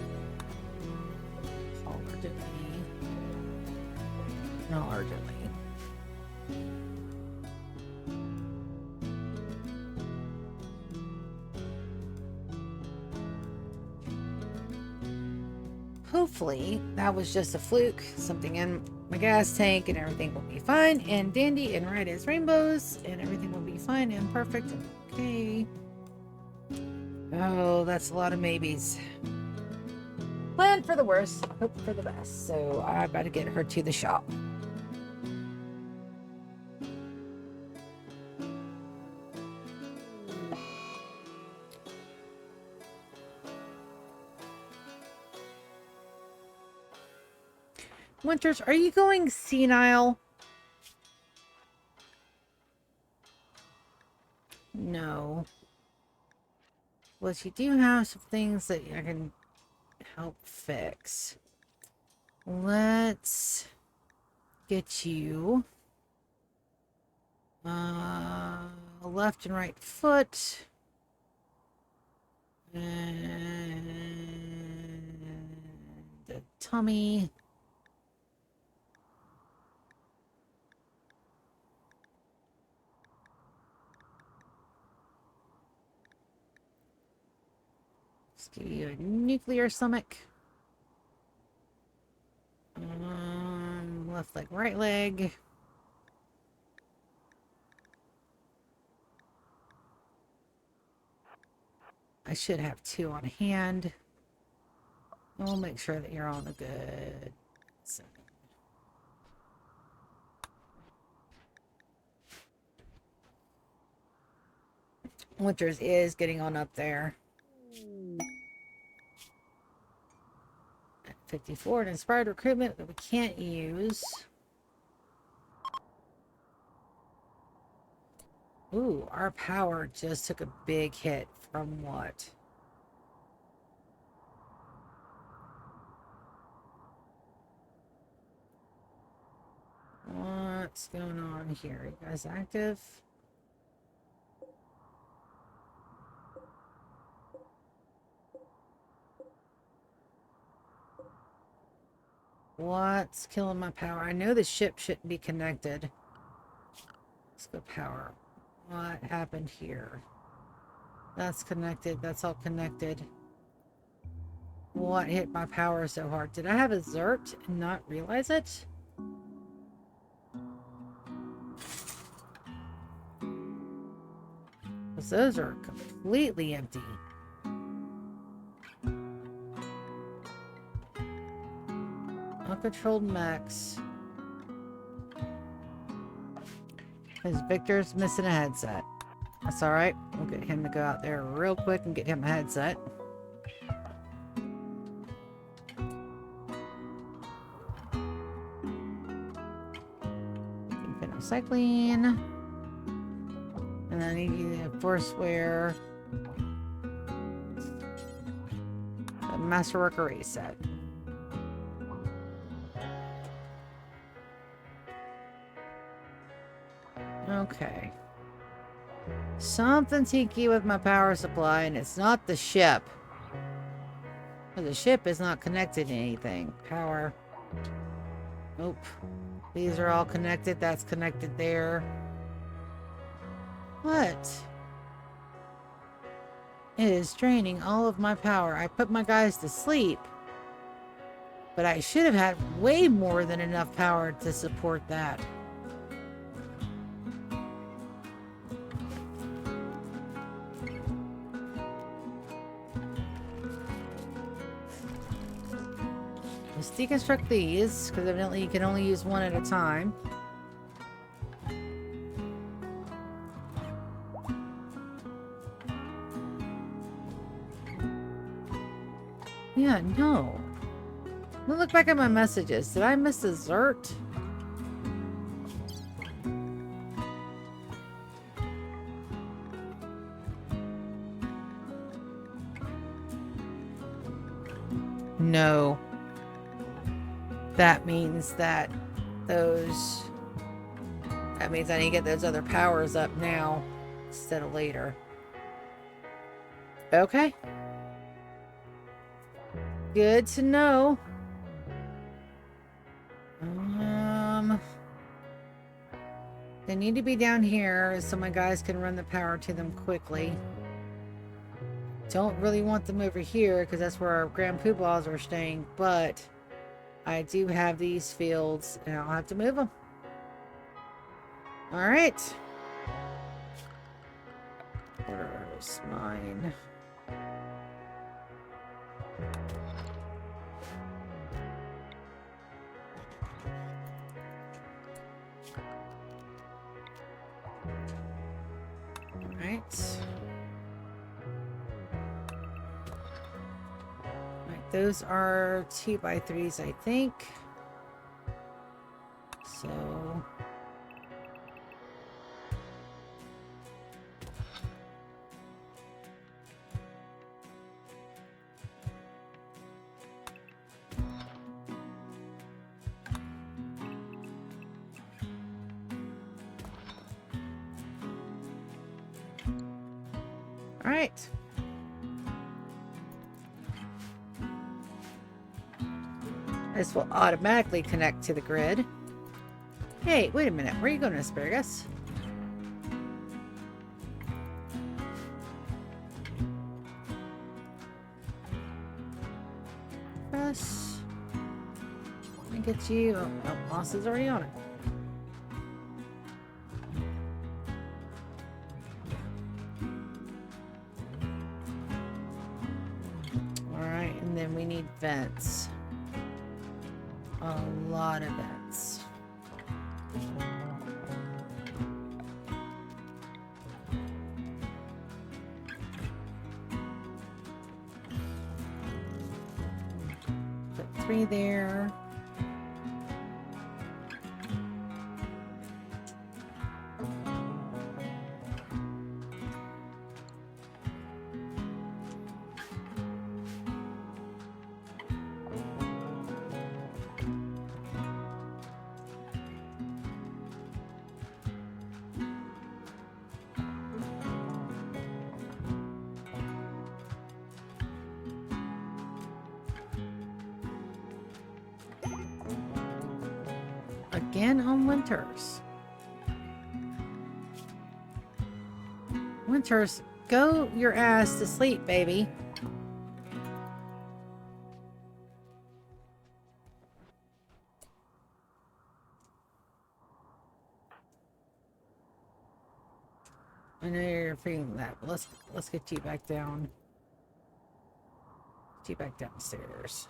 Urgently. No, urgently. Hopefully, that was just a fluke. Something in my gas tank and everything will be fine and dandy and right as rainbows and everything will be fine and perfect and okay. Oh, that's a lot of maybes. Plan for the worst, hope for the best. So I've got to get her to the shop. Winters, are you going senile? No. Well, you do have some things that I can help fix. Let's get you left and right foot. And the tummy. Let's give you a nuclear stomach. Left leg, right leg. I should have 2 on hand. We'll make sure that you're on the good. So. Winters is getting on up there. 54. An inspired recruitment that we can't use. Ooh, our power just took a big hit from what? What's going on here? You guys active? What's killing my power? I know the ship shouldn't be connected. Let's go power. What happened here? That's connected. That's all connected. What hit my power so hard? Did I have a Zert and not realize it? Because those are completely empty. Uncontrolled max. Because Victor's missing a headset. That's alright. We'll get him to go out there real quick and get him a headset. Cycling. And then I need you to Forceware. A Masterwork Erase set. Okay. Something tinky with my power supply, and it's not the ship. The ship is not connected to anything. Power. Nope. These are all connected. That's connected there. What? It is draining all of my power. I put my guys to sleep. But I should have had way more than enough power to support that. Let's deconstruct these, because evidently you can only use one at a time. Yeah, no. Let me look back at my messages. Did I miss a Zert? No. That means that those... That means I need to get those other powers up now instead of later. Okay. Good to know. They need to be down here so my guys can run the power to them quickly. Don't really want them over here because that's where our Grand Poobahs are staying, but I do have these fields and I'll have to move them. Alright. Where's mine? Alright. Those are 2x3s, I think. So... All right. This will automatically connect to the grid. Hey, wait a minute. Where are you going, Asparagus? Press. Let me get you. Oh, no, Moss is already on it. Alright, and then we need vents. A lot of vents. Put 3 there. Again on Winters. Winters, go your ass to sleep, baby. I know you're feeling that, but let's get you back down. Get you back downstairs.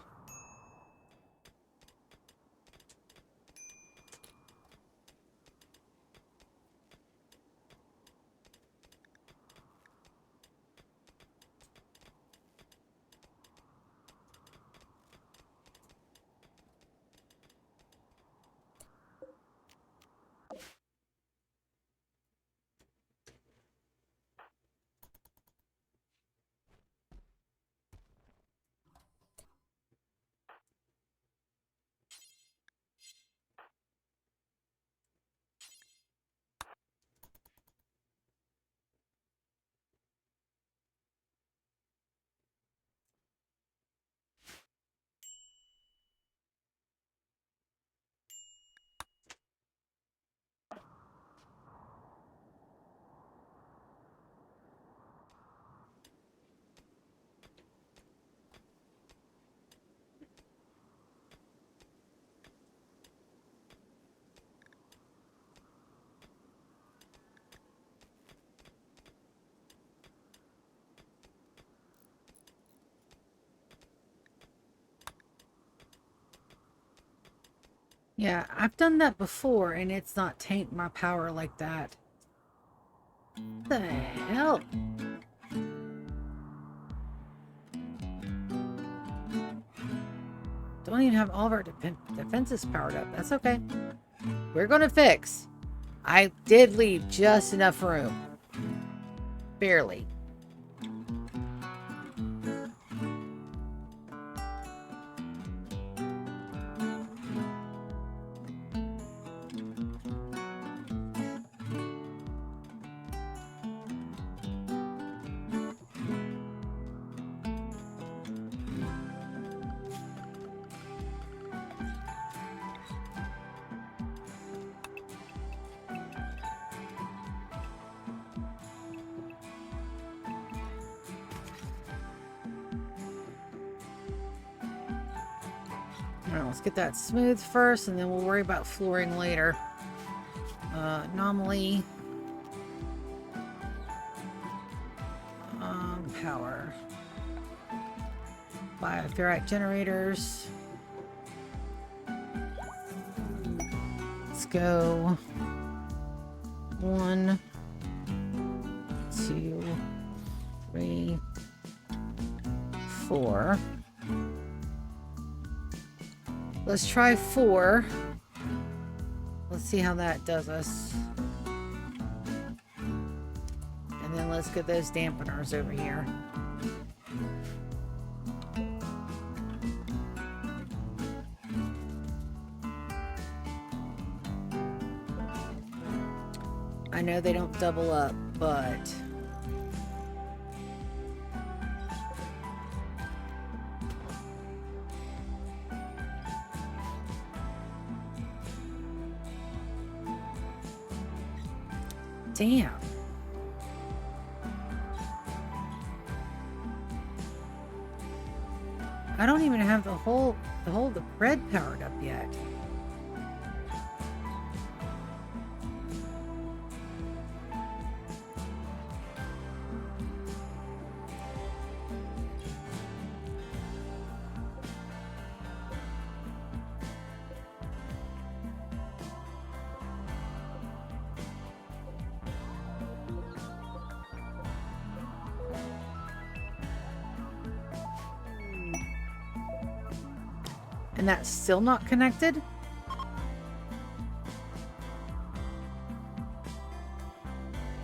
Yeah, I've done that before, and it's not taint my power like that. What the hell? Don't even have all of our defenses powered up. That's okay. We're gonna fix. I did leave just enough room. Barely. Alright, let's get that smooth first, and then we'll worry about flooring later. Anomaly. Power. Bioferrite generators. Let's go. 1, 2, 3, 4. Let's try 4. Let's see how that does us. And then let's get those dampeners over here. I know they don't double up, but damn. I don't even have the whole the bread powered up yet. And that's still not connected?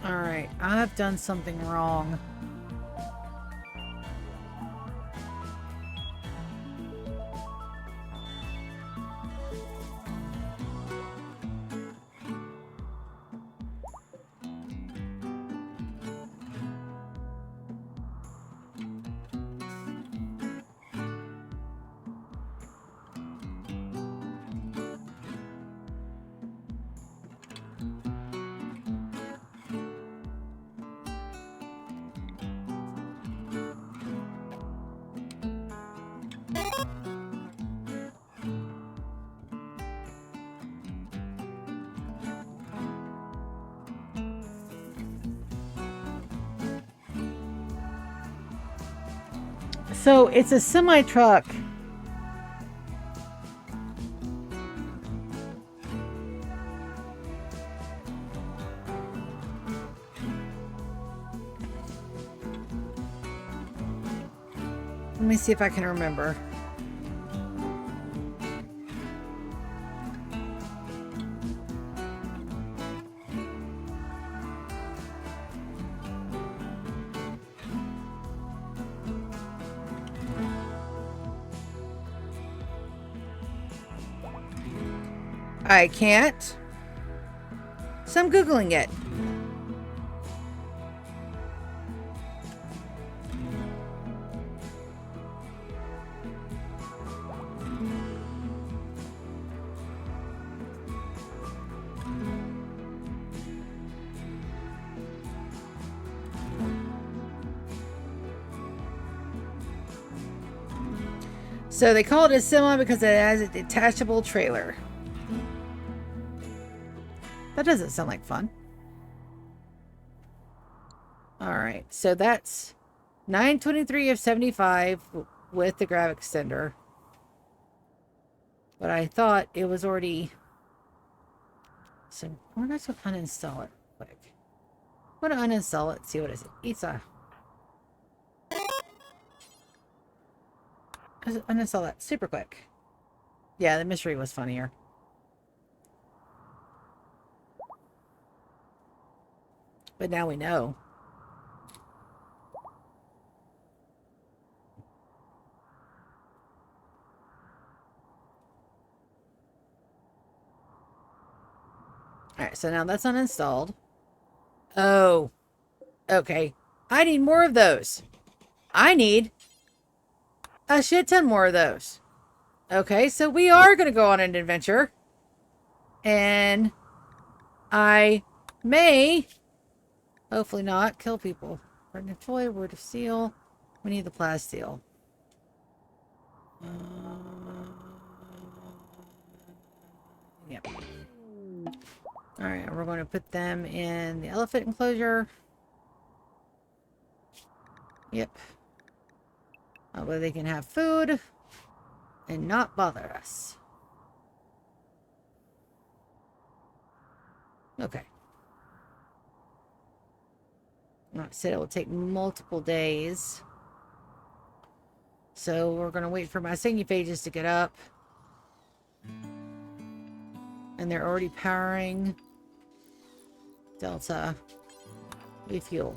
Alright, I've done something wrong. So it's a semi truck. Let me see if I can remember. I can't. So I'm Googling it. So they call it a semi because it has a detachable trailer. That doesn't sound like fun. Alright, so that's 923 of 75 with the grab extender. But I thought it was already... So we're going to uninstall it quick. I'm going to uninstall it, see what it is. Isa. Uninstall that super quick. Yeah, the mystery was funnier. But now we know. Alright, so now that's uninstalled. Oh. Okay. I need more of those. I need a shit ton more of those. Okay, so we are going to go on an adventure. And I may, hopefully not, kill people. Pregnant toy, word of seal. We need the plasteel. Yep. Alright, we're going to put them in the elephant enclosure. Yep. That way they can have food and not bother us. Okay. Like I said, it will take multiple days. So we're going to wait for my phages to get up. And they're already powering Delta refuel.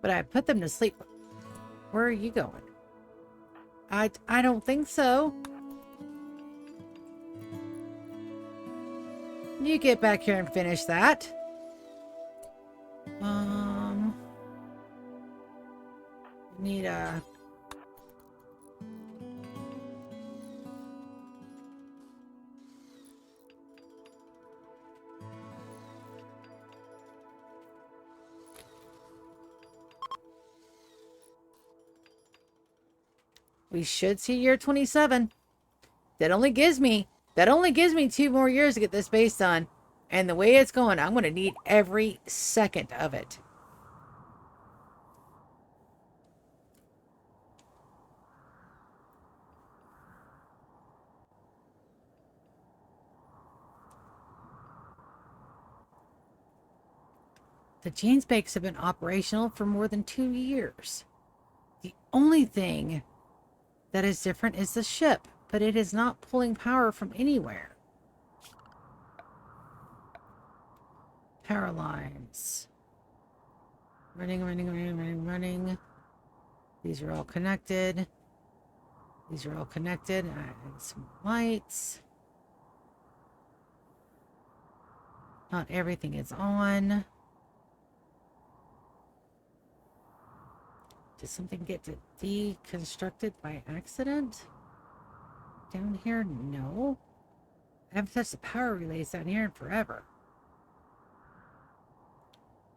But I put them to sleep. Where are you going? I don't think so. You get back here and finish that. Need a... We should see year 27. That only gives me 2 more years to get this base done. And the way it's going, I'm going to need every second of it. The Jane's Bakes have been operational for more than 2 years. The only thing that is different is the ship, but it is not pulling power from anywhere. Power lines. Running. These are all connected. These are all connected. I need some lights. Not everything is on. Did something get deconstructed by accident? Down here? No. I haven't touched the power relays down here in forever.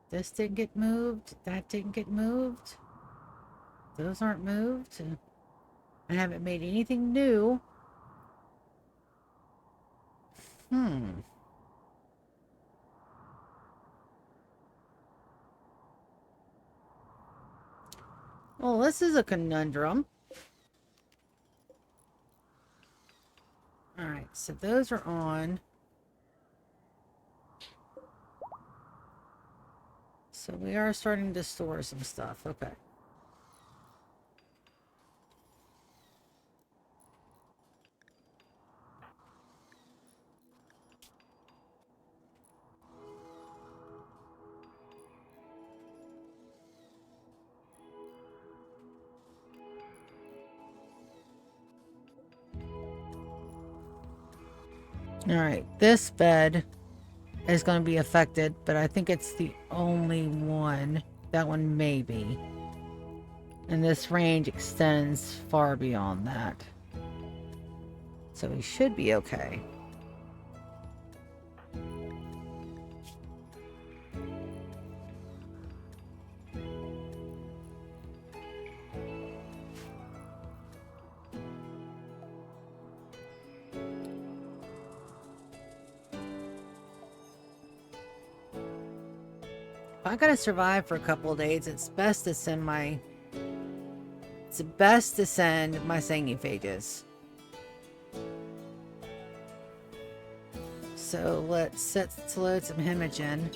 This didn't get moved. That didn't get moved. Those aren't moved. I haven't made anything new. Well, this is a conundrum. Alright, so those are on. So we are starting to store some stuff. Okay. Alright, this bed is going to be affected, but I think it's the only one. That one may be. And this range extends far beyond that. So we should be okay. If I gotta survive for a couple of days, it's best to send my sanguiphages. So let's set to load some hemagen.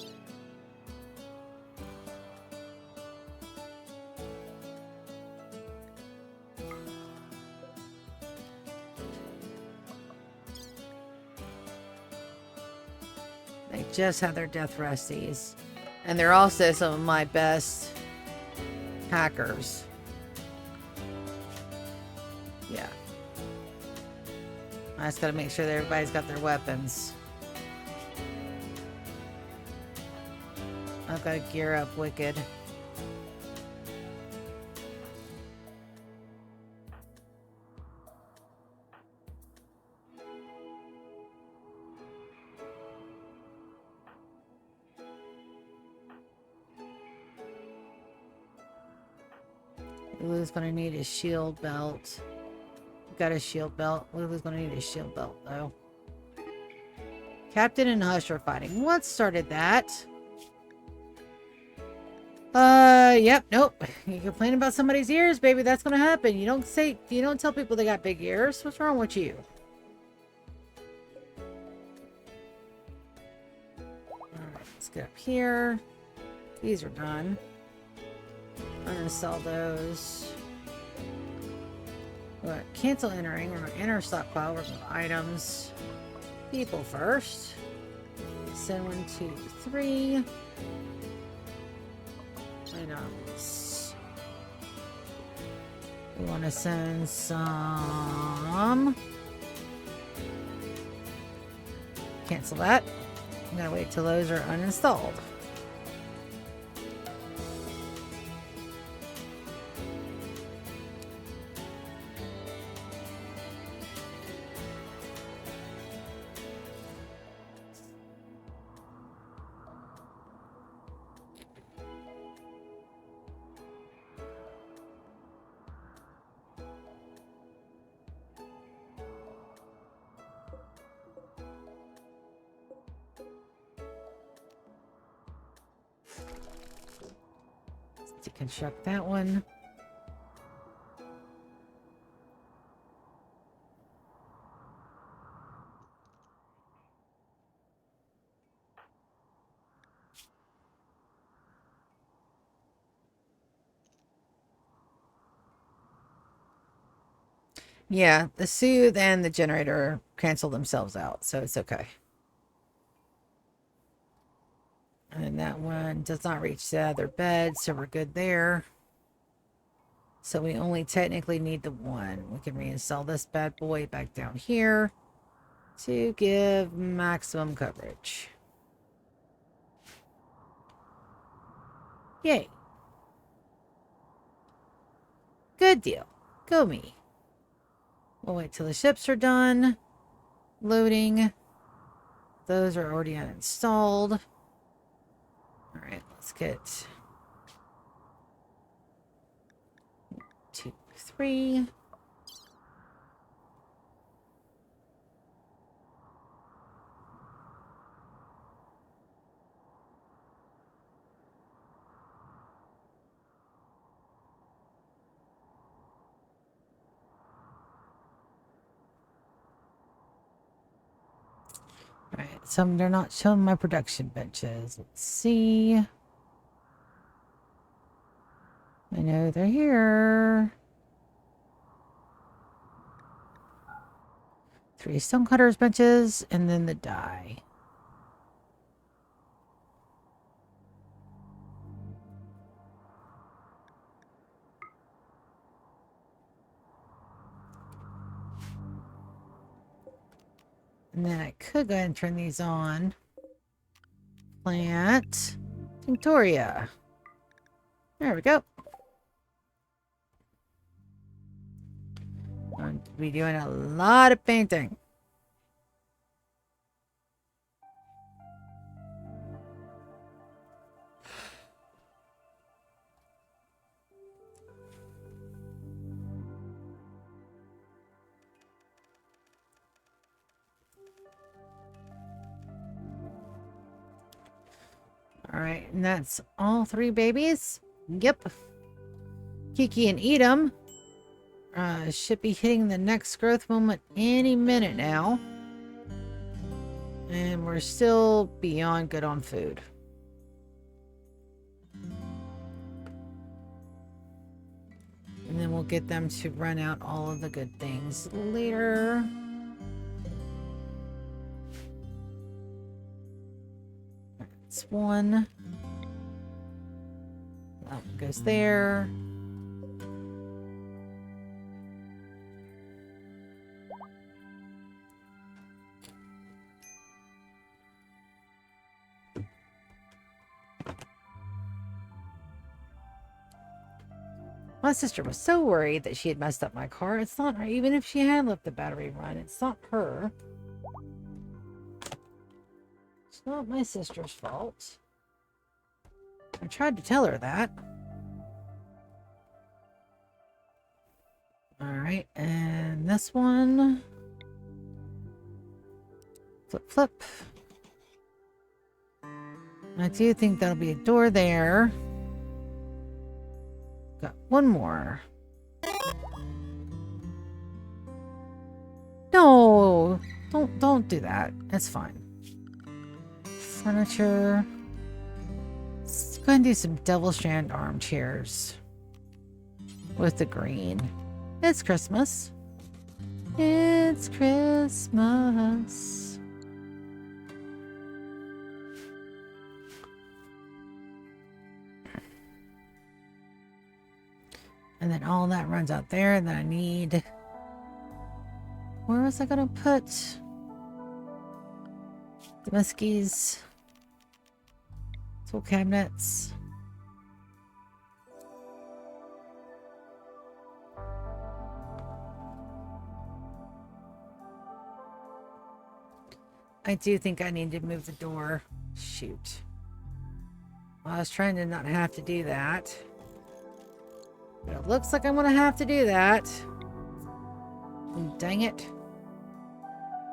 They just had their death resties. And they're also some of my best hackers. Yeah. I just gotta make sure that everybody's got their weapons. I've gotta gear up wicked. Lulu's gonna need a shield belt. Got a shield belt. Lulu's gonna need a shield belt though. Captain and Hush are fighting. What started that? Yep, nope. You complain about somebody's ears, baby. That's gonna happen. You don't tell people they got big ears. What's wrong with you? Alright, let's get up here. These are done. Uninstall those. We're gonna cancel entering. We're gonna enter stockpile. We're going to items. People first. Send 1, 2, 3. Items. We want to send some. Cancel that. I'm gonna wait till those are uninstalled. Deconstruct that one. Yeah, the soothe and the generator cancel themselves out, so it's okay. And that one does not reach the other bed, so we're good there. So we only technically need the one. We can reinstall this bad boy back down here to give maximum coverage. Yay. Good deal. Go me. We'll wait till the ships are done. Loading. Those are already uninstalled. Alright, let's get 2, 3. Alright, so they're not showing my production benches. Let's see. I know they're here. 3 stonecutters benches, and then the die. And then I could go ahead and turn these on. Plant Victoria. There we go. I'm going to be doing a lot of painting. Alright, and that's all 3 babies. Yep. Kiki and Edom should be hitting the next growth moment any minute now. And we're still beyond good on food. And then we'll get them to run out all of the good things later. That's 1. That one goes there. My sister was so worried that she had messed up my car. It's not her. Even if she had let the battery run, it's not her. It's not my sister's fault. I tried to tell her that. Alright, and this one. Flip, flip. I do think that'll be a door there. Got 1 more. No, don't do that. It's fine. Furniture. Let's go ahead and do some double strand armchairs with the green. It's Christmas. It's Christmas. And then all that runs out there. And then I need... Where was I going to put the Muskies? Tool cabinets. I do think I need to move the door. Shoot. Well, I was trying to not have to do that. But it looks like I'm going to have to do that. Dang it.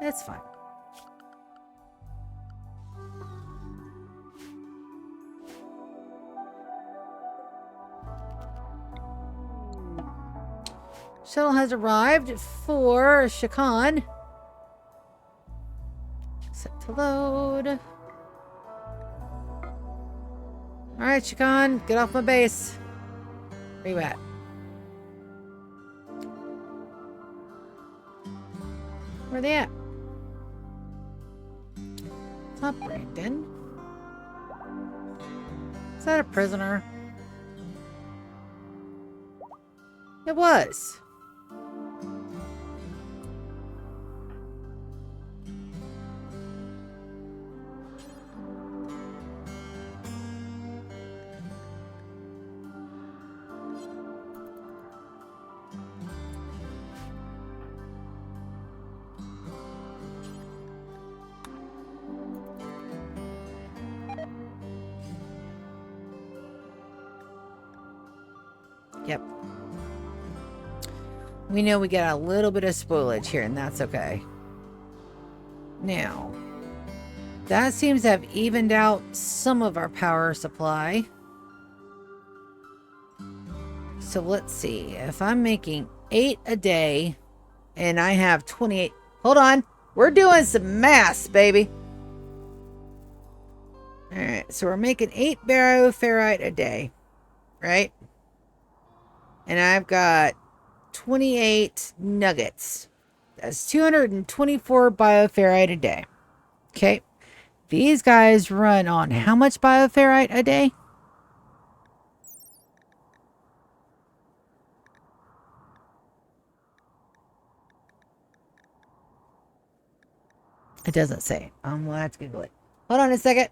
That's fine. Shuttle has arrived for Shakan. Set to load. Alright, Shakan, get off my base. Where you at? Where they at? It's not Brandon. Is that a prisoner? It was. Yep. We know we got a little bit of spoilage here, and that's okay. Now, that seems to have evened out some of our power supply. So let's see. If I'm making 8 a day, and I have 28... Hold on. We're doing some math, baby. Alright, so we're making 8 bioferrite a day, right? And I've got 28 nuggets. That's 224 bioferrite a day. Okay. These guys run on how much bioferrite a day? It doesn't say. We'll have to Google it. Hold on a second.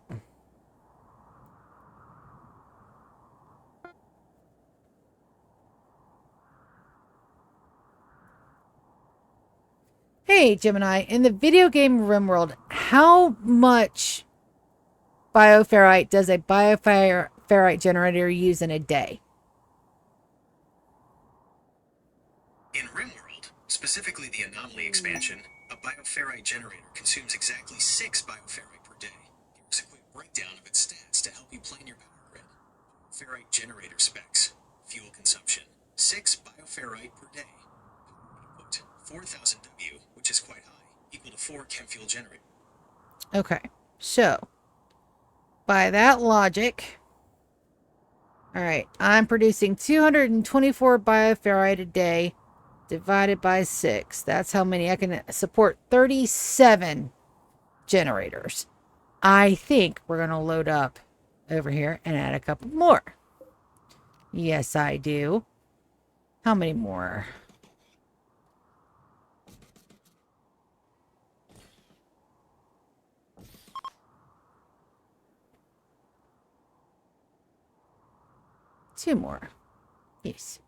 Hey, Gemini, in the video game Rimworld, how much bioferrite does a bioferrite generator use in a day? In Rimworld, specifically the anomaly expansion, a bioferrite generator consumes exactly 6 bioferrite per day. Here's a quick breakdown of its stats to help you plan your power grid. Ferrite generator specs. Fuel consumption, 6 bioferrite per day. Output, 4,000 W, which is quite high, equal to 4 chem fuel generators. Okay, so by that logic, all right, I'm producing 224 bioferrite a day divided by 6. That's how many I can support. 37 generators. I think we're going to load up over here and add a couple more. Yes, I do. How many more? Two more. Yes.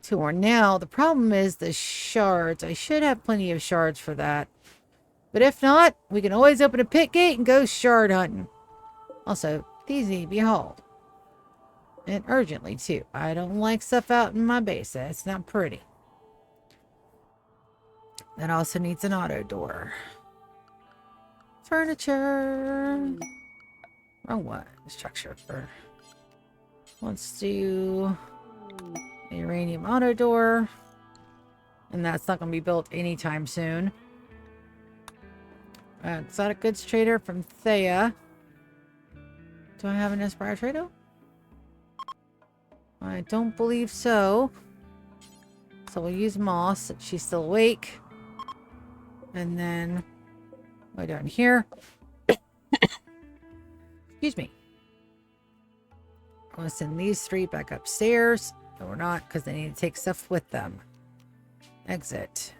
2 more. Now, the problem is the shards. I should have plenty of shards for that. But if not, we can always open a pit gate and go shard hunting. Also, these need to be hauled. And urgently, too. I don't like stuff out in my base. That's not pretty. That also needs an auto door. Furniture. Wrong one. Structure. Let's do a uranium auto door. And that's not going to be built anytime soon. Exotic goods trader from Thea. Do I have an Aspire trader? I don't believe so. So we'll use Moss. She's still awake. And then way down here. Excuse me. I'm going to send these 3 back upstairs. No, we're not, because they need to take stuff with them. Exit.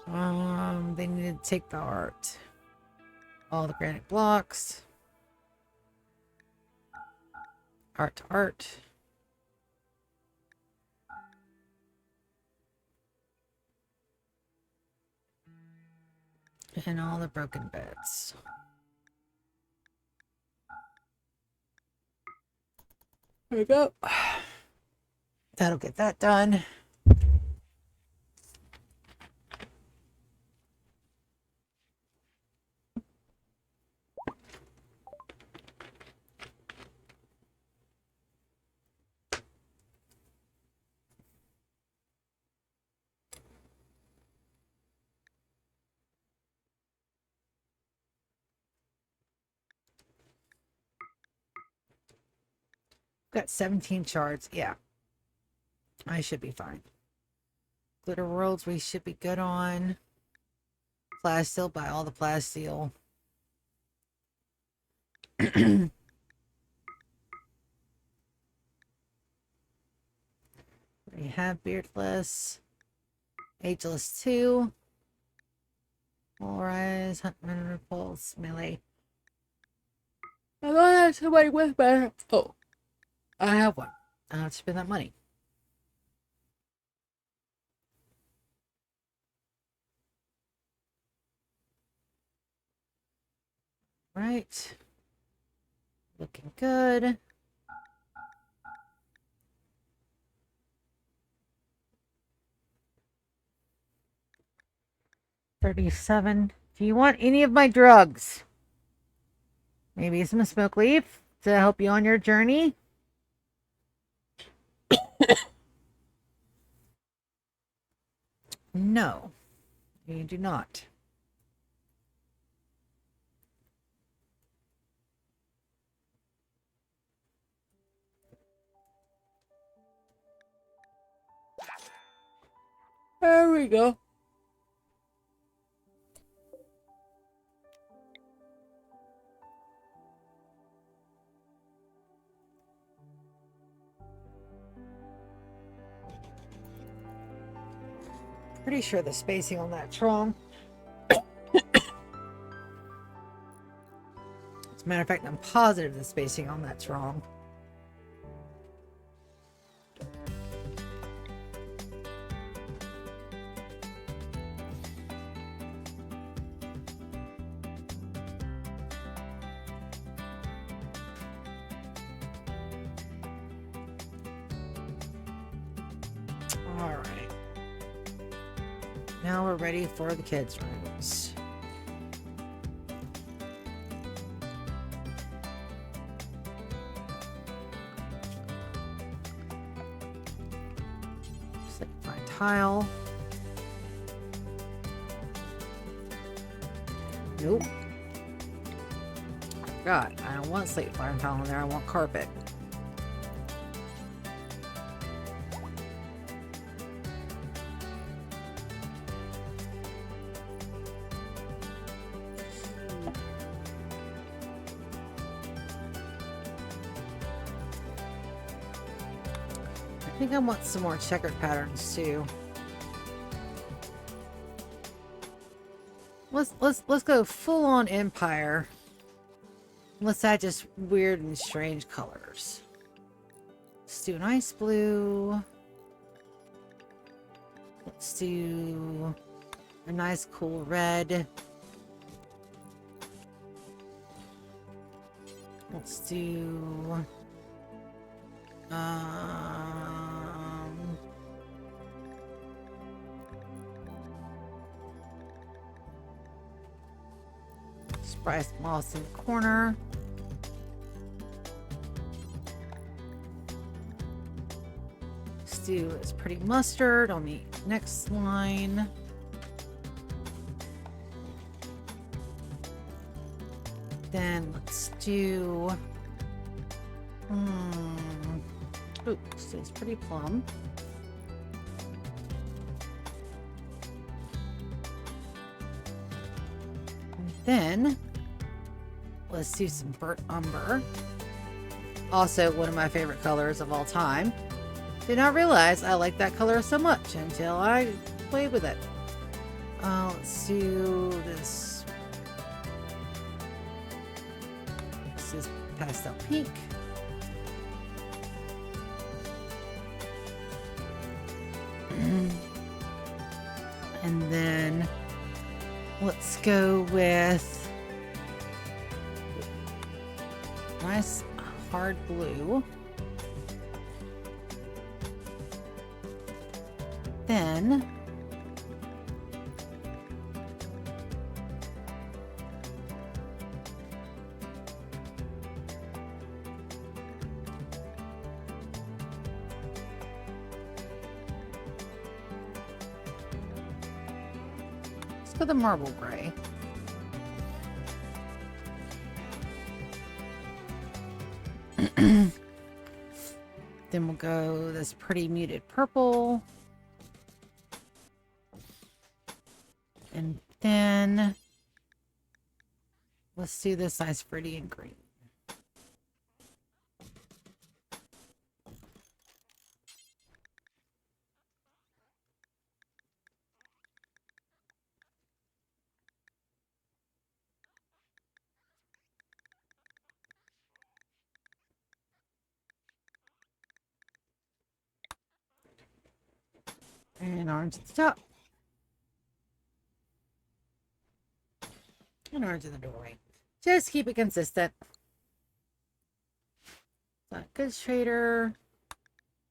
They need to take the art. All the granite blocks. Art to art. And all the broken beds. There we go. That'll get that done. Got 17 shards. Yeah. I should be fine. Glitter Worlds, we should be good on. Plasteel, buy all the Plasteel. We have Beardless. Ageless 2. Rise, Huntman, Repulse, Melee. I don't have somebody with me. Oh, I have one. I have to spend that money. Right. Looking good. $37. Do you want any of my drugs? Maybe some smoke leaf to help you on your journey? No, you do not. There we go. Pretty sure the spacing on that's wrong. As a matter of fact, I'm positive the spacing on that's wrong. All right. Now we're ready for the kids' rooms. Slate fine tile. Nope. God, I don't want slate fine tile in there. I want carpet. I think I want some more checkered patterns too. Let's go full on Empire. Let's add just weird and strange colors. Let's do an ice blue. Let's do a nice cool red. Let's do Spice moss in the corner. Let's do this pretty mustard on the next line. Then let's do oops, it's pretty plum. And then let's do some burnt umber. Also one of my favorite colors of all time. Did not realize I like that color so much until I played with it. Let's do this. This is pastel pink. And then let's go with nice hard blue. Then let's go the marble gray. Then we'll go this pretty muted purple. And then let's do this nice pretty and green. And orange at the top. And orange in the doorway. Just keep it consistent. Goods Trader,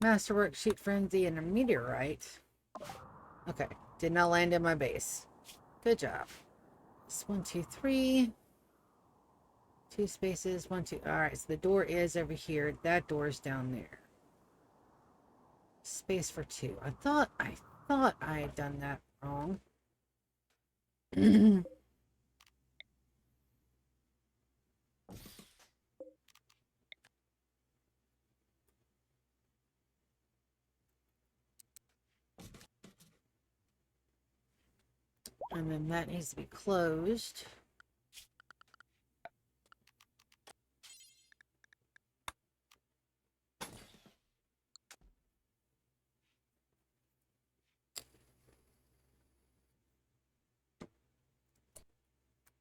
Masterwork, Sheet Frenzy, and a Meteorite. Okay, did not land in my base. Good job. It's 1, 2, 3. 2 spaces, 1, 2. All right, so the door is over here. That door is down there. Space for 2. I thought I had done that wrong. And then that needs to be closed.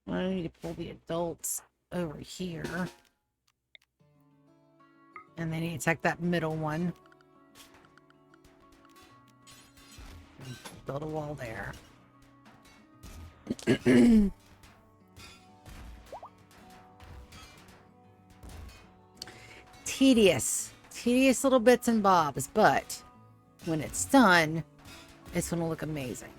I need to pull the adults over here. And then you take that middle one. And build a wall there. Tedious little bits and bobs, but when it's done, it's going to look amazing.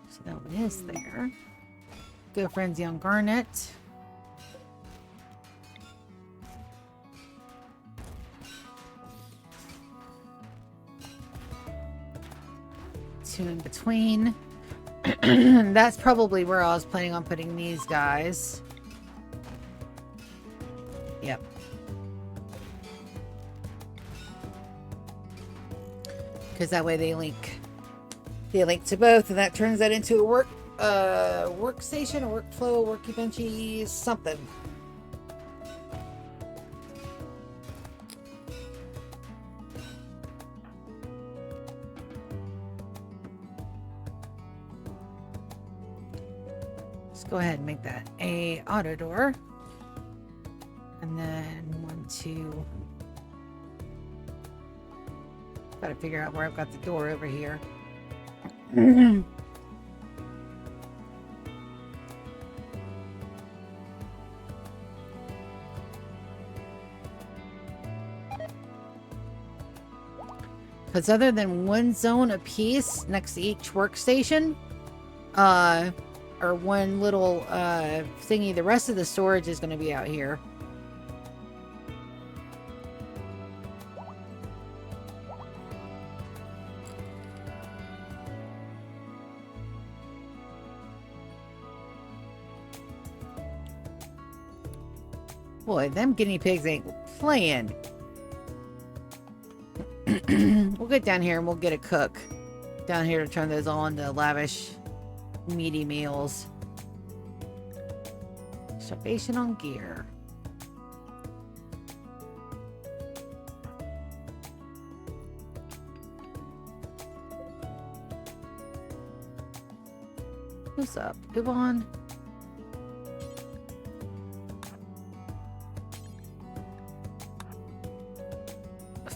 So that one is there. Go Frenzy on Garnet. Two in between. That's probably where I was planning on putting these guys. Yep. Because that way they link. They link to both, and that turns that into a workstation, a workflow, worky benchy, something. Go ahead and make that a auto door. And then 1, 2. Gotta figure out where I've got the door over here. Because other than one zone apiece next to each workstation, or one little thingy, the rest of the storage is going to be out here. Boy, them guinea pigs ain't playing. We'll get down here and we'll get a cook down here to turn those all into lavish meaty meals. Starvation on gear. Who's up? Yvonne?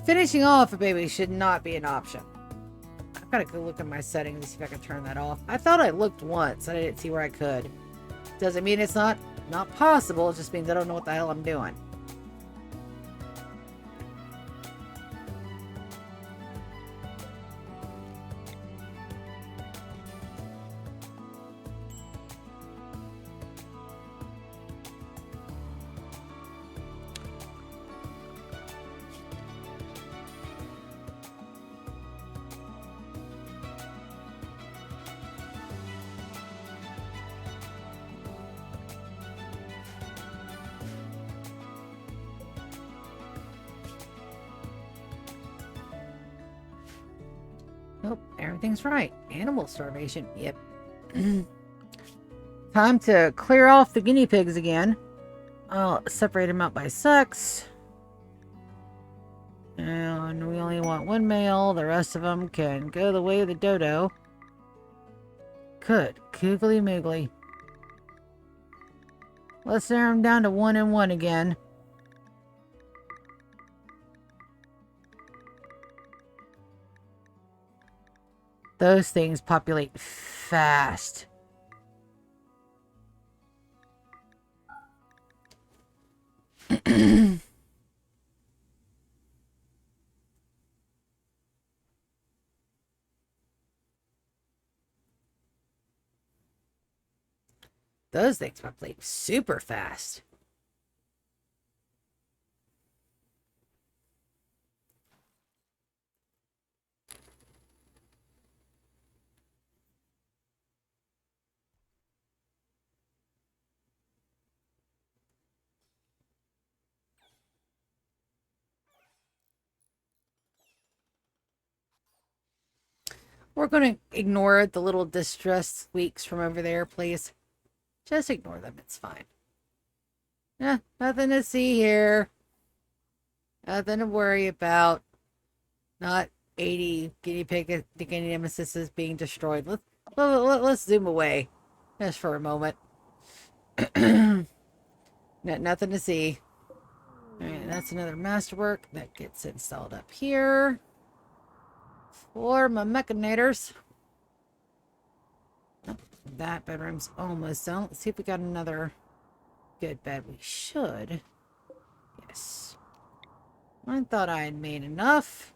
Finishing off a baby should not be an option. I've got to go look at my settings to see if I can turn that off. I thought I looked once. I didn't see where I could. Doesn't mean it's not possible. It just means I don't know what the hell I'm doing. everything's right. Animal starvation. Yep. Time to clear off the guinea pigs again. I'll separate them out by sex. And we only want one male. The rest of them can go the way of the dodo. Good. Googly moogly. Let's narrow them down to 1 and 1 again. Those things populate fast. Those things populate super fast. We're going to ignore the little distress squeaks from over there, please. Just ignore them. It's fine. Yeah, nothing to see here. Nothing to worry about. Not 80 guinea pig nemesis being destroyed. Let's zoom away. Just for a moment. Nothing to see. Alright, that's another masterwork. That gets installed up here. For my mechanators. That bedroom's almost done. Let's see if we got another good bed. We should. Yes. I thought I had made enough.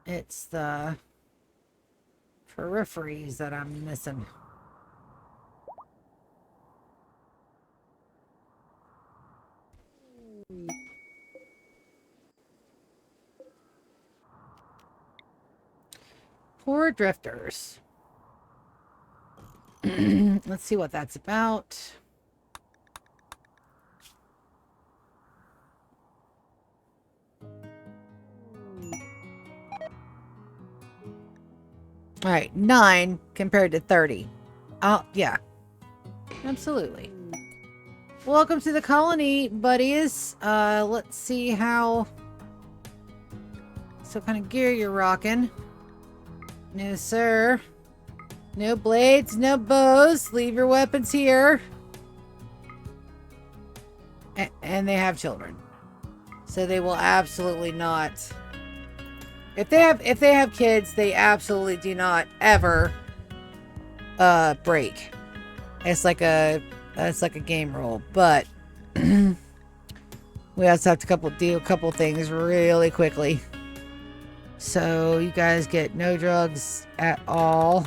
It's the peripheries that I'm missing. Poor drifters. Let's see what that's about. All right, 9 compared to 30. Oh, yeah. Absolutely. Welcome to the colony, buddies. Let's see how... So kind of gear you're rocking. No, sir. No blades, no bows. Leave your weapons here. And they have children. So they will absolutely not... If they have kids, they absolutely do not ever break. It's like a game rule, but we also have to do a couple things really quickly. So you guys get no drugs at all.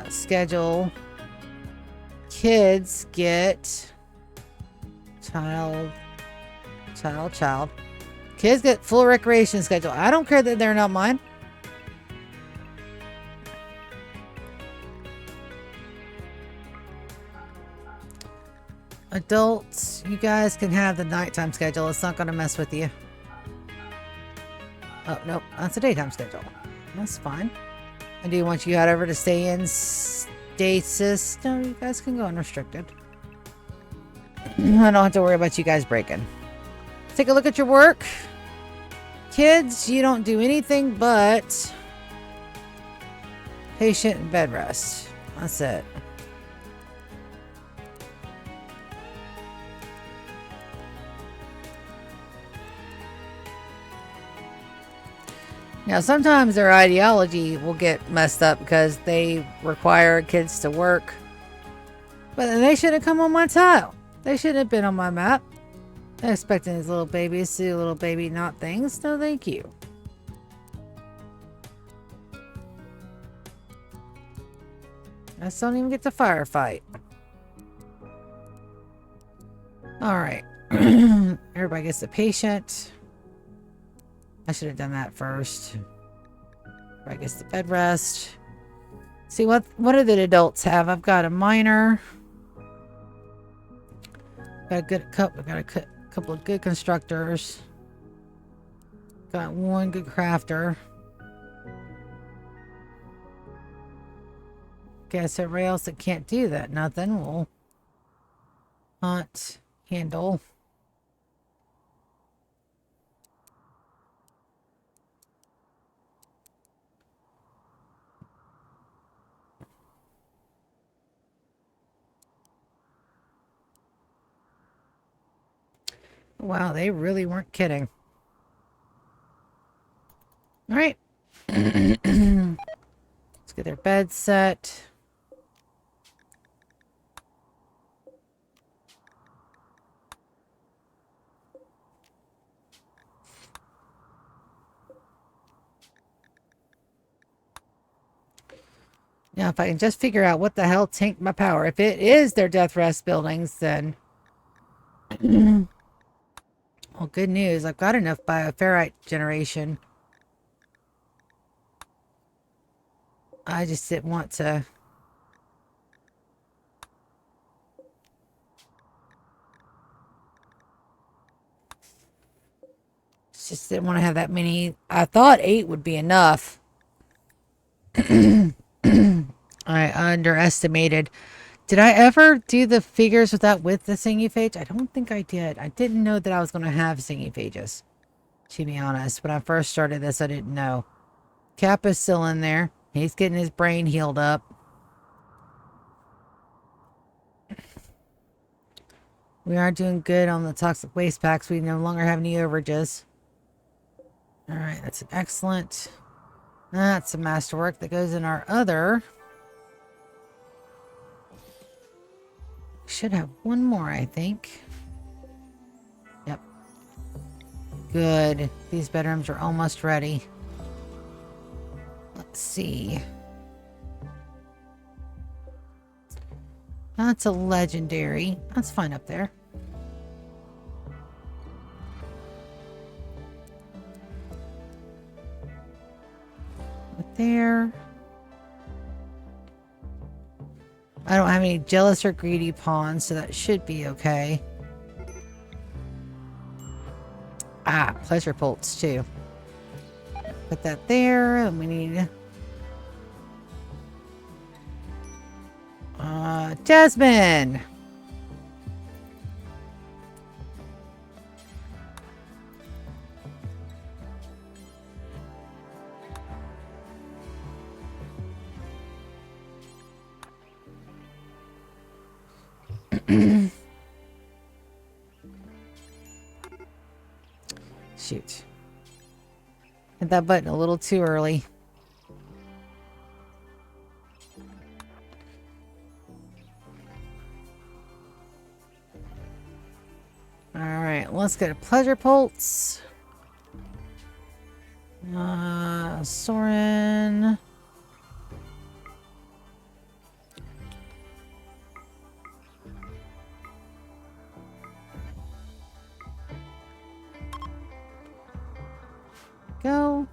Schedule. Kids get child. Kids get full recreation schedule. I don't care that they're not mine. Adults, you guys can have the nighttime schedule. It's not going to mess with you. Oh, no. That's a daytime schedule. That's fine. I do want you out over to stay in stasis. No, you guys can go unrestricted. I don't have to worry about you guys breaking. Let's take a look at your work. Kids, you don't do anything but patient and bed rest. That's it. Now, sometimes their ideology will get messed up because they require kids to work. But then they shouldn't come on my tile. They shouldn't have been on my map. They're expecting these little babies to do little baby not things. No, thank you. I just don't even get to firefight. Alright. Everybody gets a patient. I should have done that first. Everybody gets the bed rest. See, what do the adults have? I've got a minor. Got a couple of good constructors. Got one good crafter. Guess everybody else that can't do that, nothing will not handle. Wow, they really weren't kidding. All right. Let's get their bed set. Now, if I can just figure out what the hell tanked my power. If it is their death rest buildings, then... well, good news. I've got enough bioferrite generation. I just didn't want to... just didn't want to have that many. I thought 8 would be enough. I underestimated. Did I ever do the figures with the singy-phage? I don't think I did. I didn't know that I was going to have singy-phages. To be honest, when I first started this, I didn't know. Cap is still in there. He's getting his brain healed up. We are doing good on the toxic waste packs. We no longer have any overages. Alright, that's an excellent. That's a masterwork that goes in our other. Should have one more, I think. Yep. Good. These bedrooms are almost ready. Let's see. That's a legendary. That's fine up there. Right there. I don't have any jealous or greedy pawns, so that should be okay. Ah, pleasure bolts too. Put that there, and we need... Jasmine! Shoot. Hit that button a little too early. Alright, let's go to Pleasure Pulse. Soren. Go.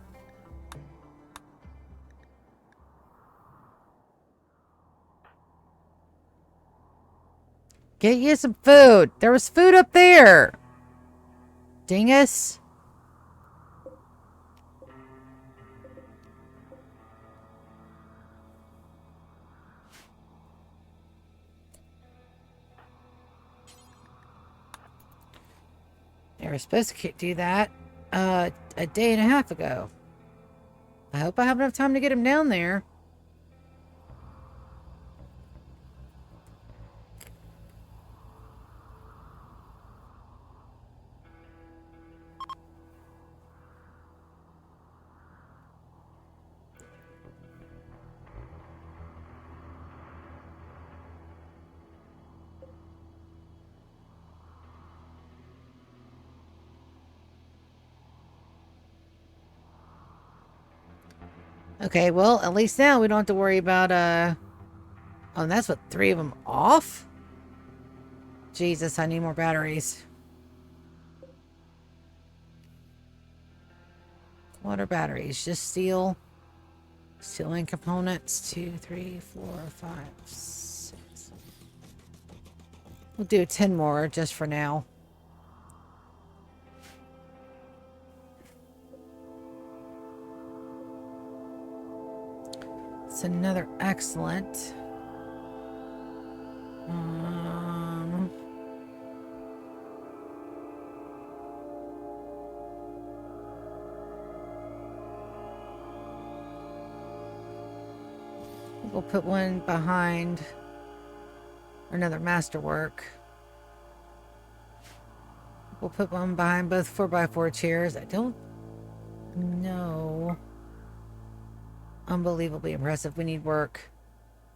Get you some food. There was food up there. Dingus. They were supposed to do that a day and a half ago. I hope I have enough time to get him down there. Okay, well, at least now we don't have to worry about, oh, and that's what, 3 of them off? Jesus, I need more batteries. What are batteries? Just steel. Steel and components. 2, 3, 4, 5, 6. We'll do 10 more just for now. That's another excellent. We'll put one behind another masterwork. We'll put one behind both 4x4 chairs. I don't know. Unbelievably impressive. We need work.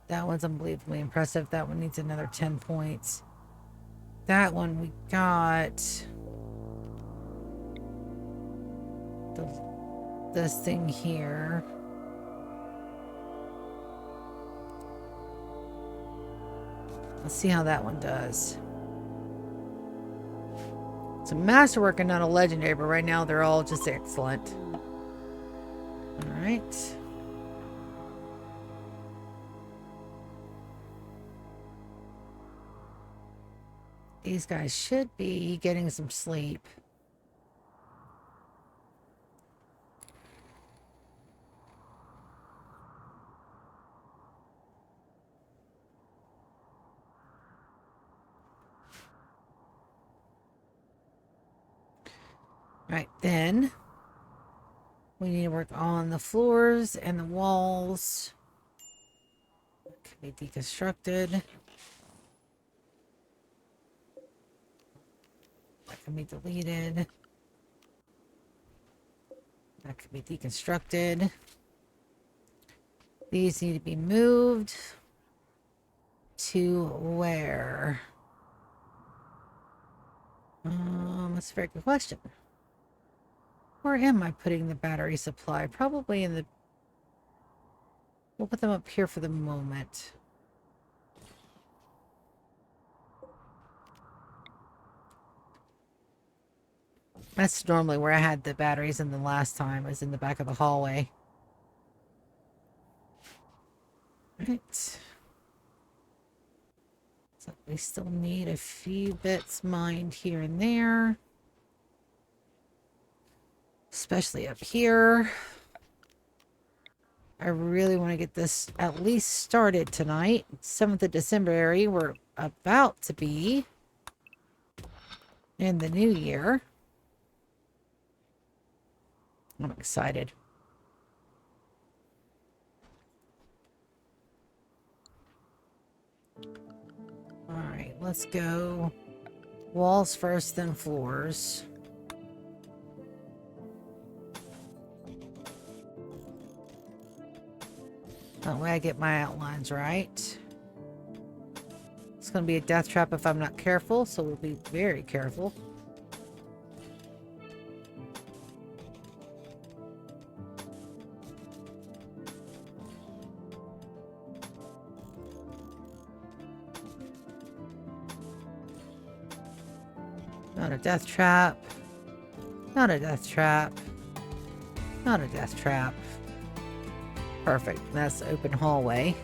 That one's unbelievably impressive. That one needs another 10 points. That one we got. This thing here. Let's see how that one does. It's a masterwork and not a legendary, but right now they're all just excellent. Alright. These guys should be getting some sleep. Right, then we need to work on the floors and the walls. Can be deconstructed. That can be deleted. That can be deconstructed. These need to be moved to where? That's a very good question. Where am I putting the battery supply? Probably in the... We'll put them up here for the moment. That's normally where I had the batteries in the last time. Was in the back of the hallway. Right. So we still need a few bits mined here and there. Especially up here. I really want to get this at least started tonight. 7th of December, we're about to be in the new year. I'm excited. Alright, let's go walls first, then floors. That way I get my outlines right. It's going to be a death trap if I'm not careful, so we'll be very careful. Not a death trap. Not a death trap. Not a death trap. Perfect. That's the open hallway.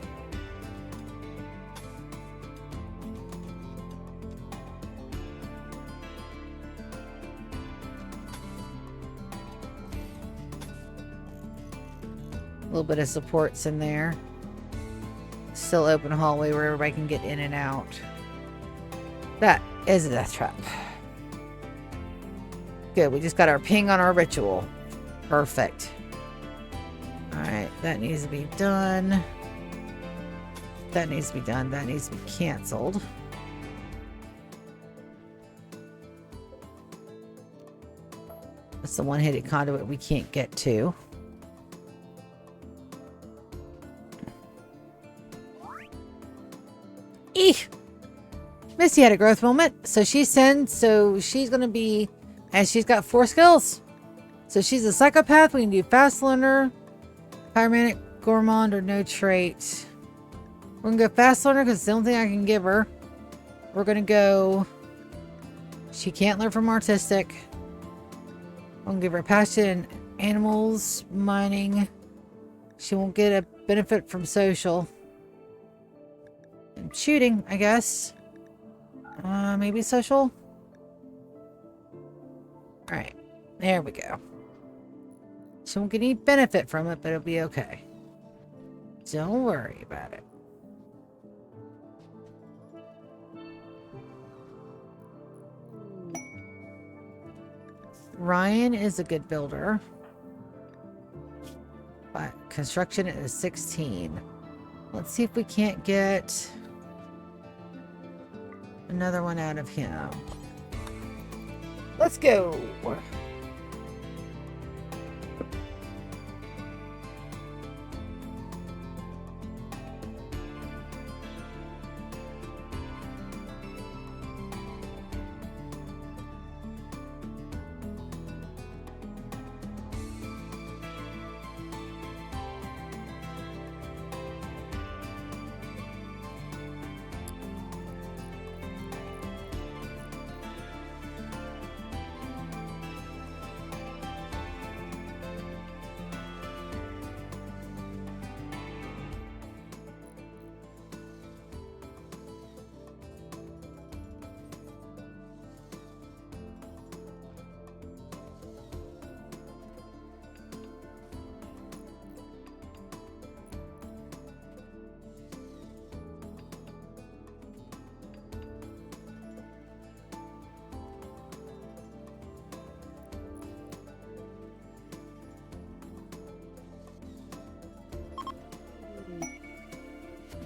A little bit of supports in there. Still open hallway where everybody can get in and out. That is a death trap. Good. We just got our ping on our ritual. Perfect. Alright, that needs to be done. That needs to be done. That needs to be canceled. That's the one-headed conduit we can't get to. Eek! Missy had a growth moment. So she's going to be, and she's got 4 skills. So she's a psychopath. We can do fast learner, pyromanic, gourmand, or no trait. We're going to go fast learner because it's the only thing I can give her. We're going to go, she can't learn from artistic. I'm going to give her passion in animals, mining. She won't get a benefit from social. And shooting, I guess. Maybe social? Alright, there we go. She won't get any benefit from it, but it'll be okay. Don't worry about it. Ryan is a good builder. But construction is 16. Let's see if we can't get another one out of him. Let's go.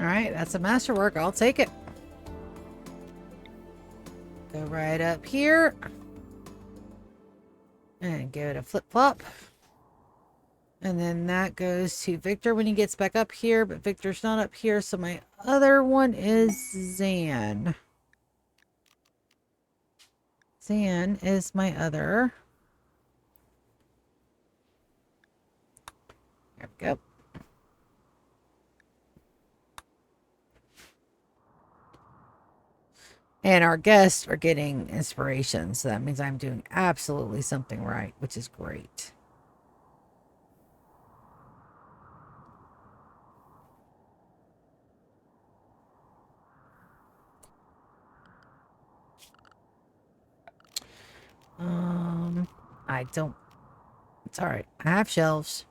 All right, that's a masterwork. I'll take it. Go right up here. And give it a flip-flop. And then that goes to Victor when he gets back up here. But Victor's not up here, so my other one is Zan. Zan is my other. There we go. And our guests are getting inspiration. So that means I'm doing absolutely something right, which is great. I don't... It's alright. I have shelves.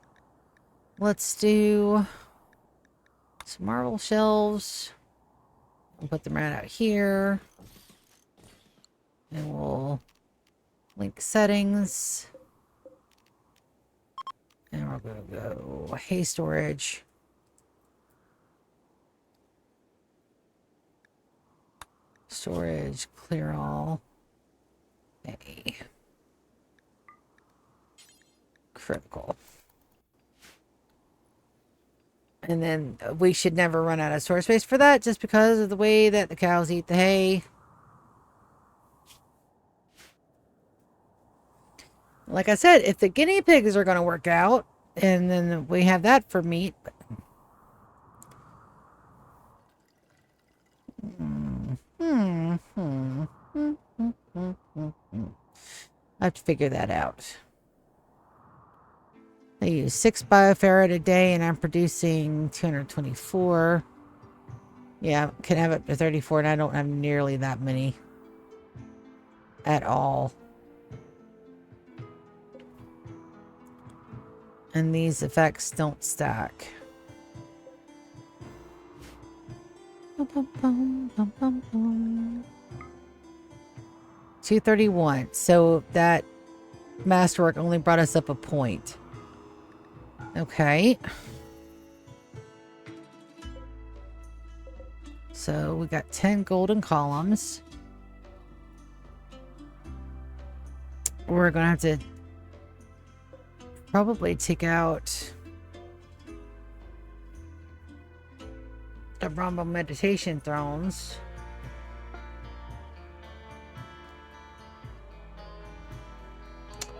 Let's do some marble shelves. We'll put them right out here. And we'll link settings. And we're going to go hay storage. Storage, clear all. Hay. Critical. And then we should never run out of storage space for that just because of the way that the cows eat the hay. Like I said, if the guinea pigs are going to work out, and then we have that for meat. I have to figure that out. I use 6 biofarad a day, and I'm producing 224. Yeah, can have up to 34, and I don't have nearly that many at all. And these effects don't stack. 231. So that masterwork only brought us up a point. Okay. So we got 10 golden columns. We're going to have to probably take out the Rumble meditation thrones.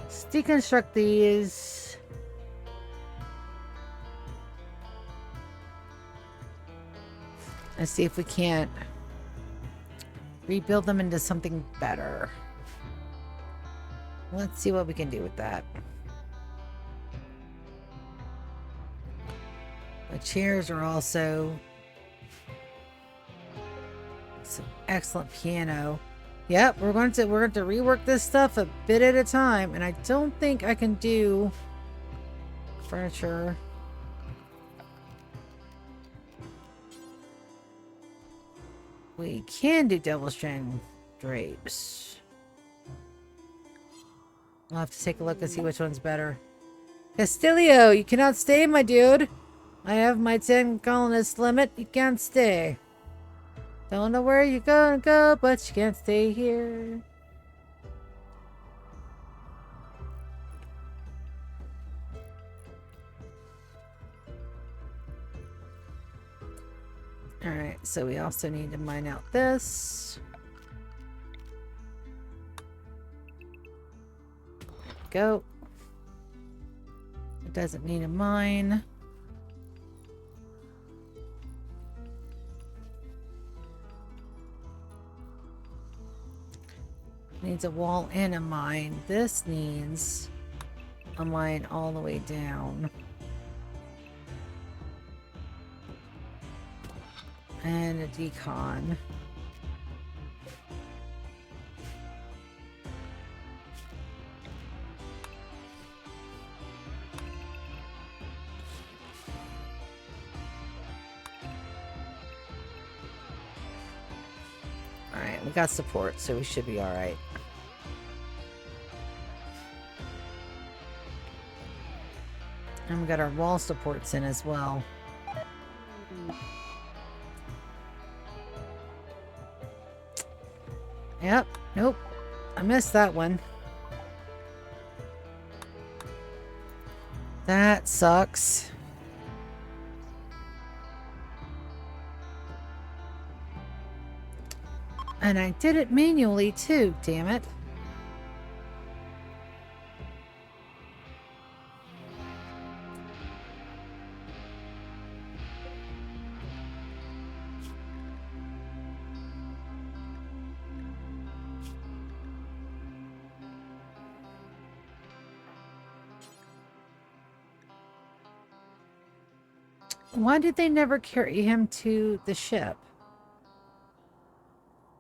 Let's deconstruct these. Let's see if we can't rebuild them into something better. Let's see what we can do with that. The chairs are also some excellent piano. Yep, we're going to rework this stuff a bit at a time, and I don't think I can do furniture. We can do double strand drapes. I'll have to take a look and see which one's better. Castillo, you cannot stay, my dude. I have my 10 colonist limit. You can't stay. Don't know where you're gonna go, but you can't stay here. Alright, so we also need to mine out this. Go. It doesn't need a mine. Needs a wall and a mine. This needs a mine all the way down. And a decon. Alright, we got support, so we should be alright. And we got our wall supports in as well. Yep, nope. I missed that one. That sucks. And I did it manually too, damn it. Why did they never carry him to the ship?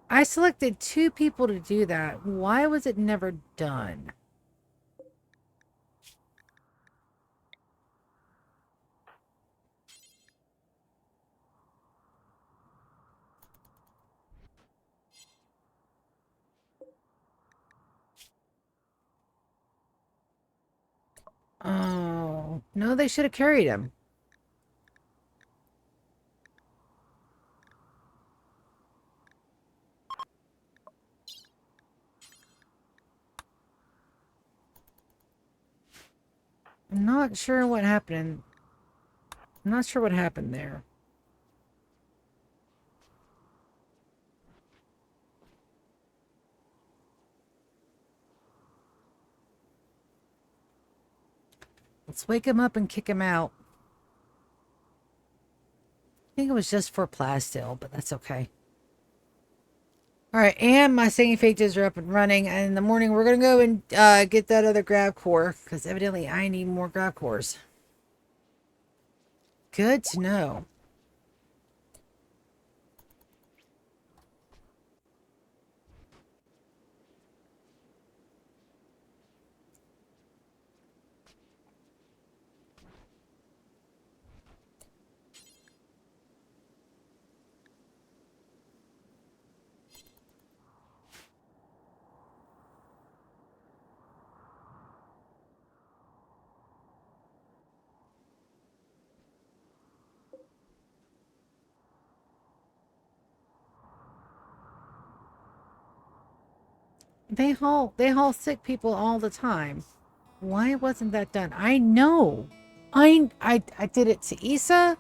I selected 2 people to do that. Why was it never done? Oh, no, they should have carried him. I'm not sure what happened. I'm not sure what happened there. Let's wake him up and kick him out. I think it was just for Plastil, but that's okay. Alright, and my singing phages are up and running. And in the morning, we're going to go and get that other grab core. Because evidently, I need more grab cores. Good to know. They haul sick people all the time. Why wasn't that done? I know. I did it to Issa,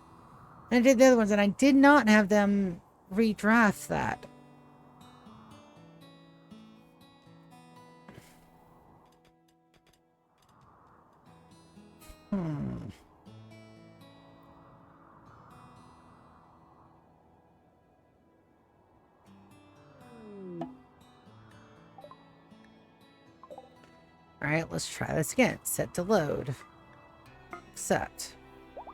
and I did the other ones, and I did not have them redraft that. All right, let's try this again. Set to load. Set. All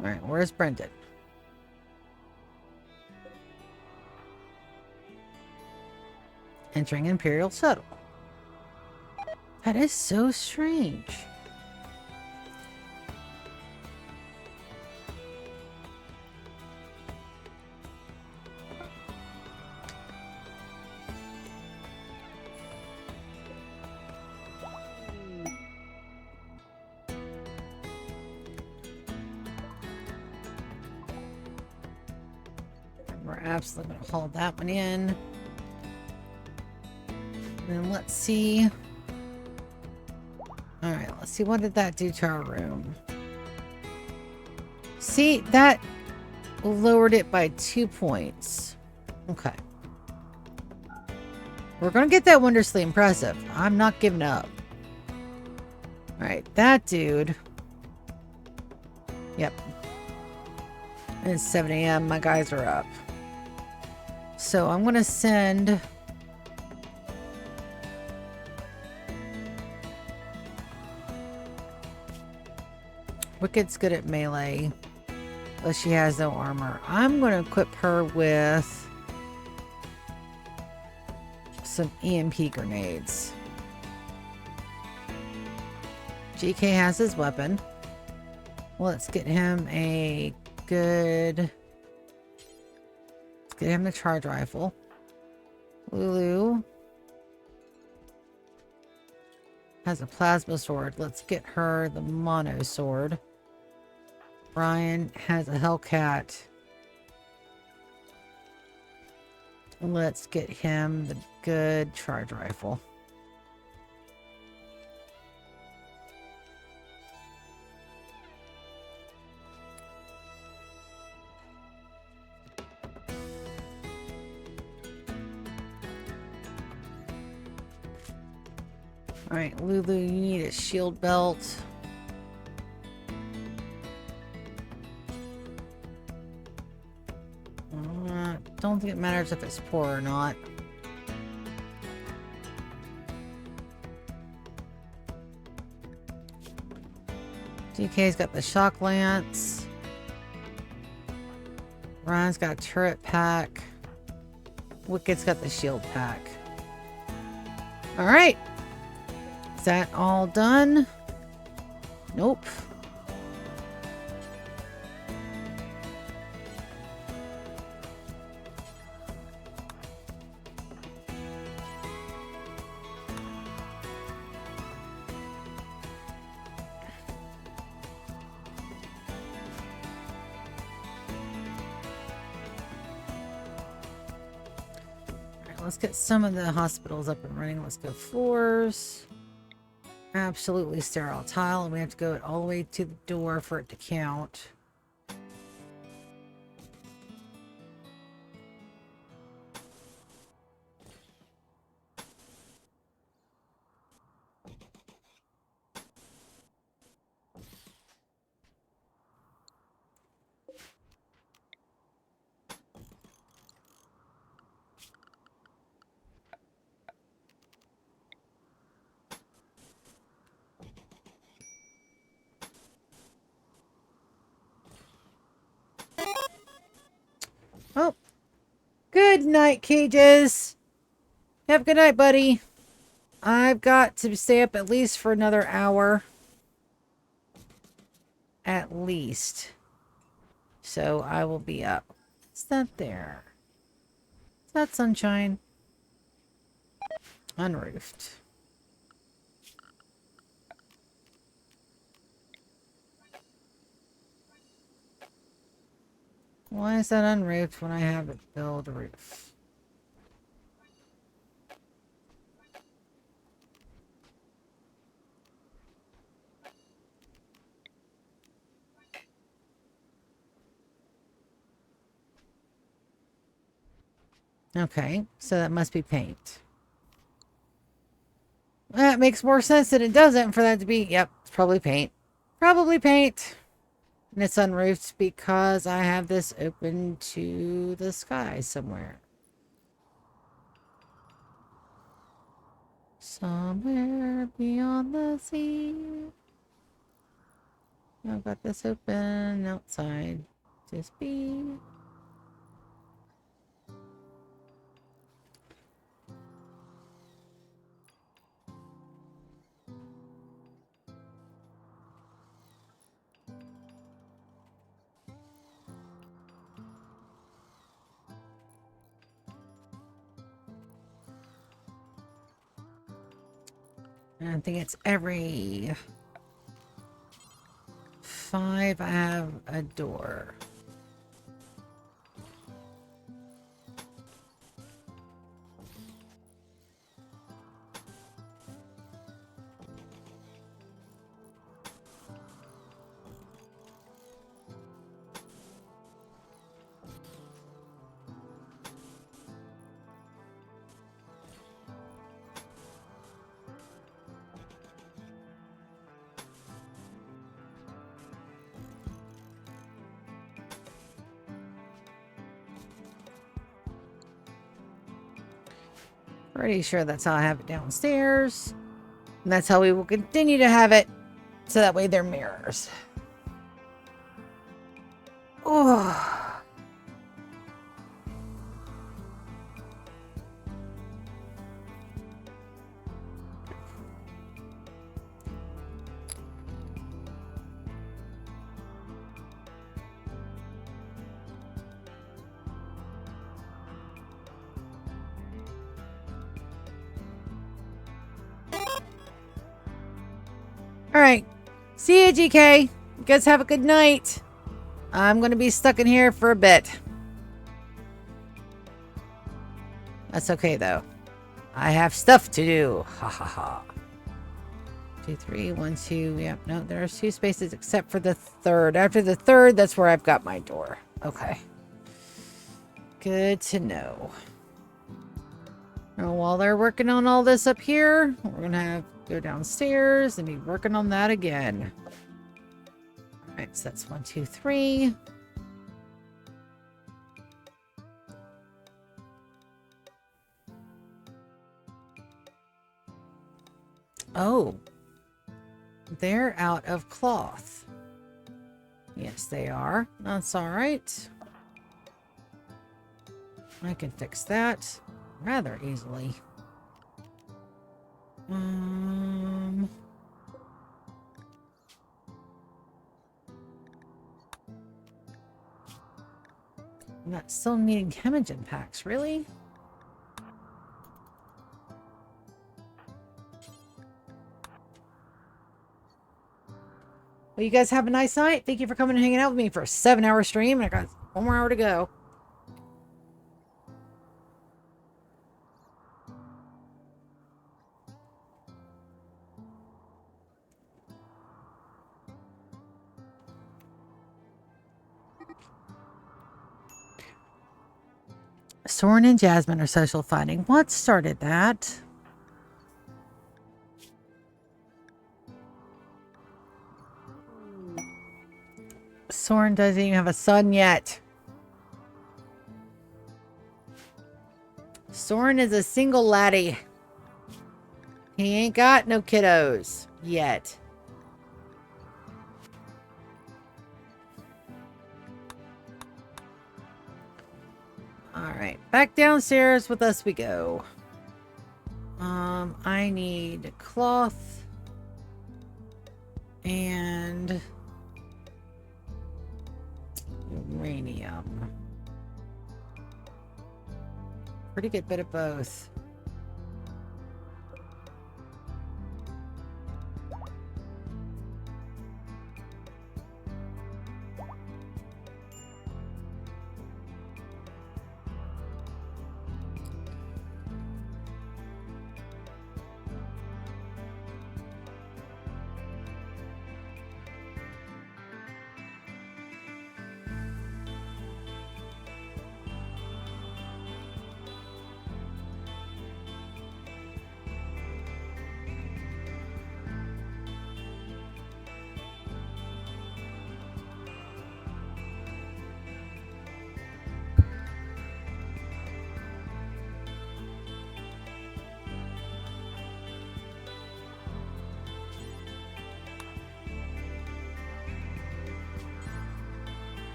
right, where's Brendan? Entering Imperial Shuttle. That is so strange. We're absolutely going to haul that one in. And then let's see. Alright, let's see. What did that do to our room? See, that lowered it by 2 points. Okay. We're going to get that wondrously impressive. I'm not giving up. Alright, that dude. Yep. It's 7 a.m. My guys are up. So I'm going to send... Wicked's good at melee. But she has no armor. I'm going to equip her with some EMP grenades. GK has his weapon. Let's get him a good... Let's get him the charge rifle. Lulu has a plasma sword. Let's get her the mono sword. Brian has a Hellcat. Let's get him the good charge rifle. Alright, Lulu, you need a shield belt. Don't think it matters if it's poor or not. DK's got the shock lance. Ryan's got a turret pack. Wicked's got the shield pack. Alright. Is that all done? Nope. Let's get some of the hospitals up and running. Let's go floors. Absolutely sterile tile. And we have to go all the way to the door for it to count. Oh, good night, Cages. Have a good night, buddy. I've got to stay up at least for another hour. At least. So I will be up. What's that there? Is that sunshine? Unroofed. Why is that unroofed when I have it build a roof? Okay, so that must be paint. That makes more sense than it doesn't for that to be. Yep, it's probably paint. Probably paint. And it's unroofed because I have this open to the sky somewhere. Somewhere beyond the sea. I've got this open outside. Just be. I think it's every 5 I have a door. Pretty sure that's how I have it downstairs. And that's how we will continue to have it. So that way they're mirrors. Oh. All right. See you, GK. You guys have a good night. I'm going to be stuck in here for a bit. That's okay, though. I have stuff to do. Ha ha ha. 2, 3, 1, 2. Yep. No, there's 2 spaces except for the third. After the third, that's where I've got my door. Okay. Good to know. Now, while they're working on all this up here, we're going to have go downstairs and be working on that again. All right, so that's 1, 2, 3. Oh, they're out of cloth. Yes, they are. That's all right. I can fix that rather easily. I'm not still needing chemagen packs, really? Well, you guys have a nice night. Thank you for coming and hanging out with me for a 7-hour stream. And I got 1 more hour to go. Soren and Jasmine are social finding. What started that? Soren doesn't even have a son yet. Soren is a single laddie. He ain't got no kiddos yet. Alright, back downstairs with us we go. I need cloth and uranium. Pretty good bit of both.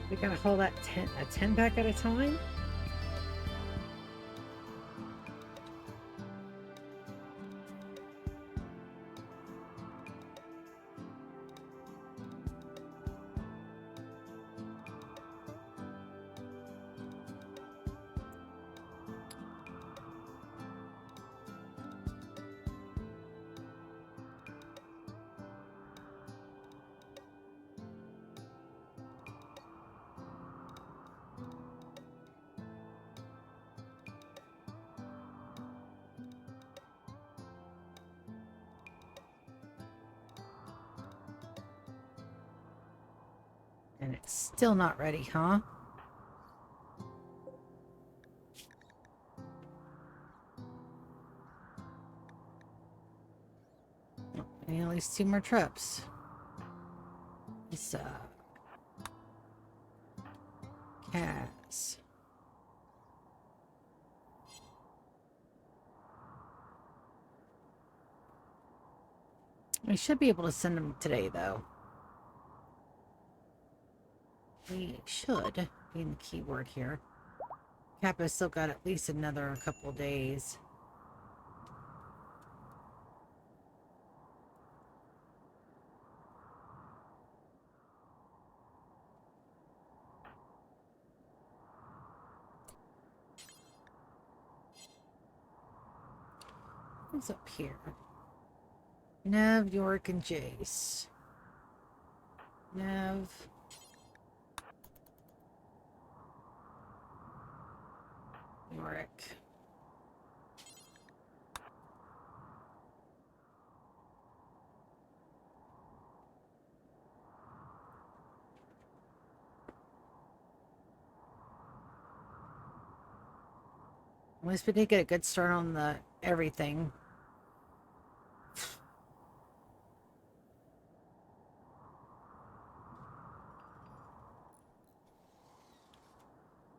We gotta hold that a 10 pack at a time? And it's still not ready, huh? Oh, I need at least 2 more trips. This, cat. this. We should be able to send them today, though. We should be in the keyword here. Kappa's still got at least another couple days. What's up here? Nev, York, and Jace. Nev. Yorick. At least we did get a good start on the everything.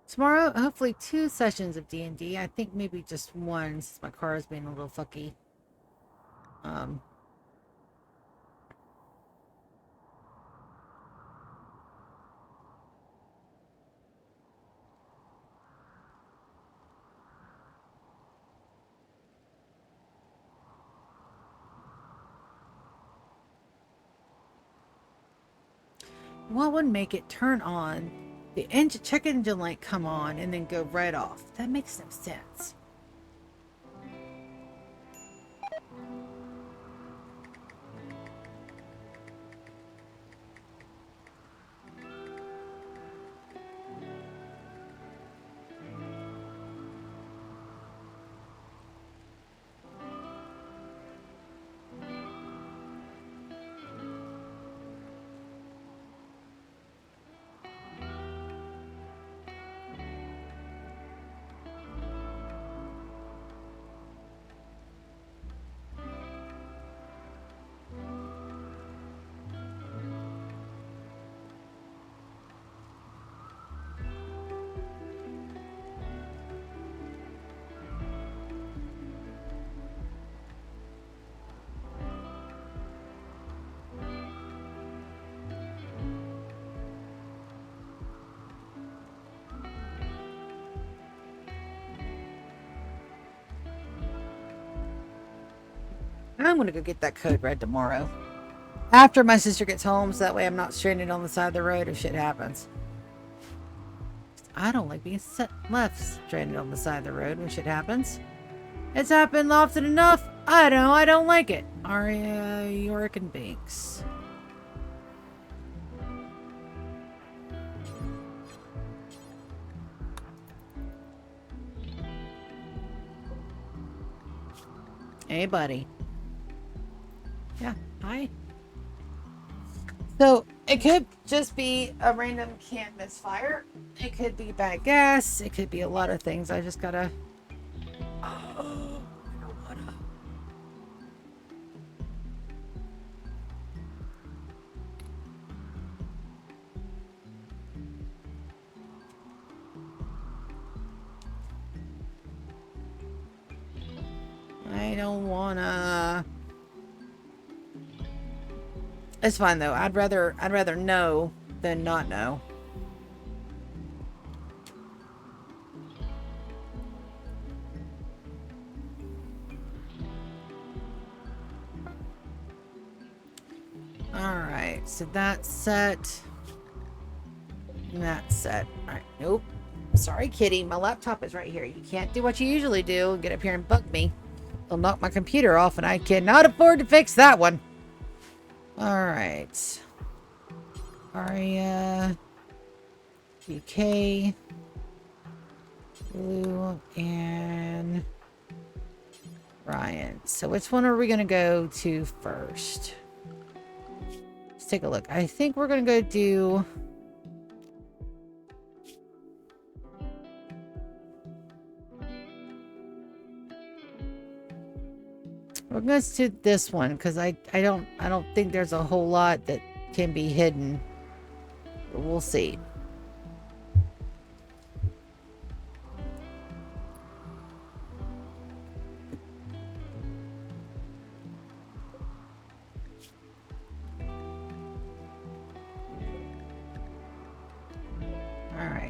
Tomorrow, hopefully 2 sessions of D&D. I think maybe just one, since my car is being a little fucky. What would make it turn on, the engine, check engine light come on, and then go right off? That makes no sense. I'm going to go get that code red tomorrow. After my sister gets home, so that way I'm not stranded on the side of the road if shit happens. I don't like being left stranded on the side of the road when shit happens. It's happened often enough. I don't like it. Aria, Yorick, and Binks. Hey, buddy. Yeah, hi. So, it could just be a random can't misfire. It could be bad gas. It could be a lot of things. I just gotta... Oh, marijuana. I don't wanna... It's fine though. I'd rather know than not know. Alright, so that's set. And that's set. Alright, nope. Sorry, kitty. My laptop is right here. You can't do what you usually do and get up here and bug me. It'll knock my computer off, and I cannot afford to fix that one. Alright. Aria. UK. Blue. And Ryan. So which one are we going to go to first? Let's take a look. I think we're going to go do... We're going to do this one because I don't think there's a whole lot that can be hidden. But we'll see.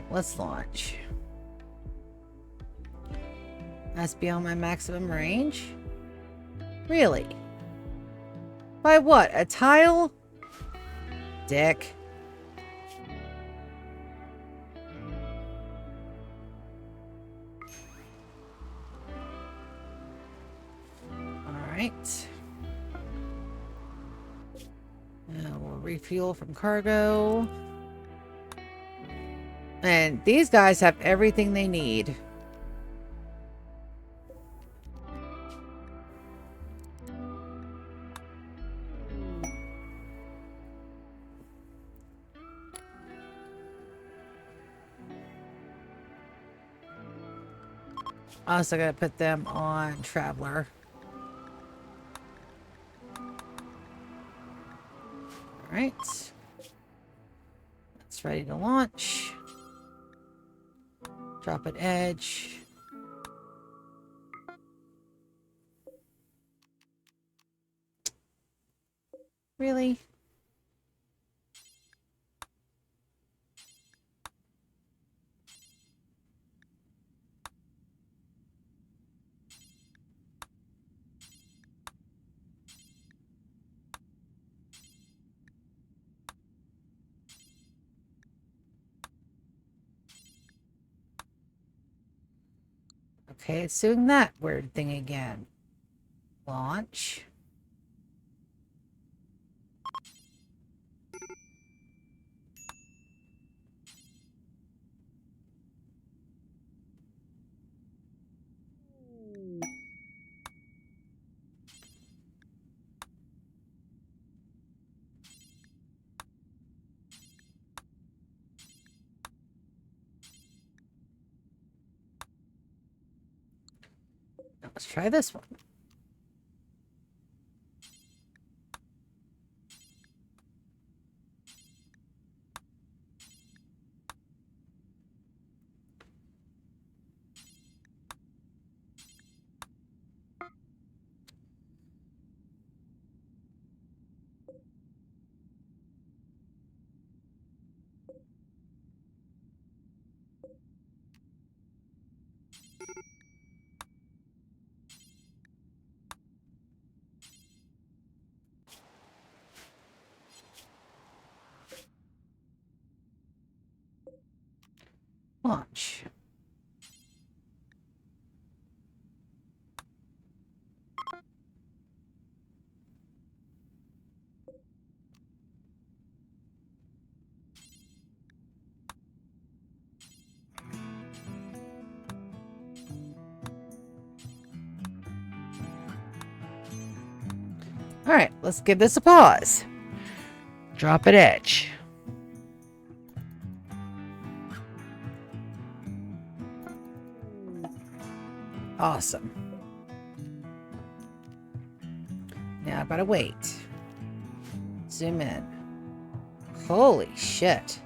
let's launch. That's beyond my maximum range? Really? By what? A tile? Dick. Alright. Now we'll refuel from cargo. And these guys have everything they need. Also gotta put them on Traveler. Alright. That's ready to launch. Drop at edge. Really? Okay, it's doing that weird thing again. Launch. Now let's try this one. Launch. All right, let's give this a pause. Drop at edge. Awesome. Now I've got to wait. Zoom in. Holy shit.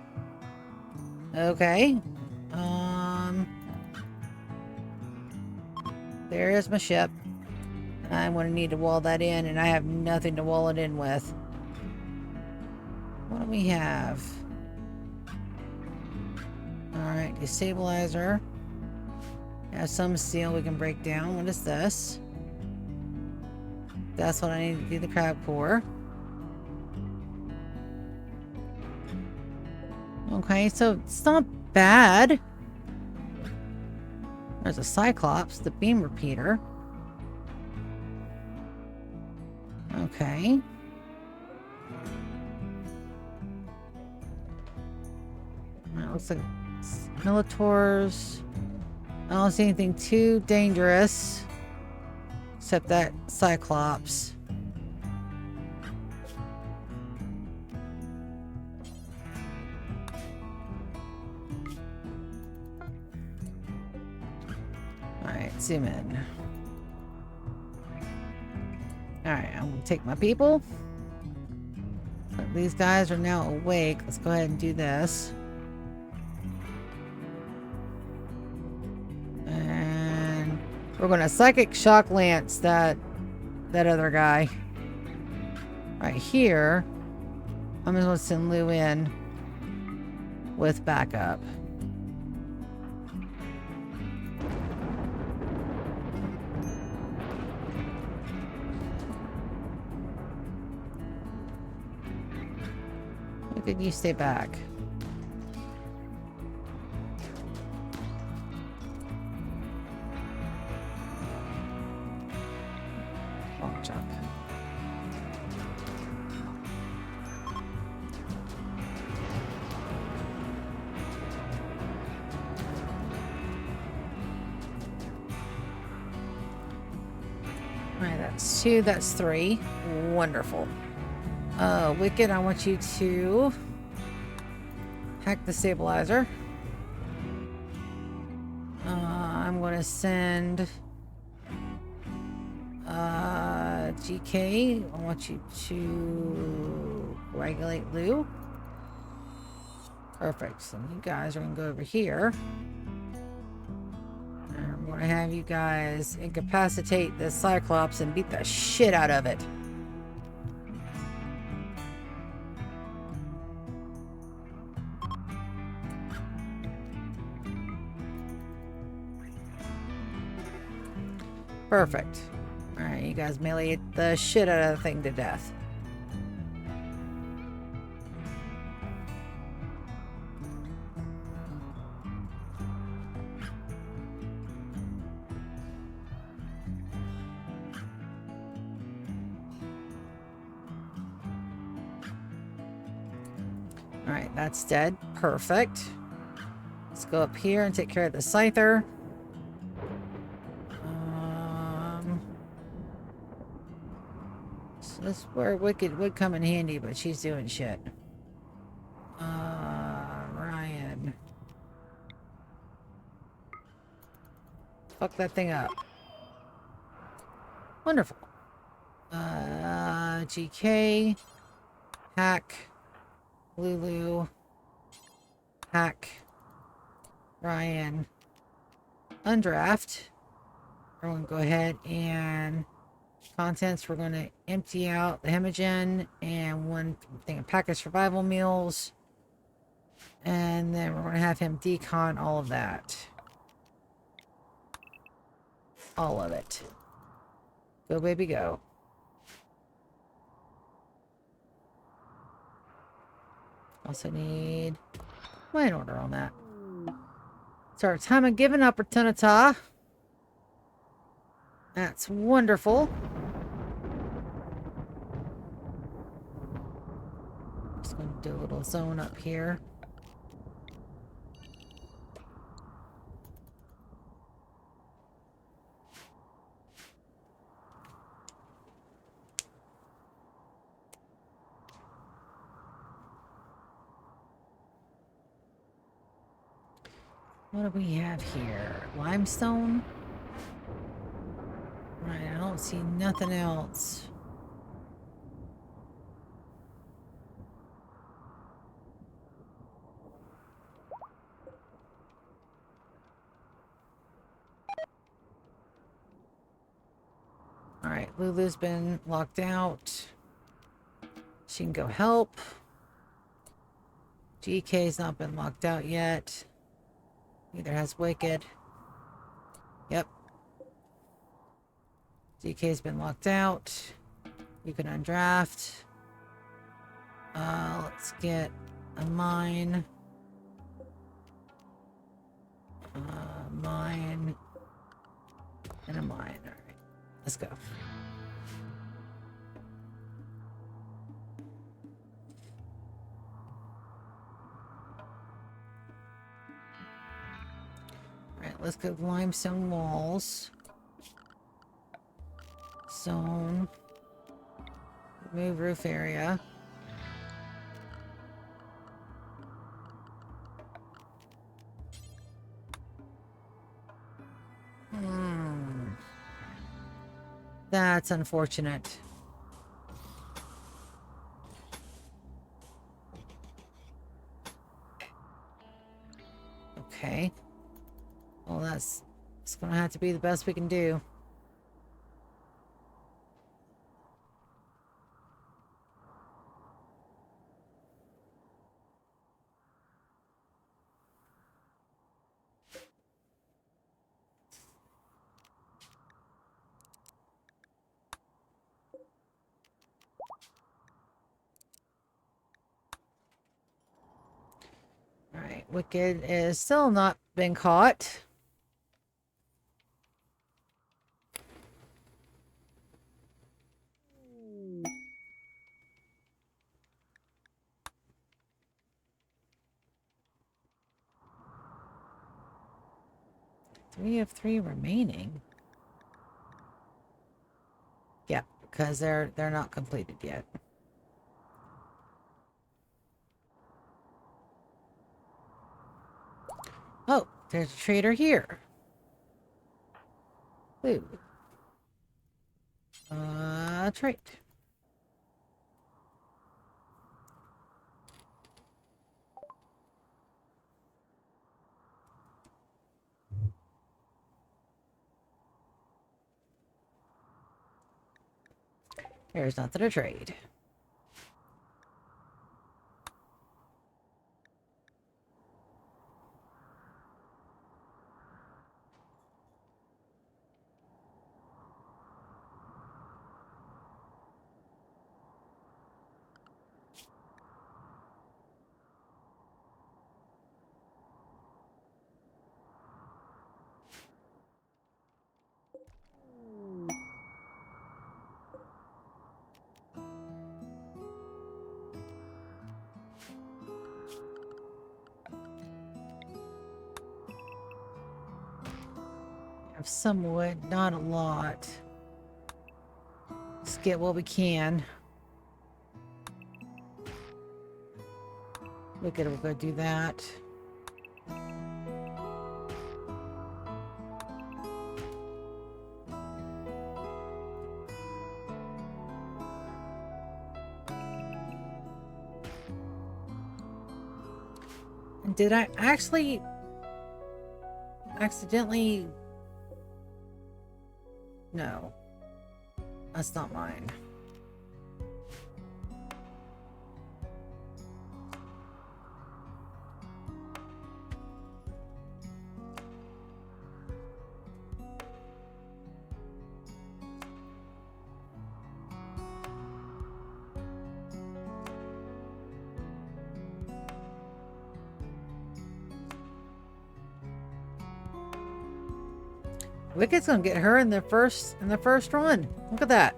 Okay. There's my ship. I'm going to need to wall that in, and I have nothing to wall it in with. What do we have? Alright, destabilizer. Have some steel we can break down. What is this? That's what I need to do the crab core. Okay, so it's not bad. There's a Cyclops, the beam repeater. Okay. That looks like Militors. I don't see anything too dangerous. Except that Cyclops. Alright, zoom in. Alright, I'm gonna take my people. These guys are now awake. Let's go ahead and do this. And we're gonna psychic shock lance that other guy. Right here. I'm gonna send Lou in with backup. Why couldn't you stay back? Wrong jump. Alright, that's 2, that's 3. Wonderful. Wicked, I want you to hack the stabilizer. I'm going to send GK. I want you to regulate Lou. Perfect. So you guys are going to go over here. And I'm going to have you guys incapacitate the Cyclops and beat the shit out of it. Perfect. Alright, you guys melee the shit out of the thing to death. Alright, that's dead. Perfect. Let's go up here and take care of the Scyther. So this is where Wicked would come in handy, but she's doing shit. Ryan. Fuck that thing up. Wonderful. GK. Hack. Lulu. Hack. Ryan. Undraft. We're going to go ahead and contents. We're going to empty out the Hemogen and one thing, a pack of survival meals. And then we're going to have him decon all of that. All of it. Go, baby, go. Also need line order on that. It's our time of giving opportunity. That's wonderful. Just going to do a little zone up here. What do we have here? Limestone? Right, I don't see nothing else. Alright, Lulu's been locked out. She can go help. GK's not been locked out yet. Neither has Wicked. Yep. GK's been locked out. You can undraft. Let's get a mine. Mine. And a mine. Alright. Let's go. Alright, let's go limestone walls. Zone. Remove roof area. That's unfortunate. Okay. Well, it's gonna have to be the best we can do. Wicked is still not been caught. Three of three remaining. Yeah, because they're not completed yet. Oh, there's a trader here. Ooh. Trade. There's nothing to trade. Have some wood, not a lot. Let's get what we can. Wicked, we'll go do that. And did I actually accidentally... No. That's not mine. Wicked's gonna get her in the first run. Look at that.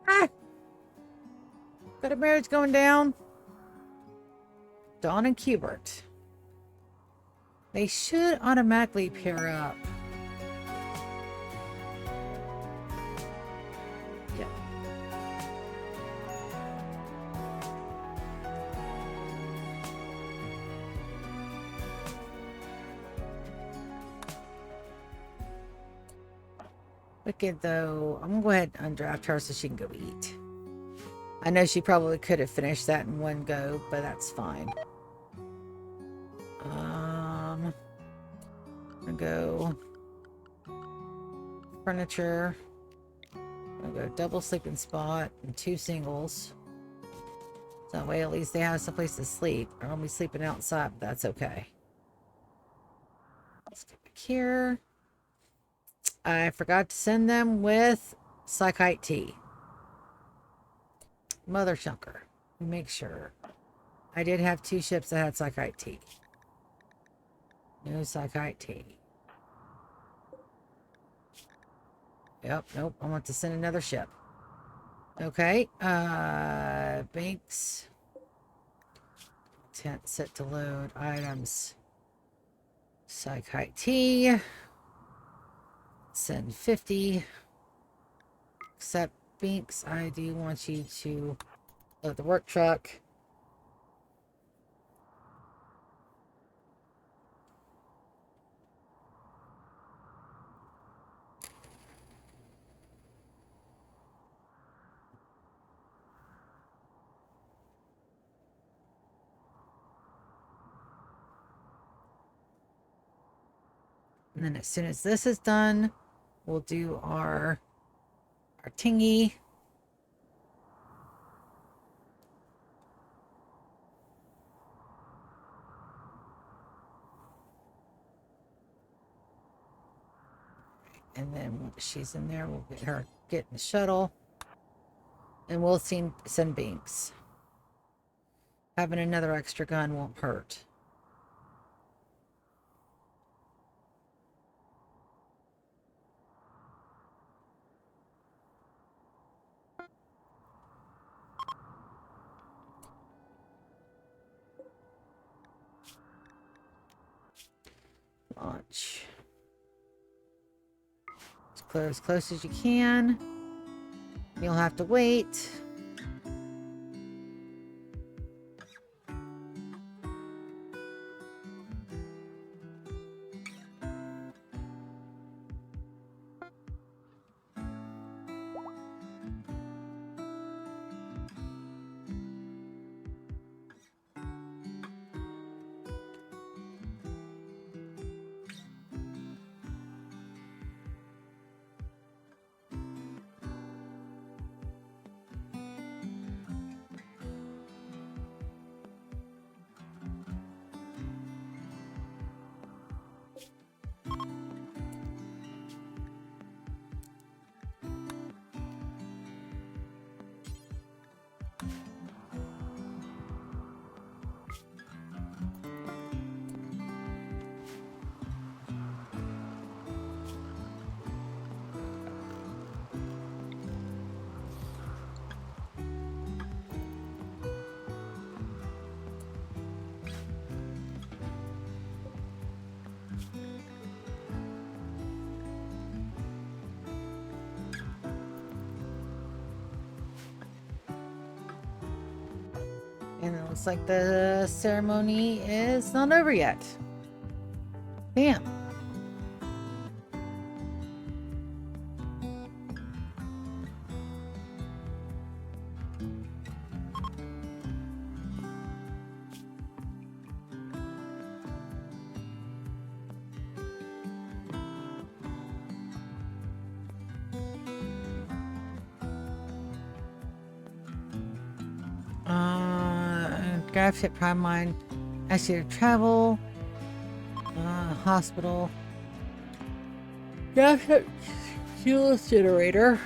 Ah! Got a marriage going down. Dawn and Cubert. They should automatically pair up. Yeah. Wicked, though, I'm gonna go ahead and undraft her so she can go eat. I know she probably could have finished that in one go, but that's fine. I'm gonna go furniture. I'm gonna go double sleeping spot and 2 singles. So that way at least they have someplace to sleep. Or I'll be sleeping outside, but that's okay. Let's get back here. I forgot to send them with Psychite tea. Mother chunker. Make sure. I did have 2 ships that had Psychite tea. No Psychite tea. Yep, nope. I want to send another ship. Okay. Banks. Tent set to load. Items. Psychite tea. Send 50. Accept Binks. I do want you to load the work truck. And then as soon as this is done, we'll do our tingy. And then once she's in there, we'll get her get in the shuttle. And we'll send Binks. Having another extra gun won't hurt. Launch. As close as you can. You'll have to wait. And it looks like the ceremony is not over yet. Damn. Graph hit prime mine. Ask you to travel. Hospital. Graph hit fuel generator.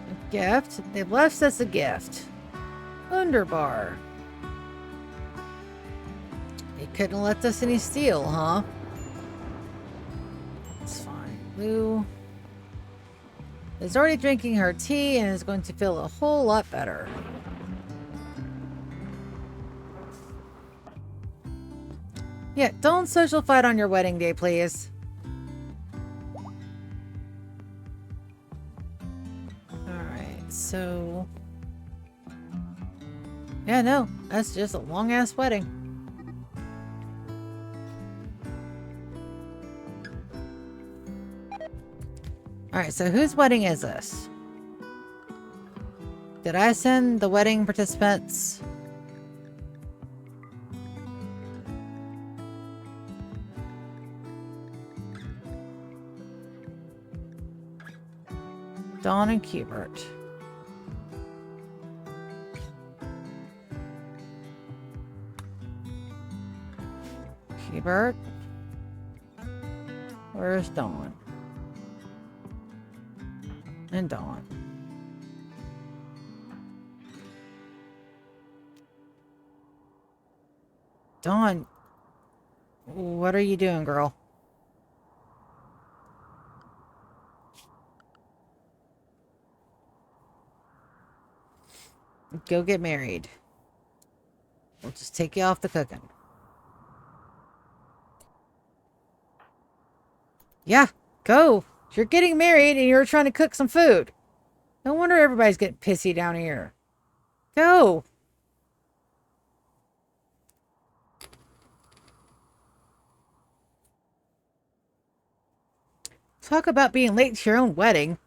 A gift. They've left us a gift. Underbar. They couldn't let us any steal, huh? It's fine. Lou is already drinking her tea and is going to feel a whole lot better. Yeah, don't social fight on your wedding day, please. Alright, so... yeah, no, that's just a long-ass wedding. Alright, so whose wedding is this? Did I send the wedding participants? Dawn and Cubert. Cubert? Where's Dawn? And Dawn. Dawn, what are you doing, girl? Go get married. We'll just take you off the cooking. Yeah, go. You're getting married and you're trying to cook some food. No wonder everybody's getting pissy down here. Go. Talk about being late to your own wedding.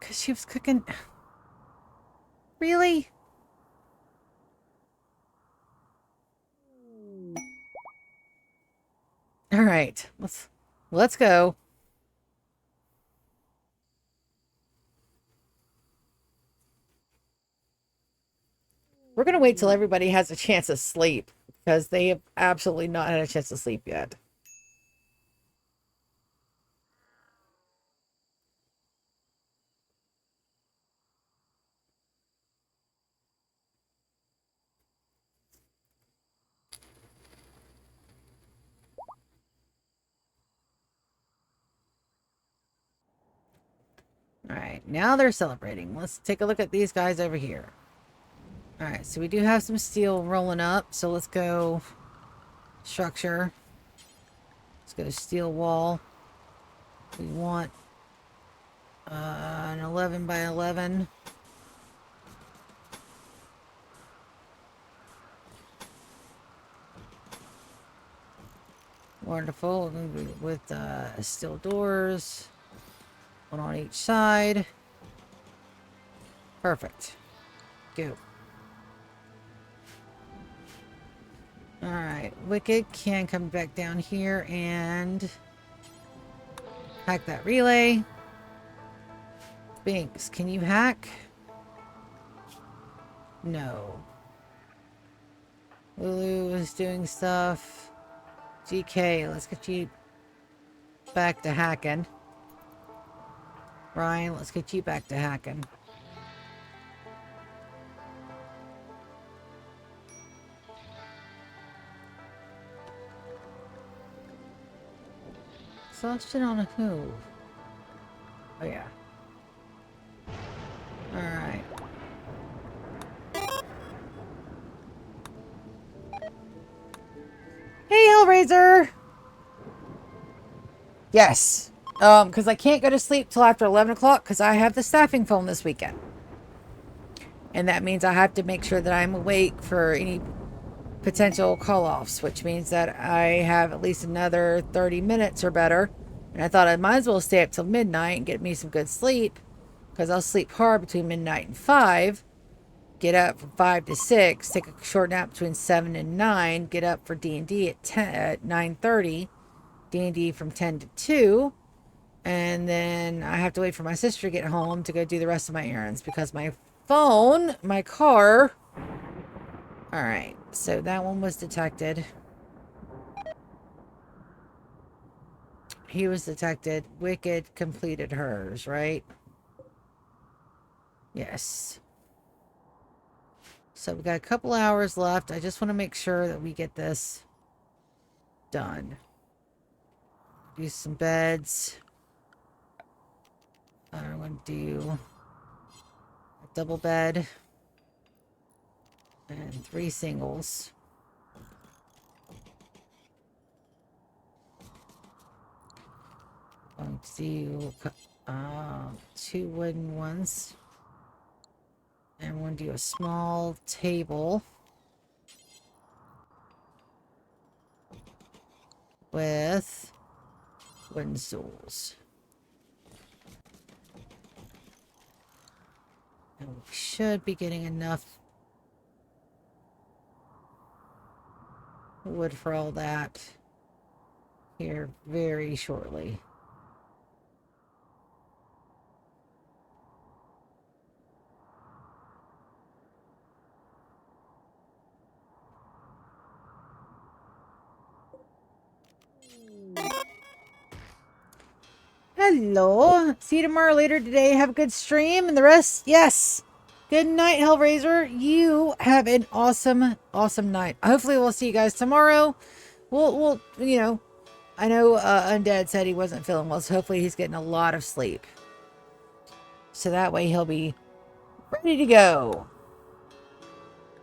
Because she was cooking. Really? All right. Let's go. We're going to wait till everybody has a chance to sleep because they have absolutely not had a chance to sleep yet. All right, now they're celebrating. Let's take a look at these guys over here. All right, so we do have some steel rolling up. So let's go structure. Let's go steel wall. We want an 11 by 11. Wonderful. With steel doors. One on each side. Perfect. Go. Alright. Wicked can come back down here and hack that relay. Binks, can you hack? No. Lulu is doing stuff. GK, let's get you back to hacking. Ryan, let's get you back to hacking. Exhaustion on a who? Oh yeah. Alright. Hey, Hellraiser! Yes. Because I can't go to sleep till after 11 o'clock because I have the staffing phone this weekend. And that means I have to make sure that I'm awake for any potential call-offs, which means that I have at least another 30 minutes or better. And I thought I might as well stay up till midnight and get me some good sleep because I'll sleep hard between midnight and 5. Get up from 5 to 6, take a short nap between 7 and 9, get up for D&D at 9:30, D&D from 10 to 2, and then I have to wait for my sister to get home to go do the rest of my errands because my phone, my car... Alright, so that one was detected. He was detected. Wicked completed hers, right? Yes. So we got a couple hours left. I just want to make sure that we get this done. Do some beds. I'm going to do a double bed and 3 singles. I'm going to do 2 wooden ones. And we're going to do a small table with wooden stools. And we should be getting enough wood for all that here very shortly. Hello. See you tomorrow later today. Have a good stream and the rest. Yes. Good night, Hellraiser. You have an awesome, awesome night. Hopefully we'll see you guys tomorrow. We'll you know, I know Undead said he wasn't feeling well, so hopefully he's getting a lot of sleep. So that way he'll be ready to go.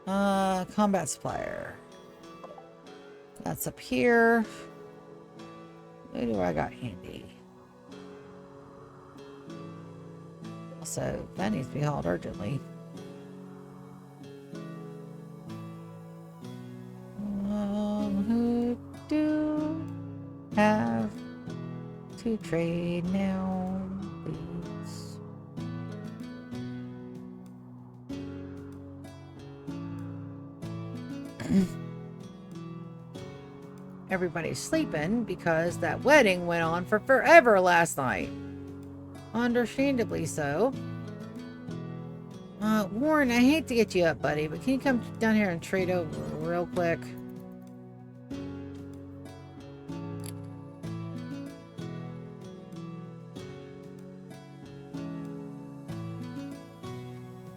Combat supplier. That's up here. Who do I got handy? Also, that needs to be hauled urgently. Who do have to trade now, please? Everybody's sleeping because that wedding went on for forever last night. Understandably so. Warren, I hate to get you up, buddy, but can you come down here and trade over real quick?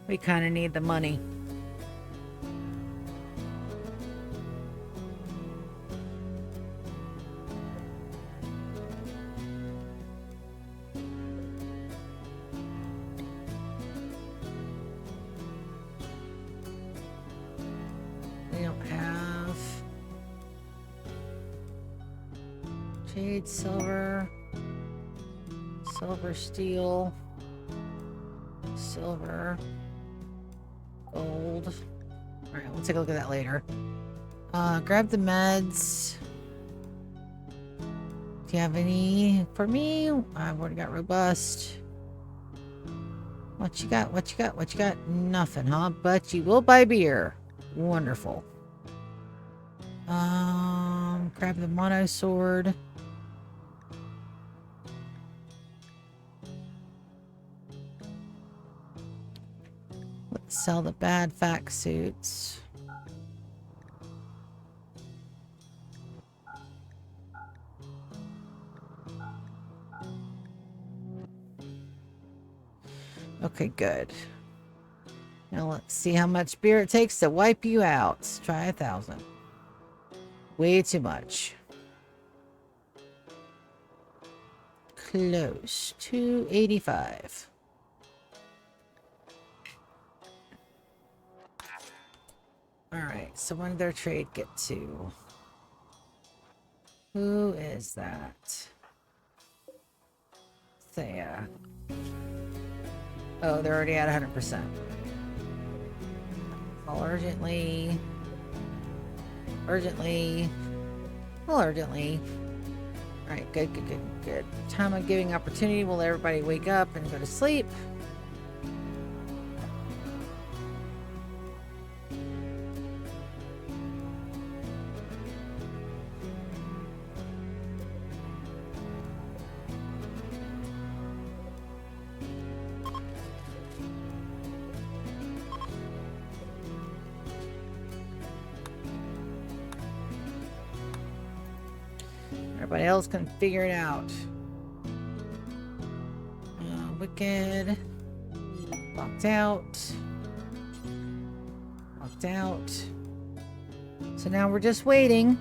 We kind of need the money. We don't have jade, silver, silver, steel, silver, gold. All right, we'll take a look at that later. Grab the meds. Do you have any for me? I've already got robust. What you got? What you got? What you got? Nothing, huh? But you will buy beer. Wonderful. Grab the mono sword. Let's sell the bad fact suits. Okay, good. Now let's see how much beer it takes to wipe you out. Let's try 1,000. Way too much. Close. 285. Alright, so when did their trade get to? Who is that? Thea. Oh, they're already at 100%. All urgently. Urgently. Well, urgently. Alright, good, good, good, good. Time of giving opportunity. Will everybody wake up and go to sleep? Everybody else can figure it out. Wicked. Locked out. Locked out. So now we're just waiting.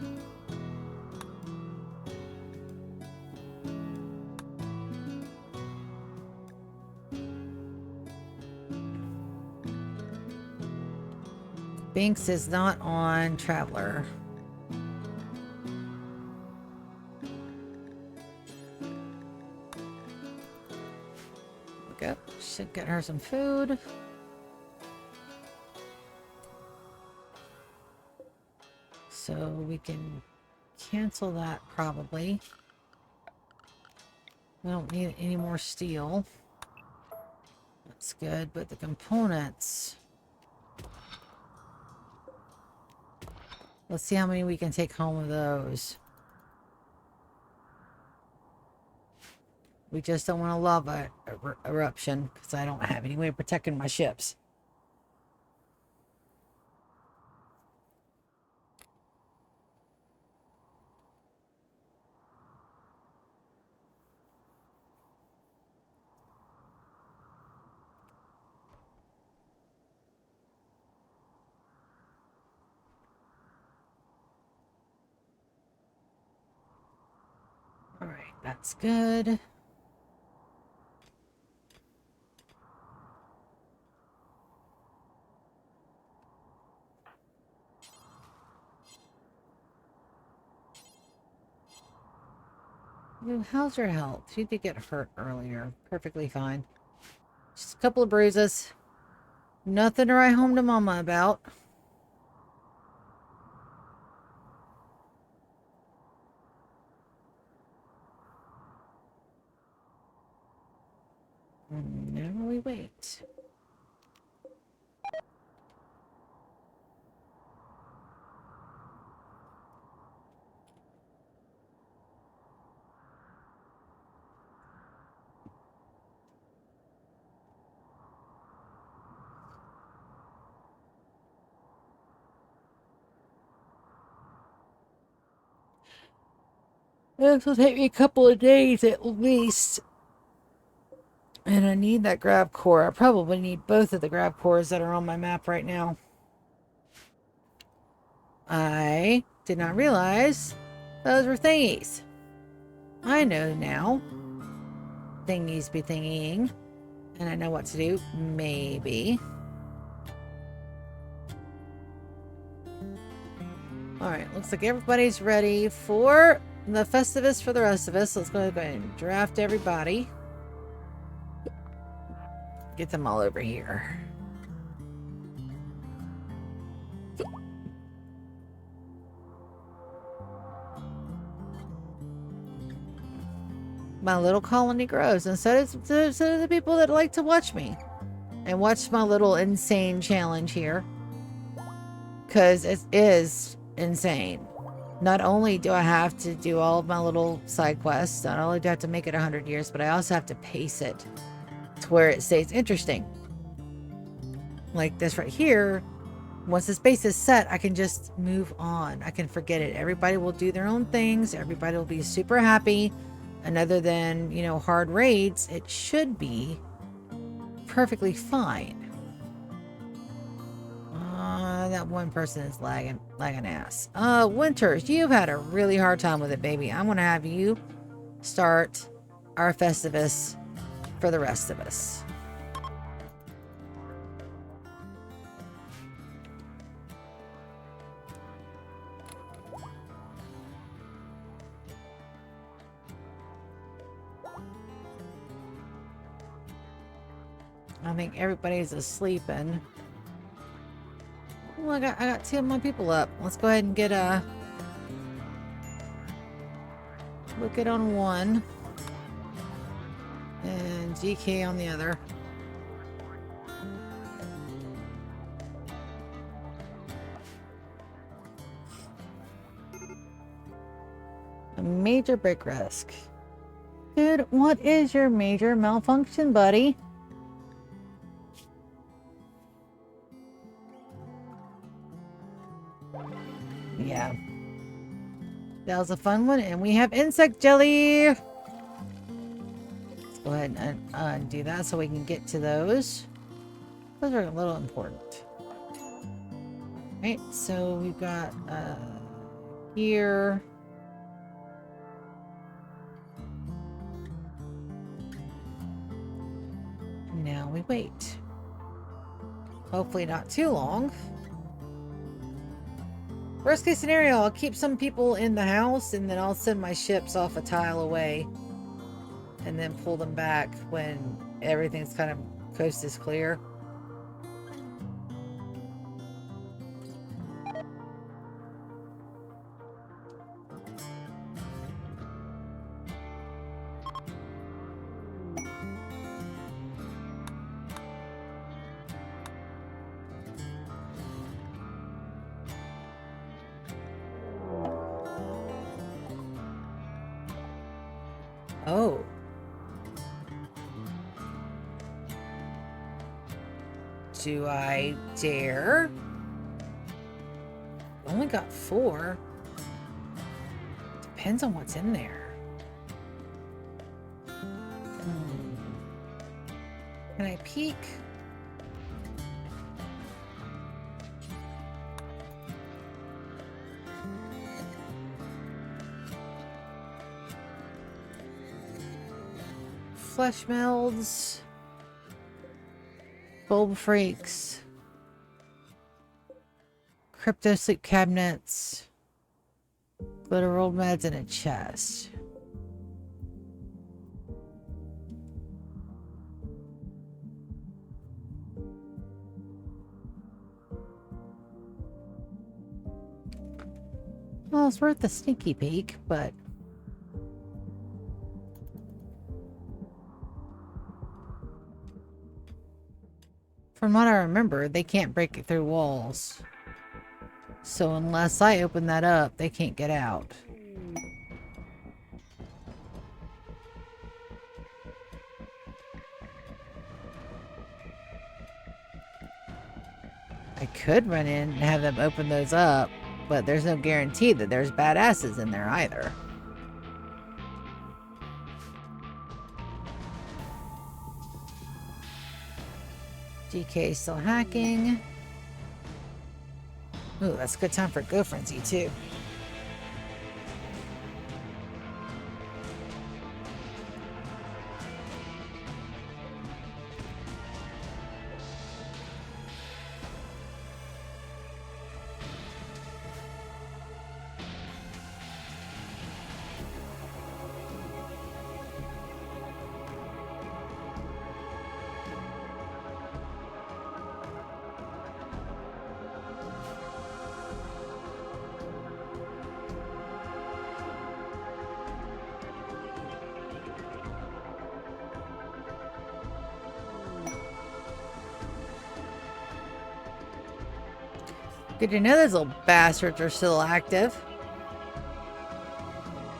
Binks is not on Traveler. Look up. Should get her some food. So we can cancel that probably. We don't need any more steel. That's good, but the components... Let's see how many we can take home of those. We just don't want a lava eruption because I don't have any way of protecting my ships. All right, that's good. How's your health? You did get hurt earlier. Perfectly fine. Just a couple of bruises. Nothing to write home to Mama about. Now we wait. This will take me a couple of days at least. And I need that grab core. I probably need both of the grab cores that are on my map right now. I did not realize those were thingies. I know now. Thingies be thingying. And I know what to do. Maybe. Alright, looks like everybody's ready for the Festivus for the rest of us. Let's go ahead and draft everybody. Get them all over here. My little colony grows, and so do the people that like to watch me and watch my little insane challenge here, because it is insane. Not only do I have to do all of my little side quests, not only do I have to make it 100 years, but I also have to pace it to where it stays interesting. Like this right here, once this base is set, I can just move on. I can forget it. Everybody will do their own things. Everybody will be super happy. And other than, you know, hard raids, it should be perfectly fine. That one person is lagging ass. Winters, you've had a really hard time with it, baby. I'm going to have you start our Festivus for the rest of us. I think everybody's asleep and well, I got two of my people up. Let's go ahead and get look it on one and GK on the other. A major break risk. Dude, what is your major malfunction, buddy? Yeah. That was a fun one. And we have insect jelly. Let's go ahead and undo that so we can get to those. Those are a little important. Right, so we've got here. Now we wait. Hopefully not too long. Worst case scenario, I'll keep some people in the house and then I'll send my ships off a tile away and then pull them back when everything's kind of coast is clear. Oh. Do I dare? Only got 4. Depends on what's in there. Can I peek? Flesh melds, bulb freaks, crypto sleep cabinets, glitter rolled meds, and a chest. Well, it's worth the sneaky peek, but... From what I remember, they can't break it through walls. So unless I open that up, they can't get out. I could run in and have them open those up, but there's no guarantee that there's badasses in there either. GK still hacking. Ooh, that's a good time for Go Frenzy too. Good to know those little bastards are still active.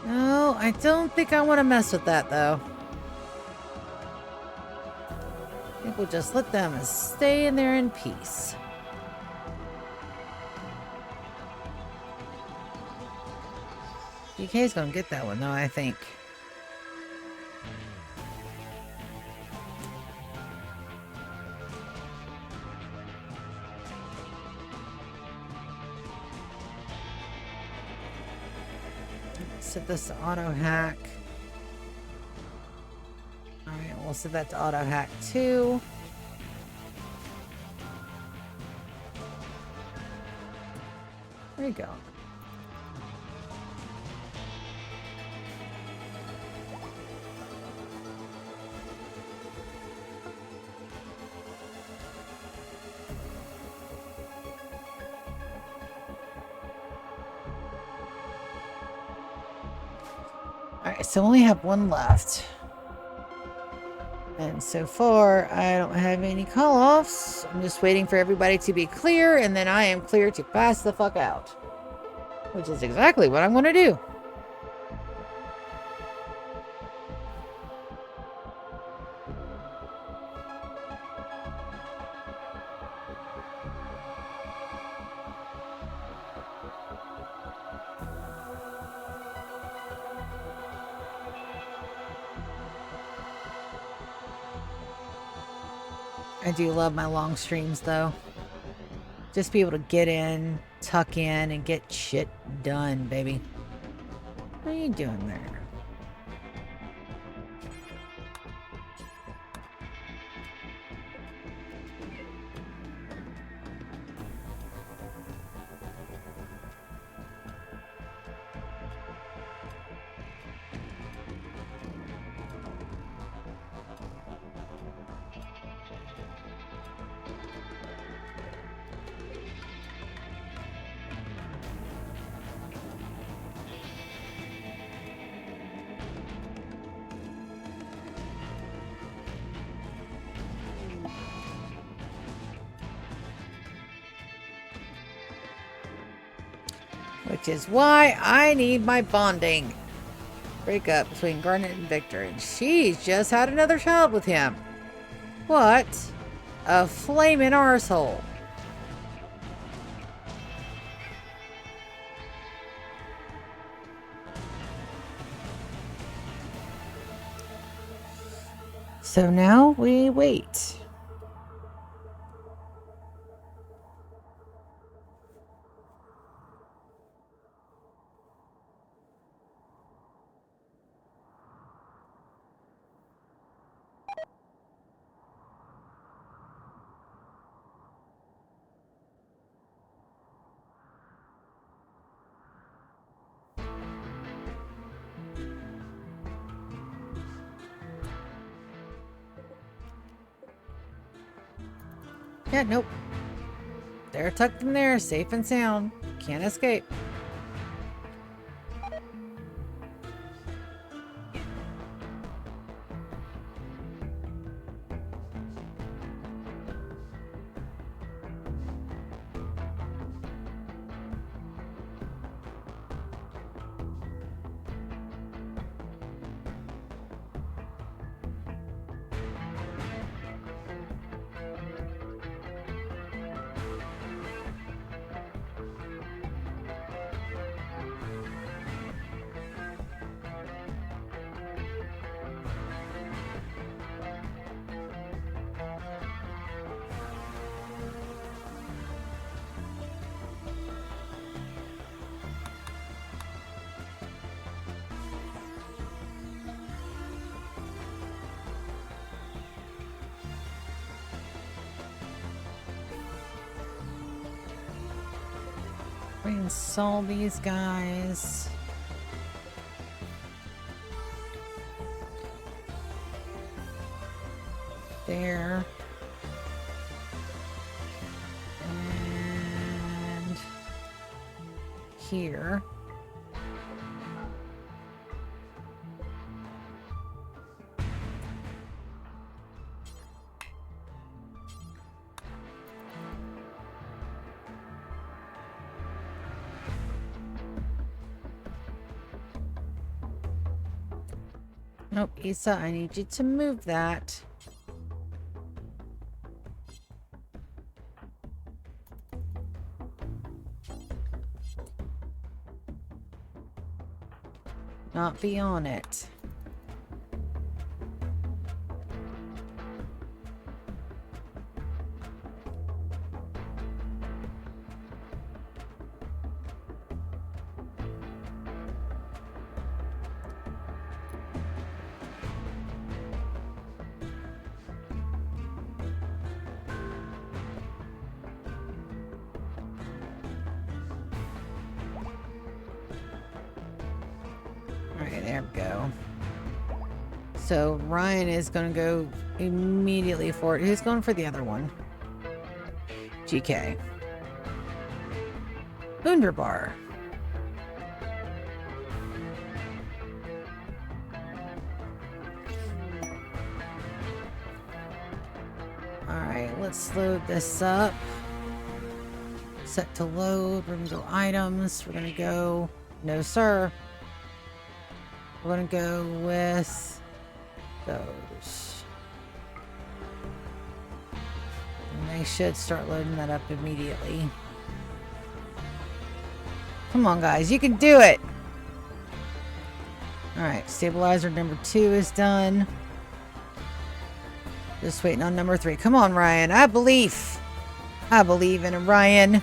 No, I don't think I want to mess with that though. I think we'll just let them stay in there in peace. DK's gonna get that one though, I think. Set this to auto hack. Alright, we'll set that to auto hack too. There you go. Alright, so I only have one left. And so far, I don't have any call-offs. I'm just waiting for everybody to be clear, and then I am clear to pass the fuck out. Which is exactly what I'm going to do. I do love my long streams though. Just be able to get in, tuck in, and get shit done, baby. What are you doing there? Which is why I need my bonding breakup between Garnet and Victor, and she's just had another child with him. What a flaming arsehole. So now we wait. Yeah, nope. They're tucked in there, safe and sound. Can't escape. Install these guys. There. And here. Nope, Issa, I need you to move that. Not be on it. Alright, there we go. So Ryan is going to go immediately for it. Who's going for the other one? GK. Wunderbar. Alright, let's load this up. Set to load. We're going to go items. We're going to go... No, sir. We're going to go with those. And they should start loading that up immediately. Come on, guys. You can do it. Alright, stabilizer number 2 is done. Just waiting on number 3. Come on, Ryan. I believe. I believe in him, Ryan.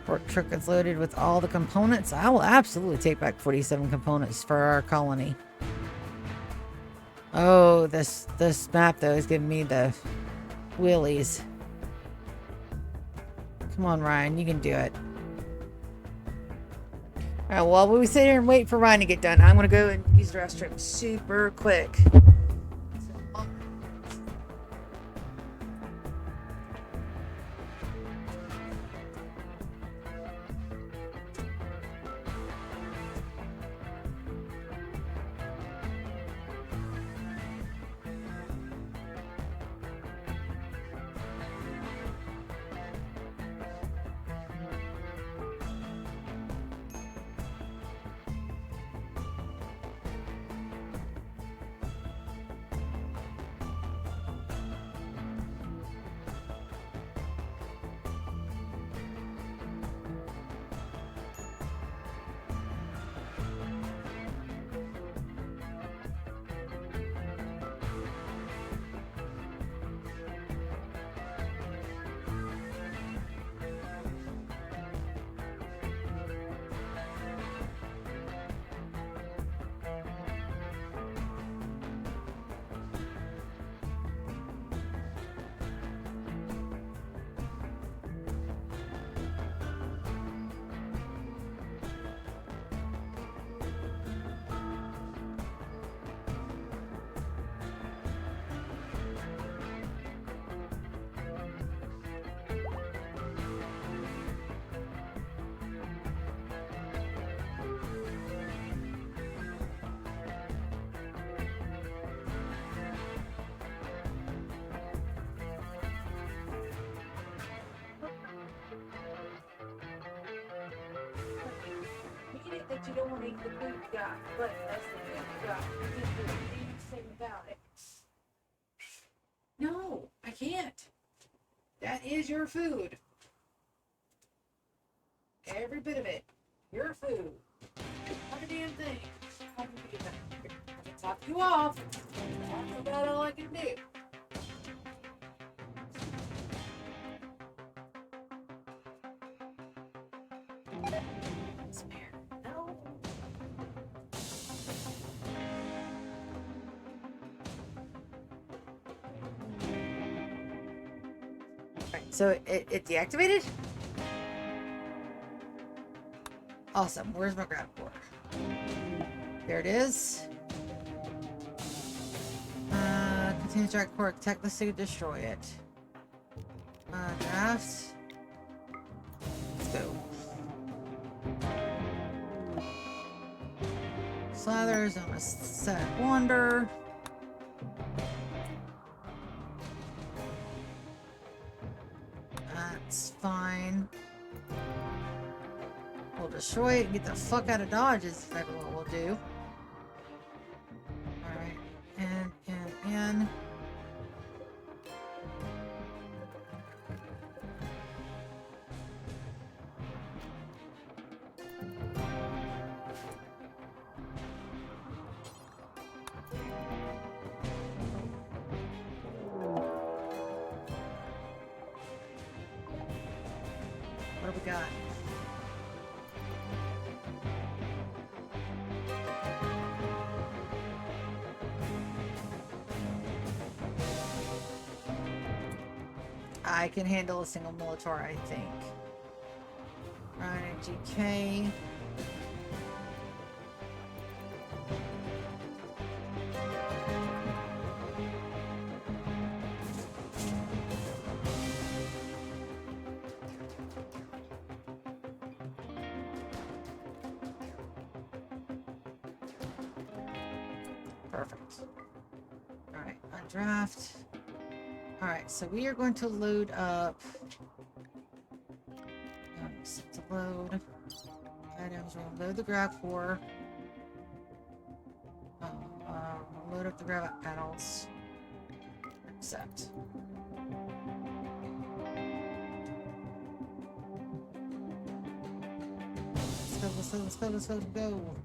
Port truck is loaded with all the components. I will absolutely take back 47 components for our colony. Oh, this map though is giving me the willies. Come on, Ryan, you can do it. All right, while we sit here and wait for Ryan to get done, I'm gonna go and use the restroom super quick. That you don't want to eat the food you got, but that's the food you got. You can't do anything about it. No, I can't. That is your food. Every bit of it. Your food. Not a damn thing. I can top you off. That's about all I can do. Right, so it deactivated? Awesome. Where's my grab core? There it is. Continue to drag core. Attack the stick to destroy it. Draft. Let's go. Slathers on a set wonder. That's fine. We'll destroy it and get the fuck out of Dodge is exactly what we'll do. Alright. And. What do we got? I can handle a single Molitor, I think. Right, GK. Perfect. Alright, undraft. Alright, so we are going to load up. Set to load. Items, we're going to load the grab core. We'll load up the grab panels. Accept. Let's go.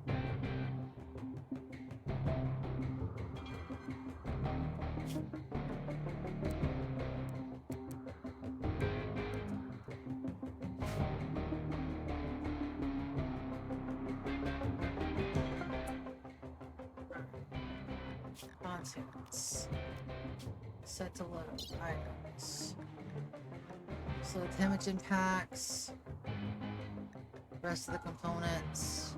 Contents. Set to load items. So the damage packs. Rest of the components.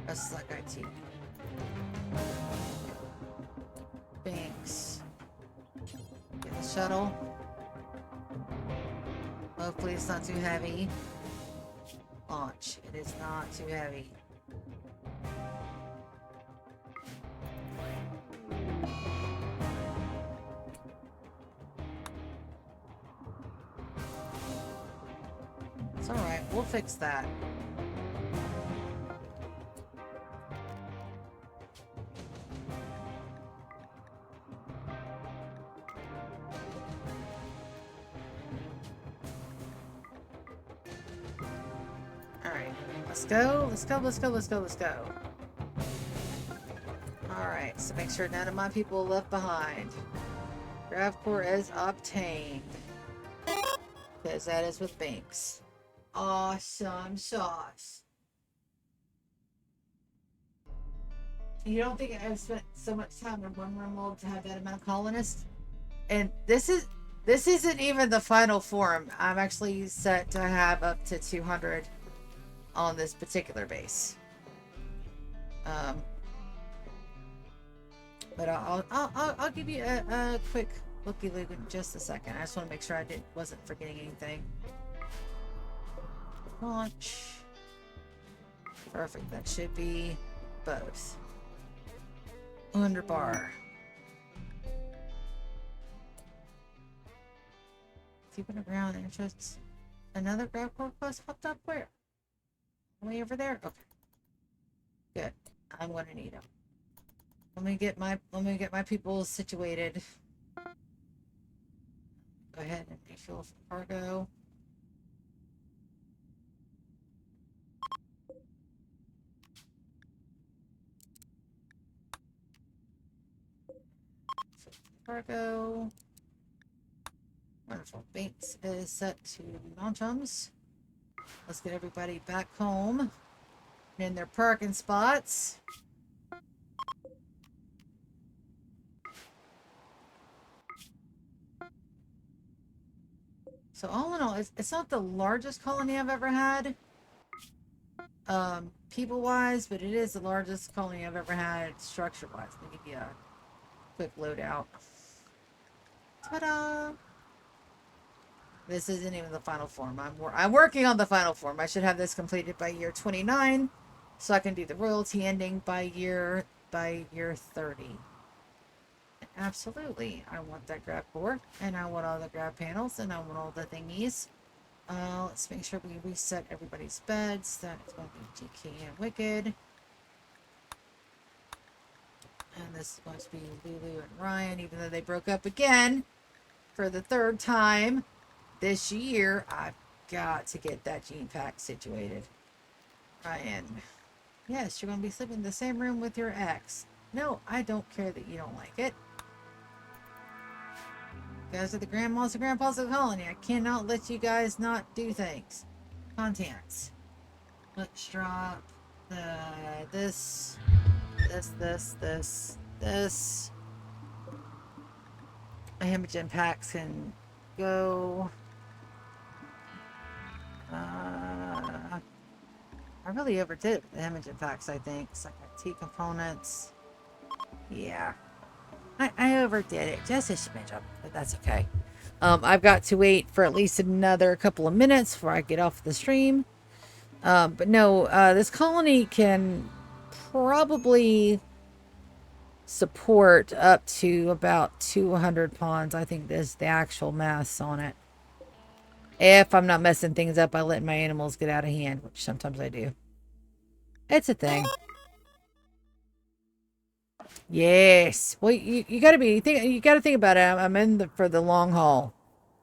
Rest of like IT. Banks. Get the shuttle. Hopefully it's not too heavy. Launch. It is not too heavy. It's alright, we'll fix that. Alright, let's go. Alright, so make sure none of my people are left behind. Grab core is obtained. Because that is with Banks. Awesome sauce. You don't think I've spent so much time in one Rimworld to have that amount of colonists? And this isn't even the final form. I'm actually set to have up to 200 on this particular base. But I'll give you a quick looky-look in just a second. I just want to make sure I wasn't forgetting anything. Launch. Perfect. That should be both. Underbar. Keeping around interests. Another grab core quest popped up where? Way over there? Okay. Good. I'm gonna need them. Let me get my people situated. Go ahead and refuel for cargo. Cargo. Wonderful. Bates is set to non-chums. Let's get everybody back home in their parking spots. So all in all, it's not the largest colony I've ever had, people-wise, but it is the largest colony I've ever had structure-wise. Let me give you a quick loadout. Ta-da! This isn't even the final form. I'm working on the final form. I should have this completed by year 29, so I can do the royalty ending by year 30. Absolutely, I want that grab core, and I want all the grab panels, and I want all the thingies. Let's make sure we reset everybody's beds. That is going to be GK and Wicked. And this is going to be Lulu and Ryan, even though they broke up again for the third time this year. I've got to get that gene pack situated. Ryan, yes, you're going to be sleeping in the same room with your ex. No, I don't care that you don't like it. You guys are the grandmas and grandpas of the colony. I cannot let you guys not do things. Contents. Let's drop this. Hemagen packs can go. I really overdid it with the hemagen packs, I think. It's like T components. Yeah. I overdid it just a smidge, but that's okay. I've got to wait for at least another couple of minutes before I get off the stream. But no, this colony can probably support up to about 200 pawns. I think there's the actual mass on it. If I'm not messing things up by letting my animals get out of hand, which sometimes I do. It's a thing. Yes. Well, you got to think about it. I'm in for the long haul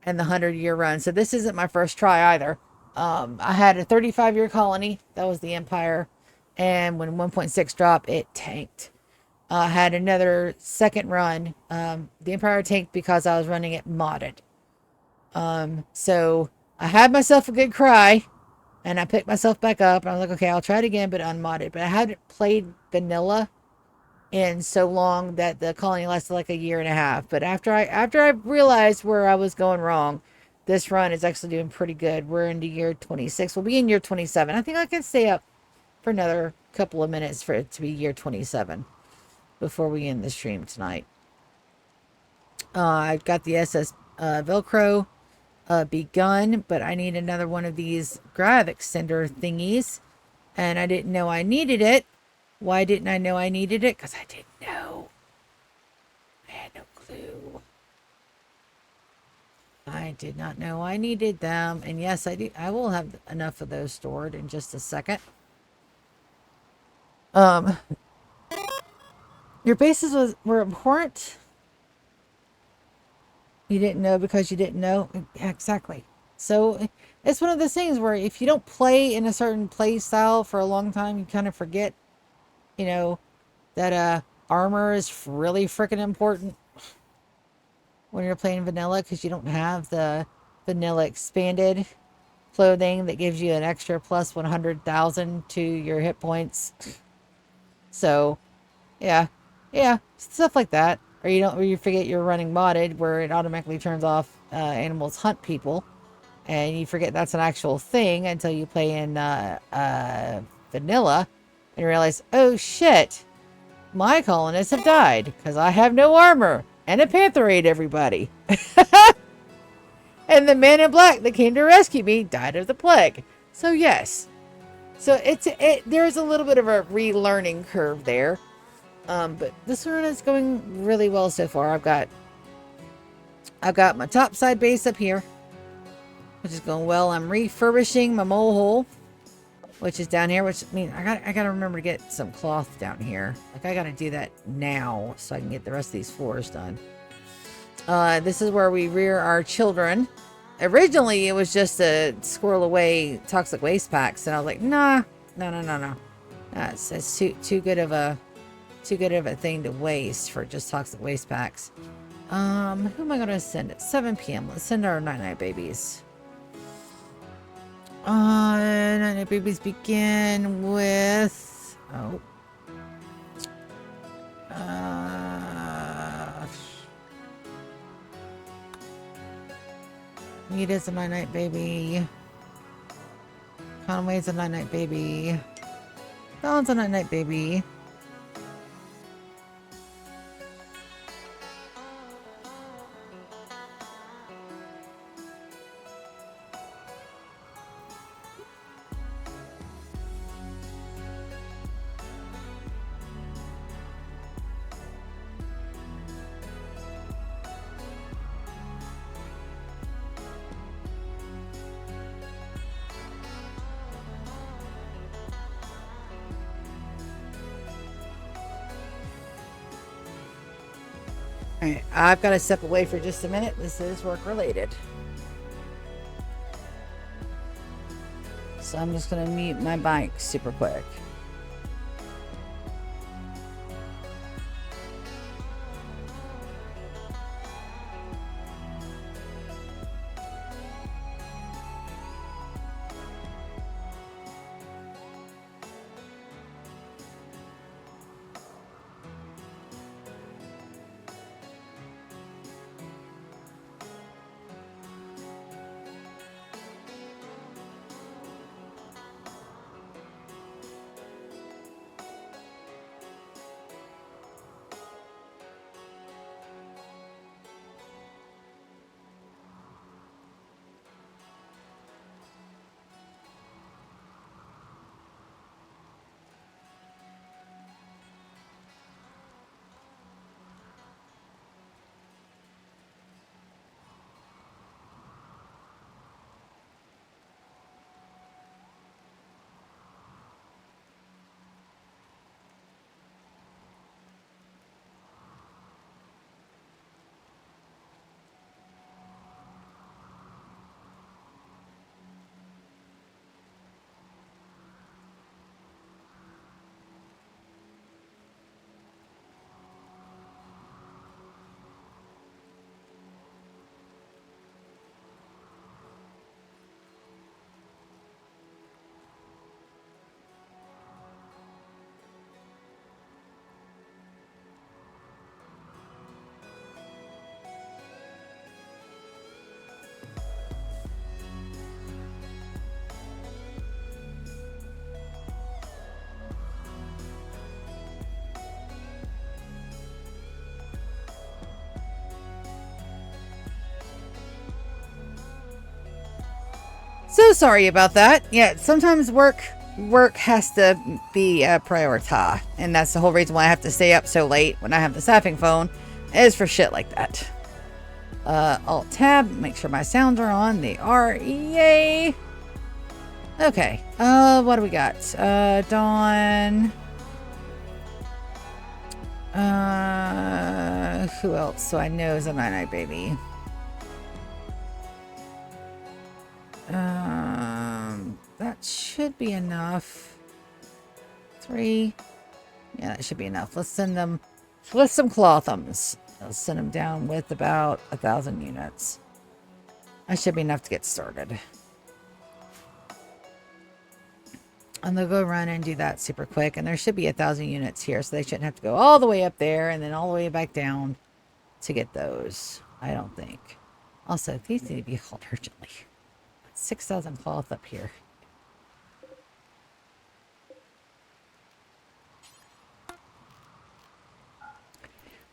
and the 100-year run. So this isn't my first try either. I had a 35-year colony. That was the Empire. And when 1.6 dropped, it tanked. I had another second run. The Empire tanked because I was running it modded. So I had myself a good cry. And I picked myself back up. And I was like, okay, I'll try it again, but unmodded. But I hadn't played vanilla in so long that the colony lasted like a year and a half. But after I realized where I was going wrong, this run is actually doing pretty good. We're into year 26. We'll be in year 27. I think I can stay up for another couple of minutes for it to be year 27 before we end the stream tonight. I've got the SS Velcrow begun, but I need another one of these grav extender thingies, and I didn't know I needed it. Why didn't I know I needed it? Because I didn't know. I had no clue. I did not know I needed them. And yes, I do. I will have enough of those stored in just a second. Your bases were important. You didn't know because you didn't know. Yeah, exactly. So it's one of those things where if you don't play in a certain play style for a long time, you kind of forget, you know, that armor is really freaking important when you're playing vanilla, because you don't have the vanilla expanded clothing that gives you an extra plus 100,000 to your hit points. So yeah, stuff like that. Or you forget you're running modded, where it automatically turns off animals hunt people, and you forget that's an actual thing until you play in vanilla and realize, oh shit, my colonists have died because I have no armor, and a panther ate everybody. And the man in black that came to rescue me died of the plague. So yes, so there's a little bit of a relearning curve there. But this run is going really well so far. I've got my top side base up here, which is going well. I'm refurbishing my mole hole, which is down here, which means I gotta remember to get some cloth down here. Like, I gotta do that now so I can get the rest of these floors done. This is where we rear our children. Originally, it was just to squirrel away toxic waste packs, and I was like, no. That's too good of a thing to waste for just toxic waste packs. Who am I gonna send at 7 p.m.? Let's send our night babies. Night babies begin with Rita's a night-night baby. Conway's a night-night baby. Dawn's a night-night baby. Alright, I've got to step away for just a minute. This is work related. So I'm just going to mute my mic super quick. So sorry about that. Yeah, sometimes work has to be a priority, and that's the whole reason why I have to stay up so late when I have the staffing phone, is for shit like that. Alt tab, make sure my sounds are on. They are. Yay. Okay. What do we got? Dawn. Who else? So I know is a night baby. That should be enough. 3. Yeah, that should be enough. Let's send them with some clothums. Let's send them down with about 1,000 units. That should be enough to get started. And they'll go run and do that super quick. And there should be 1,000 units here, so they shouldn't have to go all the way up there and then all the way back down to get those. I don't think. Also, these need to be hauled urgently. 6,000 cloth up here.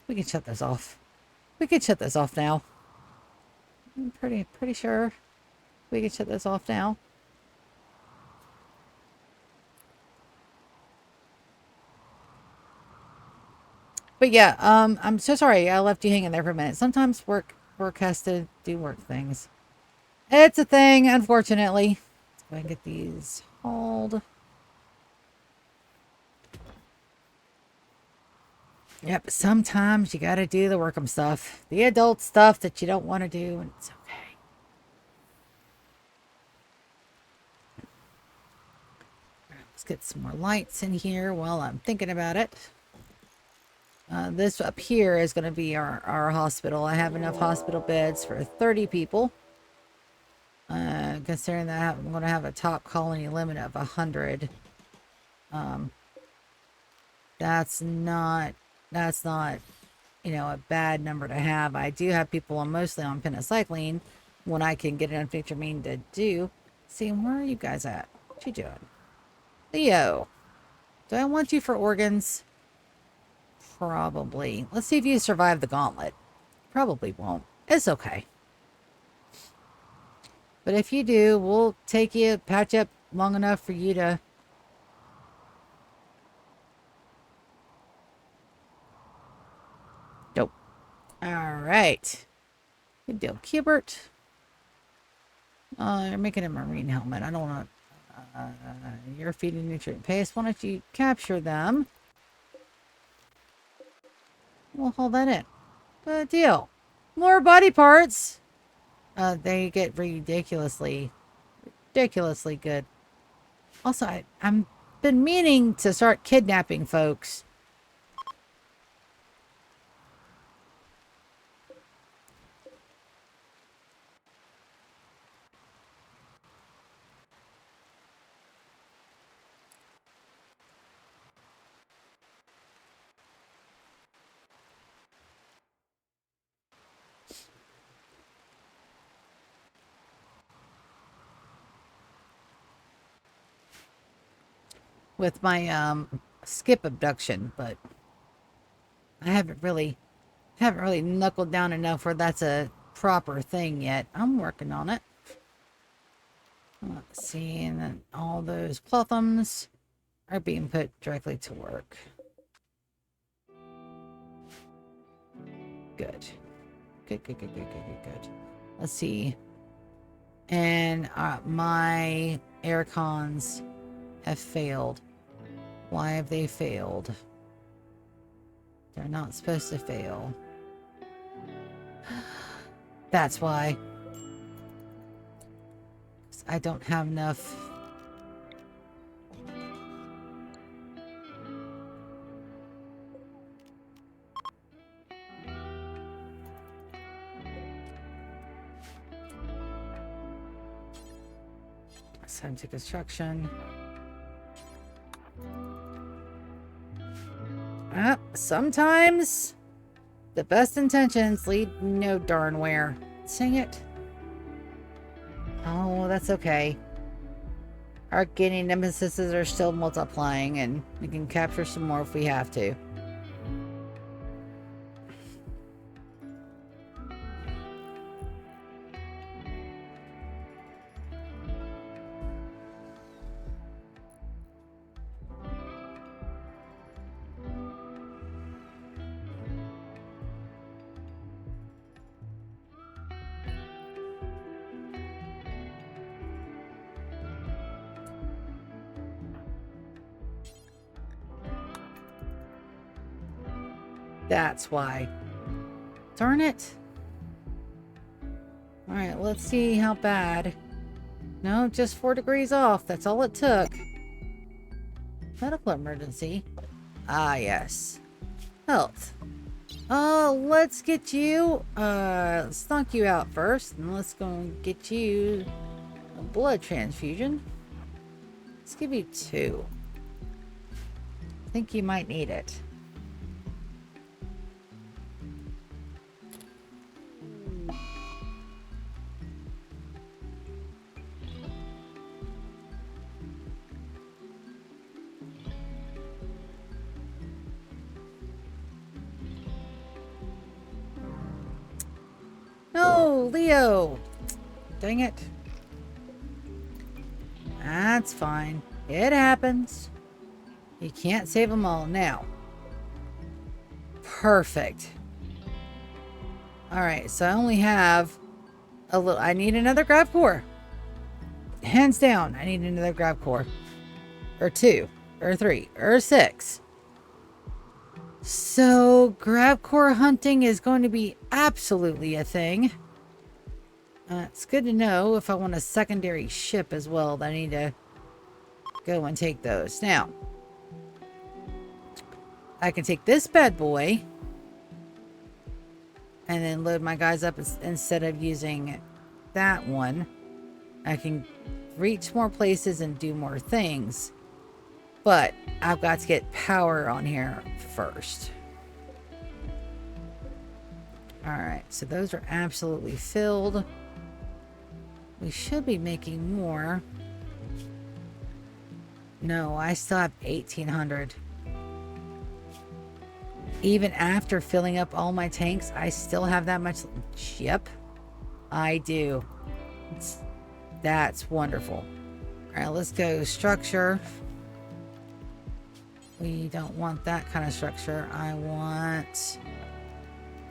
We can shut this off. We can shut this off now. I'm pretty sure we can shut this off now. But yeah, I'm so sorry I left you hanging there for a minute. Sometimes work has to do work things. It's a thing, unfortunately. Let's go ahead and get these hauled. Yep, sometimes you gotta do the workum stuff. The adult stuff that you don't want to do, and it's okay. Let's get some more lights in here while I'm thinking about it. This up here is going to be our hospital. I have enough hospital beds for 30 people. Considering that I'm going to have a top colony limit of 100. That's not, you know, a bad number to have. I do have people mostly on penicillin, when I can get enough Dramamine to do. See, where are you guys at? What you doing? Leo, do I want you for organs? Probably. Let's see if you survive the gauntlet. Probably won't. It's okay. But if you do, we'll take you, patch up long enough for you to... Nope. Alright. Good deal. Cubert. You're making a marine helmet. I don't want to... you're feeding nutrient paste. Why don't you capture them? We'll hold that in. Good deal. More body parts. They get ridiculously good. Also, I'm been meaning to start kidnapping folks. With my skip abduction, but I haven't really knuckled down enough where that's a proper thing yet. I'm working on it. Let's see, and then all those clothums are being put directly to work. Good. Good. Let's see. And my air cons have failed. Why have they failed? They're not supposed to fail. That's why. I don't have enough. It's time to construction. Sometimes the best intentions lead no darn where. Sing it. Oh, that's okay. Our guinea nemesises are still multiplying, and we can capture some more if we have to. That's why. Darn it. Alright, let's see how bad. No, just 4 degrees off. That's all it took. Medical emergency. Ah, yes. Health. Let's get you... let's knock you out first. And let's go and get you a blood transfusion. Let's give you 2. I think you might need it. No, Leo! Dang it. That's fine. It happens. You can't save them all now. Perfect. Alright, so I only have a little... I need another grab core. Hands down, I need another grab core. Or 2. Or 3. Or 6. So, grab core hunting is going to be absolutely a thing. It's good to know if I want a secondary ship as well, that I need to go and take those. Now, I can take this bad boy and then load my guys up instead of using that one. I can reach more places and do more things. But I've got to get power on here first. Alright, so those are absolutely filled. We should be making more. No, I still have 1,800. Even after filling up all my tanks, I still have that much. Yep, I do. That's wonderful. All right, let's go structure. We don't want that kind of structure. I want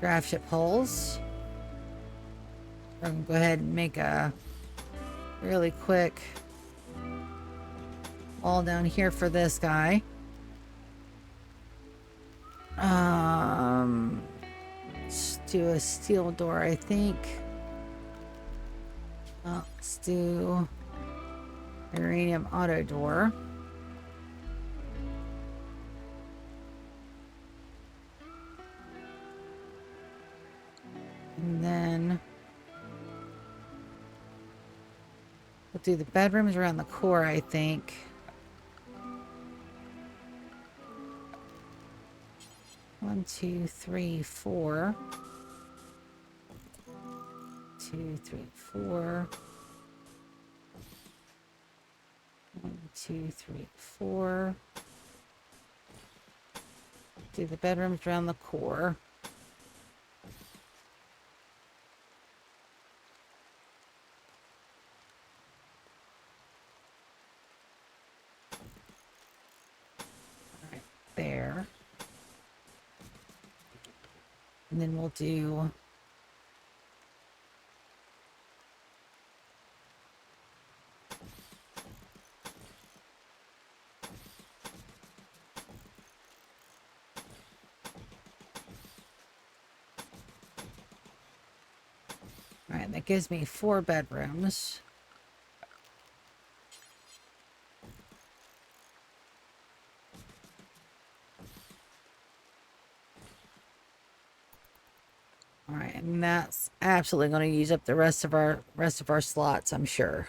graph ship holes. I'm going to go ahead and make a really quick wall down here for this guy. Let's do a steel door, I think. Let's do uranium auto door. And then we'll do the bedrooms around the core, I think. One, two, three, four. 2, 3, 4. 1, 2, 3, 4. Do the bedrooms around the core. Right there. And then we'll do Alright, that gives me 4 bedrooms. Alright, and that's absolutely going to use up the rest of our slots, I'm sure.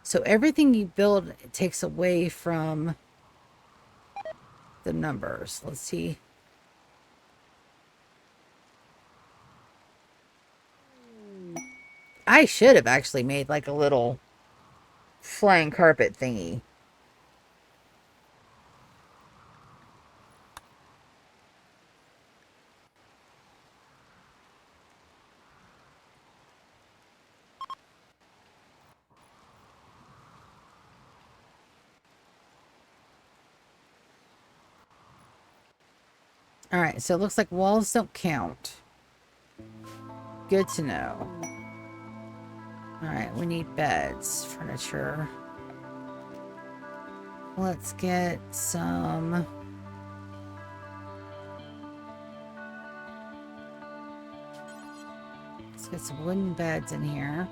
So everything you build, it takes away from the numbers. Let's see. I should have actually made like a little flying carpet thingy. Alright, so it looks like walls don't count. Good to know. Alright, we need beds, furniture. Let's get some... Let's get some wooden beds in here.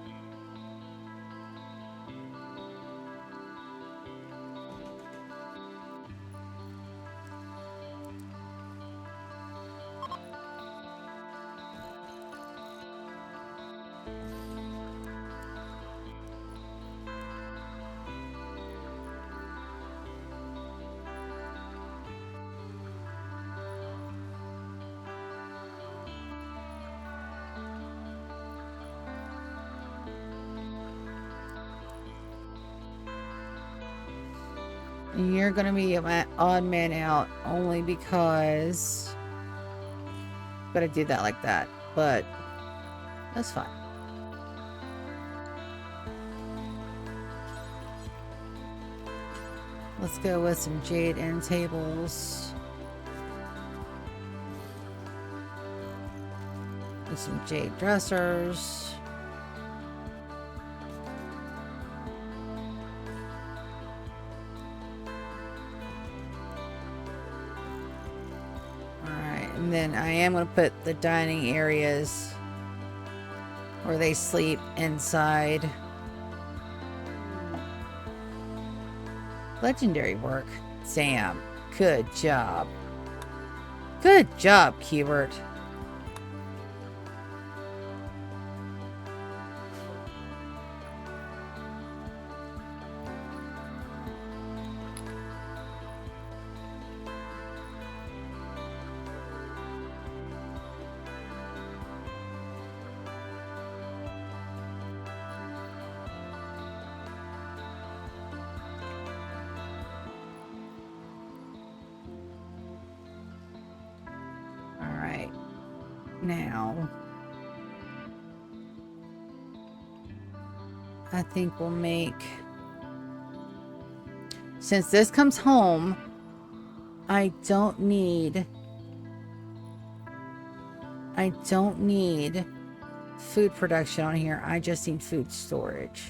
You're gonna be an odd man out only because I'm gonna do that like that, but that's fine. Let's go with some jade end tables and some jade dressers. And then I am going to put the dining areas where they sleep inside. Legendary work. Sam. Good job. Good job, Hubert. now, I think we'll make, since this comes home, I don't need food production on here. I just need food storage.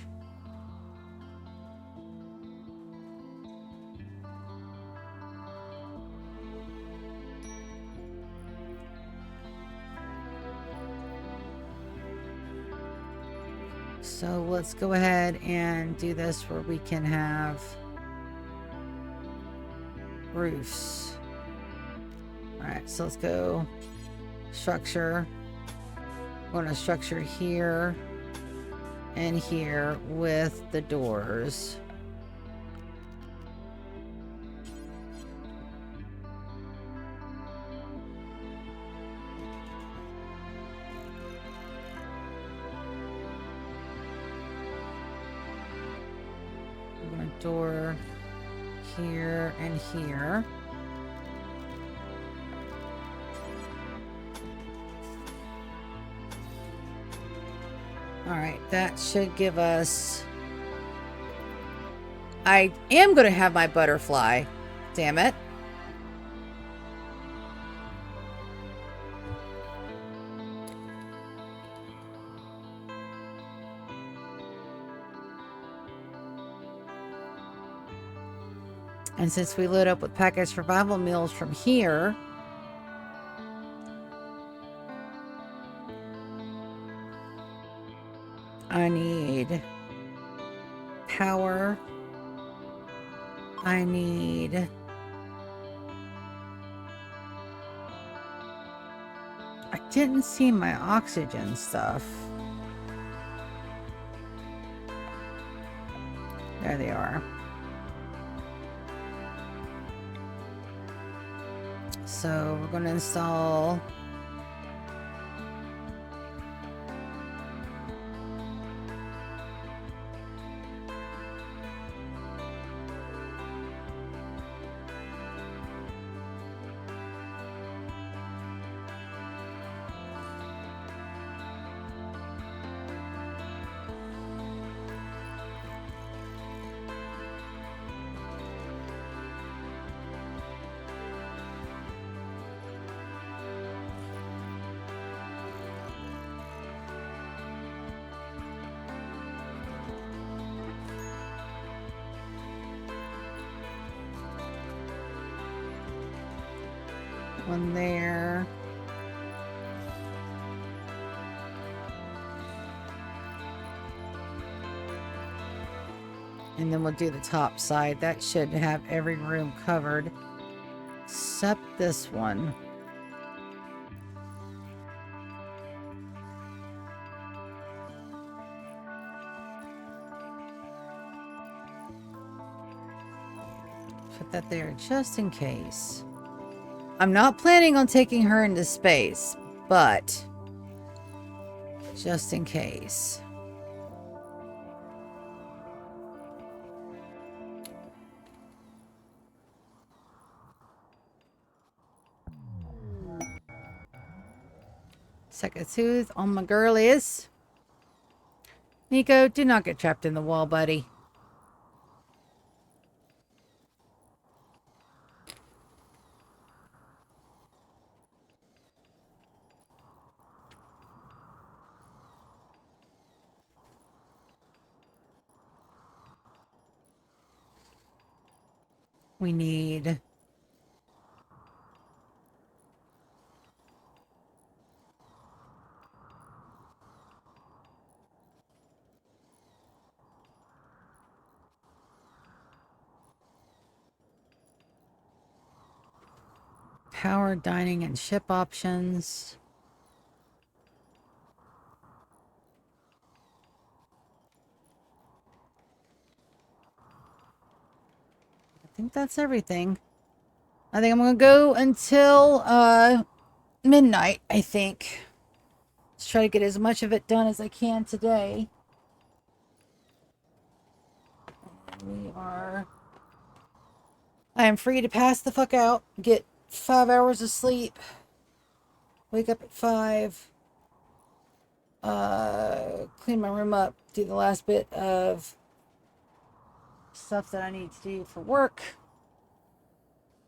So let's go ahead and do this where we can have roofs. All right, so let's go structure. We're going to structure here and here with the doors. We're going to door here and here. All right, that should give us... I am going to have my butterfly. Damn it. And since we load up with packaged survival meals from here, I need power. I need... I didn't see my oxygen stuff. There they are. So we're going to install... one there. And then we'll do the top side. That should have every room covered, except this one. Put that there just in case. I'm not planning on taking her into space, but just in case. Second tooth on my girlies. Nico, do not get trapped in the wall, buddy. We need power, dining, and ship options. I think that's everything. I think I'm gonna go until midnight, I think. Let's try to get as much of it done as I can today. I am free to pass the fuck out, get 5 hours of sleep. Wake up at 5. Clean my room up. Do the last bit of stuff that I need to do for work.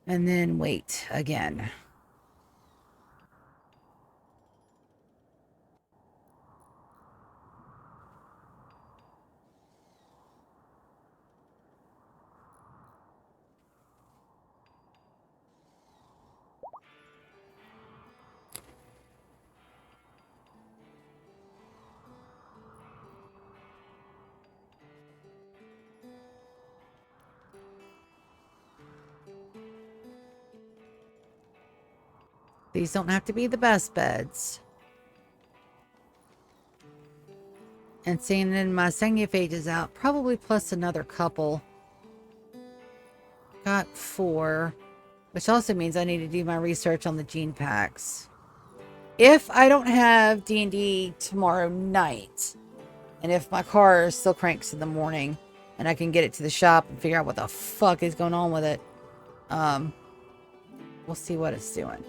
And then wait again. These don't have to be the best beds. And seeing then my Phage is out, probably plus another couple. Got 4, which also means I need to do my research on the gene packs. If I don't have D&D tomorrow night, and if my car still cranks in the morning, and I can get it to the shop and figure out what the fuck is going on with it, we'll see what it's doing.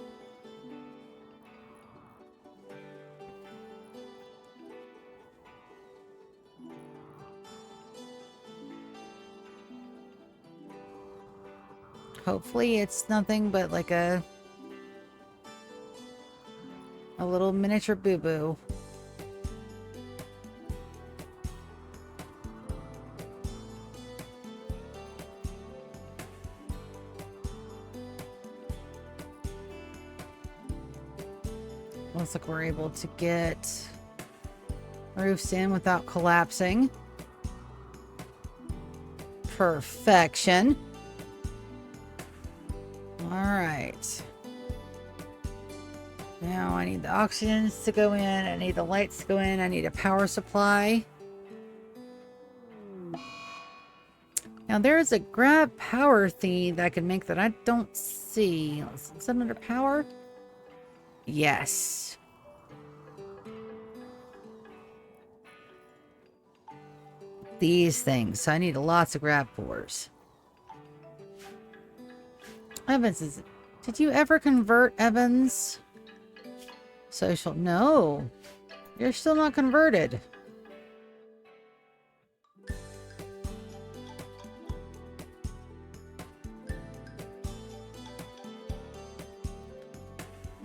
Hopefully it's nothing but like a little miniature boo-boo. Looks like we're able to get roofs in without collapsing. Perfection. Alright. Now I need the oxygens to go in. I need the lights to go in. I need a power supply. Now there's a grab power thingy that I can make that I don't see. Is it under power? Yes. These things. So I need lots of grab cores. Evans, did you ever convert, Evans? Social. No. You're still not converted.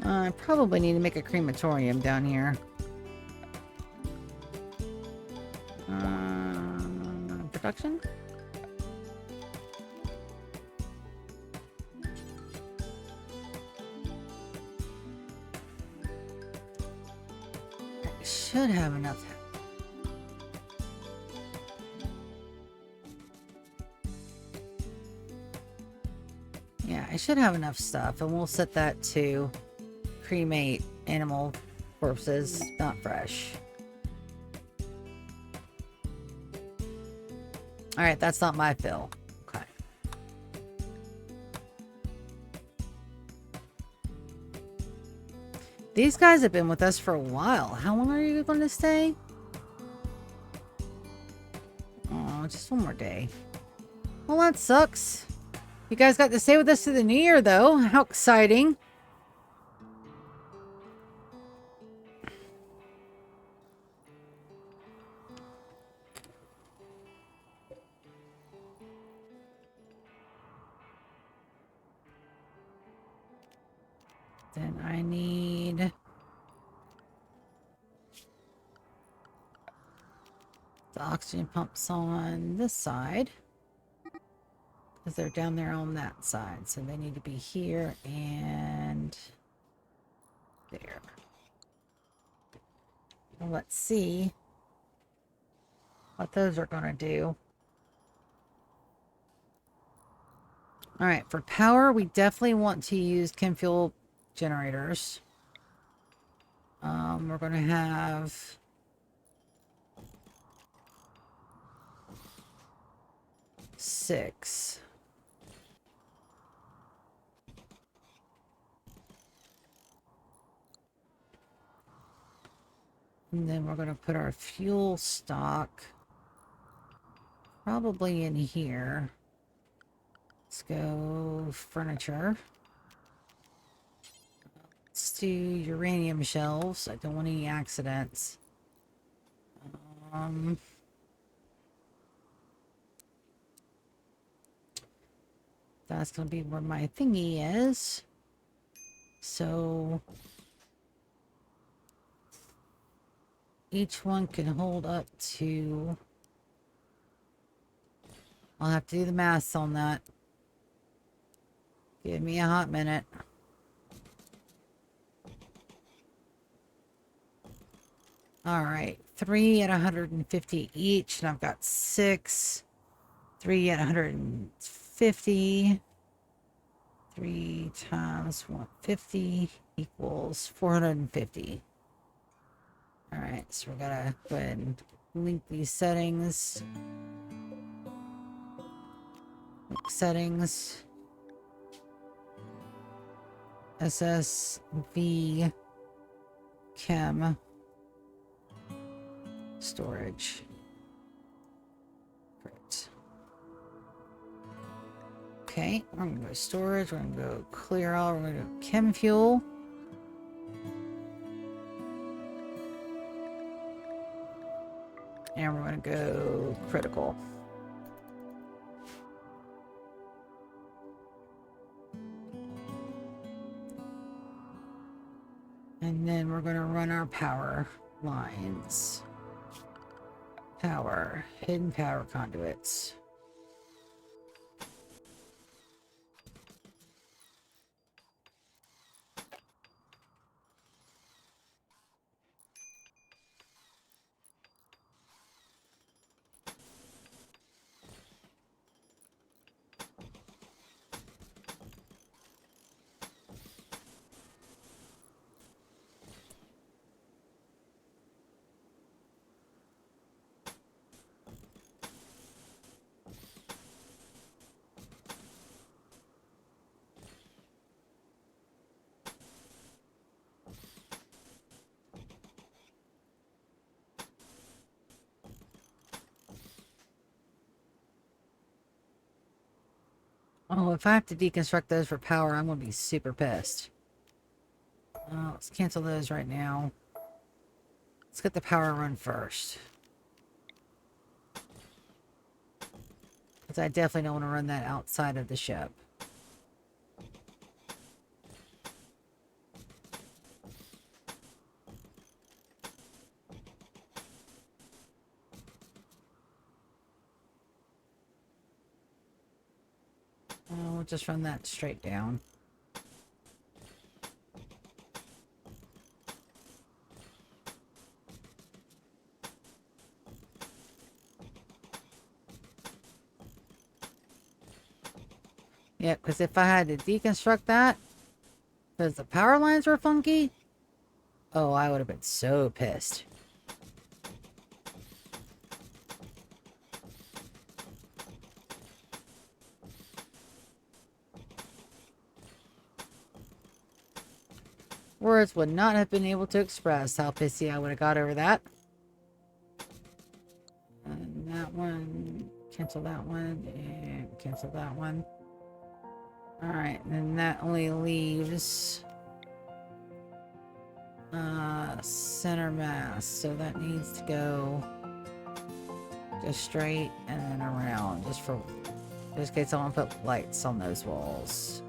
I probably need to make a crematorium down here. Production? I should have enough. Yeah, I should have enough stuff, and we'll set that to cremate animal corpses, not fresh. Alright, that's not my fill. Okay. These guys have been with us for a while. How long are you going to stay? Oh, just one more day. Well, that sucks. You guys got to stay with us through the new year, though. How exciting. Then I need the oxygen pumps on this side because they're down there on that side. So they need to be here and there. Well, let's see what those are going to do. All right, for power, we definitely want to use chem fuel generators. We're going to have six. And then we're going to put our fuel stock probably in here. Let's go furniture. let's do uranium shelves. I don't want any accidents. That's gonna be where my thingy is. So each one can hold up to... I'll have to do the math on that. Give me a hot minute. Alright, 3 at 150 each, and I've got 6. 3 at 150. 3 times 150 equals 450. Alright, so we're gonna go ahead and link these settings. Link settings. SSV Chem storage. Great. Okay, we're gonna go storage, we're gonna go clear all, we're gonna go chem fuel. And we're gonna go critical. And then we're gonna run our power lines. Power, hidden power conduits. Oh, if I have to deconstruct those for power, I'm going to be super pissed. Let's cancel those right now. Let's get the power run first. Because I definitely don't want to run that outside of the ship. We'll just run that straight down. Yeah, because if I had to deconstruct that, because the power lines were funky, oh, I would have been so pissed. Words would not have been able to express how pissy I would have got over that. And that one, cancel that one, and cancel that one. Alright, and then that only leaves center mass, so that needs to go just straight and then around, just in case I want to put lights on those walls.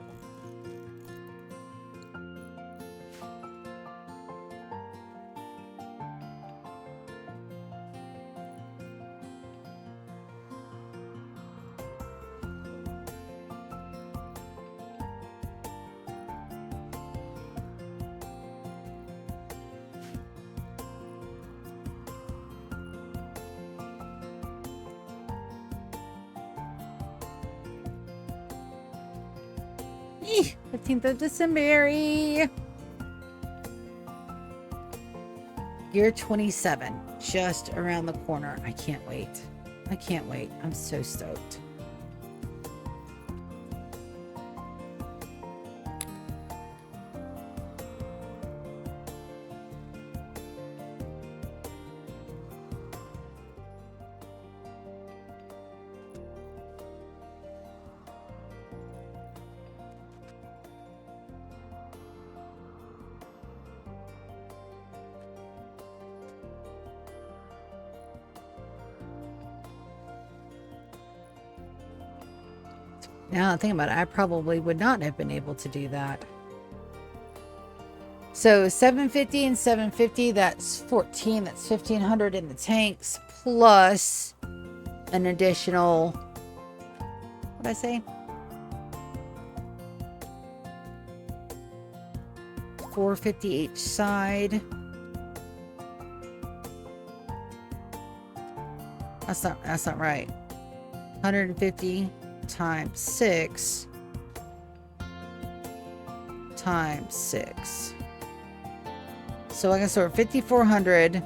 Eeh, 15th of December. Year 27, just around the corner. I can't wait. I can't wait. I'm so stoked. Now that I think about it, I probably would not have been able to do that. So 750 and 750, that's 14. That's 1500 in the tanks plus an additional, what did I say? 450 each side. That's not right. 150 times 6 times 6. So I can store 5,400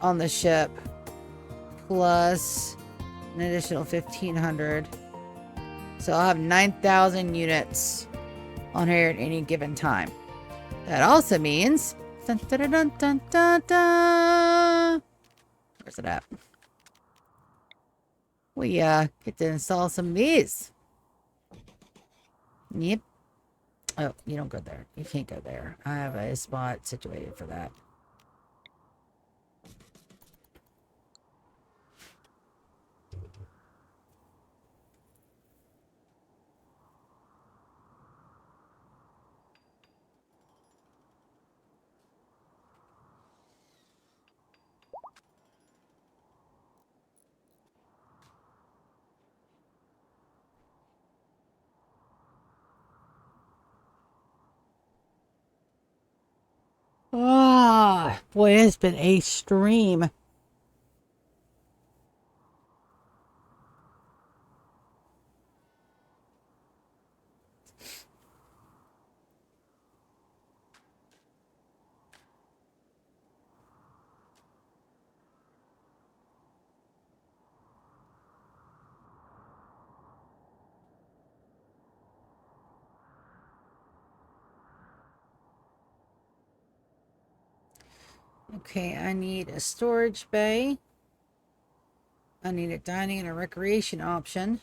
on the ship plus an additional 1,500. So I'll have 9,000 units on here at any given time. That also means, dun, dun, dun, dun, dun, dun, dun. Where's it at? We get to install some of these. Yep. Oh, you don't go there. You can't go there. I have a spot situated for that. Ah, boy, it's been a stream. Okay, I need a storage bay. I need a dining and a recreation option.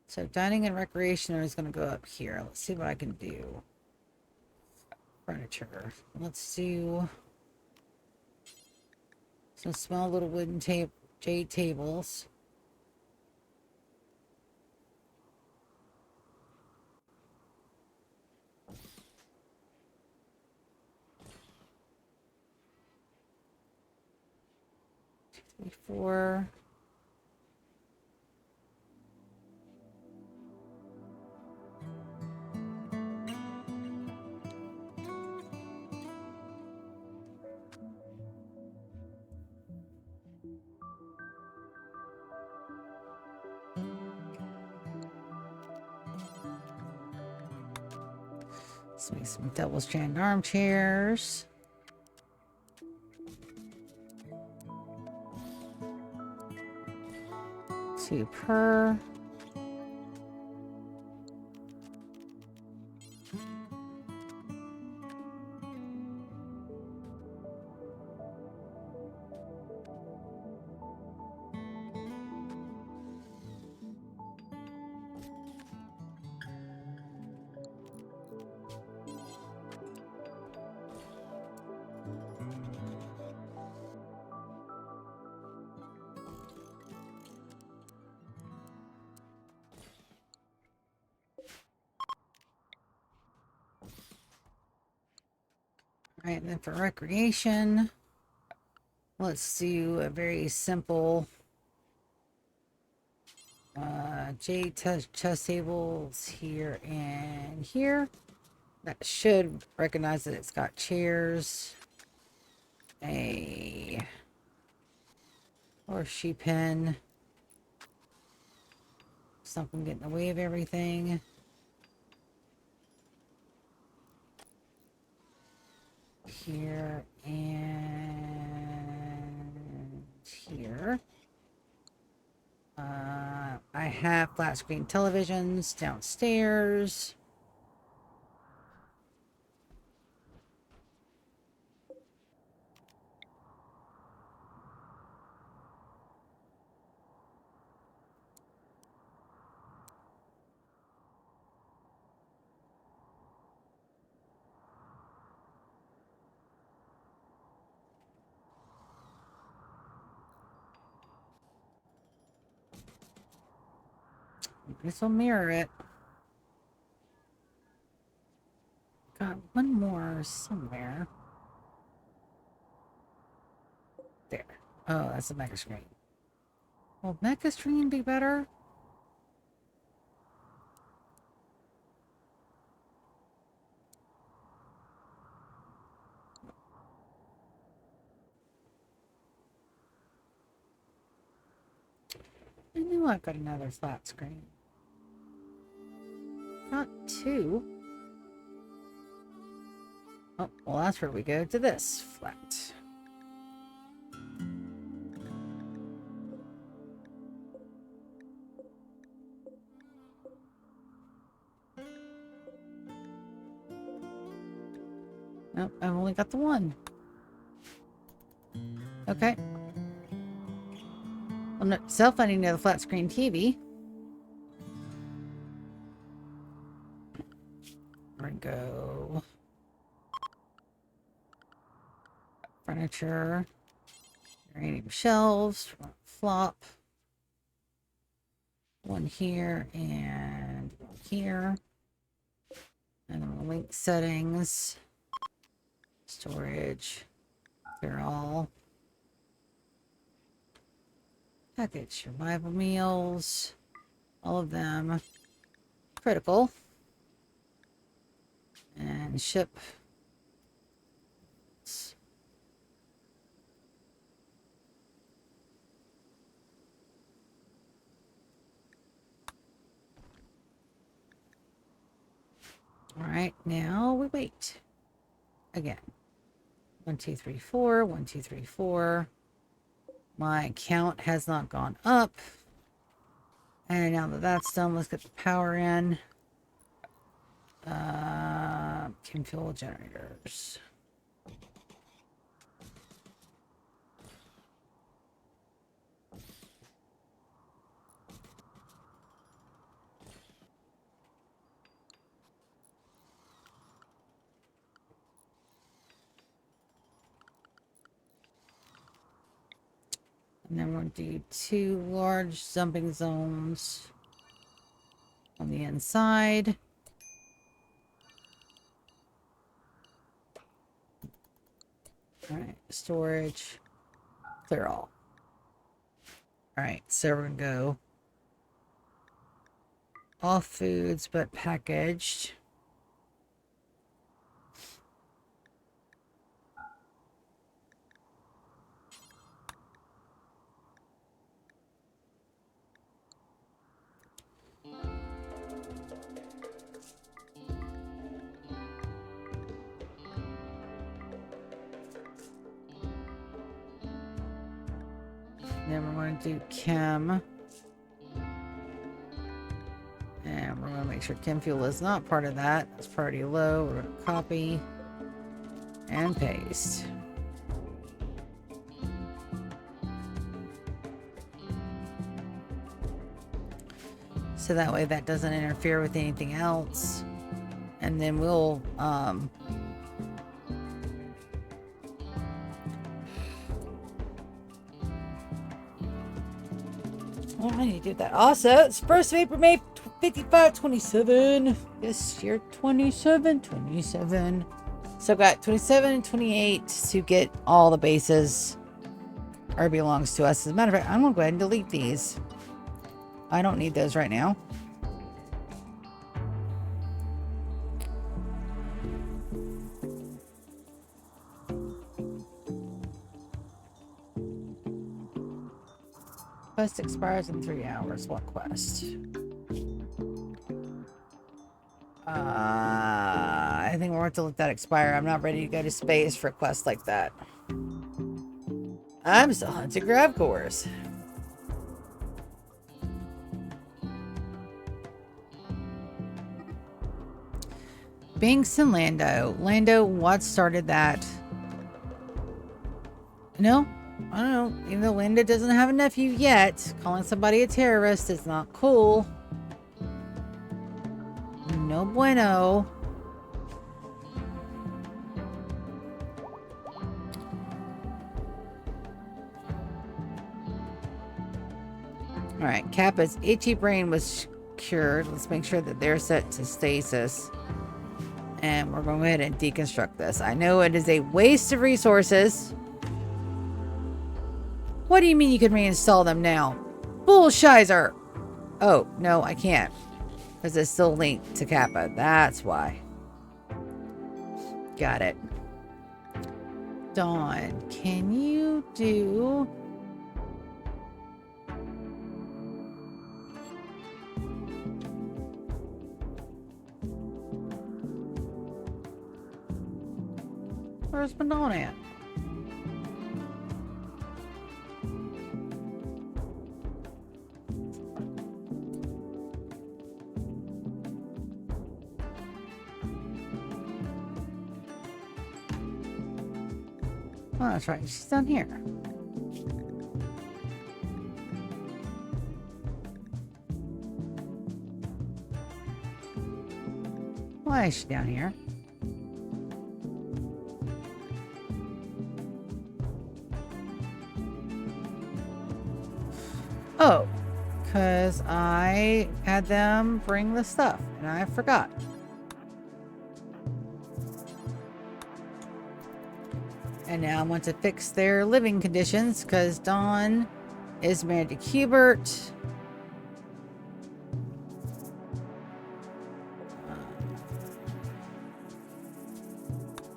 So dining and recreation is going to go up here. Let's see what I can do. Furniture. Let's do some small little wooden jade tables. Four. Let's make some double strand armchairs. Two per. All right, and then for recreation, let's do a very simple jade chess tables here and here. That should recognize that it's got chairs, a horseshoe pin, something getting in the way of everything. Here and here. I have flat screen televisions downstairs. This will mirror it. Got one more somewhere. There. Oh, that's a mega screen. Will mega screen be better? I knew I got another flat screen. Got two. Oh, well, that's where we go to this flat. Nope, I've only got the one. Okay. I'm not self-funding another flat screen TV. We're gonna go furniture, uranium shelves, flop, one here and one here, and then link settings, storage, they're all package, survival meals, all of them critical. And ship. All right, now we wait. Again. 1, 2, 3, 4. 1, 2, 3, 4. My count has not gone up. And now that that's done, let's get the power in. Can fuel generators. And then we'll do 2 large dumping zones on the inside. All right, storage, clear all. All right, so we're gonna go all foods but packaged. Then we're going to do chem. And we're going to make sure chem fuel is not part of that. It's priority low. We're going to copy and paste. So that way that doesn't interfere with anything else. And then we'll oh, I need to do that. Also, it's first April, May 5527. This year, 27. So I've got 27 and 28 to get all the bases. Or belongs to us. As a matter of fact, I'm going to go ahead and delete these. I don't need those right now. Quest expires in 3 hours. What quest? I think we'll have to let that expire. I'm not ready to go to space for a quest like that. I'm still hunting grab cores. Binks and Lando. Lando, what started that? No, I don't know. Even though Lando doesn't have a nephew yet, calling somebody a terrorist is not cool. No bueno. Alright, Kappa's itchy brain was secured. Let's make sure that they're set to stasis. And we're going to go ahead and deconstruct this. I know it is a waste of resources. What do you mean you can reinstall them now? Bullshizer! Oh, no, I can't. Because it's still linked to Kappa. That's why. Got it. Dawn, can you do... Where's Madonna at? Oh, that's right. She's down here. Why is she down here? Oh, because I had them bring the stuff and I forgot. And now I want to fix their living conditions because Dawn is married to Hubert.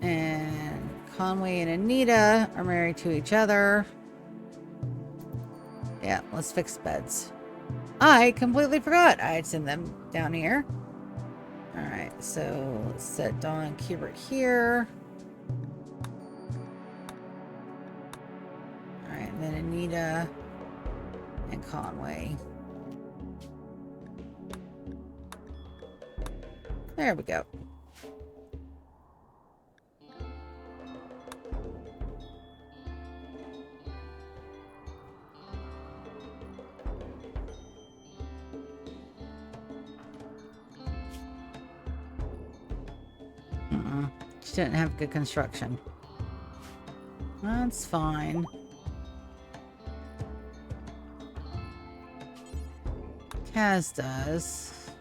And Conway and Anita are married to each other. Yeah, let's fix beds. I completely forgot I had sent them down here. Alright, so let's set Dawn and Hubert here. Alright, and then Anita and Conway. There we go. She didn't have good construction. That's fine. Kaz does.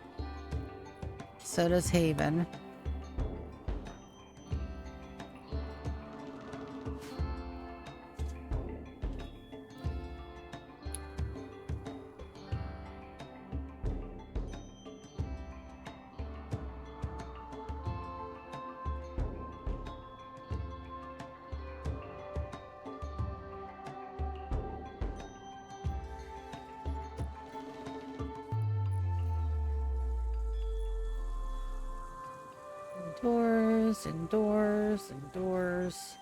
So does Haven. Doors and doors and doors.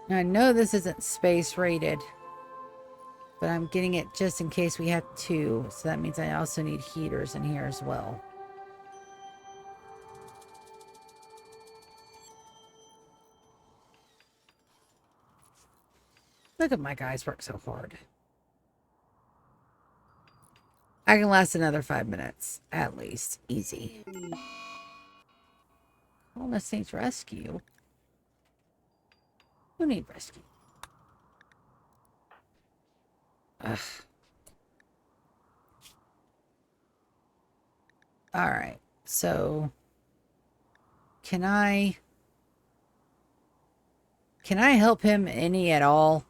Now I know this isn't space rated, but I'm getting it just in case we have two. So that means I also need heaters in here as well. Look at my guys work so hard. I can last another 5 minutes, at least. Easy. Wellness needs rescue. Who need rescue? Ugh. Alright, so... Can I help him any at all?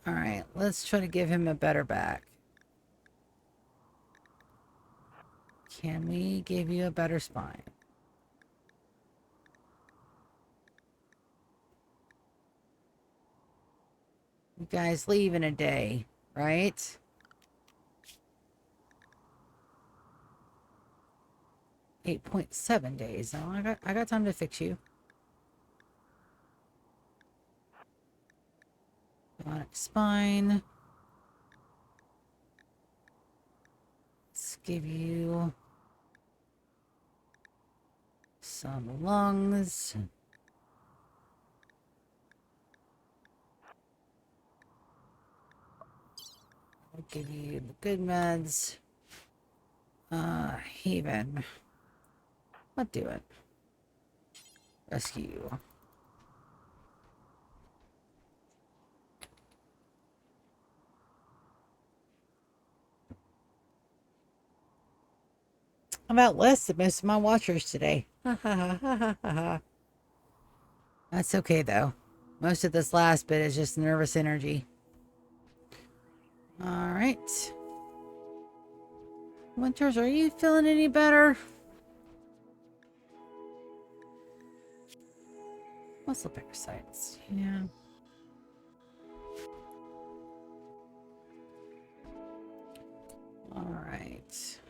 Alright, let's try to give him a better back. Can we give you a better spine? You guys leave in a day, right? $8.7 Oh, I got time to fix you. Bionic spine. Let's give you some lungs. I'll give you the good meds. Haven. What do it? Rescue. I've outlasted most of my watchers today. Ha ha ha ha ha ha. That's okay though. Most of this last bit is just nervous energy. Alright. Winters, are you feeling any better? Muscle parasites, yeah. Alright.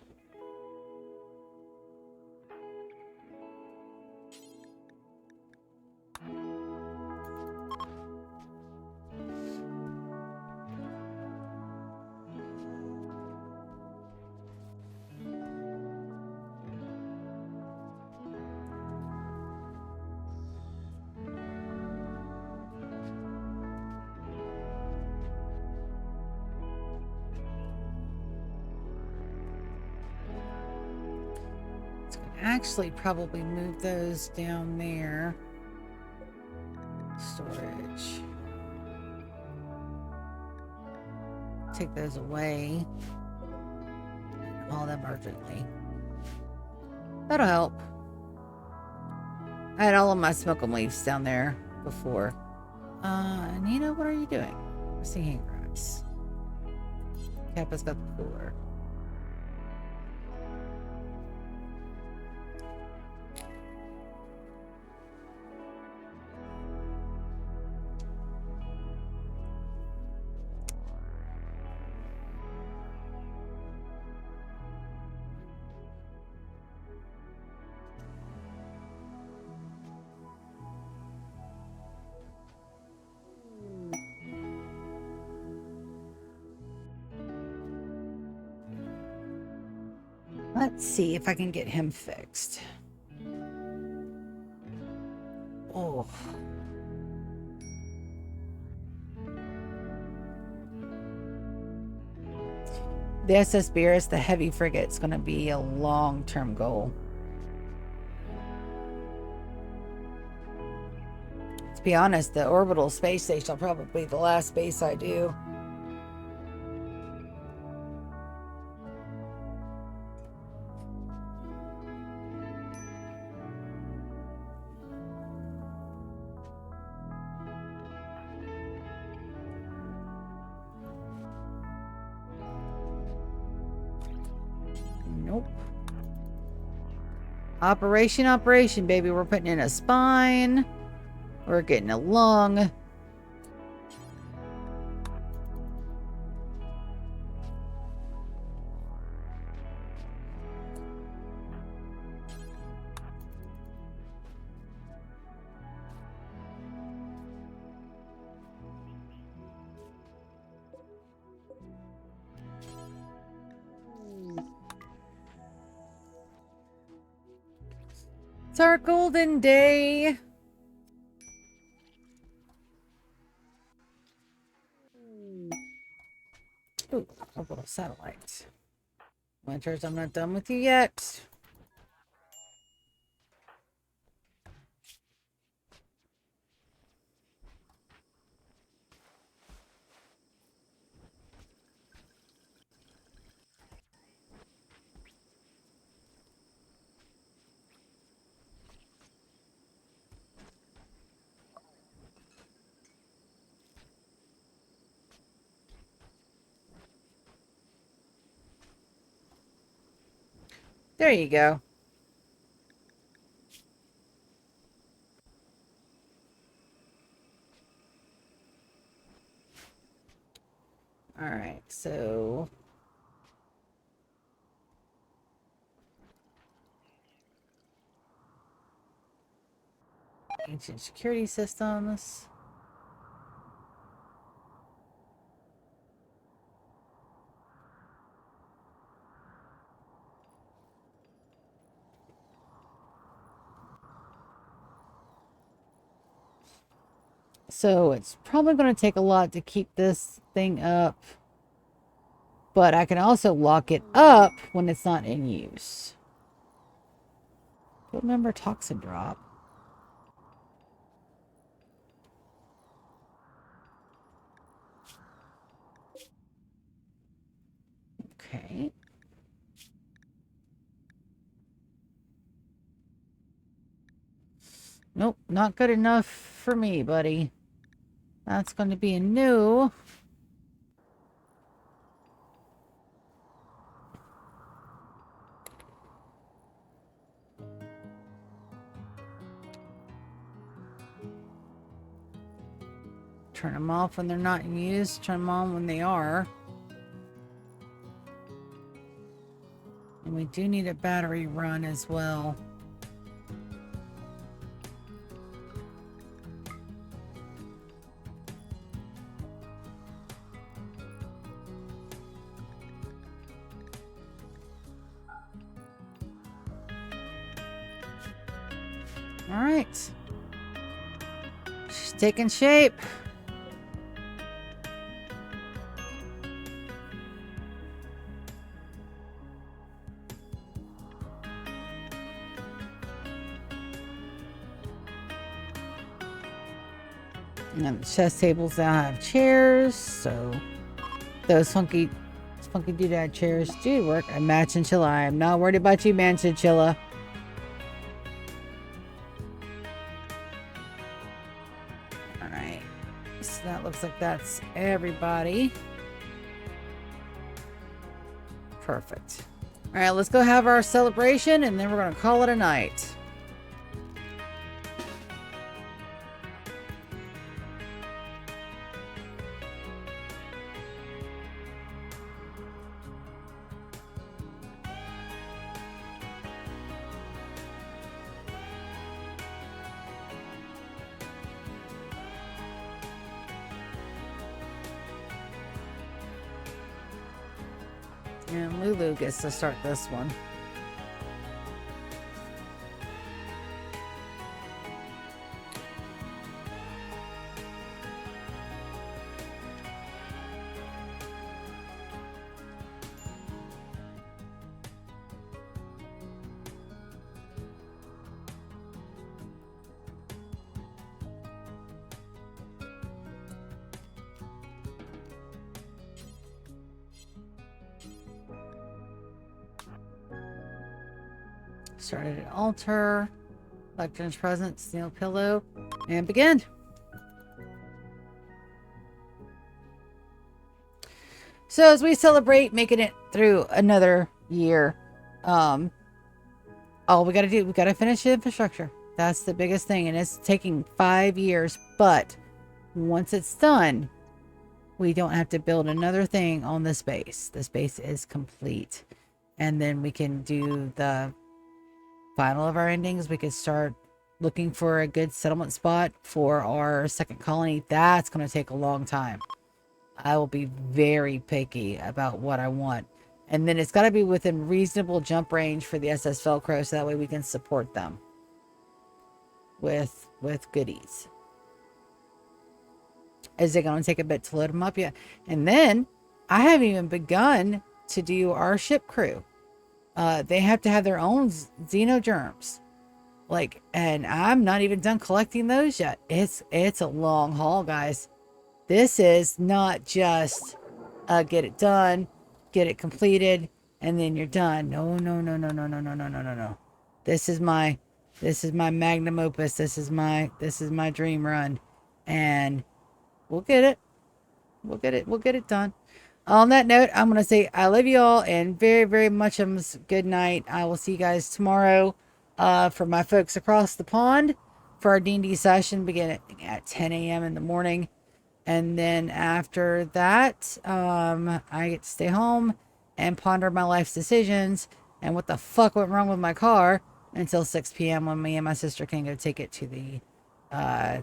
Actually probably move those down there. Storage. Take those away. Haul them urgently. That'll help. I had all of my smoke 'em leaves down there before. Nina, what are you doing? I see hand grabs. Kappa's got the cooler. Let's see if I can get him fixed. Oh. The SS Beerus, the heavy frigate, is going to be a long-term goal. To be honest, the orbital space station will probably be the last base I do. Nope. Operation, baby. We're putting in a spine. We're getting a lung. It's our golden day. Ooh, a little satellite. Winters, I'm not done with you yet. There you go. All right, so ancient security systems. So it's probably going to take a lot to keep this thing up. But I can also lock it up when it's not in use. Remember toxin drop. Okay. Nope, not good enough for me, buddy. That's going to be a no. Turn them off when they're not in use. Turn them on when they are. And we do need a battery run as well. All right. She's taking shape. And the chess tables now have chairs, so those funky doodad chairs do work. I match chinchilla. I am not worried about you, man chinchilla. Alright. So that looks like that's everybody. Perfect. Alright, let's go have our celebration and then we're gonna call it a night. And Lulu gets to start this one. Started an altar, lectern's present, steel pillow, and begin. So as we celebrate making it through another year, all we gotta do, we gotta finish the infrastructure. That's the biggest thing, and it's taking 5 years, but once it's done, we don't have to build another thing on this base. This base is complete. And then we can do the final of our endings. We could start looking for a good settlement spot for our second colony. That's going to take a long time. I will be very picky about what I want. And then it's got to be within reasonable jump range for the SS Velcrow, so that way we can support them with goodies. Is it going to take a bit to load them up yet? And then I haven't even begun to do our ship crew. They have to have their own xenogerms. Like, and I'm not even done collecting those yet. It's a long haul, guys. This is not just get it done, get it completed, and then you're done. No, no, no, no, no, no, no, no, no, no, no. This is my magnum opus. This is my dream run. And we'll get it. We'll get it done. On that note, I'm going to say I love you all and very, very much good night. I will see you guys tomorrow for my folks across the pond for our D&D session beginning at 10 a.m. in the morning. And then after that, I get to stay home and ponder my life's decisions and what the fuck went wrong with my car until 6 p.m. when me and my sister can go take it to the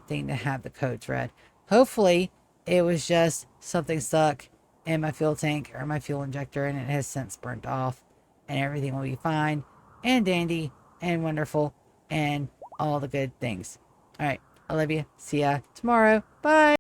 thing to have the codes read. Hopefully, it was just something stuck in my fuel tank or my fuel injector and it has since burnt off and everything will be fine and dandy and wonderful and all the good things. All right. I love you. See ya tomorrow. Bye.